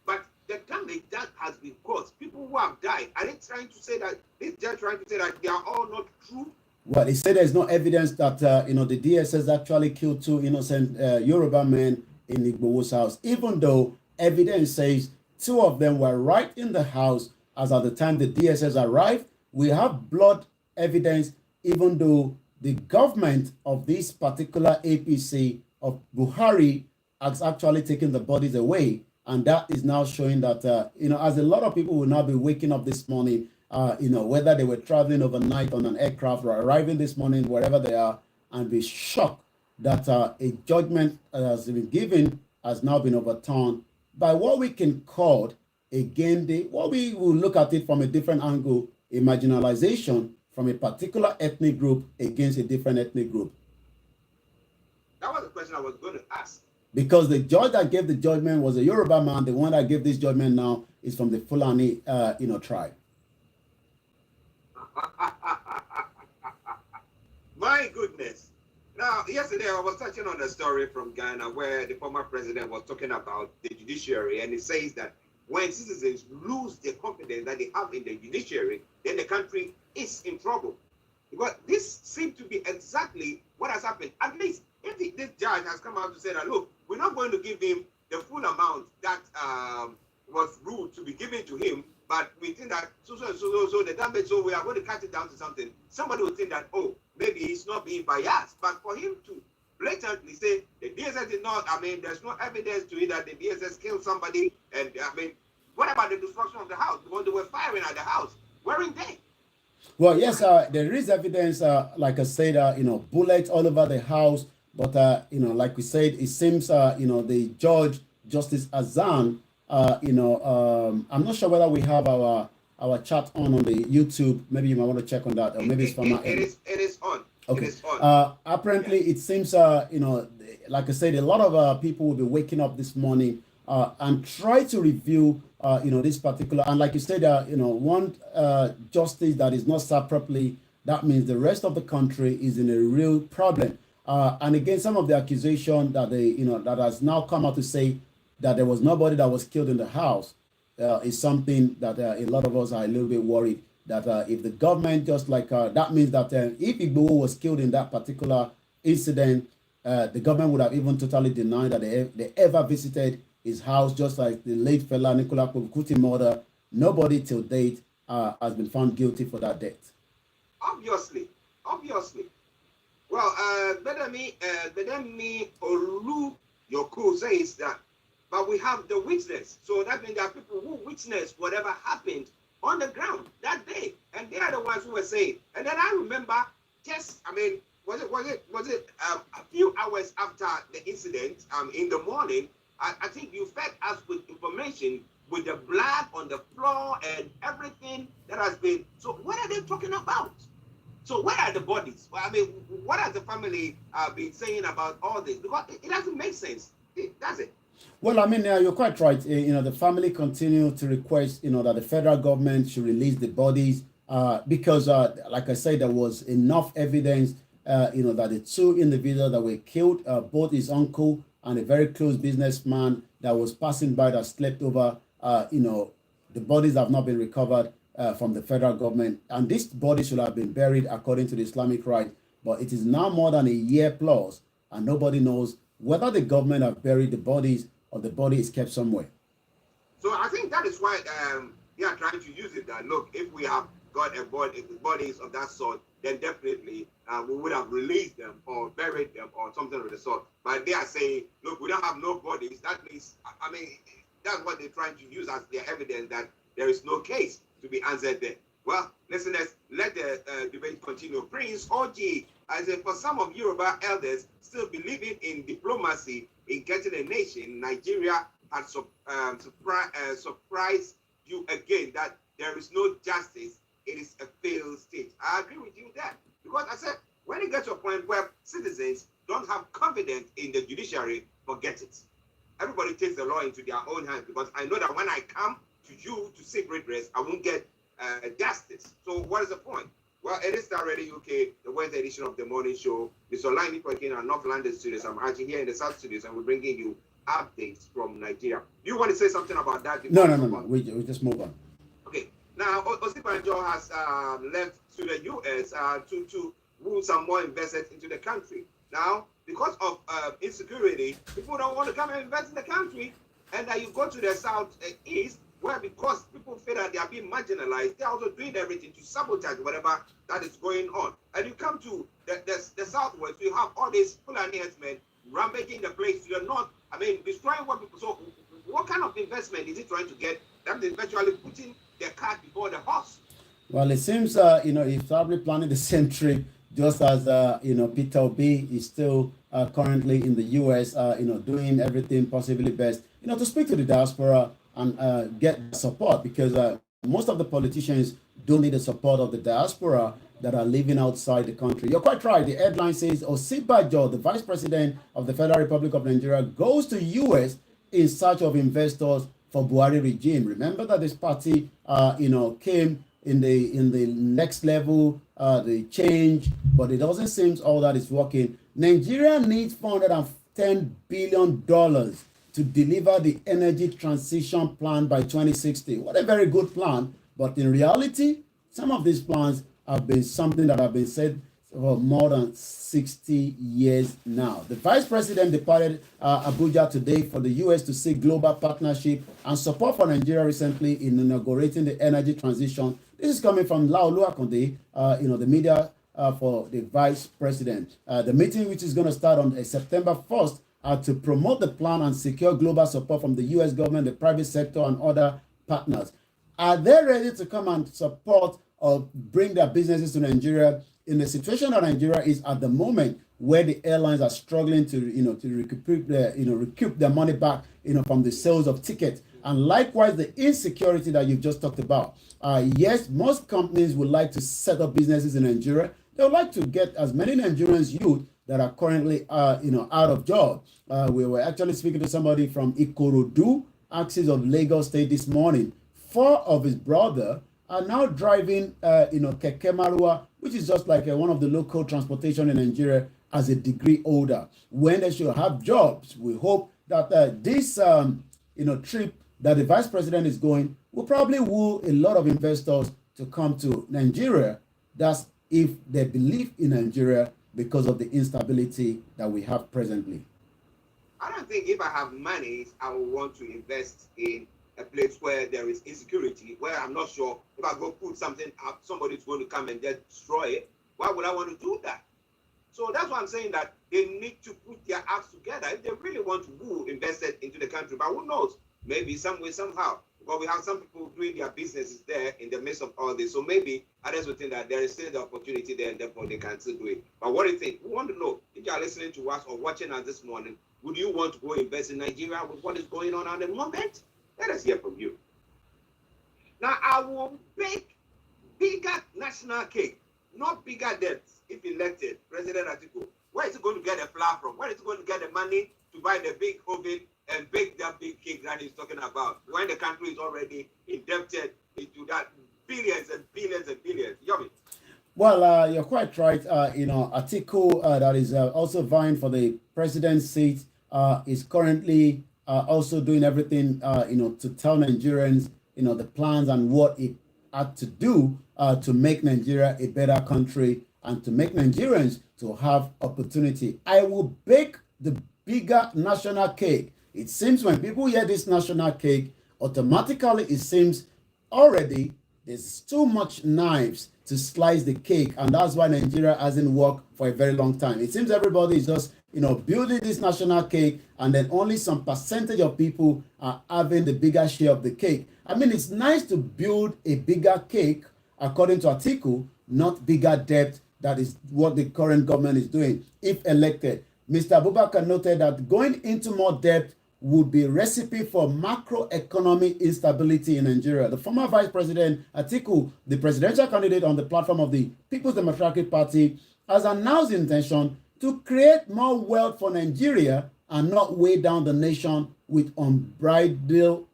But the damage that has been caused, people who have died, are they trying to say that, this judge trying to say that they are all not true? Well, he said there's no evidence that, the DSS actually killed 2 innocent Yoruba men in Igboho's house, even though evidence says 2 of them were right in the house as at the time the DSS arrived. We have blood evidence, even though the government of this particular APC of Buhari has actually taken the bodies away. And that is now showing that, as a lot of people will now be waking up this morning, whether they were traveling overnight on an aircraft or arriving this morning, wherever they are, and be shocked that a judgment has been given has now been overturned by what we can call, again, what we will look at it from a different angle, a marginalization from a particular ethnic group against a different ethnic group. That was the question I was going to ask. Because the judge that gave the judgment was a Yoruba man. The one that gave this judgment now is from the Fulani, tribe. My goodness. Now, yesterday I was touching on a story from Ghana where the former president was talking about the judiciary, and he says that when citizens lose their confidence that they have in the judiciary, then the country is in trouble. Because this seems to be exactly what has happened. At least if this judge has come out to say that, look, we're not going to give him the full amount that was ruled to be given to him, but we think that so the damage, so we are going to cut it down to something. Somebody would think that, oh, maybe he's not being biased. But for him to blatantly say the DSS did not, there's no evidence to it that the DSS killed somebody. And what about the destruction of the house? When they were firing at the house, weren't they? Well, yes, there is evidence, like I said, bullets all over the house. But, like we said, it seems, the judge, Justice Azan, I'm not sure whether we have our chat on the YouTube. Maybe you might want to check on that, or maybe it's from it is on. Okay. It is on. Apparently, it seems, like I said, a lot of people will be waking up this morning and try to review, this particular. And like you said, one justice that is not served properly, that means the rest of the country is in a real problem. And again, some of the accusation that that has now come out to say that there was nobody that was killed in the house is something that a lot of us are a little bit worried that if the government just like that means that if Igboho was killed in that particular incident, the government would have even totally denied that they ever visited his house, just like the late fella Nicola Kuti murder. Nobody till date has been found guilty for that death. Obviously. Well, Bedemi Olu Yoku says that but we have the witness. So that means there are people who witnessed whatever happened on the ground that day, and they are the ones who were saying. And then I remember, was it a few hours after the incident, in the morning, I think you fed us with information with the blood on the floor and everything that has been. So what are they talking about? So where are the bodies? Well, I mean, what has the family been saying about all this? Because it doesn't make sense, does it? Well, I mean, you're quite right. The family continue to request, that the federal government should release the bodies because, like I said, there was enough evidence, that the two individuals that were killed, both his uncle and a very close businessman that was passing by that slept over, the bodies have not been recovered from the federal government. And this body should have been buried according to the Islamic rite. But it is now more than a year plus, and nobody knows whether the government have buried the bodies or the body is kept somewhere. So I think that is why they are trying to use it. That look, if we have got bodies of that sort, then definitely we would have released them or buried them or something of the sort. But they are saying, look, we don't have no bodies. That means, I mean, that's what they're trying to use as their evidence that there is no case to be answered there. Well, listeners, let the debate continue. Prince OG, as for some of Yoruba elders still believing in diplomacy in getting a nation, Nigeria has surprised you again that there is no justice. It is a failed state. I agree with you there. Because I said, when it gets to a point where citizens don't have confidence in the judiciary, forget it. Everybody takes the law into their own hands because I know that when I come to you to seek redress, I won't get justice. So what is the point? Well, it is already UK, the Wednesday edition of the morning show. Mr. Olaimi Poikin, our North London studios. I'm actually here in the South studios, and we're bringing you updates from Nigeria. Do you want to say something about that? No. We just move on. Okay. Now, Osibanjo has left to the US to woo some more investors into the country. Now, because of insecurity, people don't want to come and invest in the country. And you go to the South East, where because people feel that they are being marginalized, they're also doing everything to sabotage whatever that is going on. And you come to the Southwest, you have all these Fulani herdsmen rampaging the place to the north. I mean, destroying what people. So, what kind of investment is he trying to get? That is eventually putting the cart before the horse. Well, it seems he's probably planning the same trip, just as Peter Obi is still currently in the US, doing everything possibly best, to speak to the diaspora and get support, because most of the politicians don't need the support of the diaspora that are living outside the country. You're quite right. The headline says Osibanjo, the Vice President of the Federal Republic of Nigeria, goes to US in search of investors for Buhari regime. Remember that this party, came in the next level, the change, but it doesn't seem all that is working. Nigeria needs $410 billion to deliver the energy transition plan by 2060. What a very good plan. But in reality, some of these plans have been something that have been said for more than 60 years now. The Vice President departed Abuja today for the U.S. to seek global partnership and support for Nigeria recently in inaugurating the energy transition. This is coming from Laolu Akonde, the media for the Vice President. The meeting, which is going to start on September 1st, to promote the plan and secure global support from the U.S. government, the private sector, and other partners. Are they ready to come and support or bring their businesses to Nigeria in the situation that Nigeria is at the moment, where the airlines are struggling to recoup their money back, from the sales of tickets, and likewise the insecurity that you've just talked about? Yes, most companies would like to set up businesses in Nigeria. They would like to get as many Nigerians youth that are currently out of job. We were actually speaking to somebody from Ikorodu, axis of Lagos State this morning. 4 of his brother are now driving Keke Marua, which is just like one of the local transportation in Nigeria, as a degree holder. When they should have jobs, we hope that this trip that the Vice President is going will probably woo a lot of investors to come to Nigeria. That's if they believe in Nigeria, because of the instability that we have presently. I don't think if I have money, I will want to invest in a place where there is insecurity, where I'm not sure if I go put something up, somebody's going to come and just destroy it. Why would I want to do that? So that's why I'm saying that they need to put their acts together if they really want to invest into the country. But who knows? Maybe some way, somehow. Because we have some people doing their businesses there in the midst of all this. So maybe others will think that there is still the opportunity there and therefore they can still do it. But what do you think? We want to know, if you are listening to us or watching us this morning, would you want to go invest in Nigeria with what is going on at the moment? Let us hear from you. Now, I will bake bigger national cake, not bigger debts, if elected President Atiku. Where is he going to get the flour from? Where is he going to get the money to buy the big oven and bake that big cake that he's talking about when the country is already indebted into that billions and billions and billions? Yummy. Well, you're quite right. Atiku, that is also vying for the presidency seat, is currently also doing everything, to tell Nigerians, the plans and what it had to do to make Nigeria a better country and to make Nigerians to have opportunity. I will bake the bigger national cake. It seems when people hear this national cake, automatically it seems already there's too much knives to slice the cake, and that's why Nigeria hasn't worked for a very long time. It seems everybody is just building this national cake, and then only some percentage of people are having the bigger share of the cake. I mean, it's nice to build a bigger cake, according to Atiku, not bigger debt. That is what the current government is doing if elected. Mr. Abubakar noted that going into more debt would be a recipe for macroeconomic instability in Nigeria. The former Vice President Atiku, the presidential candidate on the platform of the People's Democratic Party, has announced the intention to create more wealth for Nigeria and not weigh down the nation with unbridled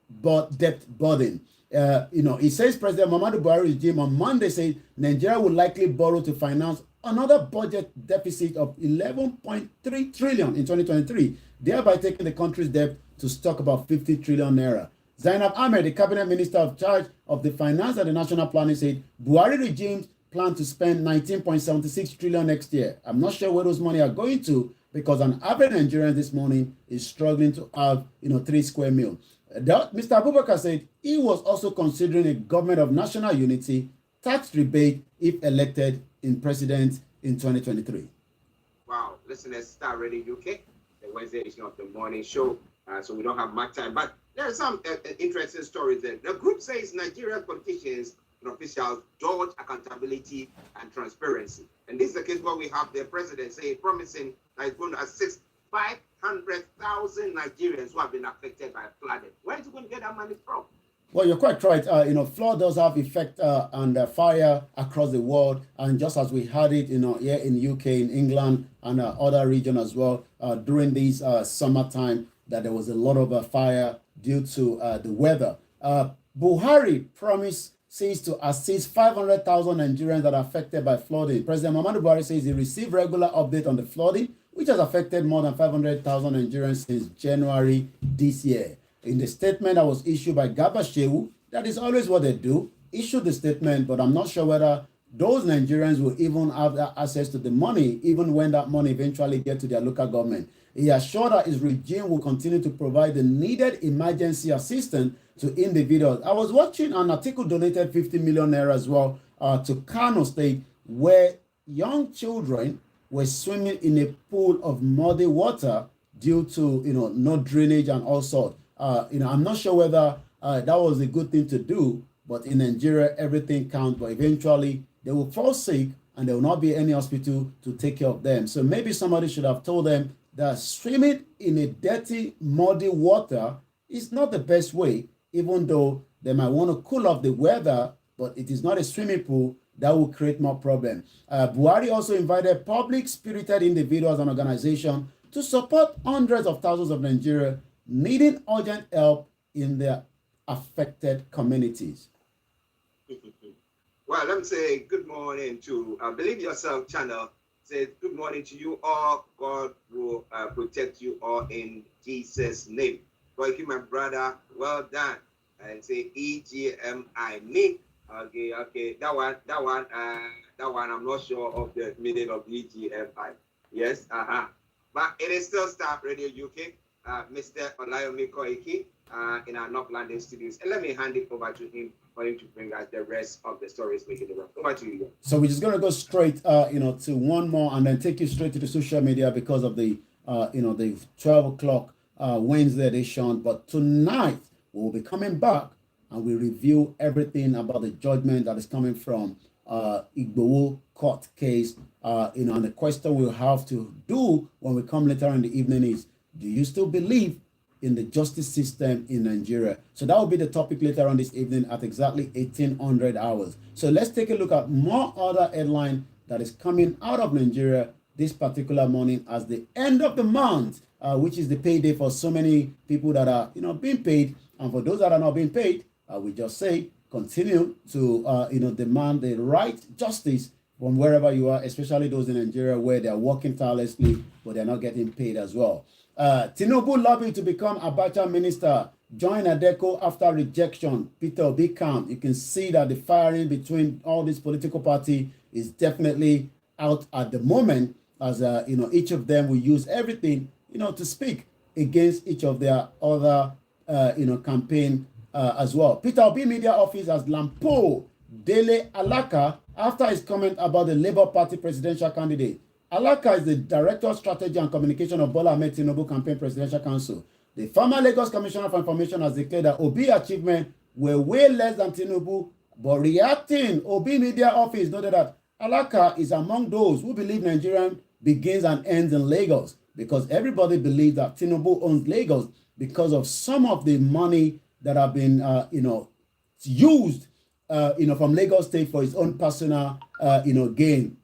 debt burden. He says President Muhammadu Buhari's regime on Monday said Nigeria will likely borrow to finance another budget deficit of 11.3 trillion in 2023, thereby taking the country's debt to stock about 50 trillion naira. Zainab Ahmed, the cabinet minister of charge of the finance and the national planning, said Buhari regime plan to spend 19.76 trillion next year. I'm not sure where those money are going to, because an average Nigerian this morning is struggling to have 3 square meals. Mr. Abubakar said he was also considering a government of national unity, tax rebate if elected in president in 2023. Wow, listeners, Star Radio UK, the Wednesday edition of the morning show. So we don't have much time, but there are some interesting stories there. The group says Nigerian politicians and officials dodge accountability and transparency. And this is the case where we have the president promising that he's going to assist 500,000 Nigerians who have been affected by flooding. Where is he going to get that money from? Well, you're quite right. Flood does have effect on the fire across the world, and just as we had it, here in UK, in England, and other regions as well, during this summertime, that there was a lot of fire due to the weather. Buhari says to assist 500,000 Nigerians that are affected by flooding. President Muhammadu Buhari says he received regular update on the flooding, which has affected more than 500,000 Nigerians since January this year. In the statement that was issued by Garba Shehu, that is always what they do, issue the statement, but I'm not sure whether those Nigerians will even have that access to the money, even when that money eventually gets to their local government. He assured that his regime will continue to provide the needed emergency assistance to individuals. I was watching an article donated 50 million naira as well to Kano State, where young children were swimming in a pool of muddy water due to no drainage and all sorts. I'm not sure whether that was a good thing to do, but in Nigeria, everything counts. But eventually, they will fall sick and there will not be any hospital to take care of them. So maybe somebody should have told them that swimming in a dirty, muddy water is not the best way, even though they might want to cool off the weather, but it is not a swimming pool that will create more problems. Buhari also invited public-spirited individuals and organizations to support hundreds of thousands of Nigerians needing urgent help in their affected communities. Well, let me say good morning to Believe Yourself channel. Say good morning to you all. God will protect you all in Jesus' name. Thank you, my brother. Well done. And say EGMI me. Okay. That one. I'm not sure of the meaning of EGMI. Yes. But it is still Star Radio UK. Mr. Olayomi Koiki in our North London studios. And let me hand it over to him for him to bring us the rest of the stories making the round. Over to you. So we're just going to go straight, to one more and then take you straight to the social media because of the, the 12 o'clock Wednesday edition. But tonight, we'll be coming back and we review everything about the judgment that is coming from Igboho court case. And the question we'll have to do when we come later in the evening is, do you still believe in the justice system in Nigeria? So that will be the topic later on this evening at exactly 1800 hours. So let's take a look at more other headline that is coming out of Nigeria this particular morning as the end of the month, which is the payday for so many people that are, being paid. And for those that are not being paid, we just say continue to, demand the right justice from wherever you are, especially those in Nigeria where they are working tirelessly, but they're not getting paid as well. Tinubu lobby to become Abacha minister. Join Adeko after rejection. Peter Obi camp. You can see that the firing between all these political parties is definitely out at the moment, as each of them will use everything to speak against each of their other campaign as well. Peter Obi media office has lampooned Dele Alaka after his comment about the Labour Party presidential candidate. Alaka is the Director of Strategy and Communication of Bola Ahmed Tinubu Campaign Presidential Council. The former Lagos Commissioner for Information has declared that Obi achievements were way less than Tinubu, but reacting, Obi media office noted that Alaka is among those who believe Nigeria begins and ends in Lagos, because everybody believes that Tinubu owns Lagos because of some of the money that have been, used, from Lagos State for his own personal, gain.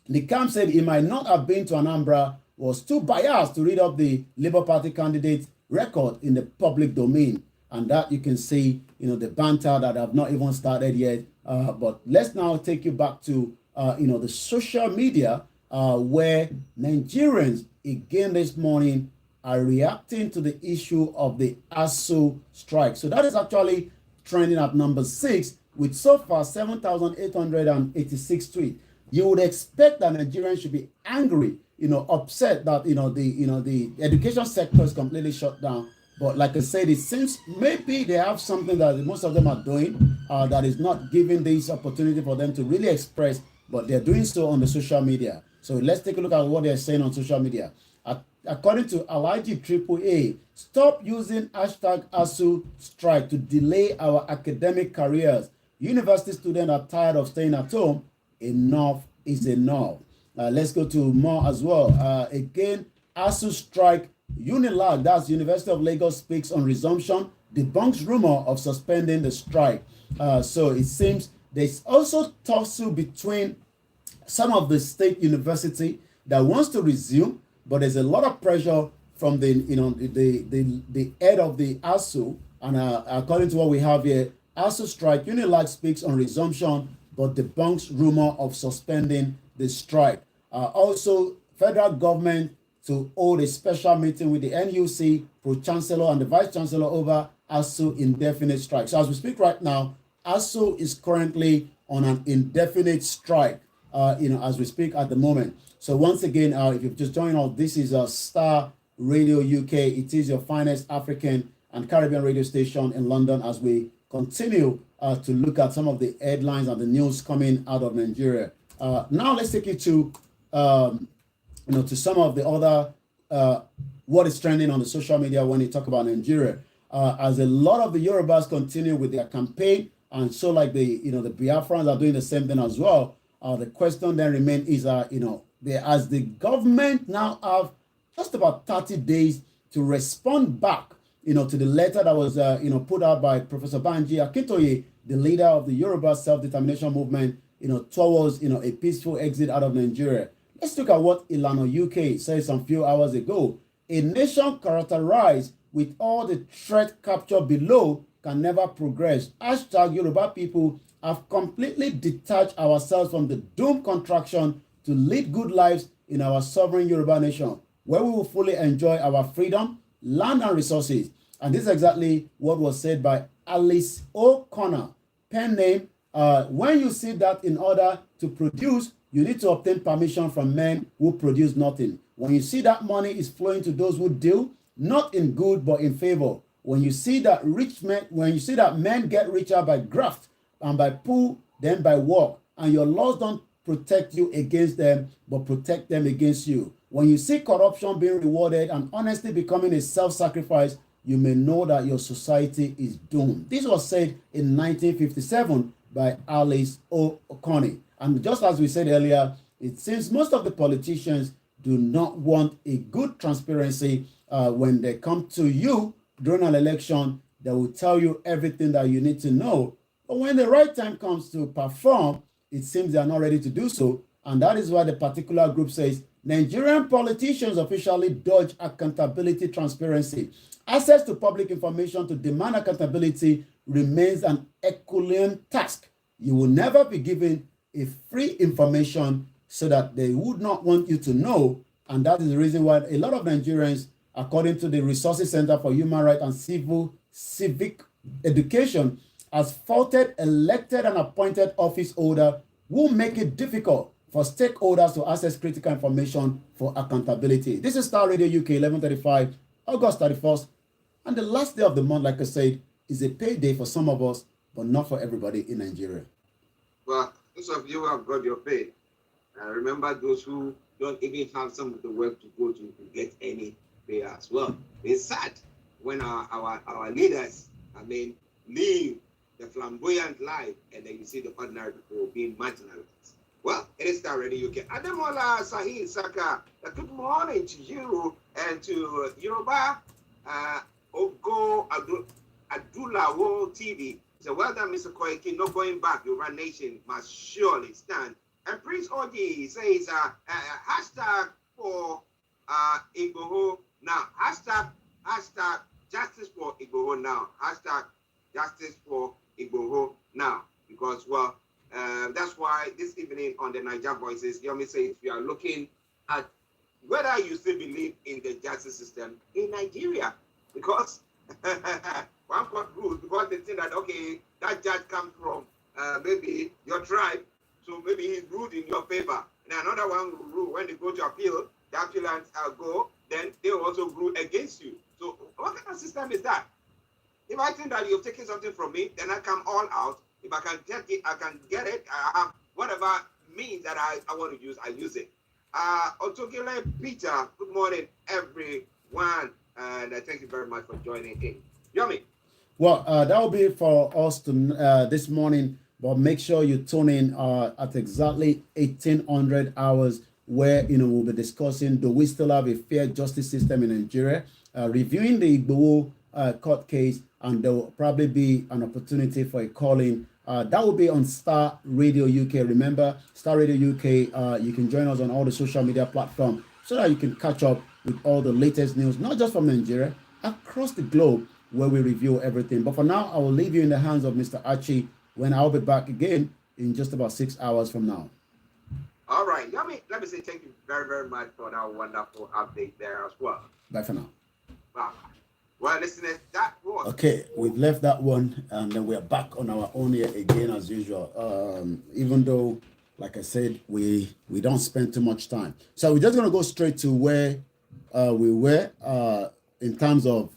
The camp said he might not have been to Anambra, was too biased to read up the Labour Party candidate's record in the public domain. And that you can see, the banter that have not even started yet. But let's now take you back to, the social media where Nigerians, again this morning, are reacting to the issue of the ASU strike. So that is actually trending at number 6 with so far 7,886 tweets. You would expect that Nigerians should be angry, upset that, the education sector is completely shut down. But like I said, it seems maybe they have something that most of them are doing that is not giving this opportunity for them to really express, but they're doing so on the social media. So let's take a look at what they're saying on social media. According to Alhaji AAA, stop using hashtag ASU strike to delay our academic careers. University students are tired of staying at home. Enough is enough. Let's go to more as well. Again, ASU strike. Unilag, that's University of Lagos, speaks on resumption, debunks rumor of suspending the strike. So it seems there's also tussle between some of the state university that wants to resume, but there's a lot of pressure from the head of the ASU. And according to what we have here, ASU strike. Unilag speaks on resumption, but debunks rumor of suspending the strike. Also, federal government to hold a special meeting with the NUC, Pro-Chancellor and the Vice-Chancellor over ASU indefinite strike. So as we speak right now, ASU is currently on an indefinite strike, as we speak at the moment. So once again, if you've just joined us, this is Star Radio UK. It is your finest African and Caribbean radio station in London as we continue to look at some of the headlines and the news coming out of Nigeria. Now let's take you to to some of the other what is trending on the social media when you talk about Nigeria. As a lot of the Yorubas continue with their campaign, and so like the Biafrans are doing the same thing as well. The question then remains is as the government now have just about 30 days to respond back to the letter that was put out by Professor Banji Akintoye, the leader of the Yoruba self-determination movement, towards a peaceful exit out of Nigeria. Let's look at what Ilano UK said some few hours ago. A nation characterized with all the threat captured below can never progress. Hashtag Yoruba people have completely detached ourselves from the doomed contraction to lead good lives in our sovereign Yoruba nation, where we will fully enjoy our freedom, land and resources. And this is exactly what was said by Alice O'Connor, pen name. When you see that in order to produce, you need to obtain permission from men who produce nothing. When you see that money is flowing to those who deal, not in good but in favor. When you see that men get richer by graft and by pull, then by work, and your laws don't protect you against them, but protect them against you. When you see corruption being rewarded and honesty becoming a self-sacrifice, you may know that your society is doomed. This was said in 1957 by Alice O'Connor. And just as we said earlier, it seems most of the politicians do not want a good transparency when they come to you during an election. They will tell you everything that you need to know. But when the right time comes to perform, it seems they are not ready to do so. And that is why the particular group says Nigerian politicians officially dodge accountability transparency. Access to public information to demand accountability remains an Herculean task. You will never be given a free information so that they would not want you to know. And that is the reason why a lot of Nigerians, according to the Resources Center for Human Rights and Civic Education, has faulted elected and appointed office holder who make it difficult for stakeholders to access critical information for accountability. This is Star Radio UK, 11:35, August 31st. And the last day of the month, like I said, is a payday for some of us, but not for everybody in Nigeria. Well, those of you who have got your pay, remember those who don't even have some of the work to go to get any pay as well. It's sad when our leaders, live the flamboyant life, and then you see the ordinary people being marginalized. Well, it is Star Radio UK. Ademola Sahil Saka, good morning to you and to Yoruba Ogo Adulawo TV. So well done, Mr. Koiki. No going back. Yoruba Nation must surely stand. And Prince Oji says, hashtag for Igboho now. Hashtag justice for Igboho now. Hashtag justice for Igboho now. Because, well, that's why this evening on the Niger Voices, Yomi says, if you are looking at whether you still believe in the justice system in Nigeria, because one court rules, because they think that, okay, that judge comes from maybe your tribe, so maybe he ruled in your favor. And another one will rule when they go to appeal, the appellants go, then they will also rule against you. So what kind of system is that? If I think that you've taken something from me, then I come all out. If I can get it, I can get it. I have whatever means that I want to use, I use it. Otogile Peter, good morning, everyone. And thank you very much for joining in. Yomi. Well, that will be for us to this morning, but make sure you tune in at exactly 1800 hours where, we'll be discussing, do we still have a fair justice system in Nigeria, reviewing the Igboho court case, and there will probably be an opportunity for a call-in. That will be on Star Radio UK. Remember, Star Radio UK, you can join us on all the social media platforms so that you can catch up with all the latest news, not just from Nigeria, across the globe, where we review everything. But for now, I will leave you in the hands of Mr. Archie when I'll be back again in just about 6 hours from now. All right. Let me say thank you very, very much for that wonderful update there as well. Bye for now. Bye. Well, listeners, that was... Okay, we've left that one, and then we're back on our own here again as usual. Even though, like I said, we don't spend too much time. So we're just going to go straight to where we were in terms of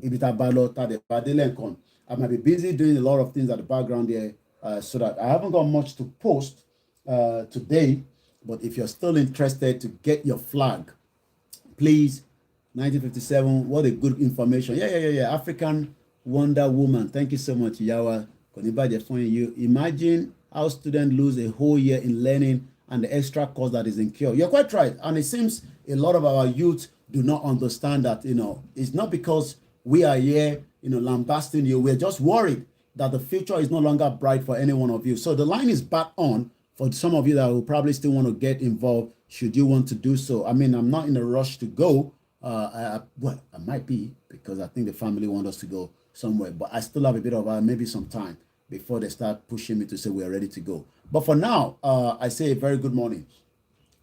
Ibita Balo Tade Badelenkon. I might be busy doing a lot of things at the background here, so that I haven't got much to post today. But if you're still interested to get your flag, please, 1957, what a good information. Yeah. African Wonder Woman. Thank you so much, Yawa. You imagine how students lose a whole year in learning and the extra cost that is incurred. You're quite right. And it seems a lot of our youth do not understand that, it's not because we are here, lambasting you. We're just worried that the future is no longer bright for any one of you. So the line is back on for some of you that will probably still want to get involved should you want to do so. I mean, I'm not in a rush to go. I might be, because I think the family want us to go somewhere, but I still have a bit of maybe some time before they start pushing me to say we're ready to go. But for now, I say a very good morning.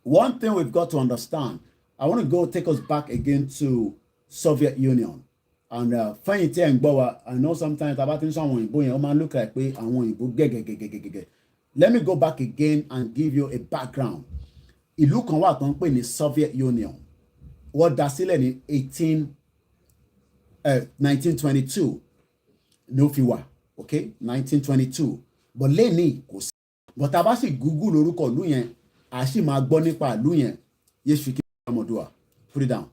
One thing we've got to understand, I want to go take us back again to Soviet Union. And I know sometimes about someone look like let me go back again and give you a background. Ìlú kan wà tó ń pè ní Soviet Union. Wọ́n dá sílẹ̀ ní 1922 ló fi wà, okay, 1922, but lẹ́ni kò sí, but tá bá sì Google orúkọ ìlú yẹn a sì máa gbọ́ nípa ìlú yẹn. Yéṣu kí ọmọdúà put it down.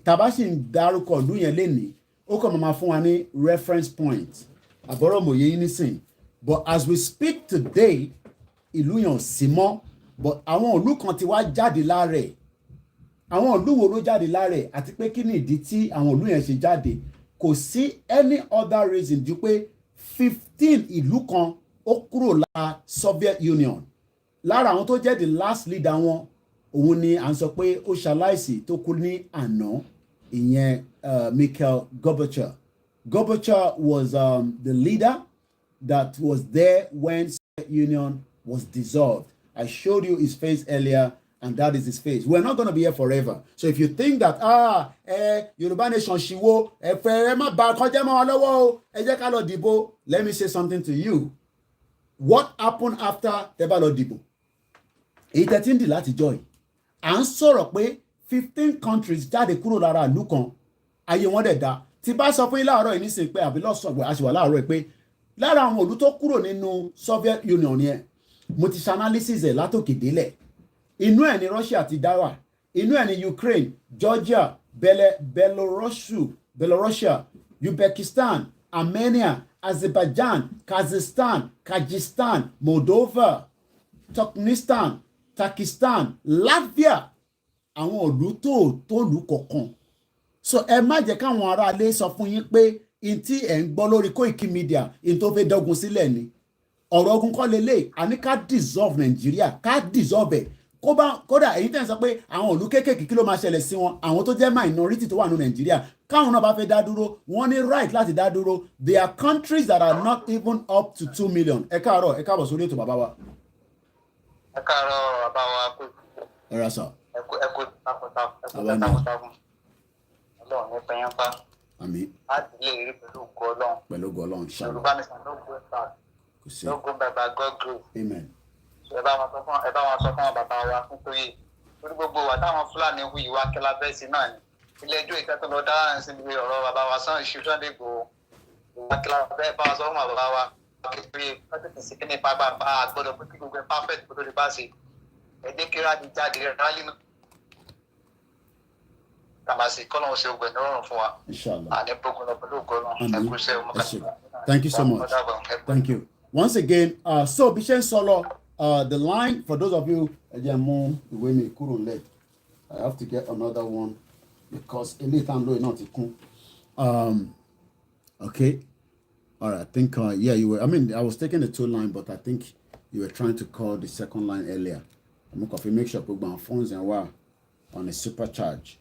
Tá bá sì dárúkọ ìlú yẹn lẹ́ni ó kàn máa fún wa ní reference point àbọ̀rọ̀ mòye yín nísìn, but as we speak today ìlú yẹn ò sí mọ́, but àwọn ìlú kan ti wá jáde lára ẹ̀. Àwọn ìlú wo ló jáde lára ẹ̀ àti pé kí ni ìdí tí àwọn ìlú yẹn ṣe jáde? Kò sí any other reason ju pé 15 ìlú kan ó kúrò lára Soviet Union. Lára àwọn tó jẹ́ the last leader wọn òun ni à ń sọ pé ó ṣaláìsí tó kú ní àná, ìyẹn Mikhail Gorbachev. Gorbachev was the leader that was there when Soviet Union was dissolved. I showed you his face earlier, and that is his face. We're not going to be here forever. So if you think that Yoruba nation ṣìwó ẹ má bà kọjá mọ́ wa lọ́wọ́ o, ẹ jẹ́ ká lọ dìbò, let me say something to you. What happened after tẹ́ bá lọ dìbò? Èyí tẹ́ ti ń dì láti joy. À ń sọ̀rọ̀ pé 15 countries jáde kúrò lára ìlú kan, ayé wọn dẹ̀ dá. Tí bá sọ fún yín láàárọ̀ yìí nísìnyí pé àbí lọ́sọ̀gbọ̀ àṣìwà láàárọ̀ yìí pé lára àwọn ìlú tó kúrò nínú Soviet Union yẹn, mo ti ṣe analysis ẹ̀ látòkè délẹ̀. Inú ẹ̀ ni Russia ti dá wà, inú ẹ̀ ni Ukraine, Georgia, Belarusia, Uzbekistan, Armenia, Azerbaijan, Kazakhstan, Kyrgyzstan, Moldova, Turkmenistan, Pakistan, Latvia, àwọn ìlú tó lù kọ̀ọ̀kan. So ẹ má jẹ́ káwọn aráalé sọ fún yín pé in tí ẹ̀ ń gbọ́ lórí Koiki Media in tó fẹ́ dọ́gun sílẹ̀ ni. Ọ̀rọ̀ ogun kọ́ lélẹ̀, àní ká dissolve Nàìjíríà, ká dissolve ẹ̀. Kódà èyí tẹ̀ ń sọ pé àwọn ìlú kéékèèké kí ló máa ṣẹlẹ̀ sí wọn, àwọn tó jẹ́ minority tó wà ní Nàìjíríà, káwọn náà bá fẹ́ dá dúró, wọ́n ní right láti dá dúró. There are countries that are not even up to 2 million. Ẹ káàárọ̀, ẹ káàbọ̀ sórí ètò bàbá wa. Ẹ káàárọ̀ bàbá wa kò. Ẹ rà sà. Ẹ kú takuntakun. Ọlọ́run ní pẹ́yán pa. Àmín. Láti lè rí pẹ̀lú ògo Ọlọ́run. Pẹ̀lú ògo Ọlọ́run ṣáà. Yorùbá nation no go back. Kò sí. No go back by God grace. Amen. Ẹ bá wọn sọ fún àwọn bàbá wa nítorí torí gbogbo wa táwọn Fúlàní wù yìí wá kẹlá bẹ́ẹ̀ sí náà ni. Ilé ẹjọ́ ìkẹ́ tó lọ dáhùn sí ibi ọ̀rọ̀ bàbá wa Sunday Igboho. Ìwà kẹlá bẹ́ẹ̀ bá wọn sọ fún bàbá wa. Kékeré pẹ́tẹ́tì sí kí ní pápá àgbọ̀dọ̀ pé kí gbogbo ẹ̀ perfect kó tó lè bá ṣe. Ẹ̀dẹ́ kí rádi jáde rálí náà. Kàmásì kọ́lọ́hún ṣe ogun ẹ̀ lọ́rùn fún wa. Inshallah. Àní gbogbo lọ pẹ̀lú ògo náà. Ẹ kú iṣẹ́ ọmọ kàṣíkà. Thank you so much. Thank you. Once again, so Bishen Solo, the line for those of you, I have to get another one because okay. All right. I think, yeah, you were, I mean, I was taking the 2 line, but I think you were trying to call the second line earlier. I'm going to make sure put my phones and wire on a supercharge.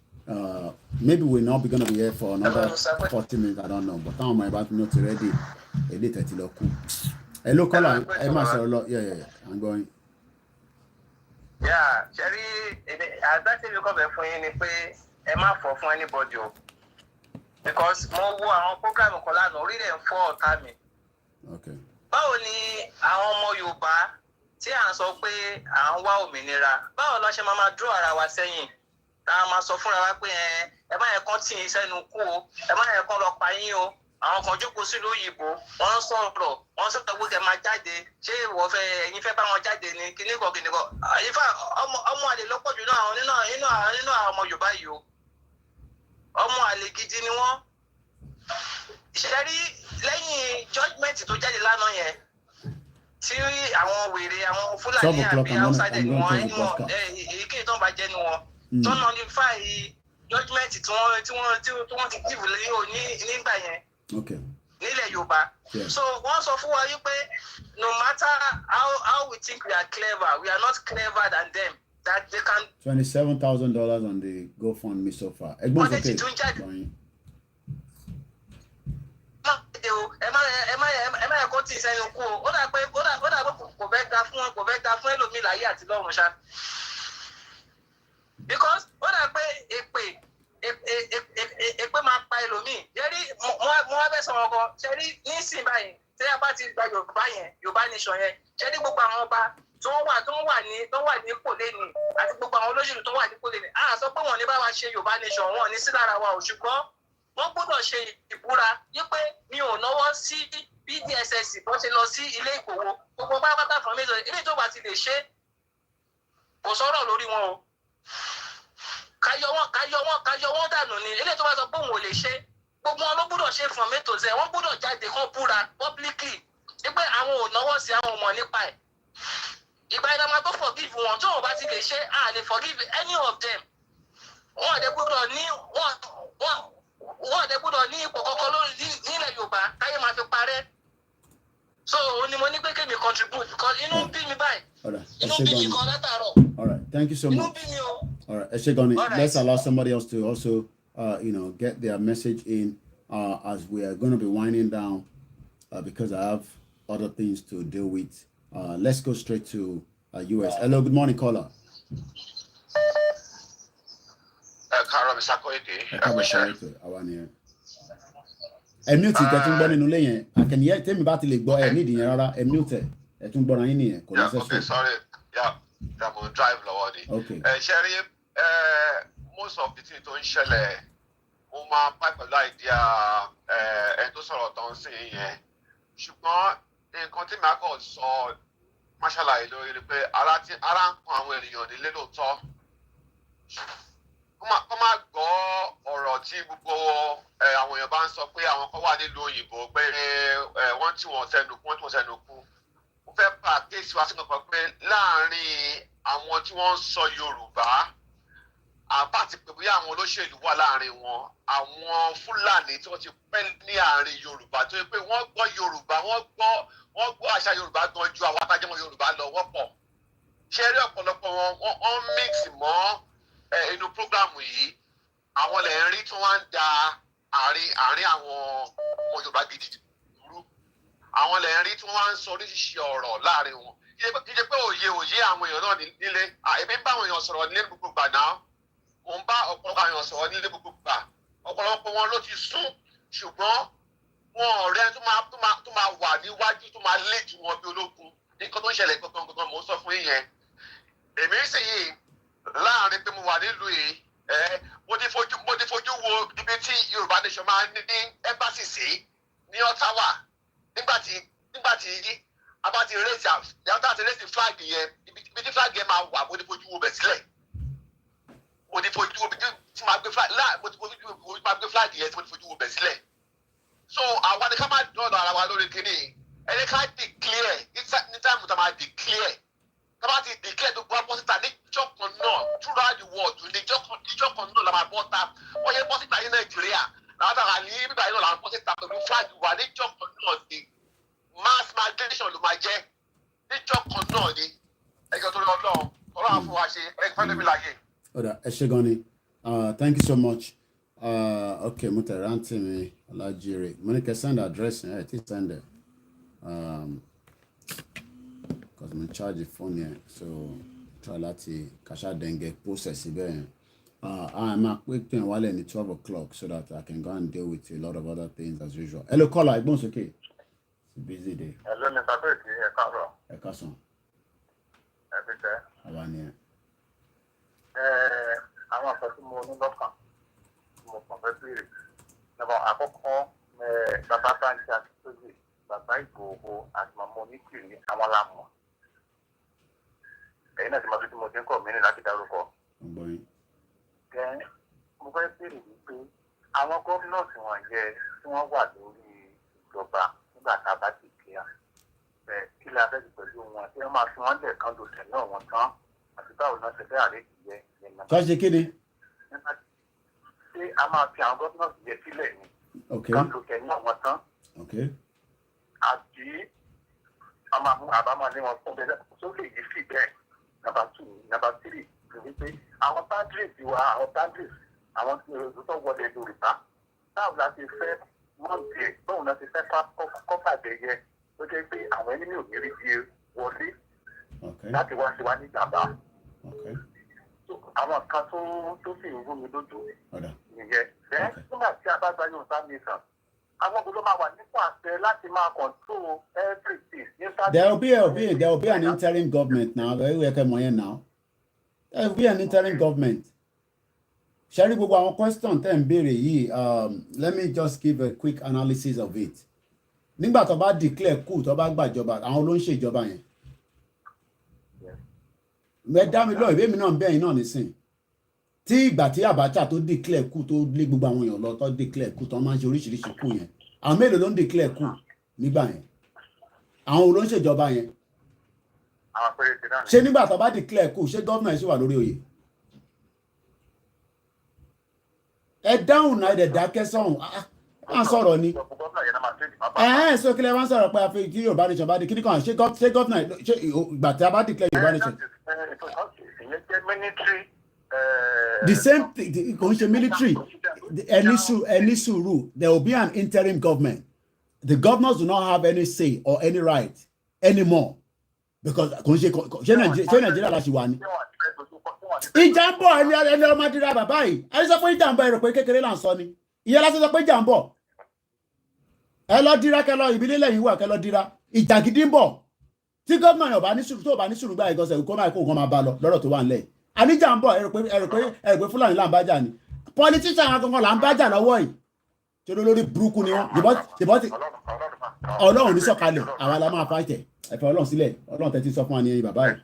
Maybe we're not going to be here for another 40 minutes. I don't know, but I'm about to not ready. Hello, caller. Yeah. I'm going. Yeah, Jerry, àgbàtí mi kọ́ bẹ̀ fún yín ni pé ẹ má fọ́ fún anybody o. Because mo wo àwọn program kan lánàá orí rẹ̀ ń fọ́ ọ̀tá mi. Okay. Báwo ni àwọn ọmọ Yorùbá tí à ń sọ pé à ń wá òmìnira, báwo la ṣe máa dúró ara wa sẹ́yìn? Tá a máa sọ fúnra wa pé ẹ má yẹ kán tì í sẹ́nu kú o, ẹ má yẹ kán lọ pa yín o. Àwọn kan jókòó sílùú òyìnbó, wọ́n sọ̀rọ̀, wọ́n sọ̀rọ̀ pé kẹ́ máa jáde, ṣé ìwọ fẹ́ ẹ̀yin fẹ́ bá wọn jáde ni kíníkan. Ifá ọmọ àlè lọ́pọ̀ jù náà nínú àwọn ọmọ Yorùbá yìí o. Ọmọ àlè gidi ni wọ́n. Ìṣẹ́rí lẹ́yìn judgement tó jáde lánàá yẹn, tí àwọn wèrè àwọn Fúlàní àbí Hausa dẹ̀ ni wọ́n èyíkéyìí tó ń bá jẹ́ nu wọn. Tó ń nullify judgement tí wọ́n ti dìbò nígbà yẹn. Okay. Nílẹ̀ Yorùbá. So wọ́n sọ fún wa yí pé no matter how we think we are clever, we are not clever than them. That they can. $27,000 on the GoFundMe so far. Ẹ má yẹ kó tì í sẹ́yìn kú o. Ó dà pé kò fẹ́ da fún ẹlòmíì láyé àti lọ́run ṣá. Because ó dà pé èpè máa pa ẹlòmíì. Jẹ́rí mo wá bẹ́ sọ̀rọ̀ kan. Ṣẹ́rí nísìnyí báyìí tí a bá ti gba Yorùbá nation yẹn. Ṣẹ́rí gbogbo àwọn ọba tó wà ní ipò lẹ́nu àti gbogbo àwọn olóṣèlú tó wà ní ipò lẹ́nu. A sọ pé wọ́n ní bá wa ṣe Yorùbá nation wọn ní sí lára wa ò ṣùgbọ́n wọ́n gbọ́dọ̀ ṣe ìbúra wípé mi ò náwó sí BDSS bó ṣe lọ sí ilé ìgbòho gbogbo pátápátá fún mi ilé tó bá ti lè ṣe kò sọ̀rọ̀ lórí wọn o káyọ wọn dànù ni ilé tó bá sọ pé òun ò lè ṣe gbogbo wọn ló gbọ́dọ̀ ṣe from A to Z wọ́n gbọ́dọ̀ jáde kán búra publicly wípé àwọn ò náwó sí àwọn ọmọ nípa ẹ̀ ìgbà ìdá máa tó forgive wọn tí wọn bá ti lè ṣe à lè forgive any of them wọn àdé gbọ́dọ̀ ní wọn àdé gbọ́dọ̀ ní ipò kọ́kọ́ lórí nílẹ̀ Yorùbá káyé máa fi parẹ́ so ni mo ní pé kémi contribute because inú bí mi báyìí inú bí mi kan látàárọ̀. All right, thank you so much. All right, Eshegoni, let's allow somebody else to also get their message in as we are going to be winding down because I have other things to deal with. Let's go straight to US. Hello, good morning, caller. Mute tún gbọ́ nínú ilé yẹn àkànníyẹ tèmi bá ti lè gbọ́ nídìí yẹn rárá mute tún gbọ́ra yín nìyẹn kò lọ́sẹ̀ okay, sorry. I'm on drive lọ́wọ́ ni. Okay. Sherry, most of the things tó ń ṣẹlẹ̀ mo máa bá pẹ̀lú idea ẹni tó sọ̀rọ̀ tó ń sìn yẹn ṣùgbọ́n nǹkan tí màá kàn sọ máṣáláì lórí ni pé ara ń kan àwọn ènìyàn nílé lóòótọ́ kó má gbọ́ ọ̀rọ̀ tí gbogbo àwọn èèyàn bá ń sọ pé àwọn kan wà nílùú òyìnbó pé wọ́n tí wọ́n sẹ́nu kú mo fẹ́ pa àkéésí wá sí kankan pé láàárín àwọn tí wọ́n ń sọ Yorùbá àbáti pé bóyá àwọn olóṣèlú wà láàárín wọn àwọn Fúlàní tí wọ́n ti pẹ́ ní àárín Yorùbá tó yẹ pé wọ́n gbọ́ Yorùbá wọ́n gbọ́ àṣà Yorùbá gan ju àwọn atajẹ́mọ Yorùbá lọ wọ́pọ̀ ṣé rí ọ̀pọ̀lọpọ̀ wọn mix mọ́ inú prógrámù yìí àwọn lè ń rí tí wọ́n ń da àárín àwọn ọmọ Yorùbá gidi dúró àwọn lè ń rí tí wọ́n ń sọ oríṣiríṣi ọ̀rọ̀ láàárín wọn kí jẹ́ pé òye àwọn èèyàn náà nílé èmi ń bá àwọn èèyàn sọ̀rọ̀ nílé gbogbo gbà náà mo ń bá ọ̀pọ̀lọpọ̀ àwọn èèyàn sọ̀rọ̀ nílé gbogbo gbà ọ̀pọ̀lọpọ̀ wọn ló ti sún ṣùgbọ́n wọn ọ̀rẹ́ tó máa wà níwájú tó máa lé jù wọn bí ológun nǹkan tó ń ṣẹlẹ̀ gangan mo ń sọ fún yín èmi sì yìí láàrin pé mo wà nílùú yìí mo ti fojú wo ibi tí Yorùbá nation máa ní embassy sí ní Ottawa nígbà tí a bá ti rẹ́sì flag yẹn ibi tí flag yẹn máa wà mo ti fojú wo bẹ̀ sílẹ̀ mo ti fojú wo ibi tí máa gbé flag yẹn mo ti fojú wo bẹ̀ sílẹ̀ so àwa ni ká máa dọ̀dọ̀ ara wa lórí kínní ẹni ká declare ní táìmù tá a máa declare tá a bá ti declare tó gbọ́ pọ́sítà níjọ́ kan náà throughout the world níjọ́ kan náà la máa bọ́ ta wọ́n yẹ pọ́sítà ní Nàìjíríà làwọn tàbí ní bíbá yìí náà làwọn pọ́sítà pẹ̀lú flag wà níjọ́ kan náà ni mass migration ló máa jẹ́ níjọ́ kan náà ni ẹgbẹ́ tó lọ lọ́wọ́ ọlọ́run fún wa ṣe ẹgbẹ́ fẹ́ lómi láàyè. Ọ̀dà ẹ ṣé gan ni thank you so much okay mo tẹ̀ rántí mi Ọlájírè mo ní kẹ́ send address yẹn ẹ̀ tí send ẹ̀ because mo charge phone yẹn so try láti kàṣà dẹ̀ǹgẹ̀ process ibẹ̀ yẹn I máa pé pé wálẹ̀ ní 12 o'clock so that I can go and deal with a lot of other things as usual. Hello caller ìgbóhùnsókè. It's a busy day. Hello, Mr. Peti, ẹ káàárọ̀. Ẹ káàsán. Ẹ fi tẹ́. Àwa ni ẹ. Àwọn àṣà tí mo ní lọ́kàn tí mo kàn fẹ́ béèrè. Nígbà àkọ́kọ́ bàbá Bánjí Akíntóyè, bàbá Ìgbòho àti màmá Oníkìrí àwọn lámọ̀. Ẹ̀yin náà ti máa fi tí mo ti ń kọ̀ mí ní láti dárúkọ. Mo fẹ́ béèrè wípé àwọn gómìnọ̀sì wọ̀nyẹn tí wọ́n wà lórí ìjọba nígbà tá a bá ti kí á kí la fẹ́ pẹ̀lú wọn tí wọ́n máa fi wọ́n lẹ̀ kan lò tẹ̀lé wọn tán àti báwo náà ṣe fẹ́ àrètí yẹ ìyẹn náà. Ká ṣe kéde. Ṣé a máa fi àwọn gómìnọ̀sì yẹ sílẹ̀ ni kan lò tẹ̀lé wọn tán àbí àbámọ̀ ní wọn fún bẹ́ẹ̀ sókè yìí sì bẹ́ẹ̀ number 2 number 3 wípé àwọn boundaries wa àwọn boundaries àwọn tó wọlé Yorùbá báwo la ti fẹ́ mọ́ǹtì báwo la ti fẹ́ kọ́pàdé yẹ tó jẹ́ pé àwọn ẹni ò ní rí bí wọlé láti wá sí wa ní ìjàmbá. Àwọn kan tó sì ń rú mi lójú nìyẹn. Bẹ́ẹ̀ nígbà tí a bá gba Yorùbá nation àwọn gbogbo máa wà nípò àṣẹ láti máa control everything. There will be an interim government now. Very welcome now. There will be an interim government. Sherry, gbogbo àwọn question tẹ́ ń béèrè yìí, let me just give a quick analysis of it. Nígbà tó bá declare coup tó bá gbàjọba, àwọn ló ń ṣèjọba yẹn. Mẹ́dá mi lọ ìwé mi náà bẹ́ẹ̀ náà nísìn. Tí ìgbà tí Abacha tó declare coup tó lé gbogbo àwọn èèyàn lọ tó declare coup tó máa ń ṣe oríṣiríṣi coup yẹn. Àwọn mélòó ló ń declare coup nígbà yẹn? Àwọn ló ń ṣèjọba yẹn. Ṣé nígbà tó bá declare coup ṣé gómìnà ṣì wà lórí oyè? Ẹ dáhùn náà ẹ dákẹ́ sọ̀hún. Wọ́n sọ̀rọ̀ ni. So kílẹ̀ wọ́n sọ̀rọ̀ pé a fi kí Yorùbá nation bá di kíní kan ṣé gómìnà ṣé ìgbà tí a bá declare Yorùbá nation. The same thing kò ń ṣe military. Any sùúrù there will be an interim government. The governors do not have any say or any right anymore because kò ń ṣe Nàìjíríà la ṣì wà ní. Ìjà ń bọ̀ ẹni ọmọ dira bàbá yìí ẹni sọ pé ìjà ń bọ̀ ẹ̀rọ pé kékeré là ń sọ ni ìyẹn láti sọ pé ìjà ń bọ̀ ẹ lọ dira kẹ lọ ìbílẹ̀ lẹ́yìn wà kẹ lọ dira ìjà gidi ń bọ̀ tí gómìnà yóò bá ní sùúrù tó bá ní sùúrù báyìí gọ́sẹ̀ kó máa kó nǹkan máa bá lọ lọ́rọ̀ tó wà nílẹ̀ àníjà ń bọ̀ ẹ̀rọ pé Fúlàní là ń bájà ni politician gangan là ń bájà lọ́wọ́ yìí tí olórí burúkú ni wọ́n ṣèbọ́tì Ọlọ́run ní sọ̀kalẹ̀ àwa la máa fàájẹ̀ ẹ̀fẹ̀ Ọlọ́run sílẹ̀ Ọlọ́run tẹ́ ti sọ fún wa ní ẹ̀yìn bàbá yìí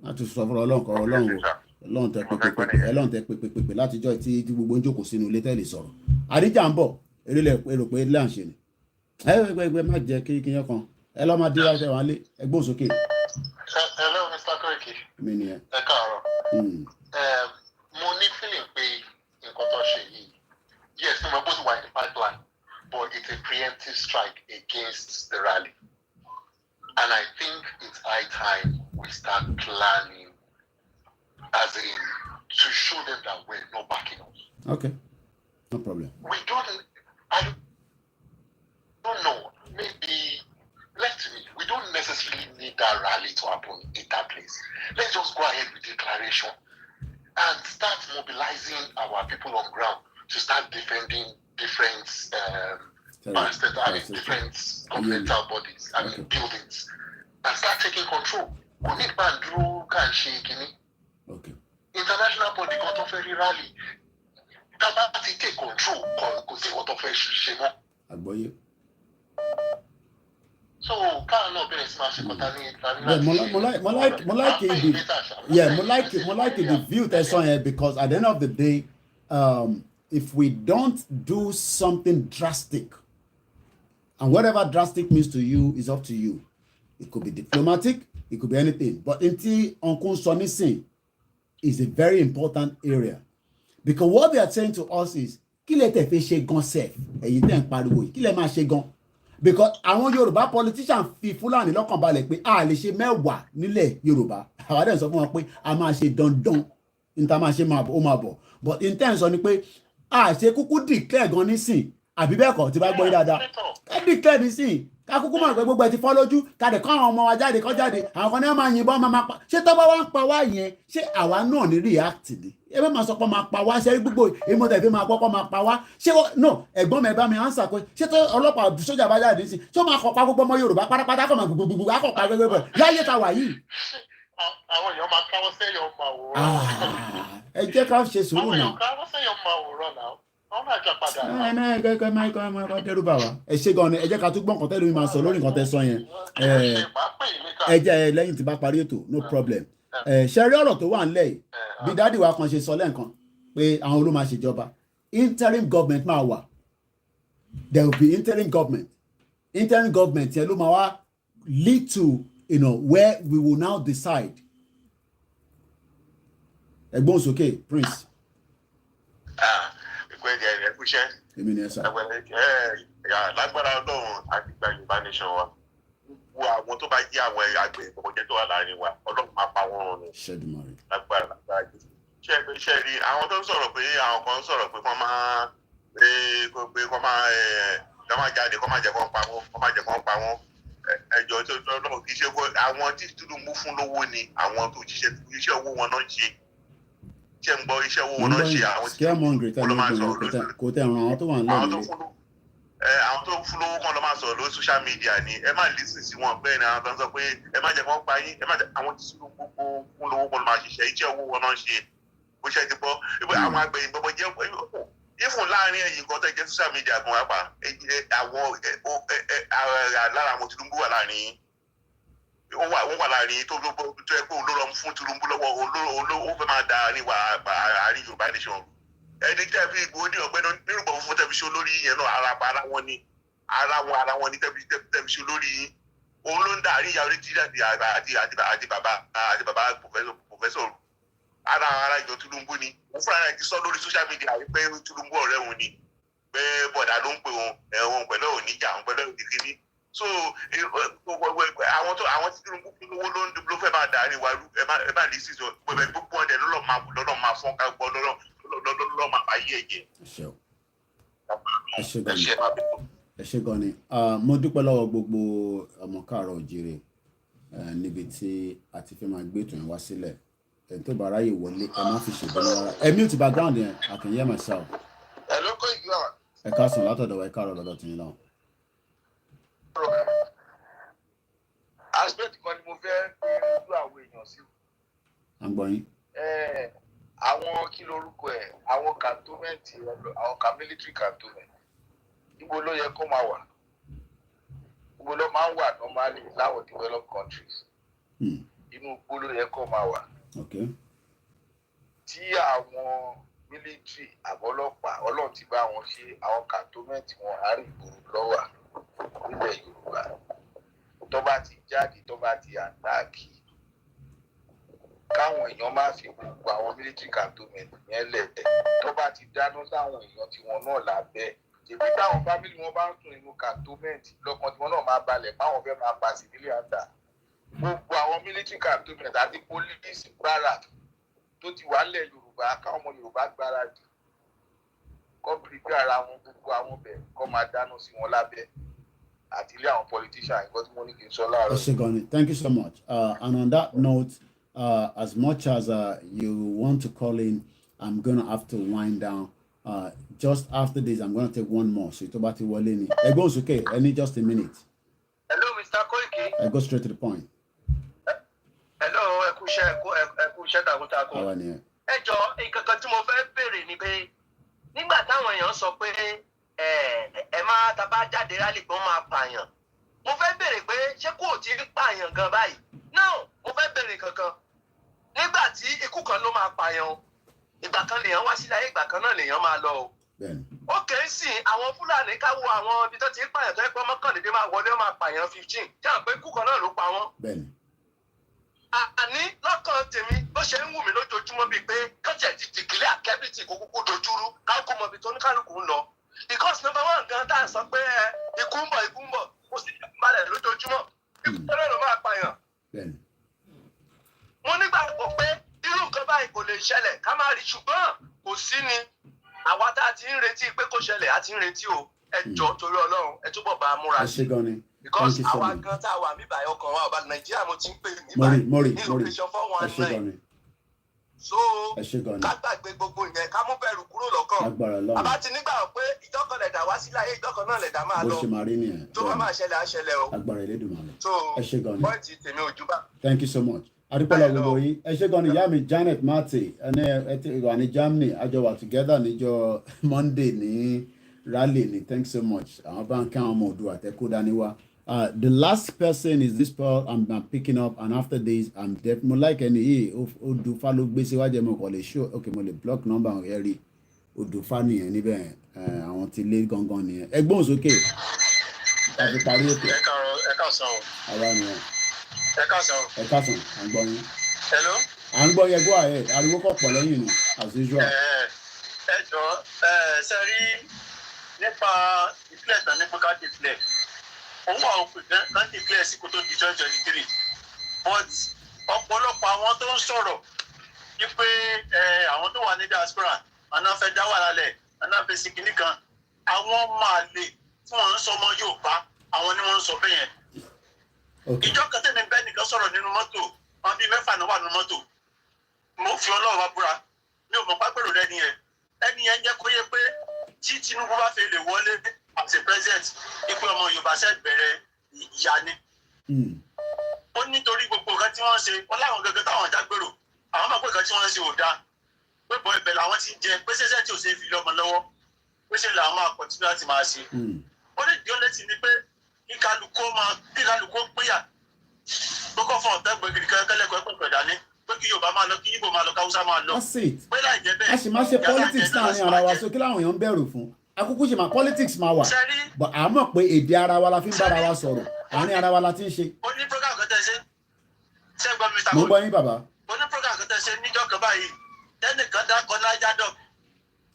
láti sọ fún Ọlọ́run kọ́ Ọlọ́run tẹ pépépépé látijọ́ tí gbogbo ń jókòó sínú ilé tẹ́lẹ̀ sọ̀rọ̀ àdíjà ń bọ̀ èrò pé ilé à ń ṣe ni ẹgbẹ́ má jẹ́ kí yẹn kan ẹ lọ́ máa díra ẹ̀wọ̀n alẹ́ ẹgbẹ́ òsókè. Hello Mr. Koiki. mi ni ẹ. Ẹ káàárọ̀. Mo ní feeling pé nǹkan tó ṣe yìí yes mo both were in the pipeline but it's a preemptive strike against the rally and I think it's high time we start planning as in to show them that we're not backing us. Okay, no problem. I don't know, maybe, we don't necessarily need that rally to happen in that place. Let's just go ahead with declaration and start mobilizing our people on ground to start defending different different governmental bodies, buildings, and start taking control. We need Bandru, Kanshi, Okay. International body kan tó fẹ́ rí rally tábà ti take control kò sí wọ́n tó fẹ́ ṣe mọ́. Àgbọ́yé. So káà náà bẹ̀rẹ̀ sí máa ṣe kọ́ta ní mo like the view that's on here because at the end of the day if we don't do something drastic and whatever drastic means to you is up to you. It could be diplomatic, it could be anything, but until Uncle Sonny sing is a very important area because what they are saying to us is kí lẹ tẹ̀ fẹ́ ṣe gan sef ẹ̀yin tẹ̀ ń pariwo yìí kí lẹ máa ṣe gan because àwọn Yorùbá politicians fi Fúlàní lọ́kàn balẹ̀ pé a lè ṣe mẹ́wàá nílẹ̀ Yorùbá àwa dẹ̀ sọ fún wọn pé a máa ṣe dandan níta máa ṣe ó máa bọ̀ but intent sọ ni pé a ṣe kúkú declare gan nísìn àbí bẹ́ẹ̀ kọ́ tí bá gbọ́ yín dáadáa ẹ declare nísìn ká kúkú mọ̀ pé gbogbo ẹ ti fọ́ lójú ká dẹ̀ kọ́ àwọn ọmọ wa jáde kọ́ jáde àwọn kan ní wọ́n máa yìnbọn máa pa ṣé tọ́ba wa ń pa wá yẹn ṣé àwa náà ní react ni ẹ bá máa sọ pé máa pa wá ṣe gbogbo èmi tẹ̀ fi máa gbọ́ pé máa pa wá ṣé no ẹ̀gbọ́n mi ẹ bá mi answer pé ṣé tó ọlọ́pàá sójà bá jáde sí ṣé ó máa kọ́ pa gbogbo ọmọ Yorùbá pátápátá kọ́ máa gbogbo akọ̀ pa gbogbo láyé ta wà yìí. àwọn èèyàn máa káwọ́ sẹ́yìn ọmọ àwòrán. ẹ jẹ́ ká ṣe sùúrù náà. àwọn èèyàn káwọ́ sẹ́yìn ọmọ àwòrán náà. Dẹ́rù bà wá ẹ ṣe gan ni ẹ jẹ́ ká tún gbọ́ nǹkan tẹ́lẹ̀ mi máa sọ lórí nǹkan tẹ́ sọ yẹn ẹ jẹ́ lẹ́yìn tí bá parí ètò no problem ṣe rí ọ̀rọ̀ tó wà ńlẹ̀ yìí bí dádì wa kan ṣe sọ lẹ́ẹ̀kan pé àwọn ló máa ṣèjọba interim government máa wà there will be interim government yẹn ló máa wá lead to where we will now decide ẹ̀gbọ́n sókè Prince. Èmi ni ẹ sá. Lágbára Ọlọ́run àti gba Yorùbá nation wa. Wo àwọn tó bá jẹ́ àwọn àgbẹ̀ ìgbọ̀njẹ́ tó wà láàrin wa, Ọlọ́run máa pa wọ́n run. Ṣẹ́dùmarè. Lágbára ṣe rí àwọn tó ń sọ̀rọ̀ pé àwọn kan ń sọ̀rọ̀ pé kọ́ máa jáde kọ́ máa jẹ́ kọ́ pa wọ́n. Ẹjọ́ tó lọ́wọ́ kì í ṣe àwọn tí Tinubu fún lówó ni àwọn tó iṣẹ́ owó wọn náà ń ṣe. Ṣé ń gbọ́ iṣẹ́ owó wọn náà ṣe àwọn tí wọ́n máa sọ̀rọ̀ lóṣù. Kò tẹ̀ ràn àwọn tó wà ń lọ́wọ́ àwọn tó fún lówó kan ló máa sọ̀rọ̀ lórí social media ni ẹ má lísìn sí wọn bẹ́ẹ̀ ni àwọn tó ń sọ pé ẹ má jẹ́ kó pa yín ẹ má jẹ́ àwọn tí Tinubu fún lówó kan ló máa ṣiṣẹ́ iṣẹ́ owó wọn náà ṣe bó ṣe ti bọ́ àwọn agbẹ̀yìn bọ́bọ́ jẹ́ ìfún láàrin ẹ̀yìn kan tẹ̀ jẹ́ social media gan apá àwọn lára àwọn Tinubu wà láàrin wọ́n wà láàrin tó yẹ pé olóró fún Tinubu lọ́wọ́ ó fẹ́ máa da àárín Yorùbá nation ẹni tẹ́ fi ìgbò ní ọ̀gbẹ́ni nírúbọ̀ fún tẹ̀fíṣẹ́ olórí yẹn náà ara wọn ni tẹ̀fíṣẹ́ olórí yín òun ló ń da àríyá orí tí àti bàbá pòfẹ́sọ̀ ara ìjọ Tinubu ni òun fúnra rẹ̀ ti sọ lórí social media pé Tinubu ọ̀rẹ́ òun ni pé bọ̀dà ló ń pè òun pẹ̀lú oníjà òun pẹ̀lú ìdíkíní so àwọn tí Tinubu fún owó ló fẹ́ máa dà ní wàlú ẹ má lè sí sọ gbogbo ọ̀dẹ lọ́lọ́ máa fọ́n ká gbọ́ lọ́lọ́ máa bá yé ẹ̀jẹ̀. ẹ ṣé gan ni mo dúpẹ́ lọ́wọ́ gbogbo ọmọ káàárọ̀ oòjíire níbi tí a ti fẹ́ máa gbé ètò yẹn wá sílẹ̀ ẹni tó bá ráyè wọlé ẹ má fi ṣèbọn rárá ẹ mute background yẹn I can hear myself. ẹ káàsán látọ̀dọ̀ wa ẹ káàárọ̀ lọ́dọ̀ tìyín náà. aspect kan ni mo fẹ́ gbé ojú àwọn èèyàn sí. à ń gbọ́ yín. àwọn kí lorúkọ ẹ̀ àwọn cantonment àwọn military cantonment ibo ló yẹ kó máa wà ibo ló máa ń wà normally láwọn developed countries inú igbó ló yẹ kó máa wà. tí àwọn military àbọ̀lọ́pàá ọlọ́run ti bá wọn ṣe àwọn cantonment wọn àárín ìgboro lọ́wà nílẹ̀ Yorùbá tó bá ti jáde tó bá ti àtàkì káwọn èèyàn má fi gbogbo àwọn military cantonment yẹn lẹ̀ tó bá ti dáná sáwọn èèyàn tiwọn náà lábẹ́ ìbí táwọn fámìlì wọn bá ń sùn nínú cantonment lọ́kàn tiwọn náà máa balẹ̀ báwọn fẹ́ máa pa civilian àdá gbogbo àwọn military cantonment àti police barrack tó ti wà nílẹ̀ Yorùbá káwọn ọmọ Yorùbá gbáradì kọ́ pírípé ara wọn gbogbo àwọn bẹ̀ kọ́ máa dáná sí wọn lábẹ́ àti ilé àwọn politicians nǹkan tí mo ní kí n sọ láàárọ̀. ẹ ṣé gan ni thank you so much and on that note as much as you want to call in I'm gonna have to wind down. Just after this, I'm going to take one more. So, it's about to wọlé ni. Ẹ gbóhùn sókè. I need just a minute. Hello, Mr. Koiki. I go straight to the point. Hello, ẹ kú iṣẹ́ takuntakun. Àwa ni ẹ. Ẹ jọ̀ọ́, nǹkan kan tí mo fẹ́ béèrè ni pé nígbà táwọn èèyàn sọ pé ẹ máa tá bá jáde rálì pé wọ́n máa pààyàn. Mo fẹ́ béèrè pé ṣé kò tí ń pààyàn gan báyìí? Now, mo fẹ́ béèrè kankan. Nígbà tí ikú kan ló máa pààyàn ìgbà kan lèèyàn wá sílẹ̀ ìgbà kan náà lèèyàn máa lọ o. ó kèé sìn àwọn Fúlàní ká wo àwọn ibi tó ti ń pààyàn tó yẹ pé mọ́kànlédé máa wọlé máa pààyàn 15 tí àwọn pé kú kan náà ló pa wọ́n. àní lọ́kàn tèmi bó ṣe ń wù mí lójoojúmọ́ bíi pé kọ́tẹ̀ ti dìgílé àkẹ́bìtì kó kúkú dojúrú káàkó mọ ibi tó ní kálukú ń lọ. because number one gan tá à ń sọ pé ikú ń bọ̀ kó sì balẹ̀ lójoojúmọ́ ikú tó náà ló máa pààyàn. mo nígbàgbọ́ pé irú nǹkan báyìí kò lè ṣẹlẹ̀ ká má rí ṣùgbọ́n kò sí ni àwa tá a ti ń retí pé kó ṣẹlẹ̀ a ti ń retí o ẹ jọ̀ọ́ torí Ọlọ́run ẹ túbọ̀ bá a múra sí i because àwa gan tá a wà mí báyọ̀ kan wa ọba Nàìjíríà mo ti ń pè ní báyìí ní location 419 so ká gbàgbé gbogbo yẹn ká mú bẹ̀rù kúrò lọ́kàn àbá ti nígbà pé ìjọkan lẹ̀dá wá sílẹ̀ ayé ìjọkan náà lẹ̀dá máa lọ tó bá máa ṣẹlẹ̀ á ṣẹlẹ̀ o so pọ́ìntì tèmi ò júbà. Thank you so much. Adúpẹ́lẹ́ gbogbo yín ẹ ṣé gan ni ìyá mi Janet Mate ẹni ẹ ti wà ní Germany àjọ wà together níjọ́ Monday ní rally ni thanks so much àwọn bá ń kí àwọn ọmọ Oòduà àtẹkù dání wá. The last person is this pearl I'm picking up and after this I'm deaf mo like ẹni yìí Odùfá ló gbé síwájú ẹ mo kàn lè show okay mo lè block number ẹ rí Odùfá nìyẹn níbẹ̀ àwọn ti lé gangan nìyẹn ẹ gbóhùn sókè àti parí ètò. ẹ káàsán o. àwa nìyẹn. ẹ káàsán. ẹ káàsán à ń gbọ́ yín. hello. à ń gbọ́ yẹn go ahead ariwo kọ̀ pọ̀ lẹ́yìn ni as usual. ẹ jọ ṣe rí nípa ìpìlẹ̀ tán ní pé ká dìpìlẹ̀ òun wà òpin ká dìpìlẹ̀ sí kó tó di 2023 but ọ̀pọ̀lọpọ̀ àwọn tó ń sọ̀rọ̀ wípé àwọn tó wà ní diaspora àná fẹ́ dá wàhálà lẹ̀ àná fẹ́ sí kinní kan àwọn máa lè tí wọ́n ń sọ ọmọ Yorùbá àwọn ni wọ́n ń sọ bẹ́ẹ̀ yẹn. ìjọ kẹtẹ mi bẹ́ẹ̀ nìkan sọ̀rọ̀ nínú mọ́tò wọn bíi mẹ́fà náà wà nínú mọ́tò mo fi Ọlọ́run wá búra mi ò mọ̀ pápẹ́rò lẹ́ni yẹn ẹni yẹn jẹ́ kó yẹ pé tí Tinubu bá fẹ́ lè wọlé as a president ipò ọmọ Yorùbá ṣe bẹ̀rẹ̀ ìyá ni. ó nítorí gbogbo nǹkan tí wọ́n ṣe wọ́n láwọn gẹ́gẹ́ táwọn jágbèrò àwọn mọ̀ pé nǹkan tí wọ́n ṣe ò dáa pé bọ́ ibẹ̀ làwọn ti ń jẹ pé ṣẹ́ṣẹ́ tí ò ṣe é fi lọ́mọ lọ́wọ́ pé ṣe làwọn máa kọ̀tínú láti máa ṣe. ó lè di ọ́lẹ́tì ni pé kí kálukó péyà tó kọ́ fún ọ̀tẹ́ gbẹ̀gìrì kẹ́lẹ́kọ̀ọ́ pẹ̀pẹ̀ dání pé kí Yorùbá máa lọ kí Ìgbò máa lọ káwúsá máa lọ. pé láì jẹ́ bẹ́ẹ̀ a sì máa ṣe politics láàrin ara wa so kí láwọn èèyàn ń bẹ̀rù fún akúkú ṣe máa politics máa wà but a mọ̀ pé èdè ara wa la fi ń bára wa sọ̀rọ̀ àárín ara wa la ti ń ṣe. ó ní program kan tẹ́ ṣe ṣé gbọ́ mi ta mo gbọ́ yín bàbá. ó ní program kan tẹ́ ṣe níjọ́ kan báyìí tẹ́nìkan dákọ̀ Niger Dock.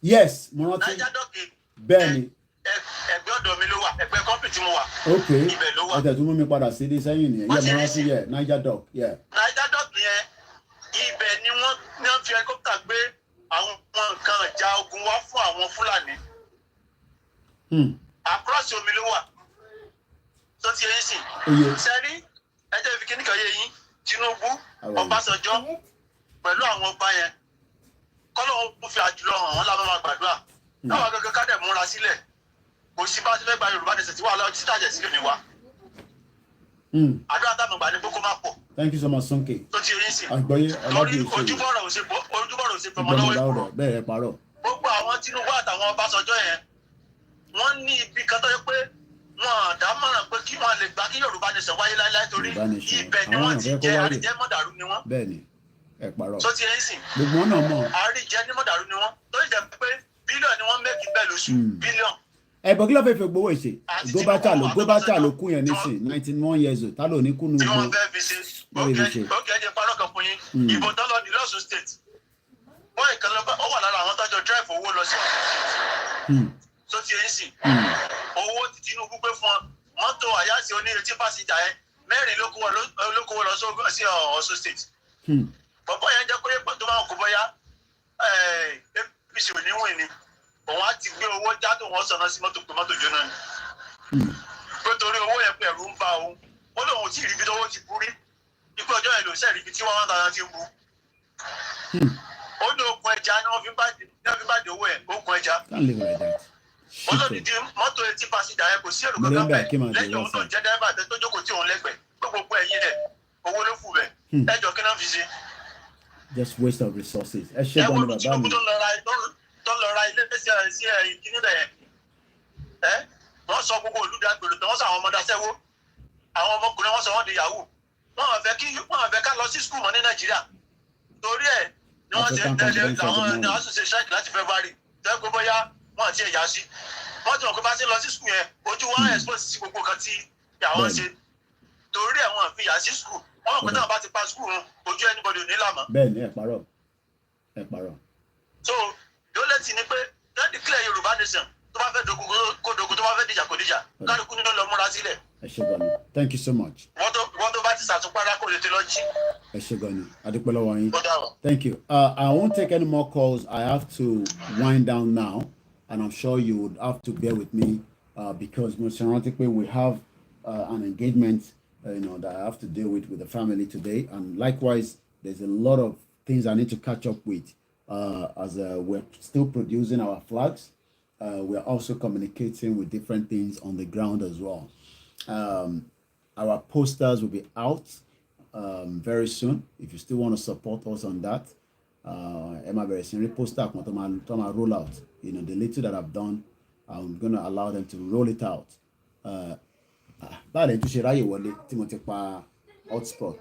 yes mo rántí Niger Dock bẹ́ẹ̀ ni. ẹgbẹ́ ọ̀dọ̀ mi ló wà ẹgbẹ́ kọ́mpì tí mo wà. ok ọ̀tẹ̀ tó mú mi padà sí ilé sẹ́yìn nìyẹn yẹ mo rántí yẹ Niger Dock yẹ. Niger Dock yẹn ibẹ̀ ni wọ́n fi helicopter gbé àwọn nǹkan ìjà ogun wá fún àwọn Fúlàní. across omi ló wà tó ti yẹn sìn. sẹ́rí ẹjẹ́ fi kíní kan yé yín Tinubu Ọbásanjọ́ pẹ̀lú àwọn ọba yẹn kọ́lọ́ ó fi àjùlọ hàn wọ́n lábẹ́ máa gbàdúrà káwọn gẹ́gẹ́ ká dẹ̀ múra sílẹ̀ kò sí bá ti fẹ́ gba Yorùbá nìṣẹ́ tí wà lọ́wọ́ títà jẹ̀ sílẹ̀ mi wá. àdúrà táwọn gbà ní kókó má pọ̀. Thank you so much Sonke. tó ti yẹn sìn. àgbọ̀yé lórí ojúbọ̀rọ̀ ò ṣe pọmọ lọ́wọ́ ìkúrò. bẹ́ẹ̀ parọ́. gbogbo àwọn Tinubu àtàwọn Ọbásanjọ́ yẹn wọ́n ní ibi kan tó yẹ pé wọn àdámọ̀ràn pé kí wọ́n lè gbà kí Yorùbá nìṣẹ́ wáyé láíláí torí ibẹ̀ ni wọ́n ti jẹ́ àríjẹ́ mọ̀dàrú ni wọ́n. bẹ́ẹ̀ni ẹ parọ́. tó ti yẹn sìn. gbogbo wọn náà mọ̀. àríjẹ́ ní mọ̀dàrú ni wọ́n tó jẹ́ pé bílíọ̀nù ni wọ́n mẹ́kì bẹ́ẹ̀ lóṣù bílíọ̀nù. ẹ̀bùn kí ló fẹ́ fi gbowó ìṣe góbátà ló kú yẹn nísìn 91 years old tá ló ní kúnnú gbó. tí wọ́n fẹ́ fi ṣe ókè ẹ̀jẹ̀ parọ́ kan fún yín ìbò tó lọ ní lọ́sùn state wọ́n ìkànnì ó wà lára àwọn tọ́jọ́ drive owó lọ sí ọ̀sùn tó ti yẹn sìn owó tí Tinubu gbé fún mọ́tò àyàsí onírètí pàṣíjà yẹn 4 ló kó lọ sí Ọ̀ṣun state. bọ̀bọ̀ yẹn jẹ́ pé tó máa kó bọ́yá APC ò ní wìn ni òun á ti gbé owó jádùn wọn sọ̀nà sí mọ́tò pé mọ́tò jóná ni. pé torí owó yẹn pé ẹ̀rù ń ba òun ó lóun tí ìrìbí tówó ti bú rí ipò ọjọ́ ẹ̀ ló ṣe ìrìbí tí wọ́n tara ti bú. ó ní okùn ẹja ni wọ́n fi bá dé owó ẹ̀ okùn ẹja. olódìdí mọ́tò etí pàṣíjà yẹn kò sí èrò kankan bẹ́ẹ̀ lẹ́yìn òun náà jẹ́ dẹ́rẹ́bà tó jókòó tí òun lẹ́gbẹ̀ẹ́ gbogbo ẹ̀yìn rẹ̀ owó ló fù bẹ̀ ẹjọ́ kí náà fi ṣe. just waste of resources. ẹ ṣe gbọ́n ní bàbá mi. tó lọ ra ilé sí ìkíní rẹ̀ wọ́n sọ gbogbo olùdàgbèrè tó wọ́n sọ àwọn ọmọdé aṣẹ́wó àwọn ọmọkùnrin wọ́n sọ wọ́n di yahoo wọ́n fẹ́ ká lọ sí skul mọ́ ní Nàìjíríà torí ẹ̀ ni wọ́n ti ń tẹ̀lé àwọn ní àṣùṣe strike láti February tẹ́ pé bóyá wọ́n ti ẹ̀yà sí wọ́n ti mọ̀ pé bá ṣe lọ sí skul yẹn ojú wọn expose sí gbogbo kan tí àwọn ṣe torí ẹ̀ wọ́n fi yà sí skul wọ́n mọ̀ pé táwọn bá ti pa skul ojú anybody ò ní làmọ́. bẹ́ẹ̀ni ẹ parọ́. so yóò lẹ́tì ni pé don't declare Yorùbá nation tó bá fẹ́ dogun kó dogun tó bá fẹ́ dìjà kó dìjà kálukú nínú lọ múra sílẹ̀. ẹ ṣe gan ni thank you so much. wọ́n tó bá ti ṣàtúnpárá kó lè ti lọ jí. ẹ ṣe gan ni adúpẹ́ lọ́wọ́ yín. thank you I won't take any more calls. I have to wind down now and I'm sure you would have to bear with me because Mr. Rantikwe, we have an engagement that I have to deal with the family today, and likewise there's a lot of things I need to catch up with as we're still producing our flags. We're also communicating with different things on the ground as well. Our posters will be out very soon. If you still want to support us on that, Emma Beresin poster roll out. The little that I've done, I'm going to allow them to roll it out. Báàlẹ̀ tó ṣe ráyè wọlé tí mo ti pa hotspot.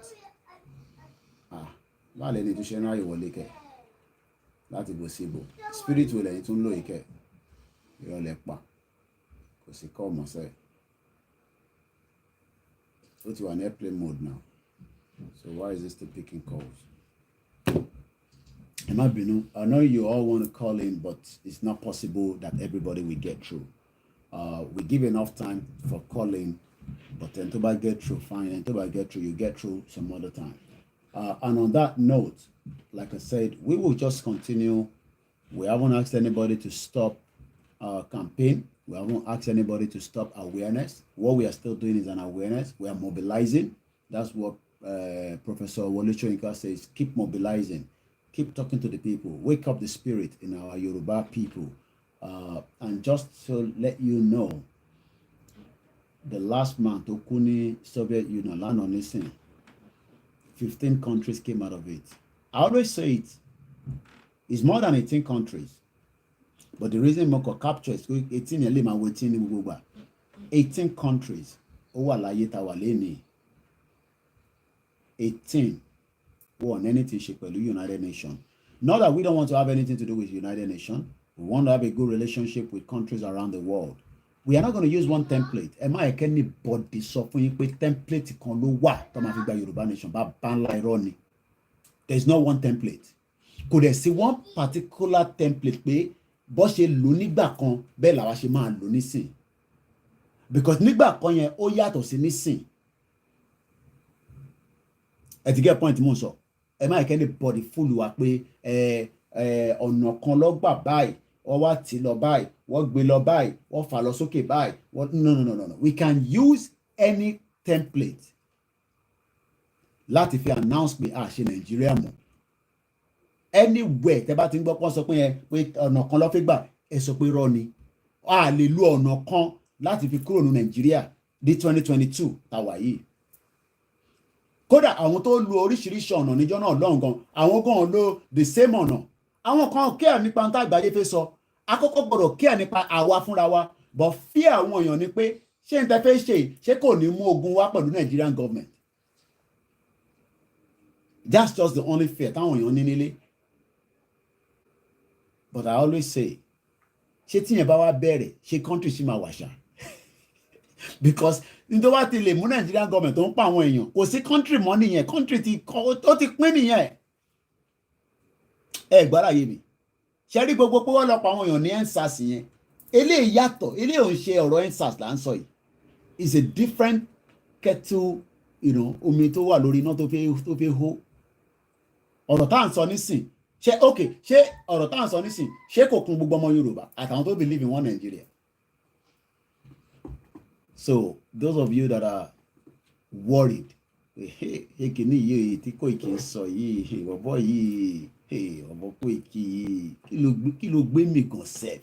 Báàlẹ̀ ni tó ṣe ráyè wọlé kẹ̀ láti bò sí ibò. Spirit wo lẹ́yìn tó ń lò yìí kẹ̀ ìrọ̀lẹ́ pa kò sí kọ́ ọmọ sẹ́ẹ̀. Ó ti wà ní airplane mode now. So why is this still picking calls? Ẹ má bínú. I know you all want to call in, but it's not possible that everybody will get through. We give enough time for calling, but then to get through, fine. And to get through, you get through some other time. And on that note, like I said, we will just continue. We haven't asked anybody to stop our campaign. We haven't asked anybody to stop awareness. What we are still doing is an awareness. We are mobilizing. That's what Professor Wole Soyinka says. Keep mobilizing. Keep talking to the people. Wake up the spirit in our Yoruba people. And just to let you know, the last month, Okuni, Soviet Union, land on this thing, 15 countries came out of it. I always say it. It's more than 18 countries. But the reason Moko capture is 18 yẹn lè máa wo 18 ní gbogbo gbà. 18 countries ó wà láyé tá wà lénìí. 18 won anything ṣe pẹ̀lú United Nations. Not that we don't want to have anything to do with United Nations. We want to have a good relationship with countries around the world. We are not going to use one template. Ẹ má yẹ kẹ́ni bọ̀dì sọ fún yín pé template kan ló wà tó máa fi gba Yorùbá Nation bá ńlá irọ́ ni. There is no one template. Kò dẹ̀ sí one particular template pé bó ṣe lò nígbà kan bẹ́ẹ̀ làwa ṣe máa lò nísìn. Because nígbà kan yẹn ó yàtọ̀ sí nísìn. Ẹ ti get point mò ń sọ. Ẹ má yẹ kẹ́ni bọ̀dì fúlù wa pé ọ̀nà kan ló gbà báyìí. Wọ́n wá tì lọ báyìí, wọ́n gbé lọ báyìí, wọ́n fà lọ sókè báyìí. No. We can use any template láti fi announce pé a ṣe Nàìjíríà mọ́. Anywhere tẹ́ bá ti ń gbọ́ pọ́n sọ pé ọ̀nà kan ló fi gbà ẹ sọ pé rọ́ ni. A lè lo ọ̀nà kan láti fi kúrò ní Nàìjíríà ní 2022 tàwa yìí. Kódà àwọn tó lo oríṣiríṣi ọ̀nà níjọ́ náà lọ́hùn gan, àwọn gan lo the same ọ̀nà. Àwọn kan kíà nípa ohun tá àgbáyé fẹ́ sọ. Àkọ́kọ́ gbọ́dọ̀ kíà nípa àwa fúnra wa. But fear àwọn èèyàn ni pé ṣé n tẹ́ fẹ́ ṣe kò ní mú ogun wá pẹ̀lú Nigerian government. That's just the only fear táwọn èèyàn ní nílé. But I always say, ṣé tíyẹn bá wá bẹ̀rẹ̀ ṣé country ṣì máa wà ṣá? Because nítorí wá ti lè mú Nigerian government tó ń pa àwọn èèyàn kò sí country mọ́ nìyẹn, country ó ti pín nìyẹn. Ẹ gbọ́dọ̀ yé mi. Ṣé rí gbogbo pé wọ́n lọ pa àwọn èèyàn ní EndSARS yẹn? Eléyìí yàtọ̀, eléyìí ò ń ṣe ọ̀rọ̀ EndSARS là ń sọ yìí. It's a different kettle, omi tó wà lórí iná tó fi hó. Ọ̀rọ̀ tá à ń sọ nísìn. Ṣé ọ̀rọ̀ tá à ń sọ nísìn ṣé kò kún gbogbo ọmọ Yorùbá àtàwọn tó believe in one Nigeria? So those of you that are worried, kìíní yìí tí kò kì í sọ yìí, bọ̀bọ̀ yìí, ọ̀bọ̀ kò kì í, kí ló gbé mi gan sef?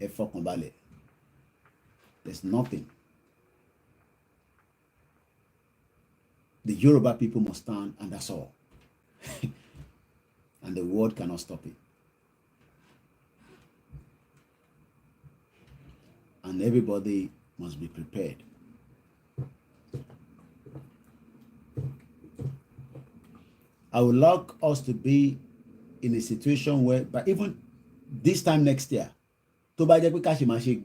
Ẹ fọkàn balẹ̀. There's nothing. The Yoruba people must stand, and that's all. And the world cannot stop it. And everybody must be prepared. I would like us to be in a situation where, but even this time next year, tó bá jẹ́ pé ká ṣe máa ṣe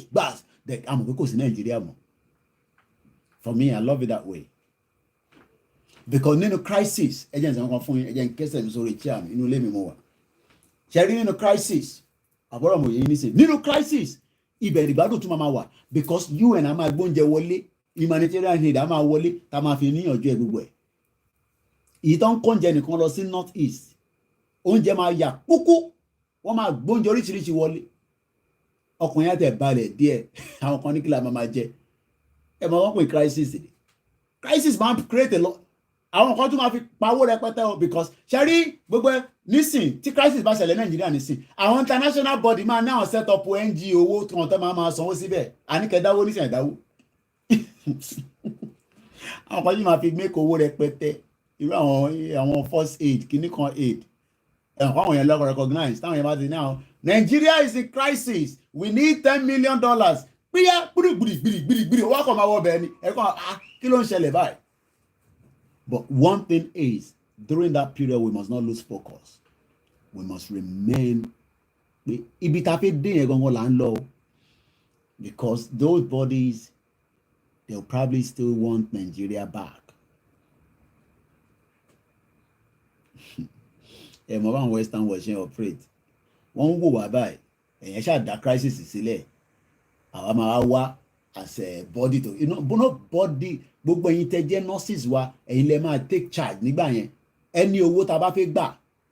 gbas, then àmọ́ pé kò sí Nàìjíríà mọ́. For me, I love it that way. Because nínú crisis, ẹ jẹ́ n sọ nǹkan fún yín, ẹ jẹ́ n kẹ́sẹ̀ mi sórí chair mi, inú ilé mi mo wà. Ṣé rí nínú crisis, àbúrò mo yẹ yín nísìn, nínú crisis, ibẹ̀ ìgbádùn tún máa wà because UN á máa gbóúnjẹ wọlé, humanitarian aid á máa wọlé, tá máa fi níyànjú ẹ gbogbo ẹ̀. Ìyí tó ń kóúnjẹ nìkan lọ sí North East, oúnjẹ máa yà kúkú, wọ́n máa gbóúnjẹ oríṣiríṣi wọlé. Ọkùnrin àti ẹ̀ balẹ̀ díẹ̀, àwọn kan ní kí la máa jẹ. Ẹ mọ̀ wọ́n pè crisis máa ń create a lot. Àwọn kan tún máa fi pawó rẹpẹtẹ o because ṣe rí gbogbo nísìn tí crisis bá ṣẹlẹ̀ Nàìjíríà nísìn àwọn international body máa ní àwọn set up NGO owó tí wọ́n tẹ́ máa sanwó síbẹ̀ àníkẹ́dáwó nísìn ẹ̀dáwó. Àwọn kan yìí máa fi make owó rẹpẹtẹ irú àwọn first aid kìíní kan aid ẹ̀kọ́ àwọn yẹn lọ́kọ̀ recognize táwọn yẹn bá ti ní àwọn Nigeria is in crisis we need $10 million píyà gbìrìgbìrì owó àkọ́ máa wọ bẹ́ẹ̀ ni ẹ̀kọ́ kí ló ń ṣẹlẹ̀ báyìí. But one thing is, during that period, we must not lose focus. We must remain. Ibi tá fẹ́ dé yẹn gangan là ń lọ, because those bodies, they'll probably still want Nigeria back. Ẹ mọ̀ báwọn Western world ṣe operate. Wọ́n ń wò wá báyìí, ẹ̀yẹn ṣáà dá crisis sílẹ̀. Àwa máa wá as a body to, body. Gbogbo ẹ̀yin tẹ́ jẹ́ nurses wa ẹ̀yin lẹ máa take charge nígbà yẹn ẹni owó tá bá fẹ́ gbà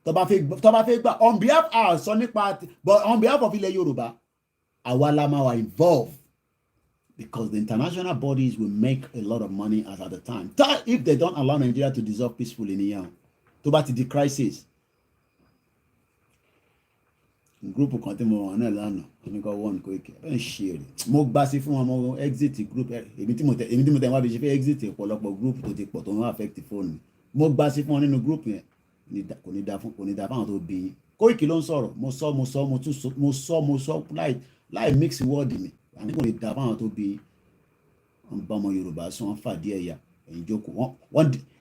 tó bá fẹ́ gbà on behalf sọ nípa but on behalf of ilẹ̀ Yorùbá àwa la máa wà involved because the international bodies will make a lot of money as at the time if they don't allow Nigeria to dissolve peacefully nìyẹn tó bá ti di crisis. Group kan tí mo wà náà lánàá oníkọ one kò kẹ ẹ ń ṣe rè mo gbà sí fún wọn mo exit group èmi tí mo tẹ wá bí ṣe fẹ́ exit ọ̀pọ̀lọpọ̀ group tó ti pọ̀ tó ń affect phone mi mo gbà sí fún wọn nínú group yẹn kò ní da fáwọn tó bí yín. Kóìkì ló ń sọ̀rọ̀ mo sọ láì mix word mi àní kò ní da fáwọn tó bí yín. Wọ́n bá ọmọ Yorùbá sọ wọ́n fàdí ẹ̀yà ẹ̀yìn jókòó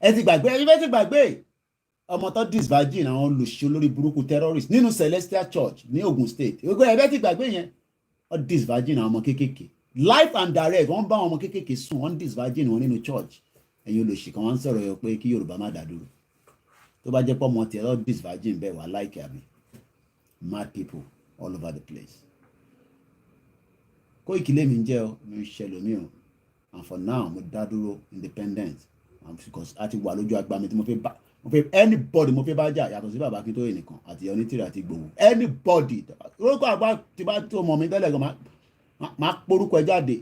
ẹ ti gbàgbé ọmọ tó disvirgin àwọn olùṣe olórí burúkú terrorist nínú Celestial Church ní Ogun State gbogbo ẹ ti gbàgbé yẹn wọ́n disvirgin àwọn ọmọ kéékèèké life and direct wọ́n bá àwọn ọmọ kéékèèké sùn wọ́n disvirgin wọn nínú church ẹ̀yin olùṣe kan wọ́n ń sọ̀rọ̀ yọ pé kí Yorùbá má dá dúró tó bá jẹ́ pọ́ ọmọ tiẹ̀ lọ disvirgin bẹ́ẹ̀ wà láìkẹ́ àbí mad people all over the place. Kóìkì lèmi ń jẹ́ ọ mi ń ṣẹlẹ̀ mi o and for now mo dá dúró independent and because a ti wà lójú agbá mi tí mo fẹ́ anybody mo fẹ́ bá jà yàtọ̀ sí bàbá Akíntóyè nìkan àti Onítìrì àti Ìgbòho anybody orúkọ àgbà tí bá tó mọ̀ mi tẹ́lẹ̀ gan máa porúkọ ẹ jáde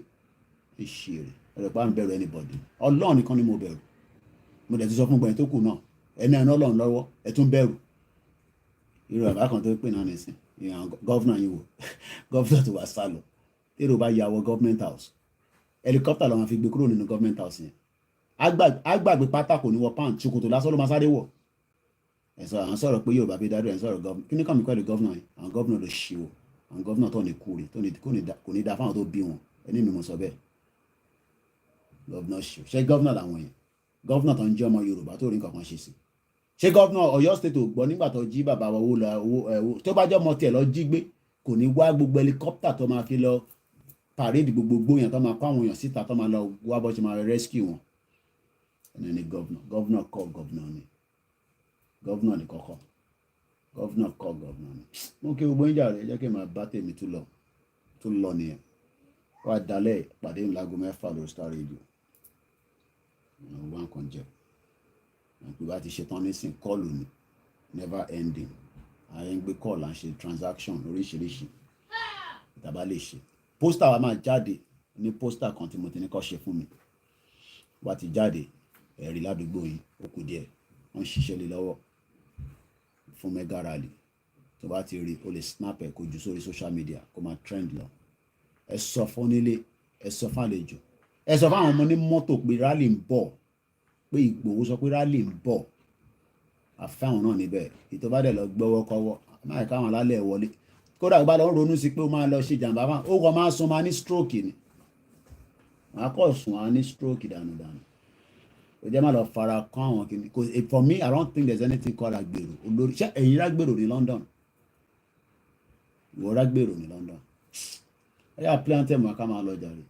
ìṣeré ẹ̀rọ pa ń bẹ̀rù anybody Ọlọ́run nìkan ni mo bẹ̀rù mo dẹ̀ ti sọ fún gbẹ̀yìn tó kù náà ẹni ẹ̀rọ Ọlọ́run lọ́wọ́ ẹ tún bẹ̀rù irú àbá kan tó pè náà nìsín ìyàn gọ́fúnà yìí wò gọ́fúnà tó wà sálọ tèrò bá yà wọ government house helicopter làwọn fi gbé kúrò nínú government house yẹn agbàgbé pátákó ní wọ pound ṣòkòtò lásán ló máa sáré wọ̀ ẹ̀sọ́ àwọn sọ̀rọ̀ pé Yorùbá fi dádúró ẹ̀ sọ̀rọ̀ gọ́fúnà kí ni kàn mí pẹ̀lú gọ́fúnà yìí àwọn gọ́fúnà ló ṣe o àwọn gọ́fúnà tó ní kúrè kò ní da fáwọn tó bí wọn ẹni mi mo sọ bẹ́ẹ̀ gọ́fúnà ṣe ṣé gọ́fúnà làwọn yẹn gọ́fúnà tó ń jẹ́ ọmọ Yorùbá tó rí nǹkan kan ṣe sí ṣé gọ́fúnà Ọ̀yọ́ state ò gbọ́ nígbà tó jí bàbá owó tó bá jẹ́ ọmọ tiẹ̀ lọ jí gbé kò ní wá gbogbo helicopter tó máa fi lọ parade gbogbo yẹn tó máa kó àwọn èèyàn síta tó máa lọ wá bọ́ ṣe máa rescue wọn ẹni ní gọ́vnà kọ́ gọ́vnà ni gọ́vnà ní kọ́kọ́ gọ́vnà kọ́ gọ́vnà ni mo kí gbogbo ìjà rẹ̀ jẹ́ kí n máa bá tèmi tún lọ nìyẹn wá dalẹ̀ pàdé ńlágo 6 lórí Star Radio wọ́n kàn jẹ́ pé bá ti ṣetán nísìn kọ́ọ̀lù ni never ending àyẹ̀ ń gbé kọ́ọ̀lù à ń ṣe transaction oríṣiríṣi ìtàbá lè ṣe pósítà wa máa jáde ní pósítà kan tí mo ti ní kọ́ ṣe fún mi wá ti jáde ẹ̀rí ládùúgbò yìí ó kù díẹ̀ wọ́n ń ṣiṣẹ́ lé lọ́wọ́ fún mega rally tó bá ti rí o lè snap ẹ̀ kó jù sórí social media kó máa trend lọ ẹ sọ fún onílé ẹ sọ fún àlejò ẹ sọ fún àwọn ọmọ ní mọ́tò pé rally ń bọ̀ pé Ìgbòho sọ pé rally ń bọ̀ àfẹ́wọn náà níbẹ̀ ìtọ́ bá dẹ̀ lọ gbọ́wọ́ kọ́wọ́ máa káwọn alálẹ̀ wọlé kódà bá lọ ronú sí pé ó máa lọ ṣe jàǹbá fún ó kọ máa sun máa ní stroke ni máa kọ̀ sùn á ní stroke dànù ó jẹ́ máa lọ fara kán àwọn kìíní for me I don't think there's anything called agbèrò olórí ṣé ẹ̀yin rágbèrò ní London ìwọ rágbèrò ní London ẹ yà plenty mọ̀ ká máa lọ jàre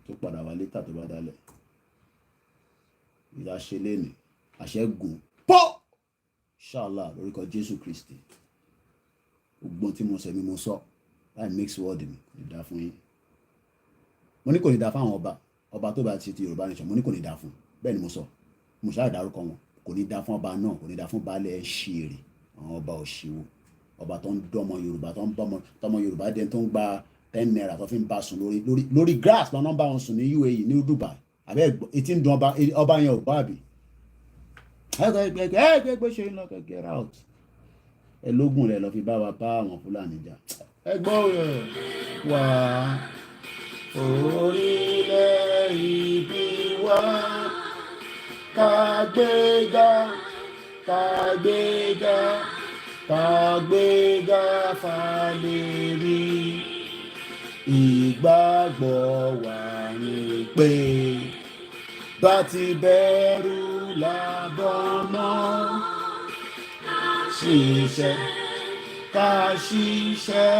tó padà wá létà tó bá dálẹ̀ ìdáṣe lẹ́nu àṣẹ́gun pọ́ ṣáàlà lórúkọ Jésù Kristi gbogbo tí mo sọ ni mo sọ láì mix word mi kò ní dá fún yín mo ní kò ní dá fún àwọn ọba tó bá ti Yorùbá nation mo ní kò ní dá fún bẹ́ẹ̀ ni mo sọ mo ṣáà dárúkọ wọn kò ní dá fún ọba náà kò ní dá fún baálẹ̀ ṣèrè àwọn ọba òṣìwò ọba tó ń dọ́mọ Yorùbá tó ń bọ́mọ tọmọ Yorùbá dẹni tó ń gba 10 naira tó fi ń bá sùn lórí grass lọ́nà bá wọn sùn ní UAE ní Dubai àbẹ́ etí ń dun ọba yẹn ò bá àbí ẹgbẹ́ ṣe ń lọ get out ẹlógún rẹ lọ fi bá wa bá àwọn Fúlàní jà ẹgbọ́ rẹ̀ wá orílẹ̀ ibi wá kàgbéga kàgbéga kàgbéga fàlérí ìgbàgbọ́ wà ní pé bá ti bẹ̀rù làbọ̀ mọ́ ṣiṣẹ́ ká ṣiṣẹ́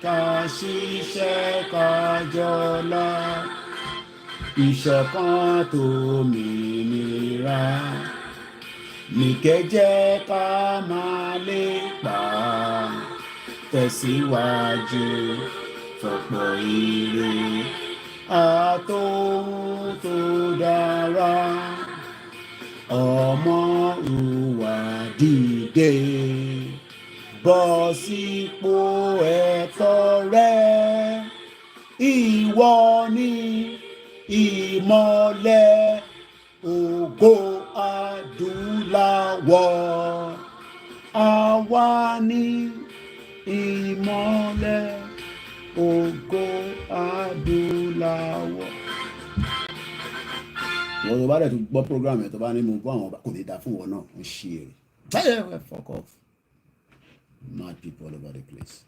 ká ṣiṣẹ́ ká jọlá ìṣọ̀kan tòmìnira nìkẹ́jẹ́ ká máa lépa tẹ̀síwájú fọ̀pọ̀ ire àtòhun tó dára ọmọ ìwà dìde bọ́ sípò ẹ̀tọ́ rẹ ìwọ ni ìmọ́lẹ̀ ògo adúláwọ̀ àwa ni ìmọ́lẹ̀ ògo adúláwọ̀. wọ́n tó bá dẹ̀ tó gbọ́ program ẹ̀ tó bá ní mo bọ́ àwọn ọba kò ní dá fún wọn náà ń ṣe èrè Fire, fuck off. Mad people all over the place.